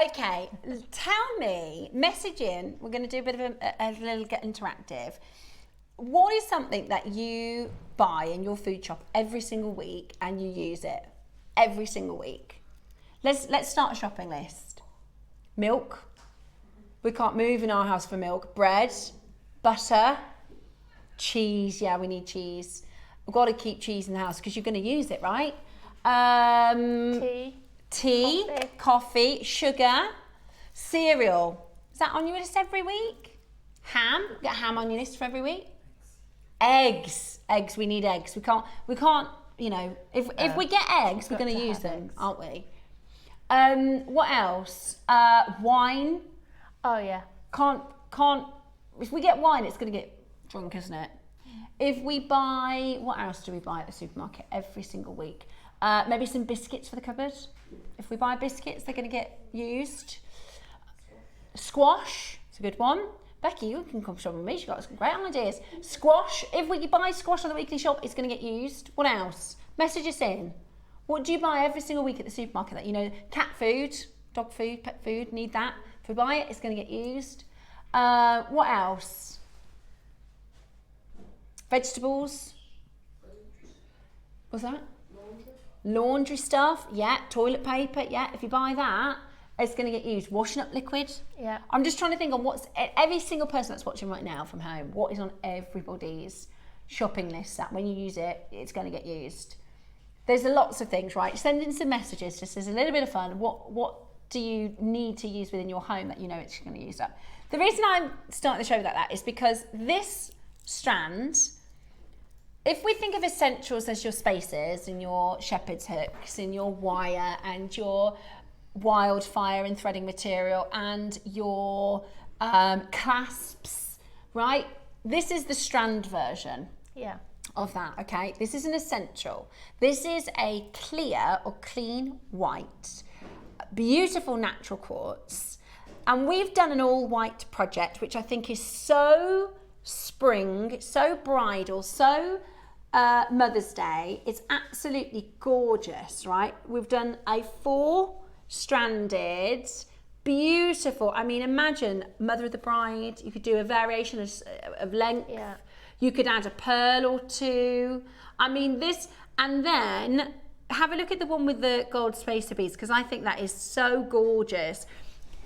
Okay, tell me, message in, we're going to do a bit of a little get interactive. What is something that you buy in your food shop every single week and you use it every single week? Let's start a shopping list. Milk. We can't move in our house for milk. Bread, butter, cheese. Yeah, we need cheese. We've got to keep cheese in the house because you're going to use it, right? Tea, coffee, sugar, cereal. Is that on your list every week? Ham. Get ham on your list for every week. Eggs. We need eggs. We can't. You know, if we get eggs, we're going to use them, aren't we? What else? Wine. Oh yeah. Can't. If we get wine, it's going to get drunk, isn't it? If we buy, what else do we buy at the supermarket every single week? Maybe some biscuits for the cupboard. If we buy biscuits, they're going to get used. Squash. It's a good one. Becky, you can come shop with me. She's got some great ideas. Squash. If we buy squash on the weekly shop, it's going to get used. What else? Message us in. What do you buy every single week at the supermarket that you know? Cat food, dog food, pet food, need that. If we buy it, it's going to get used. What else? Vegetables. What's that? Laundry stuff. Yeah. Toilet paper. Yeah. If you buy that, it's going to get used. Washing up liquid. Yeah. I'm just trying to think on what's every single person that's watching right now from home. What is on everybody's shopping list that when you use it, it's going to get used. There's lots of things, right? Send in some messages just as a little bit of fun. What do you need to use within your home that you know it's going to use up? The reason I'm starting the show like that is because this strand, if we think of essentials as your spaces and your shepherd's hooks and your wire and your wildfire and threading material and your clasps, right? This is the strand version. Yeah. Of that, okay? This is an essential. This is a clear or clean white, beautiful natural quartz. And we've done an all white project, which I think is so spring, so bridal, so Mother's Day. It's absolutely gorgeous, right? We've done a 4-stranded, beautiful, I mean, imagine Mother of the Bride. You could do a variation of length. Yeah. You could add a pearl or two. I mean, this, and then have a look at the one with the gold spacer beads, because I think that is so gorgeous.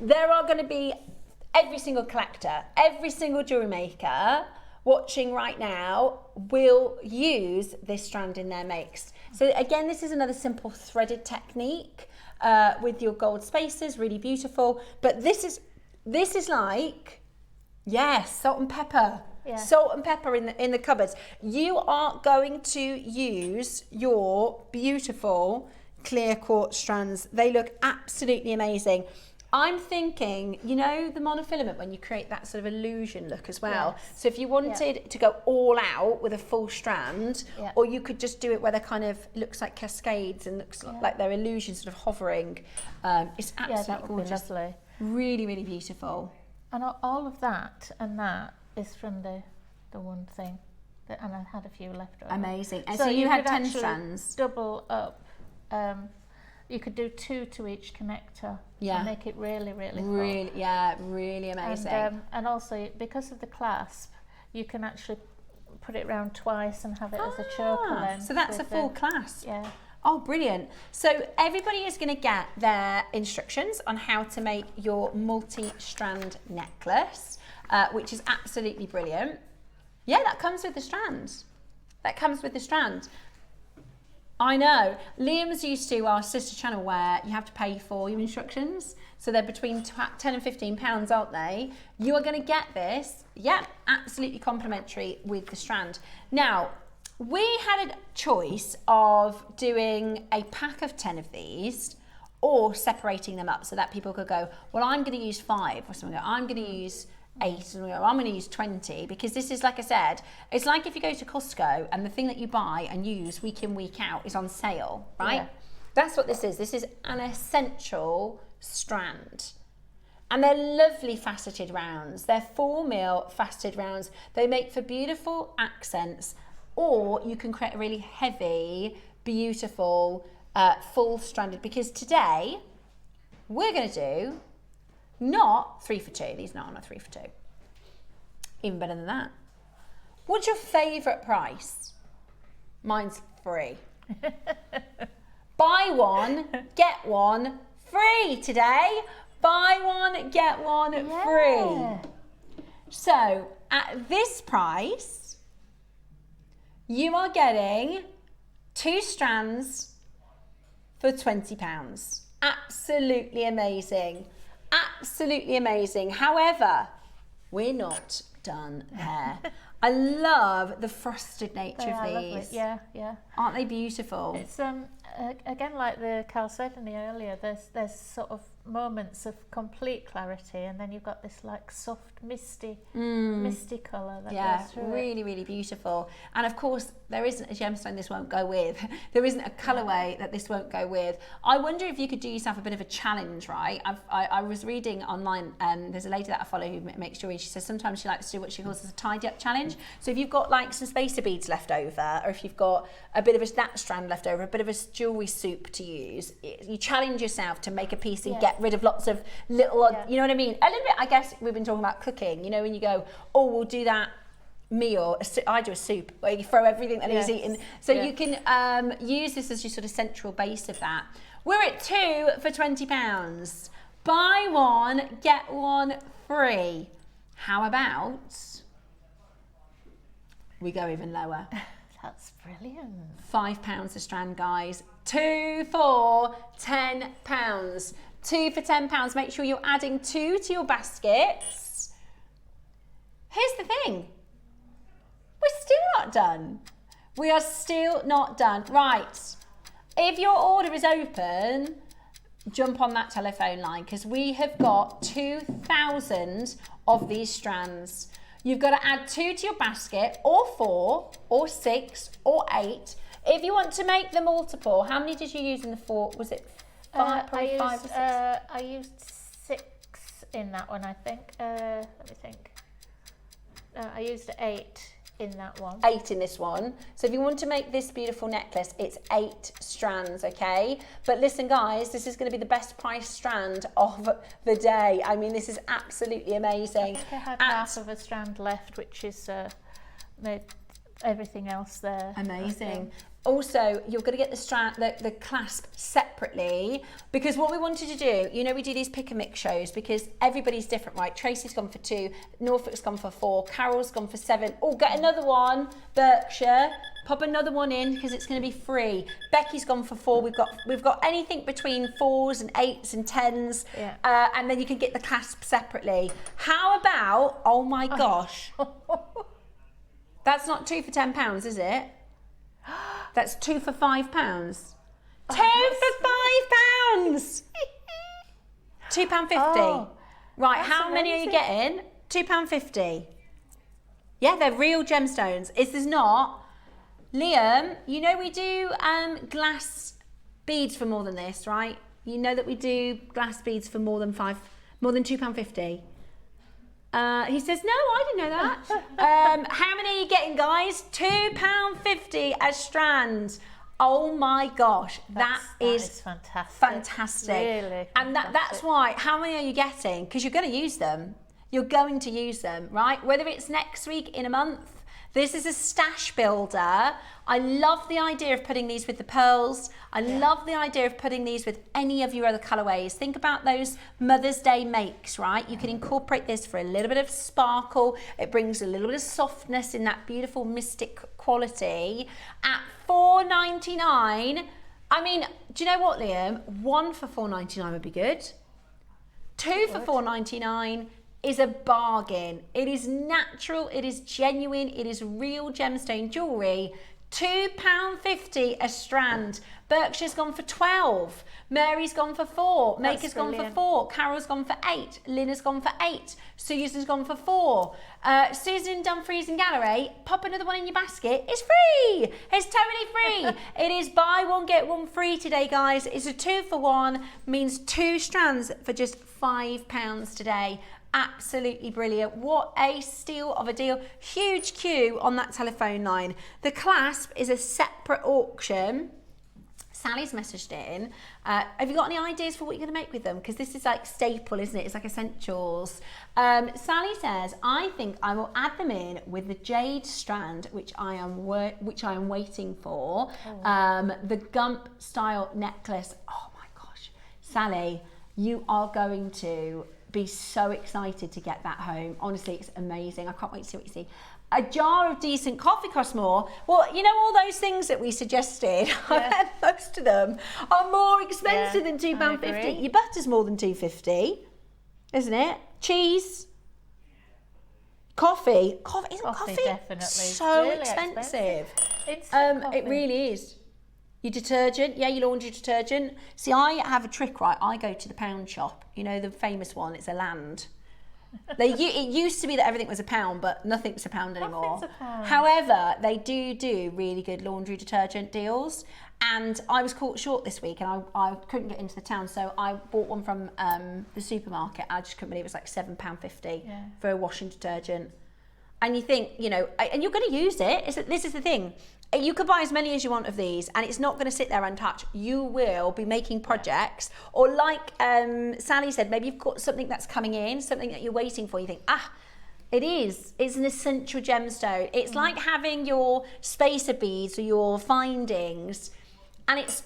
There are going to be every single collector, every single jewelry maker watching right now will use this strand in their makes. So again, this is another simple threaded technique with your gold spacers, really beautiful. But this is like, yes, salt and pepper. Yeah. Salt and pepper in the cupboards. You are going to use your beautiful clear quartz strands. They look absolutely amazing. I'm thinking, you know, the monofilament, when you create that sort of illusion look as well. Yes. So if you wanted to go all out with a full strand, or you could just do it where they're kind of, looks like cascades and looks like they're illusions sort of hovering. It's absolutely that would gorgeous. Be lovely. Really, really beautiful. And all of that and that is from the one thing, and I had a few left over. Amazing. And so you had 10 strands. Double up. You could do 2 to each connector. Yeah. And make it really, really full. Really, yeah, really amazing. And also because of the clasp, you can actually put it round twice and have it as a choker length. So that's a full clasp. Yeah. Oh, brilliant. So everybody is going to get their instructions on how to make your multi-strand necklace, which is absolutely brilliant. Yeah, that comes with the strand. That comes with the strand. I know. Liam's used to our sister channel where you have to pay for your instructions. So they're between £10 and £15, aren't they? You are going to get this, absolutely complimentary with the strand. Now, We had a choice of doing a pack of 10 of these or separating them up so that people could go, well, I'm going to use 5, or someone go, I'm going to use 8, and go, I'm going to use 20, because this is, like I said, it's like if you go to Costco and the thing that you buy and use week in, week out is on sale, right? Yeah. That's what this is. This is an essential strand. And they're lovely faceted rounds. They're 4mm faceted rounds. They make for beautiful accents, or you can create a really heavy, beautiful, full stranded, because today we're going to do not 3 for 2. These are not 3 for 2. Even better than that. What's your favourite price? Mine's free. Buy one, get one free today. Buy one, get one free. So at this price, you are getting 2 strands for £20. Absolutely amazing. Absolutely amazing. However, we're not done there. I love the frosted nature of these. Lovely. Yeah, yeah. Aren't they beautiful? It's again, like the Chalcedony earlier, there's sort of moments of complete clarity, and then you've got this like soft misty colour that goes through really, really beautiful. And of course, there isn't a gemstone this won't go with. There isn't a colourway that this won't go with. I wonder if you could do yourself a bit of a challenge, right? I was reading online, there's a lady that I follow who makes jewellery. She says sometimes she likes to do what she calls a tidy up challenge. So if you've got like some spacer beads left over, or if you've got a bit of that strand left over, a bit of a jewellery soup to use, you challenge yourself to make a piece and get rid of lots of little, you know what I mean? A little bit, I guess we've been talking about cooking, you know, when you go, oh, we'll do that meal, I do a soup where you throw everything that he's eaten. So you can use this as your sort of central base of that. We're at 2 for £20. Buy one, get one free. How about we go even lower? That's brilliant. £5 a strand, guys. 2 for £10. 2 for £10. Make sure you're adding 2 to your baskets. Here's the thing. We're still not done. We are still not done. Right. If your order is open, jump on that telephone line, because we have got 2,000 of these strands. You've got to add 2 to your basket, or 4, or 6, or 8. If you want to make the multiple, how many did you use in the 4? Was it 5? Probably 5 or 6? I used 6 in that one, I think. Let me think. I used 8 in that one. 8 in this one. So if you want to make this beautiful necklace, it's 8 strands, okay? But listen, guys, this is going to be the best price strand of the day. I mean, this is absolutely amazing. I think I had half of a strand left, which is made everything else there. Amazing. Also, you're going to get the strand, the clasp separately, because what we wanted to do, you know, we do these pick and mix shows because everybody's different, right? Tracy's gone for 2, Norfolk's gone for 4, Carol's gone for 7. Oh, get another one, Berkshire. Pop another one in because it's going to be free. Becky's gone for 4. We've got anything between 4s and 8s and 10s, and then you can get the clasp separately. How about? Oh my gosh, that's not 2 for £10, is it? That's 2 for £5. 2 for £5. £2.50. Oh, right, how many are you getting? £2.50. Yeah, they're real gemstones. Is this not? Liam, you know we do glass beads for more than this, right? You know that we do glass beads for more than £2.50. He says, no, I didn't know that. How many are you getting, guys? £2.50 a strand. Oh my gosh, that is fantastic. Fantastic. Really and that's why, how many are you getting? Because you're going to use them. You're going to use them, right? Whether it's next week, in a month. This is a stash builder. I love the idea of putting these with the pearls. I love the idea of putting these with any of your other colorways. Think about those Mother's Day makes, right? You can incorporate this for a little bit of sparkle. It brings a little bit of softness in that beautiful mystic quality. At $4.99, I mean, do you know what, Liam? 1 for $4.99 would be good. 2 for $4.99 is a bargain. It is natural, it is genuine, it is real gemstone jewellery. £2.50 a strand. Berkshire's gone for 12. Mary's gone for 4. That's Maker's gone for brilliant. 4. Carol's gone for 8. Lynna's gone for 8. Susan's gone for 4. Susan Dumfries and Gallery, pop another one in your basket. It's free. It's totally free. It is buy one, get one free today, guys. It's a 2 for 1, means 2 strands for just £5 today. Absolutely brilliant. What a steal of a deal. Huge queue on that telephone line. The clasp is a separate auction. Sally's messaged in. Have you got any ideas for what you're going to make with them? Because this is like staple, isn't it? It's like essentials. Sally says, I think I will add them in with the jade strand, which I am waiting for. The Gump style necklace. Oh my gosh, Sally, you are going to be so excited to get that home. Honestly, it's amazing. I can't wait to see what you see. A jar of decent coffee costs more. Well, you know, all those things that we suggested, I bet most of them are more expensive than £2.50. Your butter's more than £2.50, isn't it? Cheese, coffee. Isn't coffee definitely so really expensive? Instant It really is. Your detergent, your laundry detergent. See, I have a trick, right? I go to the pound shop. You know, the famous one, it's a Land. It used to be that everything was £1, but nothing's £1 anymore. Nothing's £1. However, they do really good laundry detergent deals. And I was caught short this week and I couldn't get into the town, so I bought one from the supermarket. I just couldn't believe it was like £7.50 for a washing detergent. And you think, you know, and you're going to use it. This is the thing. You could buy as many as you want of these and it's not going to sit there untouched. You will be making projects, or like Sally said, maybe you've got something that's coming in, something that you're waiting for. You think, it's an essential gemstone. It's like having your spacer beads or your findings. And it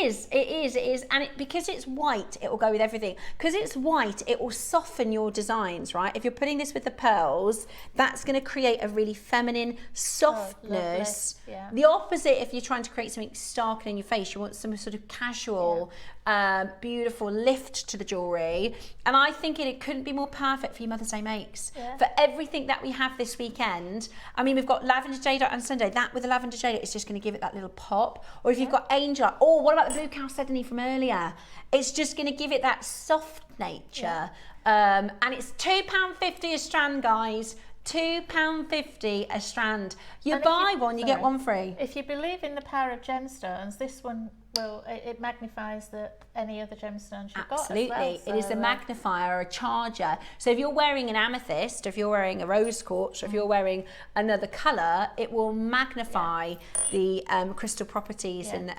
is, and because it's white, it will go with everything. Because it's white, it will soften your designs, right? If you're putting this with the pearls, that's going to create a really feminine softness. The opposite, if you're trying to create something stark in your face, you want some sort of casual, beautiful lift to the jewellery. And I think it couldn't be more perfect for your Mother's Day makes. For everything that we have this weekend, I mean, we've got lavender jadeite on Sunday. That with the lavender jadeite is just going to give it that little pop. Or if you've got angel, what about the blue Chalcedony from earlier? It's just going to give it that soft nature. And it's £2.50 a strand, guys. £2.50 a strand. You buy one, you get one free. If you believe in the power of gemstones, this one it magnifies any other gemstones you've got as well. Absolutely. It is a magnifier, a charger. So if you're wearing an amethyst, or if you're wearing a rose quartz, or if you're wearing another colour, it will magnify the crystal properties and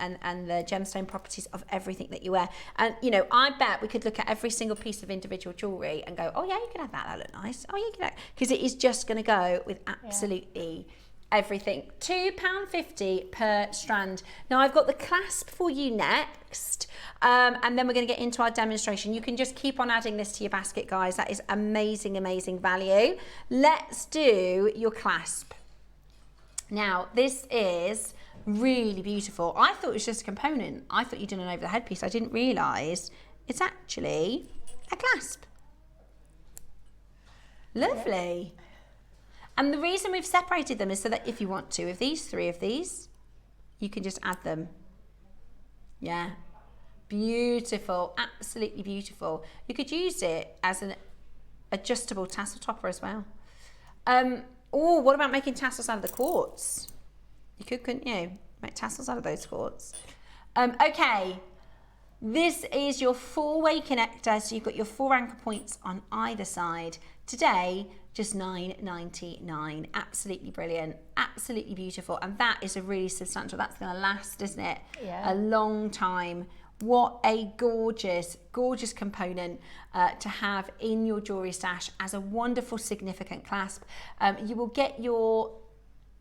the gemstone properties of everything that you wear. And, you know, I bet we could look at every single piece of individual jewellery and go, oh yeah, you can have that, that look nice. Oh yeah, you can have, because it is just going to go with absolutely everything. £2.50 per strand. Now I've got the clasp for you next, and then we're going to get into our demonstration. You can just keep on adding this to your basket, guys. That is amazing, amazing value. Let's do your clasp. Now this is really beautiful. I thought it was just a component. I thought you'd done an over the head piece. I didn't realise it's actually a clasp. Lovely. And the reason we've separated them is so that if you want 2 of these, 3 of these, you can just add them. Yeah. Beautiful. Absolutely beautiful. You could use it as an adjustable tassel topper as well. What about making tassels out of the quartz? You could, couldn't you? Make tassels out of those quartz. Okay. This is your 4-way connector, so you've got your 4 anchor points on either side. Today, just $9.99. Absolutely brilliant, absolutely beautiful, and that is a really substantial. That's going to last, isn't it? A long time. What a gorgeous, gorgeous component to have in your jewellery stash as a wonderful, significant clasp. You will get your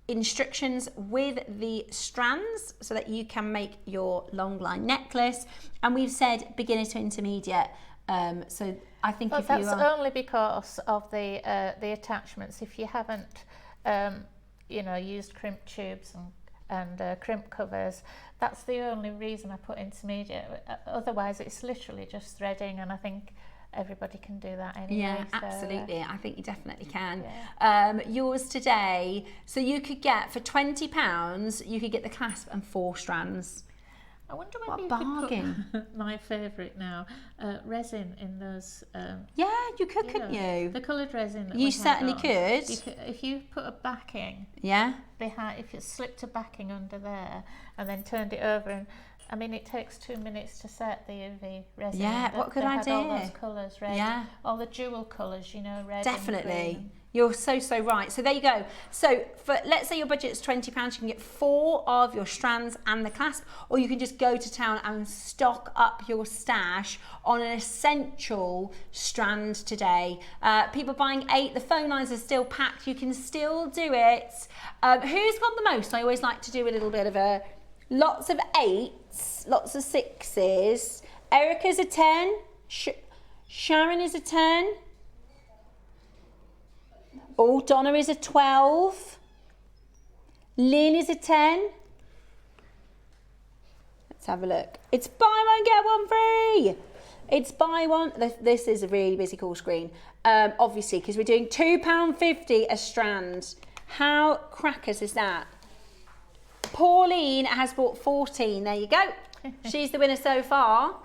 instructions with the strands so that you can make your long line necklace, and we've said beginner to intermediate, so I think if that's you are only because of the attachments. If you haven't used crimp tubes and crimp covers, that's the only reason I put intermediate. Otherwise it's literally just threading, and I think everybody can do that anyway. Yeah, so, absolutely. I think you definitely can. Yeah. Yours today, so you could get, for £20, you could get the clasp and 4 strands. I wonder What whether you bargain. could put my favourite now, resin in those. Yeah, you could, couldn't you? The coloured resin. That You we had certainly on. could. If you put a backing Yeah. behind, if you slipped a backing under there and then turned it over, and I mean, it takes 2 minutes to set the UV resin. Yeah, what a good idea. All those colours, red. Yeah. All the jewel colours, you know, red. Definitely. And green. You're so right. So there you go. So for, let's say your budget's £20, you can get 4 of your strands and the clasp, or you can just go to town and stock up your stash on an essential strand today. People buying 8, the phone lines are still packed. You can still do it. Who's got the most? I always like to do a little bit of a, lots of 8s, lots of 6s. Erica's a 10. Sharon is a 10. Oh, Donna is a 12. Lynn is a 10. Let's have a look. It's buy one, get one free. It's buy one. This is a really busy call screen. Obviously, because we're doing £2.50 a strand. How crackers is that? Pauline has bought 14. There you go. She's the winner so far.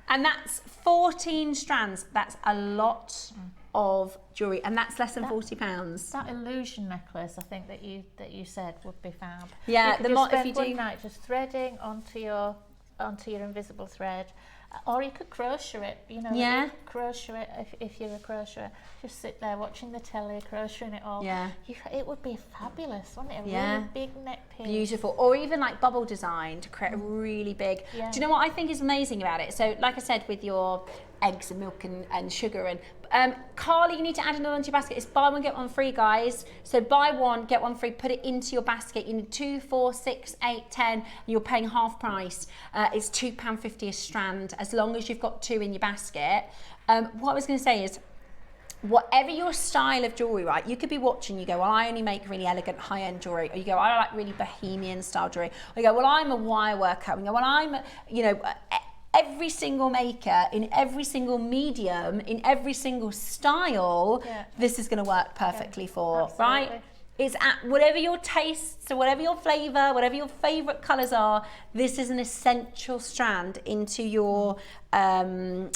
And that's 14 strands. That's a lot of jewellery, and that's less than £40. That illusion necklace, I think that you said would be fab. Yeah, you could just spend if you one do night just threading onto your invisible thread, or you could crochet it. You know, Yeah. you could crochet it if you're a crocheter. Just sit there watching the telly, crocheting it all. Yeah. It would be fabulous, wouldn't it? A Yeah. really big neck piece. Beautiful. Or even like bubble design to create a really big. Yeah. Do you know what I think is amazing about it? So like I said, with your eggs and milk and sugar, and Carly, you need to add another one to your basket. It's buy one, get one free, guys. So buy one, get one free, put it into your basket. You need 2, 4, 6, 8, 10, and you're paying half price. It's £2.50 a strand, as long as you've got 2 in your basket. What I was going to say is, whatever your style of jewellery, right, you could be watching, you go, well, I only make really elegant high-end jewellery, or you go, I like really bohemian style jewellery, or you go, well, I'm a wire worker, and you go, well, I'm, you know, every single maker, in every single medium, in every single style, this is going to work perfectly for, absolutely. right? It's at whatever your tastes, or whatever your flavour, whatever your favourite colours are, this is an essential strand into your collection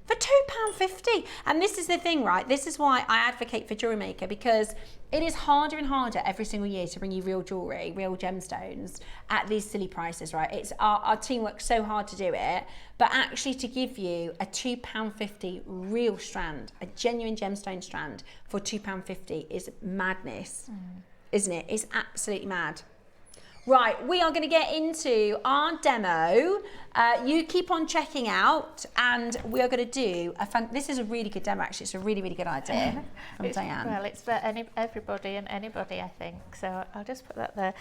for £2.50. And this is the thing, right? This is why I advocate for JewelleryMaker, because it is harder and harder every single year to bring you real jewellery, real gemstones at these silly prices, right? It's our team works so hard to do it, but actually to give you a £2.50 real strand, a genuine gemstone strand for £2.50 is madness, isn't it? It's absolutely mad. Right, we are going to get into our demo. You keep on checking out, and we are going to do this is a really good demo, actually. It's a really, really good idea from Diane. Well, it's for everybody and anybody, I think. So I'll just put that there.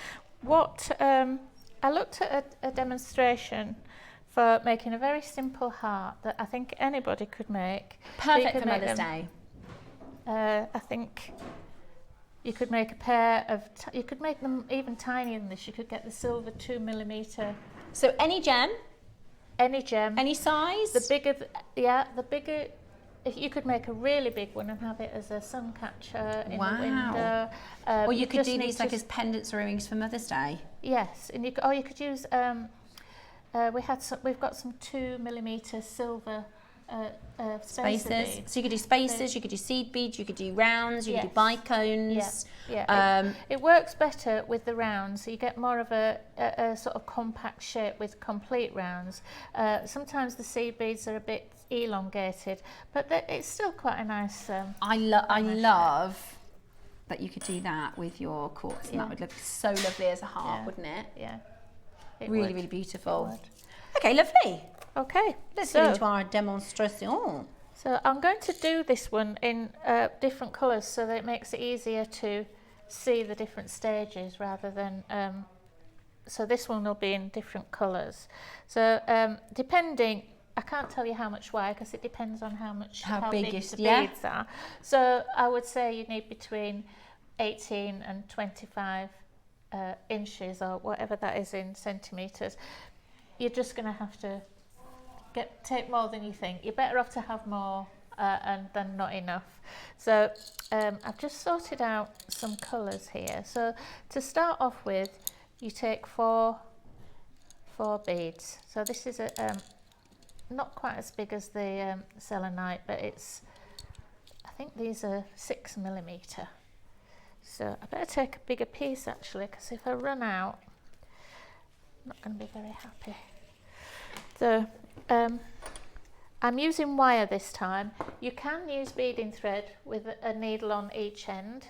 I looked at a demonstration for making a very simple heart that I think anybody could make. Perfect for Mother's Day. I think you could make a pair of, you could make them even tinier than this. You could get the silver 2mm. So any gem? Any gem. Any size? The bigger, if you could make a really big one and have it as a sun catcher in the window. Or you could do these like as pendants or earrings for Mother's Day. Yes, and you could use, we've got some 2mm silver spacer beads. So you could do spacers, you could do seed beads, you could do rounds, you could do bicones. It works better with the rounds, so you get more of a sort of compact shape with complete rounds. Sometimes the seed beads are a bit elongated, but it's still quite a nice. I love that you could do that with your quartz, and that would look so lovely as a heart, wouldn't it? Yeah. Really, really beautiful. Okay, lovely. Okay, let's get into our demonstration. So I'm going to do this one in different colours so that it makes it easier to see the different stages rather than, so this one will be in different colours. So depending, I can't tell you how much wire because it depends on how big the beads are. So I would say you need between 18 and 25 inches or whatever that is in centimetres. You're just going to have to take more than you think. You're better off to have more than not enough. So I've just sorted out some colours here. So to start off with, you take four beads. So this is not quite as big as the selenite, but it's, I think these are 6mm. So I better take a bigger piece actually, because if I run out, I'm not going to be very happy. So I'm using wire this time. You can use beading thread with a needle on each end,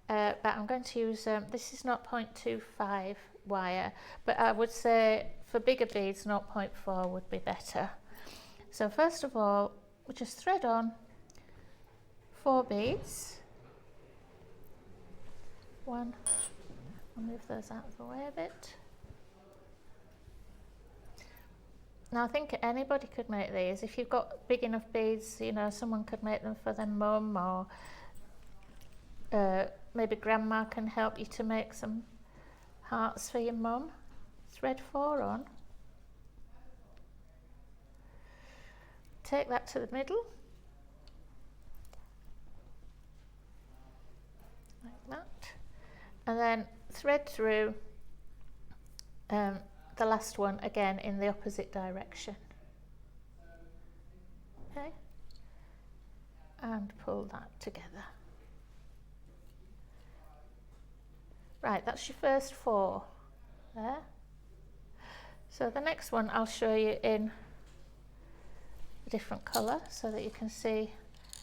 but I'm going to use, this is 0.25 wire, but I would say for bigger beads 0.4 would be better. So first of all, we just thread on 4 beads. One, I'll move those out of the way a bit. Now I think anybody could make these. If you've got big enough beads, you know, someone could make them for their mum, or maybe grandma can help you to make some hearts for your mum. Thread 4 on. Take that to the middle. Like that. And then thread through the last one again in the opposite direction. Okay, and pull that together. Right, that's your first 4 there. So the next one I'll show you in a different colour so that you can see.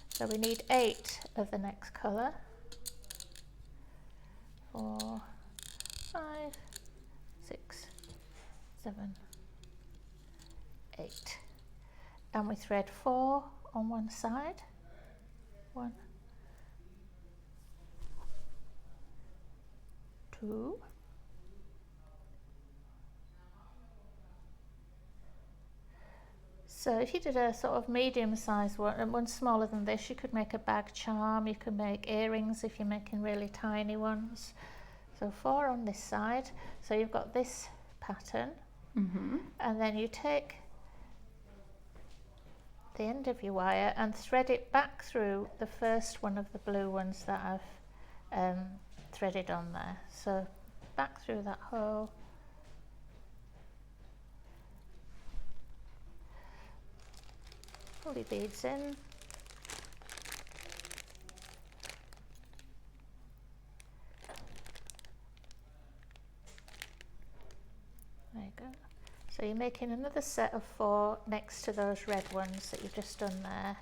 So we need 8 of the next colour. 4, 5, 6, 7, 8, and we thread 4 on one side. 1, 2, 'So if you did a sort of medium-sized one, and one smaller than this, you could make a bag charm, you could make earrings if you're making really tiny ones. So 4 on this side, so you've got this pattern, and then you take the end of your wire and thread it back through the first one of the blue ones that I've threaded on there. So back through that hole. Pull your beads in. There you go. So you're making another set of 4 next to those red ones that you've just done there.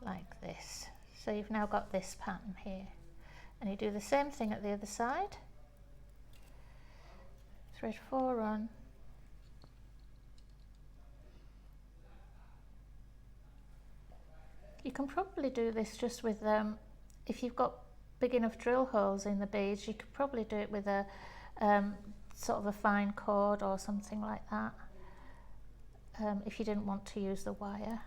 Like this. So you've now got this pattern here. And you do the same thing at the other side. Thread 4 on. You can probably do this just with, if you've got big enough drill holes in the beads, you could probably do it with a sort of a fine cord or something like that, if you didn't want to use the wire.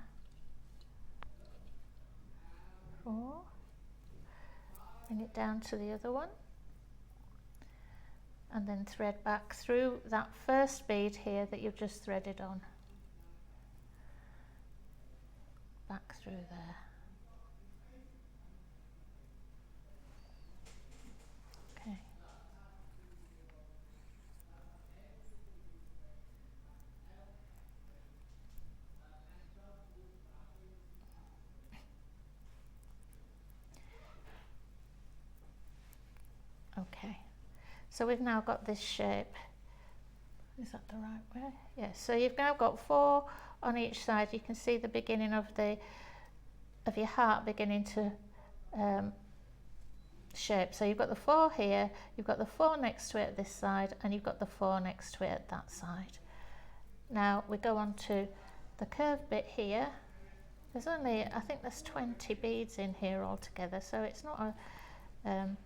4. Bring it down to the other one. And then thread back through that first bead here that you've just threaded on. Back through there. Okay. Okay. So we've now got this shape. Is that the right way? Yes. So you've now got 4 on each side. You can see the beginning of your heart beginning to shape. So you've got the 4 here, you've got the 4 next to it at this side, and you've got the 4 next to it at that side. Now we go on to the curved bit here. There's only, I think there's 20 beads in here altogether, so it's not a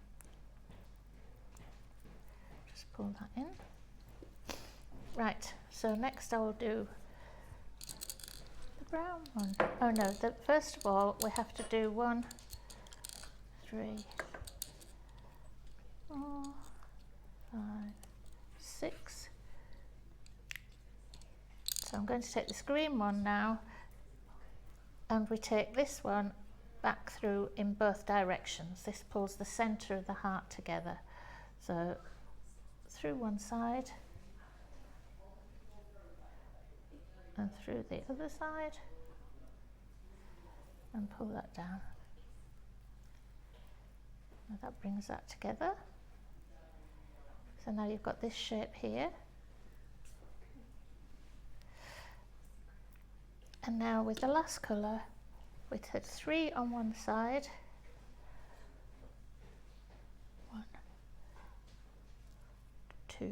just pull that in. Right, so next I will do the brown one. Oh no, first of all we have to do 1, 3, 4, 5, 6, So I'm going to take this green one now, and we take this one back through in both directions. This pulls the centre of the heart together. So through one side and through the other side, and pull that down. Now that brings that together. So now you've got this shape here. And now with the last colour, we did 3 on one side, 1, 2,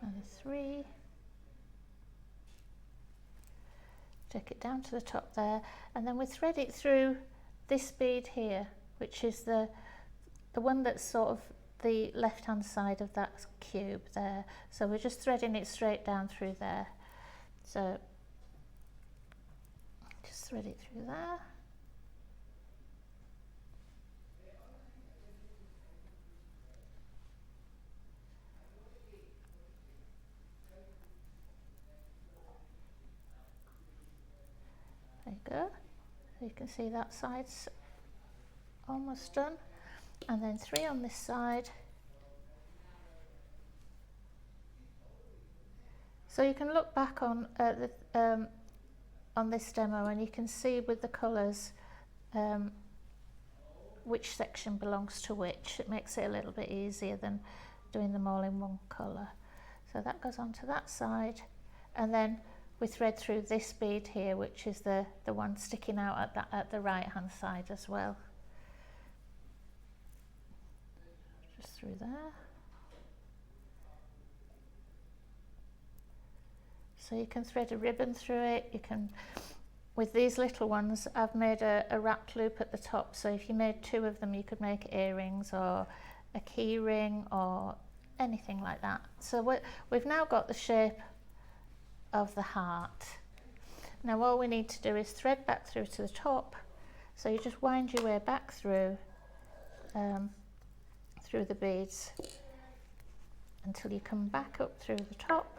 and 3. Take it down to the top there, and then we thread it through this bead here, which is the one that's sort of the left hand side of that cube there. So we're just threading it straight down through there. So just thread it through there. There you go. So you can see that side's almost done. And then 3 on this side. So you can look back on this demo, and you can see with the colours which section belongs to which. It makes it a little bit easier than doing them all in one colour. So that goes onto that side, and then we thread through this bead here, which is the one sticking out at the right hand side as well. Just through there. So you can thread a ribbon through it. You can, with these little ones, I've made a wrapped loop at the top. So if you made 2 of them, you could make earrings or a key ring or anything like that. So we've now got the shape of the heart. Now all we need to do is thread back through to the top. So you just wind your way back through through the beads until you come back up through the top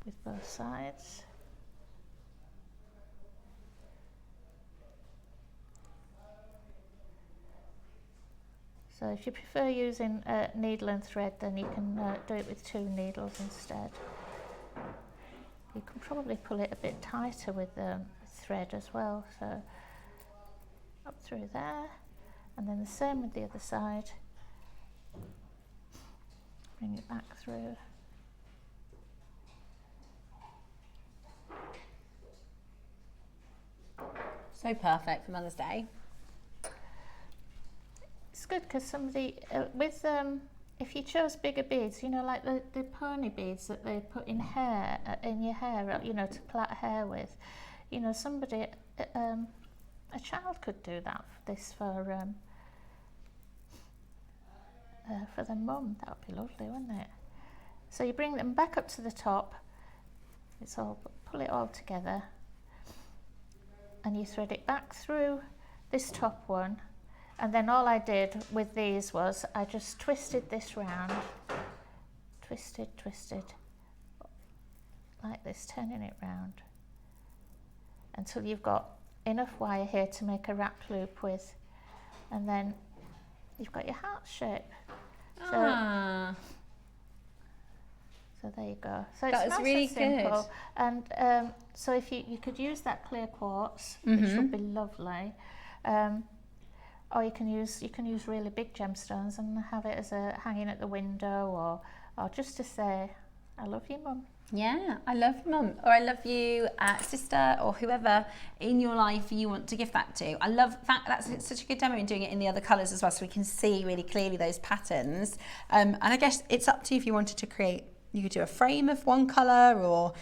with both sides. So if you prefer using needle and thread, then you can do it with 2 needles instead. You can probably pull it a bit tighter with thread as well. So up through there, and then the same with the other side. Bring it back through. So perfect for Mother's Day. It's good because somebody with if you chose bigger beads, you know, like the pony beads that they put in hair in your hair, you know, to plait hair with, you know, somebody a child could do that. This for their mum. That would be lovely, wouldn't it? So you bring them back up to the top. It's all, pull it all together, and you thread it back through this top one. And then all I did with these was I just twisted this round, twisted, like this, turning it round until you've got enough wire here to make a wrap loop with, and then you've got your heart shape. So there you go. So it's nice really and simple. Good. And so if you could use that clear quartz, which would be lovely. Or you can use really big gemstones and have it as a hanging at the window, or just to say, I love you, Mum. Yeah, I love you, Mum, or I love you, sister, or whoever in your life you want to give that to. I love that. That's such a good demo in doing it in the other colours as well, so we can see really clearly those patterns. And I guess it's up to you if you wanted to create. You could do a frame of one colour, or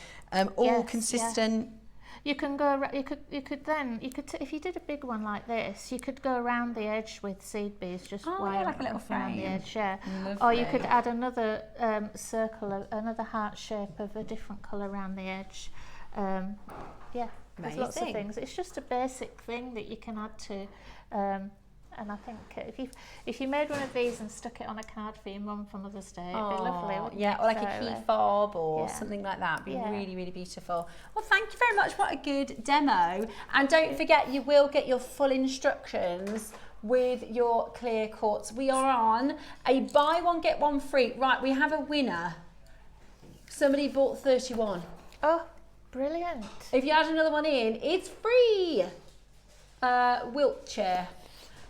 all consistent. Yeah. You can go. You could if you did a big one like this, you could go around the edge with seed beads, just wire like a little frame around the edge. Yeah. Lovely. Or you could add another circle, another heart shape of a different colour around the edge. Yeah, there's lots of things. It's just a basic thing that you can add to And I think if you made one of these and stuck it on a card for your mum for Mother's Day, it'd be lovely, wouldn't it? Or like a key fob or something like that. It'd be really, really beautiful. Well, thank you very much. What a good demo. And don't forget, you will get your full instructions with your clear quartz. We are on a buy one, get one free. Right, we have a winner. Somebody bought 31. Oh, brilliant. If you add another one in, it's free. Wiltshire.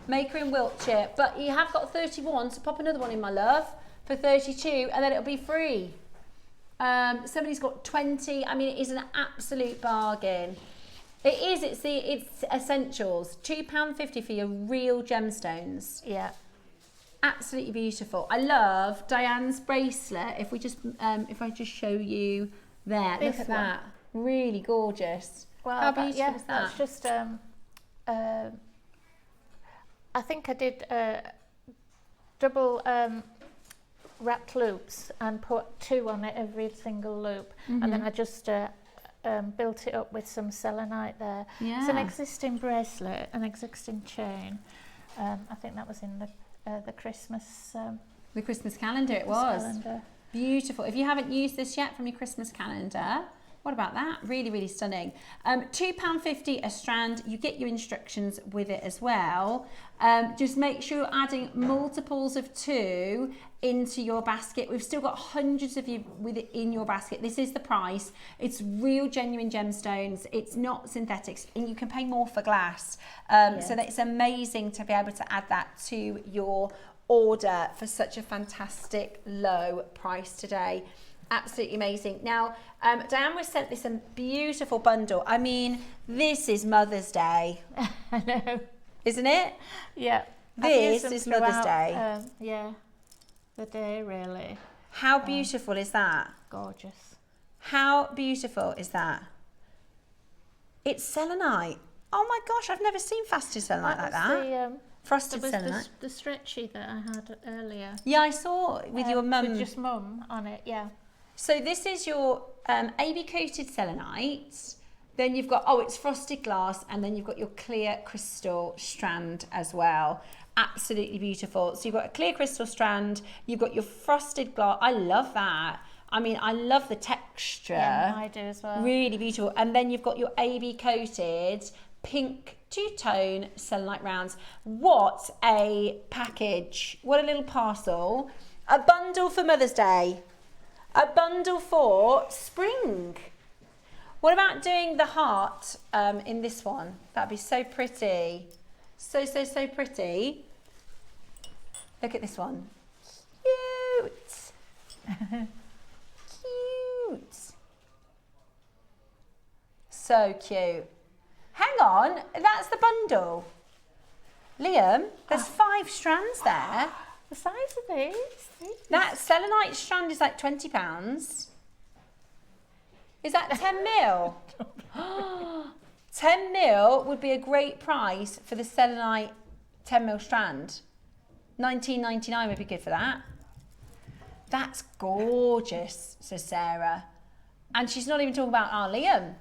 Maker in Wiltshire. But you have got 31, so pop another one in, my love, for 32, and then it'll be free. Somebody's got 20. I mean, it is an absolute bargain. It is. It's essentials. £2.50 for your real gemstones. Yeah. Absolutely beautiful. I love Diane's bracelet. If we just, if I just show you there, look at that. Really gorgeous. Well, how beautiful is that? That's just. I think I did double wrapped loops and put 2 on it every single loop, and then I just built it up with some selenite there. Yeah. It's an existing bracelet, an existing chain. I think that was in the Christmas. The Christmas calendar it was. Calendar. Beautiful. If you haven't used this yet from your Christmas calendar, what about that? Really, really stunning. £2.50 a strand. You get your instructions with it as well. Just make sure you're adding multiples of 2 into your basket. We've still got hundreds of you with it in your basket. This is the price. It's real, genuine gemstones. It's not synthetics, and you can pay more for glass. So that it's amazing to be able to add that to your order for such a fantastic low price today. Absolutely amazing. Now, Diane was sent this beautiful bundle. I mean, this is Mother's Day. I know. Isn't it? Yeah. This is Mother's Day. Yeah. The day, really. How beautiful is that? Gorgeous. How beautiful is that? It's selenite. Oh my gosh, I've never seen faceted selenite like that. Frosted selenite. The stretchy that I had earlier. Yeah, I saw with your mum. With just mum on it, yeah. So this is your AB coated selenite. Then you've got, it's frosted glass, and then you've got your clear crystal strand as well. Absolutely beautiful. So you've got a clear crystal strand, you've got your frosted glass. I love that. I mean, I love the texture. Yeah, I do as well. Really beautiful. And then you've got your AB coated pink two-tone selenite rounds. What a package. What a little parcel. A bundle for Mother's Day. A bundle for spring. What about doing the heart in this one? That'd be so pretty. So pretty. Look at this one. Cute. Cute. So cute. Hang on, that's the bundle. Liam, there's 5 strands there. The size of these. That selenite strand is like £20. Is that 10 mil? 10 mil would be a great price for the selenite 10 mil strand. £19.99 would be good for that. That's gorgeous, says Sarah. And she's not even talking about our Liam.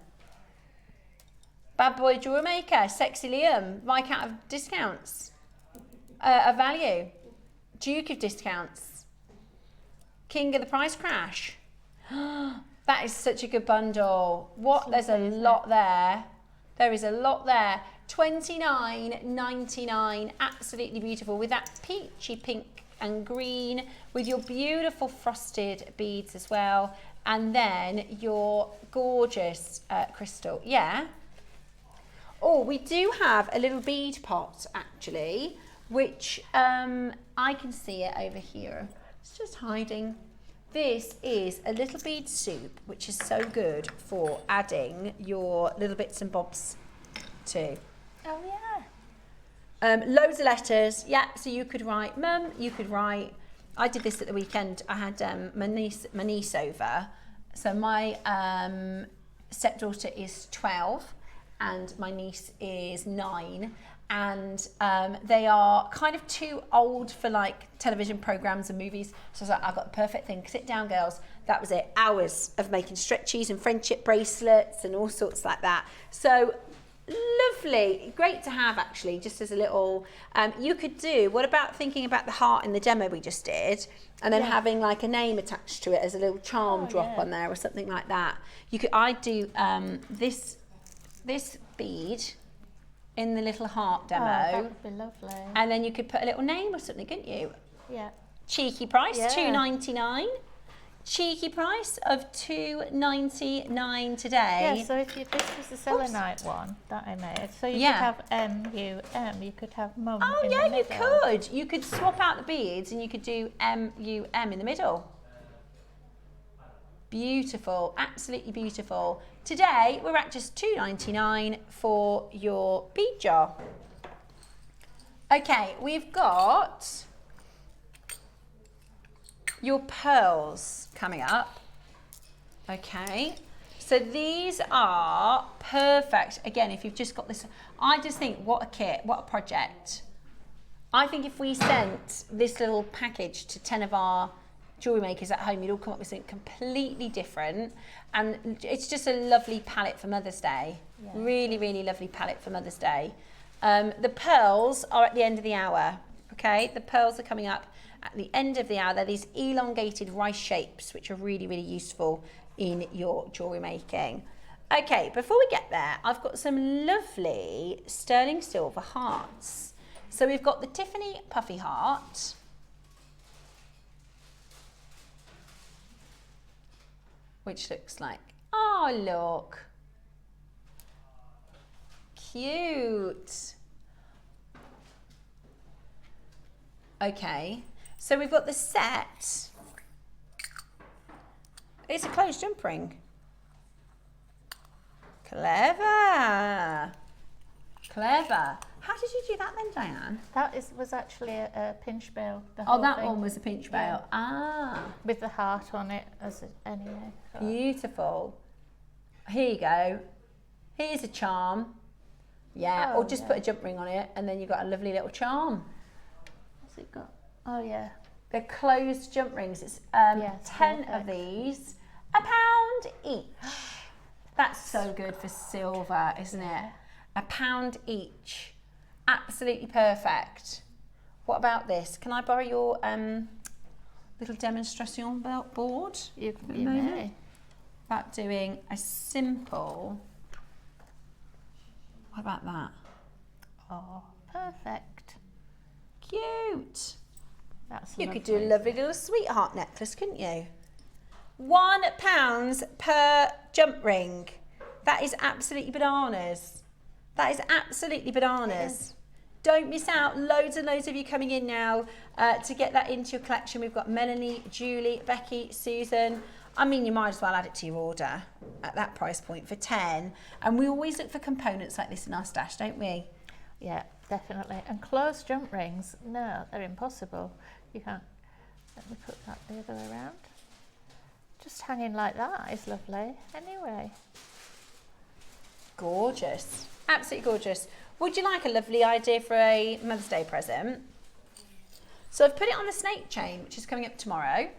Bad boy jewellery maker, sexy Liam, Mike out of discounts. A value. Duke of discounts. King of the price crash. That is such a good bundle. There's a lot there. There is a lot there. $29.99. Absolutely beautiful with that peachy pink and green with your beautiful frosted beads as well. And then your gorgeous crystal. Yeah. Oh, we do have a little bead pot actually, which I can see it over here. It's just hiding. This is a little bead soup, which is so good for adding your little bits and bobs to. Oh yeah. Loads of letters. Yeah, so you could write Mum, you could write. I did this at the weekend. I had my niece over. So my stepdaughter is 12 and my niece is 9. And they are kind of too old for like television programs and movies. So I was like, I've got the perfect thing. Sit down, girls. That was it. Hours of making stretchies and friendship bracelets and all sorts like that. So Lovely, great to have actually, just as a little, you could do, what about thinking about the heart in the demo we just did, and then having like a name attached to it as a little charm drop on there or something like that. You could, I'd do this bead in the little heart demo. Oh, that would be lovely. And then you could put a little name or something, couldn't you? Yeah. Cheeky price, £2.99. Cheeky price of $2.99 today. Yeah, so if you, this was the selenite one that I made, so you Yeah. could have M-U-M, you could have mum Oh in yeah, the you middle. could. You could swap out the beads and you could do M-U-M in the middle. Beautiful, absolutely beautiful. Today we're at just $2.99 for your bead jar. Okay, we've got your pearls coming up. Okay, so these are perfect. Again, if you've just got this, I just think what a kit, what a project. I think if we sent this little package to 10 of our jewellery makers at home, you'd all come up with something completely different. And it's just a lovely palette for Mother's Day. Yeah. Really, really lovely palette for Mother's Day. The pearls are at the end of the hour. Okay, the pearls are coming up at the end of the hour. They're these elongated rice shapes, which are really, really useful in your jewellery making. Okay, before we get there, I've got some lovely sterling silver hearts. So we've got the Tiffany Puffy Heart. Which looks like, oh look, cute. Okay, so we've got the set. It's a closed jump ring. Clever. Clever. How did you do that then, Diane? That was actually a pinch bail. Oh, that one was a pinch bail. Yeah. Ah. With the heart on it as anyway. So. Beautiful. Here you go. Here's a charm. Yeah, or just put a jump ring on it and then you've got a lovely little charm. What's it got? Oh yeah. They're closed jump rings. It's 10 of these, £1 each. That's so good for silver, isn't it? £1 each. Absolutely perfect. What about this? Can I borrow your little demonstration board? You may. About doing a simple. What about that? Oh, perfect. Cute. That's You lovely. could do a lovely little sweetheart necklace, couldn't you? £1 per jump ring. That is absolutely bananas. That is absolutely bananas. Don't miss out. Loads and loads of you coming in now to get that into your collection. We've got Melanie, Julie, Becky, Susan. I mean, you might as well add it to your order at that price point for 10. And we always look for components like this in our stash, don't we? Yeah, definitely. And closed jump rings, no, they're impossible. You can't. Let me put that the other way around. Just hanging like that is lovely. Anyway. Gorgeous. Absolutely gorgeous. Would you like a lovely idea for a Mother's Day present? So I've put it on the snake chain, which is coming up tomorrow.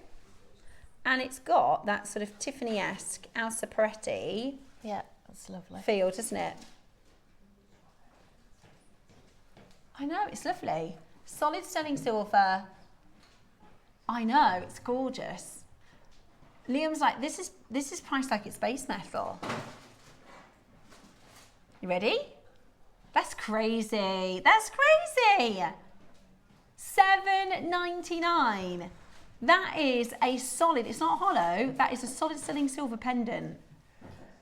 And it's got that sort of Tiffany-esque Elsa Peretti that's lovely. feel, doesn't it? I know, it's lovely. Solid sterling silver. I know, it's gorgeous. Liam's like, this is priced like it's base metal. You ready? That's crazy. That's crazy. $7.99. That is a solid, it's not hollow, that is a solid sterling silver pendant.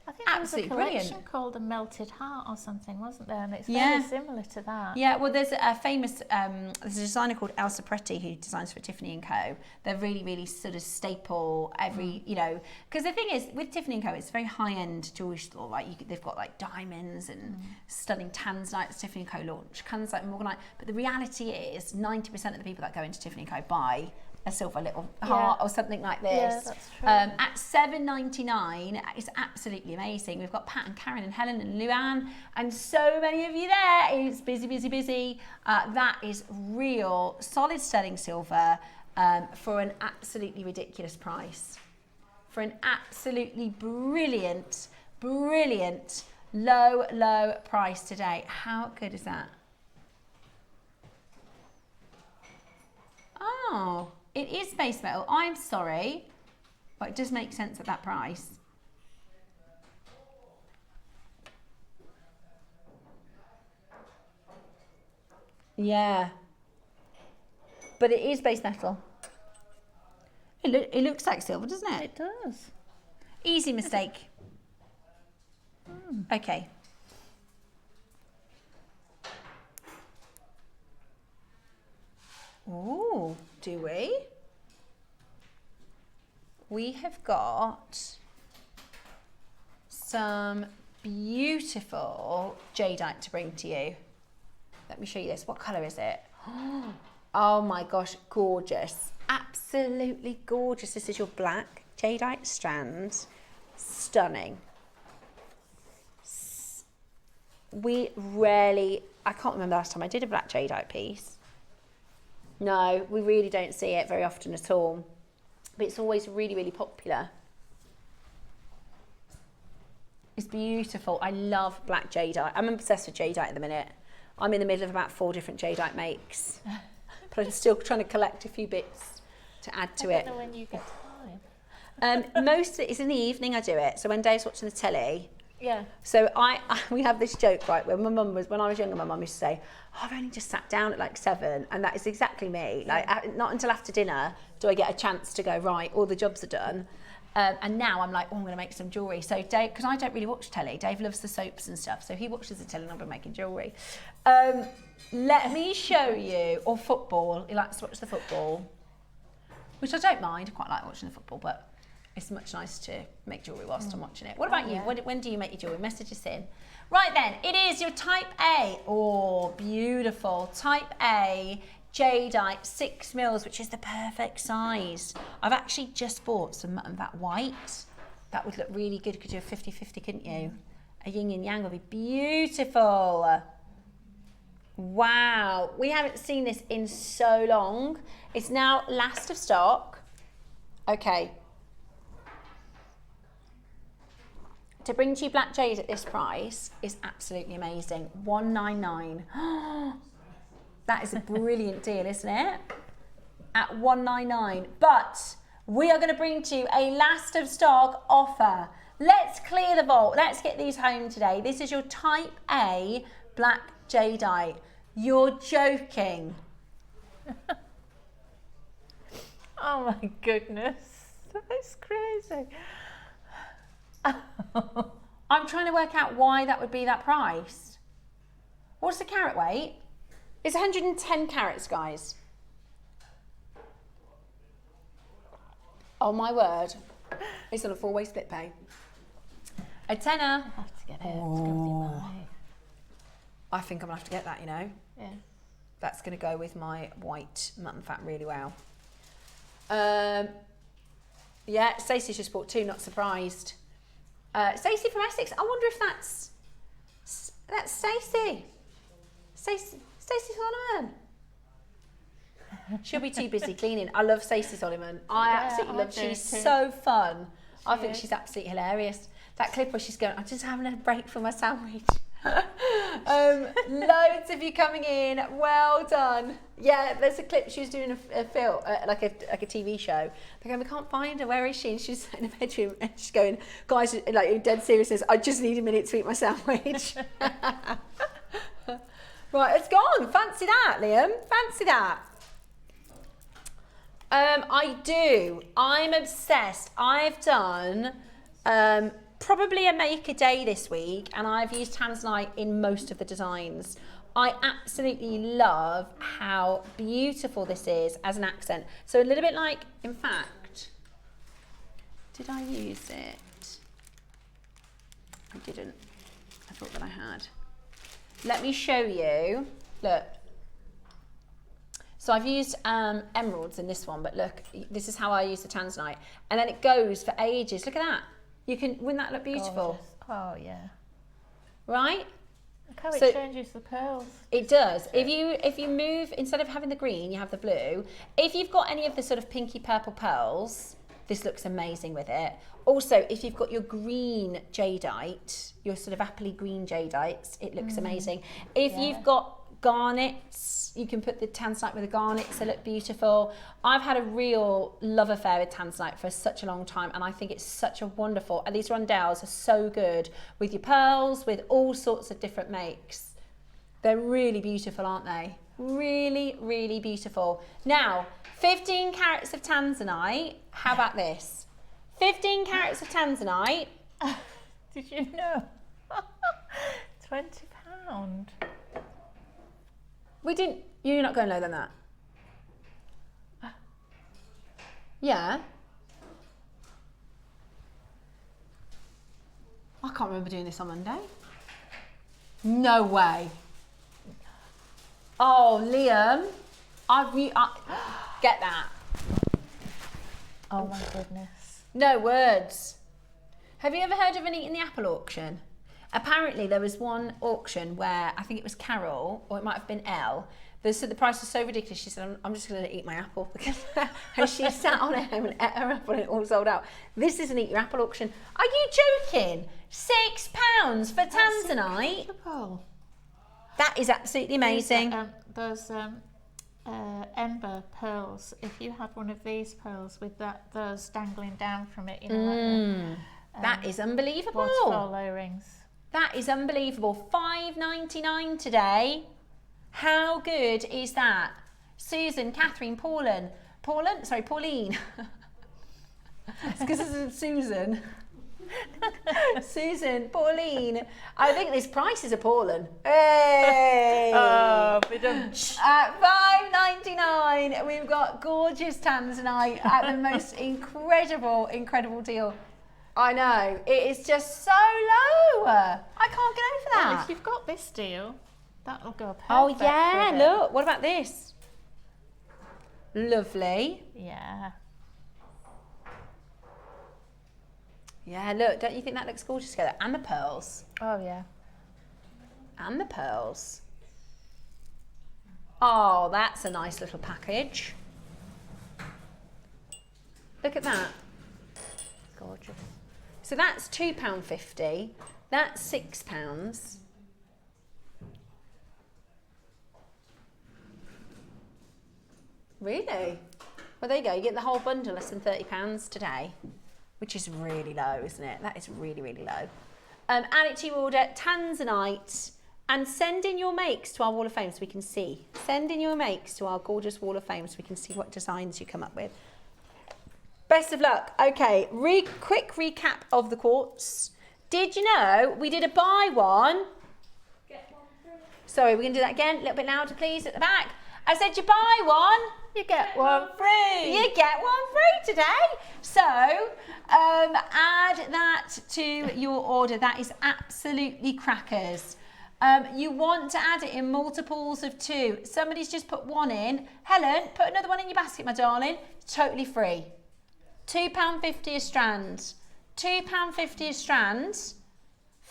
I think there was a Absolutely collection brilliant. called a Melted Heart or something, wasn't there? And it's very similar to that. Yeah, well, there's a famous, there's a designer called Elsa Peretti who designs for Tiffany & Co. They're really, really sort of staple every, you know, because the thing is, with Tiffany & Co, it's very high-end jewelry store. Like, they've got, like, diamonds and stunning tanzanites. Tiffany & Co launch, tanzanite, morganite. But the reality is, 90% of the people that go into Tiffany & Co buy a silver little heart or something like this. Yeah, that's true. At $7.99, it's absolutely amazing. We've got Pat and Karen and Helen and Luann and so many of you there. It's busy, busy, busy. That is real solid sterling silver for an absolutely ridiculous price. For an absolutely brilliant, brilliant Low, low price today. How good is that? Oh, it is base metal. I'm sorry, but it does make sense at that price. Yeah, but it is base metal. It looks like silver, doesn't it? It does. Easy mistake. Okay. Ooh, do we? We have got some beautiful jadeite to bring to you. Let me show you this. What colour is it? Oh my gosh, gorgeous. Absolutely gorgeous. This is your black jadeite strand. Stunning. I can't remember the last time I did a black jadeite piece. No, we really don't see it very often at all. But it's always really, really popular. It's beautiful. I love black jadeite. I'm obsessed with jadeite at the minute. I'm in the middle of about 4 different jadeite makes. But I'm still trying to collect a few bits to add to it. I don't know when you get time. Most of it is in the evening I do it. So when Dave's watching the telly. Yeah. So we have this joke, right, when when I was younger, my mum used to say, oh, I've only just sat down at like 7, and that is exactly me. Like, not until after dinner do I get a chance to go, right, all the jobs are done. And now I'm like, oh, I'm going to make some jewellery. So Dave, because I don't really watch telly, Dave loves the soaps and stuff, so he watches the telly and I've been making jewellery. Let me show you, or football, he likes to watch the football, which I don't mind, I quite like watching the football, but it's much nicer to make jewellery whilst I'm watching it. What about you? When do you make your jewellery? Message us in. Right then, it is your type A. Oh, beautiful. Type A jadeite 6 mils, which is the perfect size. I've actually just bought some mutton fat white. That would look really good. Could do a 50-50, couldn't you? A yin and yang would be beautiful. Wow, we haven't seen this in so long. It's now last of stock. Okay. To bring to you black jade at this price is absolutely amazing. $199. That is a brilliant deal, isn't it? At $199. But we are going to bring to you a last of stock offer. Let's clear the vault. Let's get these home today. This is your type A black jadeite. You're joking. Oh my goodness. That's crazy. I'm trying to work out why that would be that price. What's the carat weight? It's 110 carats, guys. Oh my word. It's on a 4-way split pay. A tenner. I have to get it. It's going to be mine. I think I'm going to have to get that, you know. Yeah. That's going to go with my white mutton fat really well. Yeah, Stacey's just bought 2, not surprised. Stacey from Essex. I wonder if that's Stacey. Stacey Solomon. She'll be too busy cleaning. I love Stacey Solomon. I absolutely love her. She's so fun. I think she's absolutely hilarious. That clip where she's going, I'm just having a break for my sandwich. Loads of you coming in. Well done. Yeah, there's a clip. She was doing a film, like a TV show. They're going, we can't find her. Where is she? And she's in a bedroom, and she's going, guys, like in dead seriousness, I just need a minute to eat my sandwich. Right, it's gone. Fancy that, Liam. Fancy that. I do. I'm obsessed. I've done probably a make a day this week, and I've used tanzanite in most of the designs. I absolutely love how beautiful this is as an accent. So a little bit like, in fact, did I use it? I didn't. I thought that I had. Let me show you. Look. So I've used emeralds in this one, but look, this is how I use the tanzanite. And then it goes for ages. Look at that. Wouldn't that look beautiful? Gorgeous. Oh, yeah. Right? Look how it changes the pearls. It does. If you move, instead of having the green, you have the blue. If you've got any of the sort of pinky purple pearls, This looks amazing with it. Also, if you've got your green jadeite, your sort of appley green jadeites, it looks amazing. If you've got garnets, you can put the tanzanite with the garnets, they look beautiful. I've had a real love affair with tanzanite for such a long time, and I think it's such a wonderful, and these rondelles are so good with your pearls, with all sorts of different makes. They're really beautiful, aren't they? Really, really beautiful. Now, 15 carats of tanzanite. How about this? 15 carats of tanzanite. Did you know? £20. We didn't. You're not going lower than that. Yeah. I can't remember doing this on Monday. No way. Oh, Liam, get that. Oh my goodness. No words. Have you ever heard of an Eating the Apple auction? Apparently there was one auction where I think it was Carol, or it might have been Elle. So the price was so ridiculous, she said, I'm just going to eat my apple. Because and she sat on it and ate her apple and it all sold out. This is an Eat Your Apple auction. Are you joking? £6 for tanzanite? That is absolutely amazing. Those ember pearls, if you had one of these pearls with those dangling down from it, you know, that is unbelievable. Waterfall O-rings. That is unbelievable. $5.99 today. How good is that? Susan, Catherine, Pauline. It's because it's Susan. Susan, Pauline. I think this price is appalling. Hey! Oh, but At $5.99, we've got gorgeous tanzanite at the most incredible deal. I know, it is just so low. I can't get over that. Well, if you've got this deal, that'll go perfect. Oh yeah, look, what about this? Lovely. Yeah. Yeah, look, don't you think that looks gorgeous together? And the pearls. Oh yeah. And the pearls. Oh, that's a nice little package. Look at that. Gorgeous. So that's £2.50. That's £6. Really? Well, there you go. You get the whole bundle, less than £30 today, which is really low, isn't it? That is really, really low. Add it to your order, tanzanite, and send in your makes to our Wall of Fame so we can see. Send in your makes to our gorgeous Wall of Fame so we can see what designs you come up with. Best of luck. Okay, quick recap of the quartz. Did you know we did a buy one? Get one free. Sorry, we're going to do that again. A little bit louder, please, at the back. I said you buy one, you get one free. You get one free today. So add that to your order. That is absolutely crackers. You want to add it in multiples of 2. Somebody's just put one in. Helen, put another one in your basket, my darling. Totally free. £2.50 a strand. £2.50 a strand.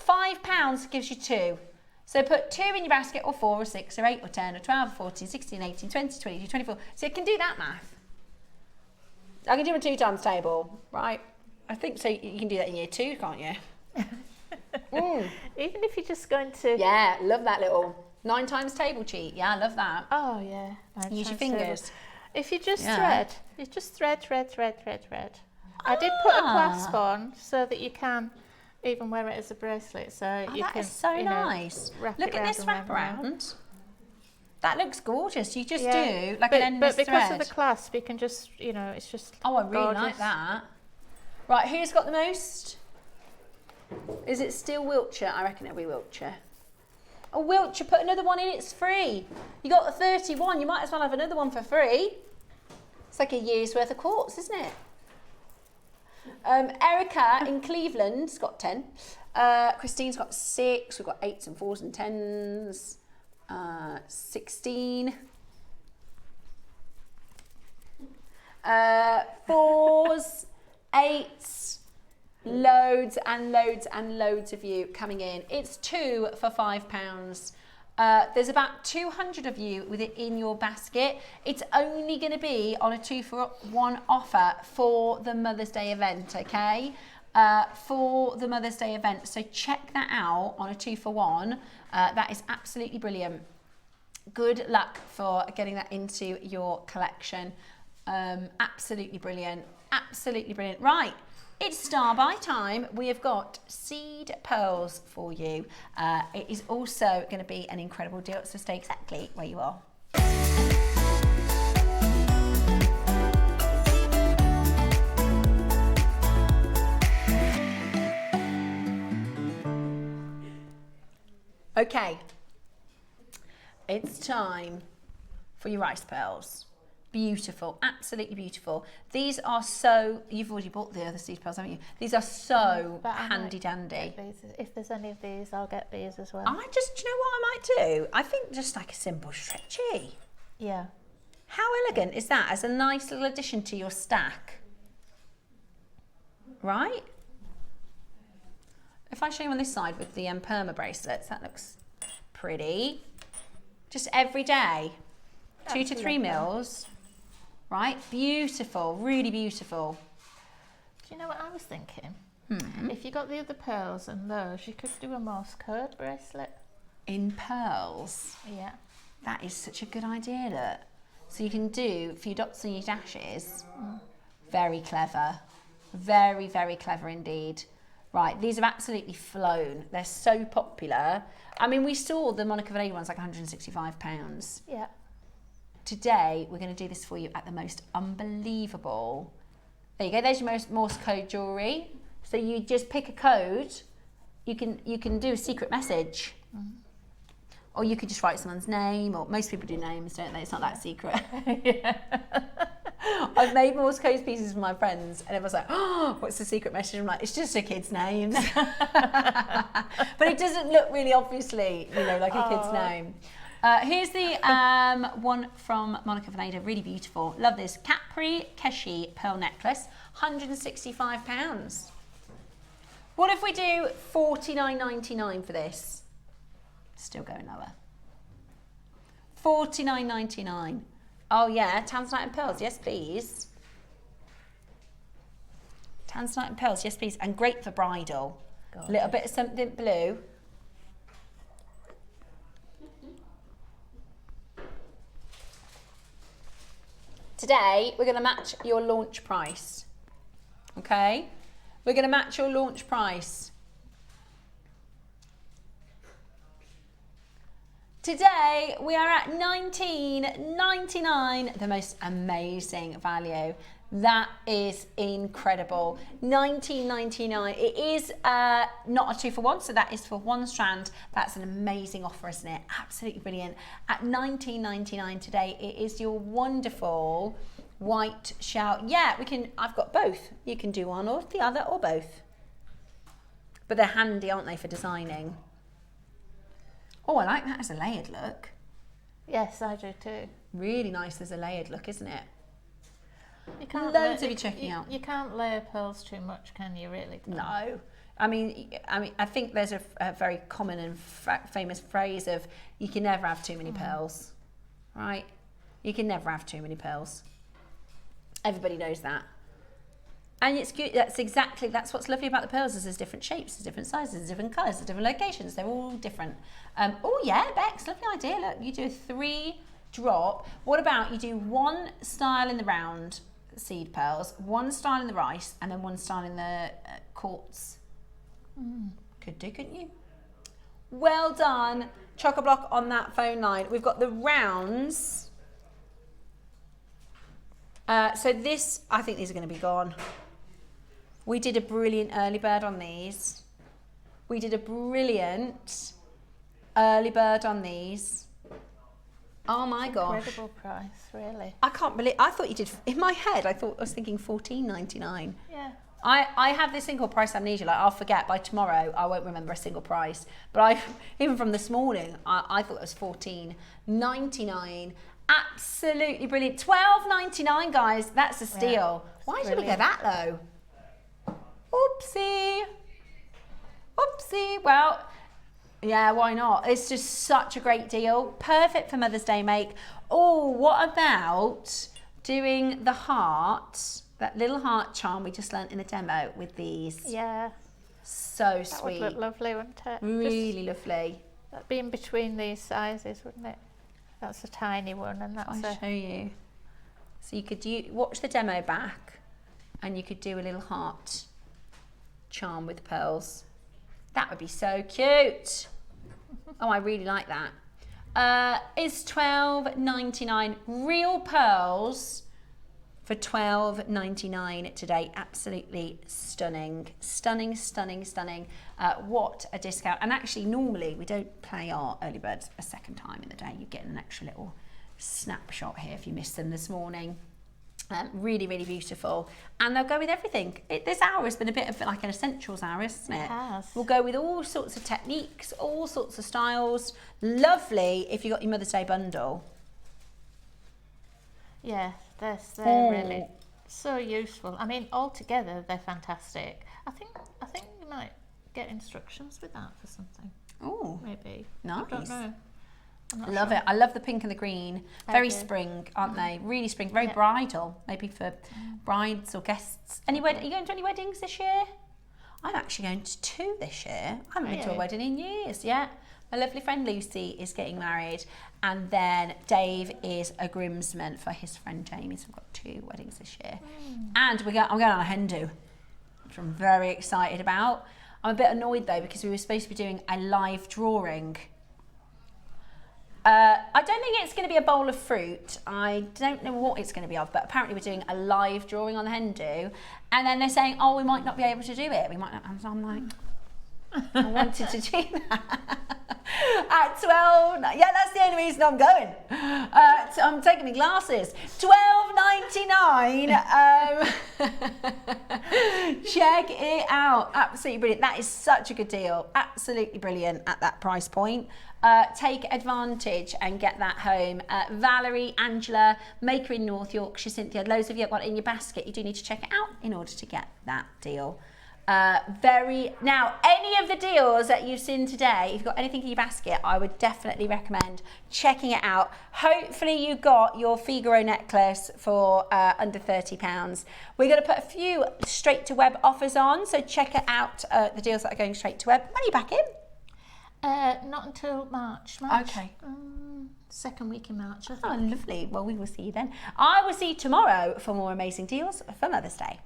£5 gives you 2. So put 2 in your basket, or 4, or 6, or 8, or 10, or 12, or 14, 16, 18, 20, 22, 24. So you can do that math. I can do a 2 times table, right? I think so. You can do that in year 2, can't you? Even if you're just going to... Yeah, love that little 9 times table cheat. Yeah, I love that. Oh, yeah. Use your fingers. If you just thread, you just thread. I did put a clasp on so that you can even wear it as a bracelet. So you that can, is so nice. Look at this wraparound. That looks gorgeous. You just do like but, an endless But because thread. of the clasp, you can just, it's just Oh, I really gorgeous. like that. Right, who's got the most? Is it still Wiltshire? I reckon it'll be Wiltshire. Oh, Wiltshire, put another one in, it's free. You got the 31, you might as well have another one for free. It's like a year's worth of quartz, isn't it? Erica in Cleveland's got 10. Christine's got 6. We've got 8s and 4s and 10s. 16. 4s, 8s. Loads and loads and loads of you coming in. It's 2 for £5. There's about 200 of you with it in your basket. It's only going to be on a 2-for-1 offer for the Mother's Day event, okay? For the Mother's Day event. So check that out on a 2-for-1. That is absolutely brilliant. Good luck for getting that into your collection. Absolutely brilliant. Absolutely brilliant. Right. It's star buy time. We have got seed pearls for you. It is also going to be an incredible deal, so stay exactly where you are. Okay, it's time for your rice pearls. Beautiful, absolutely beautiful. These are so, you've already bought the other seed pearls, haven't you? These are so handy dandy. If there's any of these, I'll get these as well. Do you know what I might do? I think just like a simple stretchy. Yeah. How elegant is that as a nice little addition to your stack? Right? If I show you on this side with the perma bracelets, that looks pretty. Just every day, 2 to 3 mils. Right, beautiful, really beautiful. Do you know what I was thinking? If you got the other pearls and those, you could do a Morse code bracelet. In pearls? Yeah. That is such a good idea, look. So you can do for your dots and your dashes. Very clever. Very, very clever indeed. Right, these have absolutely flown. They're so popular. I mean, we saw the Monica Valley ones like £165. Yeah. Today, we're going to do this for you at the most unbelievable. There you go. There's your Morse code jewellery. So you just pick a code. You can do a secret message, or you could just write someone's name. Or most people do names, don't they? It's not that secret. I've made Morse code pieces for my friends, and everyone's like, "Oh, what's the secret message?" I'm like, "It's just a kid's name," but it doesn't look really obviously, like a kid's name. Here's the one from Monica Valley, really beautiful. Love this. Capri Keshi pearl necklace, £165. What if we do $49.99 for this? Still going lower. $49.99. Oh yeah, tanzanite and pearls, yes please. Tanzanite and pearls, yes please. And great for bridal. A little bit of something blue. Today, we're going to match your launch price, okay? We're going to match your launch price. Today, we are at $19.99, the most amazing value. That is incredible. $19.99. It is not a 2-for-1, so that is for 1 strand. That's an amazing offer, isn't it? Absolutely brilliant. At $19.99 today, it is your wonderful white shell. Yeah, I've got both. You can do one or the other or both. But they're handy, aren't they, for designing? Oh, I like that as a layered look. Yes, I do too. Really nice as a layered look, isn't it? You can't Loads of you checking out. You can't layer pearls too much, can you? Really? No. I mean, I think there's a very common and famous phrase of you can never have too many pearls, right? You can never have too many pearls. Everybody knows that. And it's good. That's what's lovely about the pearls is there's different shapes, there's different sizes, there's different colours, there's different locations. They're all different. Oh yeah, Bex, lovely idea. Look, you do a 3-drop. What about you do 1 style in the round seed pearls, 1 style in the rice, and then 1 style in the quartz? Could do, couldn't you? Well done. Chock-a-block on that phone line. We've got the rounds. So this, I think these are going to be gone. We did a brilliant early bird on these. We did a brilliant early bird on these. Oh my gosh. Incredible price, really. I can't believe, I thought you did, in my head, I was thinking $14.99. Yeah. I have this thing called price amnesia, like I'll forget by tomorrow, I won't remember a single price. But even from this morning, I thought it was $14.99. Absolutely brilliant. $12.99, guys, that's a steal. Yeah, why did we go that low? Oopsie. Oopsie. Well, Yeah, why not? It's just such a great deal. Perfect for Mother's Day make. Oh, what about doing the heart, that little heart charm we just learnt in the demo with these? Yeah. So sweet. That would look lovely, wouldn't it? Really lovely. That'd be in between these sizes, wouldn't it? That's a tiny one, and that's I'll show you. So you could watch the demo back, and you could do a little heart charm with pearls. That would be so cute. Oh, I really like that. Is $12.99 real pearls for $12.99 today. Absolutely stunning. Stunning, stunning, stunning. What a discount. And actually, normally we don't play our early birds a second time in the day. You get an extra little snapshot here if you missed them this morning. Really, really beautiful. And they'll go with everything. This hour has been a bit of like an essentials hour, isn't it? It has. We'll go with all sorts of techniques, all sorts of styles. Lovely if you got your Mother's Day bundle. Yeah, they're really so useful. I mean, altogether they're fantastic. I think you might get instructions with that for something. Oh, Maybe. nice. I don't know. I'm not Love sure. it. I love the pink and the green. I Very do. spring, aren't they? Really spring. Very bridal. Maybe for brides or guests. Are you going to any weddings this year? I'm actually going to 2 this year. I haven't been to a wedding in years yet. My lovely friend Lucy is getting married, and then Dave is a groomsman for his friend Jamie. So we've got 2 weddings this year. And I'm going on a hen do, which I'm very excited about. I'm a bit annoyed though because we were supposed to be doing a live drawing. I don't think it's going to be a bowl of fruit. I don't know what it's going to be of, but apparently we're doing a live drawing on the hen do, and then they're saying, oh, we might not be able to do it. We might not. So I'm like, I wanted to do that at 12. Yeah, that's the only reason I'm going. So I'm taking my glasses. $12.99. Check it out. Absolutely brilliant. That is such a good deal. Absolutely brilliant at that price point. Take advantage and get that home. Valerie, Angela, Maker in North Yorkshire, Cynthia, loads of you have got it in your basket. You do need to check it out in order to get that deal. Now, any of the deals that you've seen today, if you've got anything in your basket, I would definitely recommend checking it out. Hopefully you got your Figaro necklace for under £30. We're going to put a few straight to web offers on, so check it out, the deals that are going straight to web. When are you back in? Not until March. Okay. Second week in March, I think. Oh, lovely. Well, we will see you then. I will see you tomorrow for more amazing deals for Mother's Day.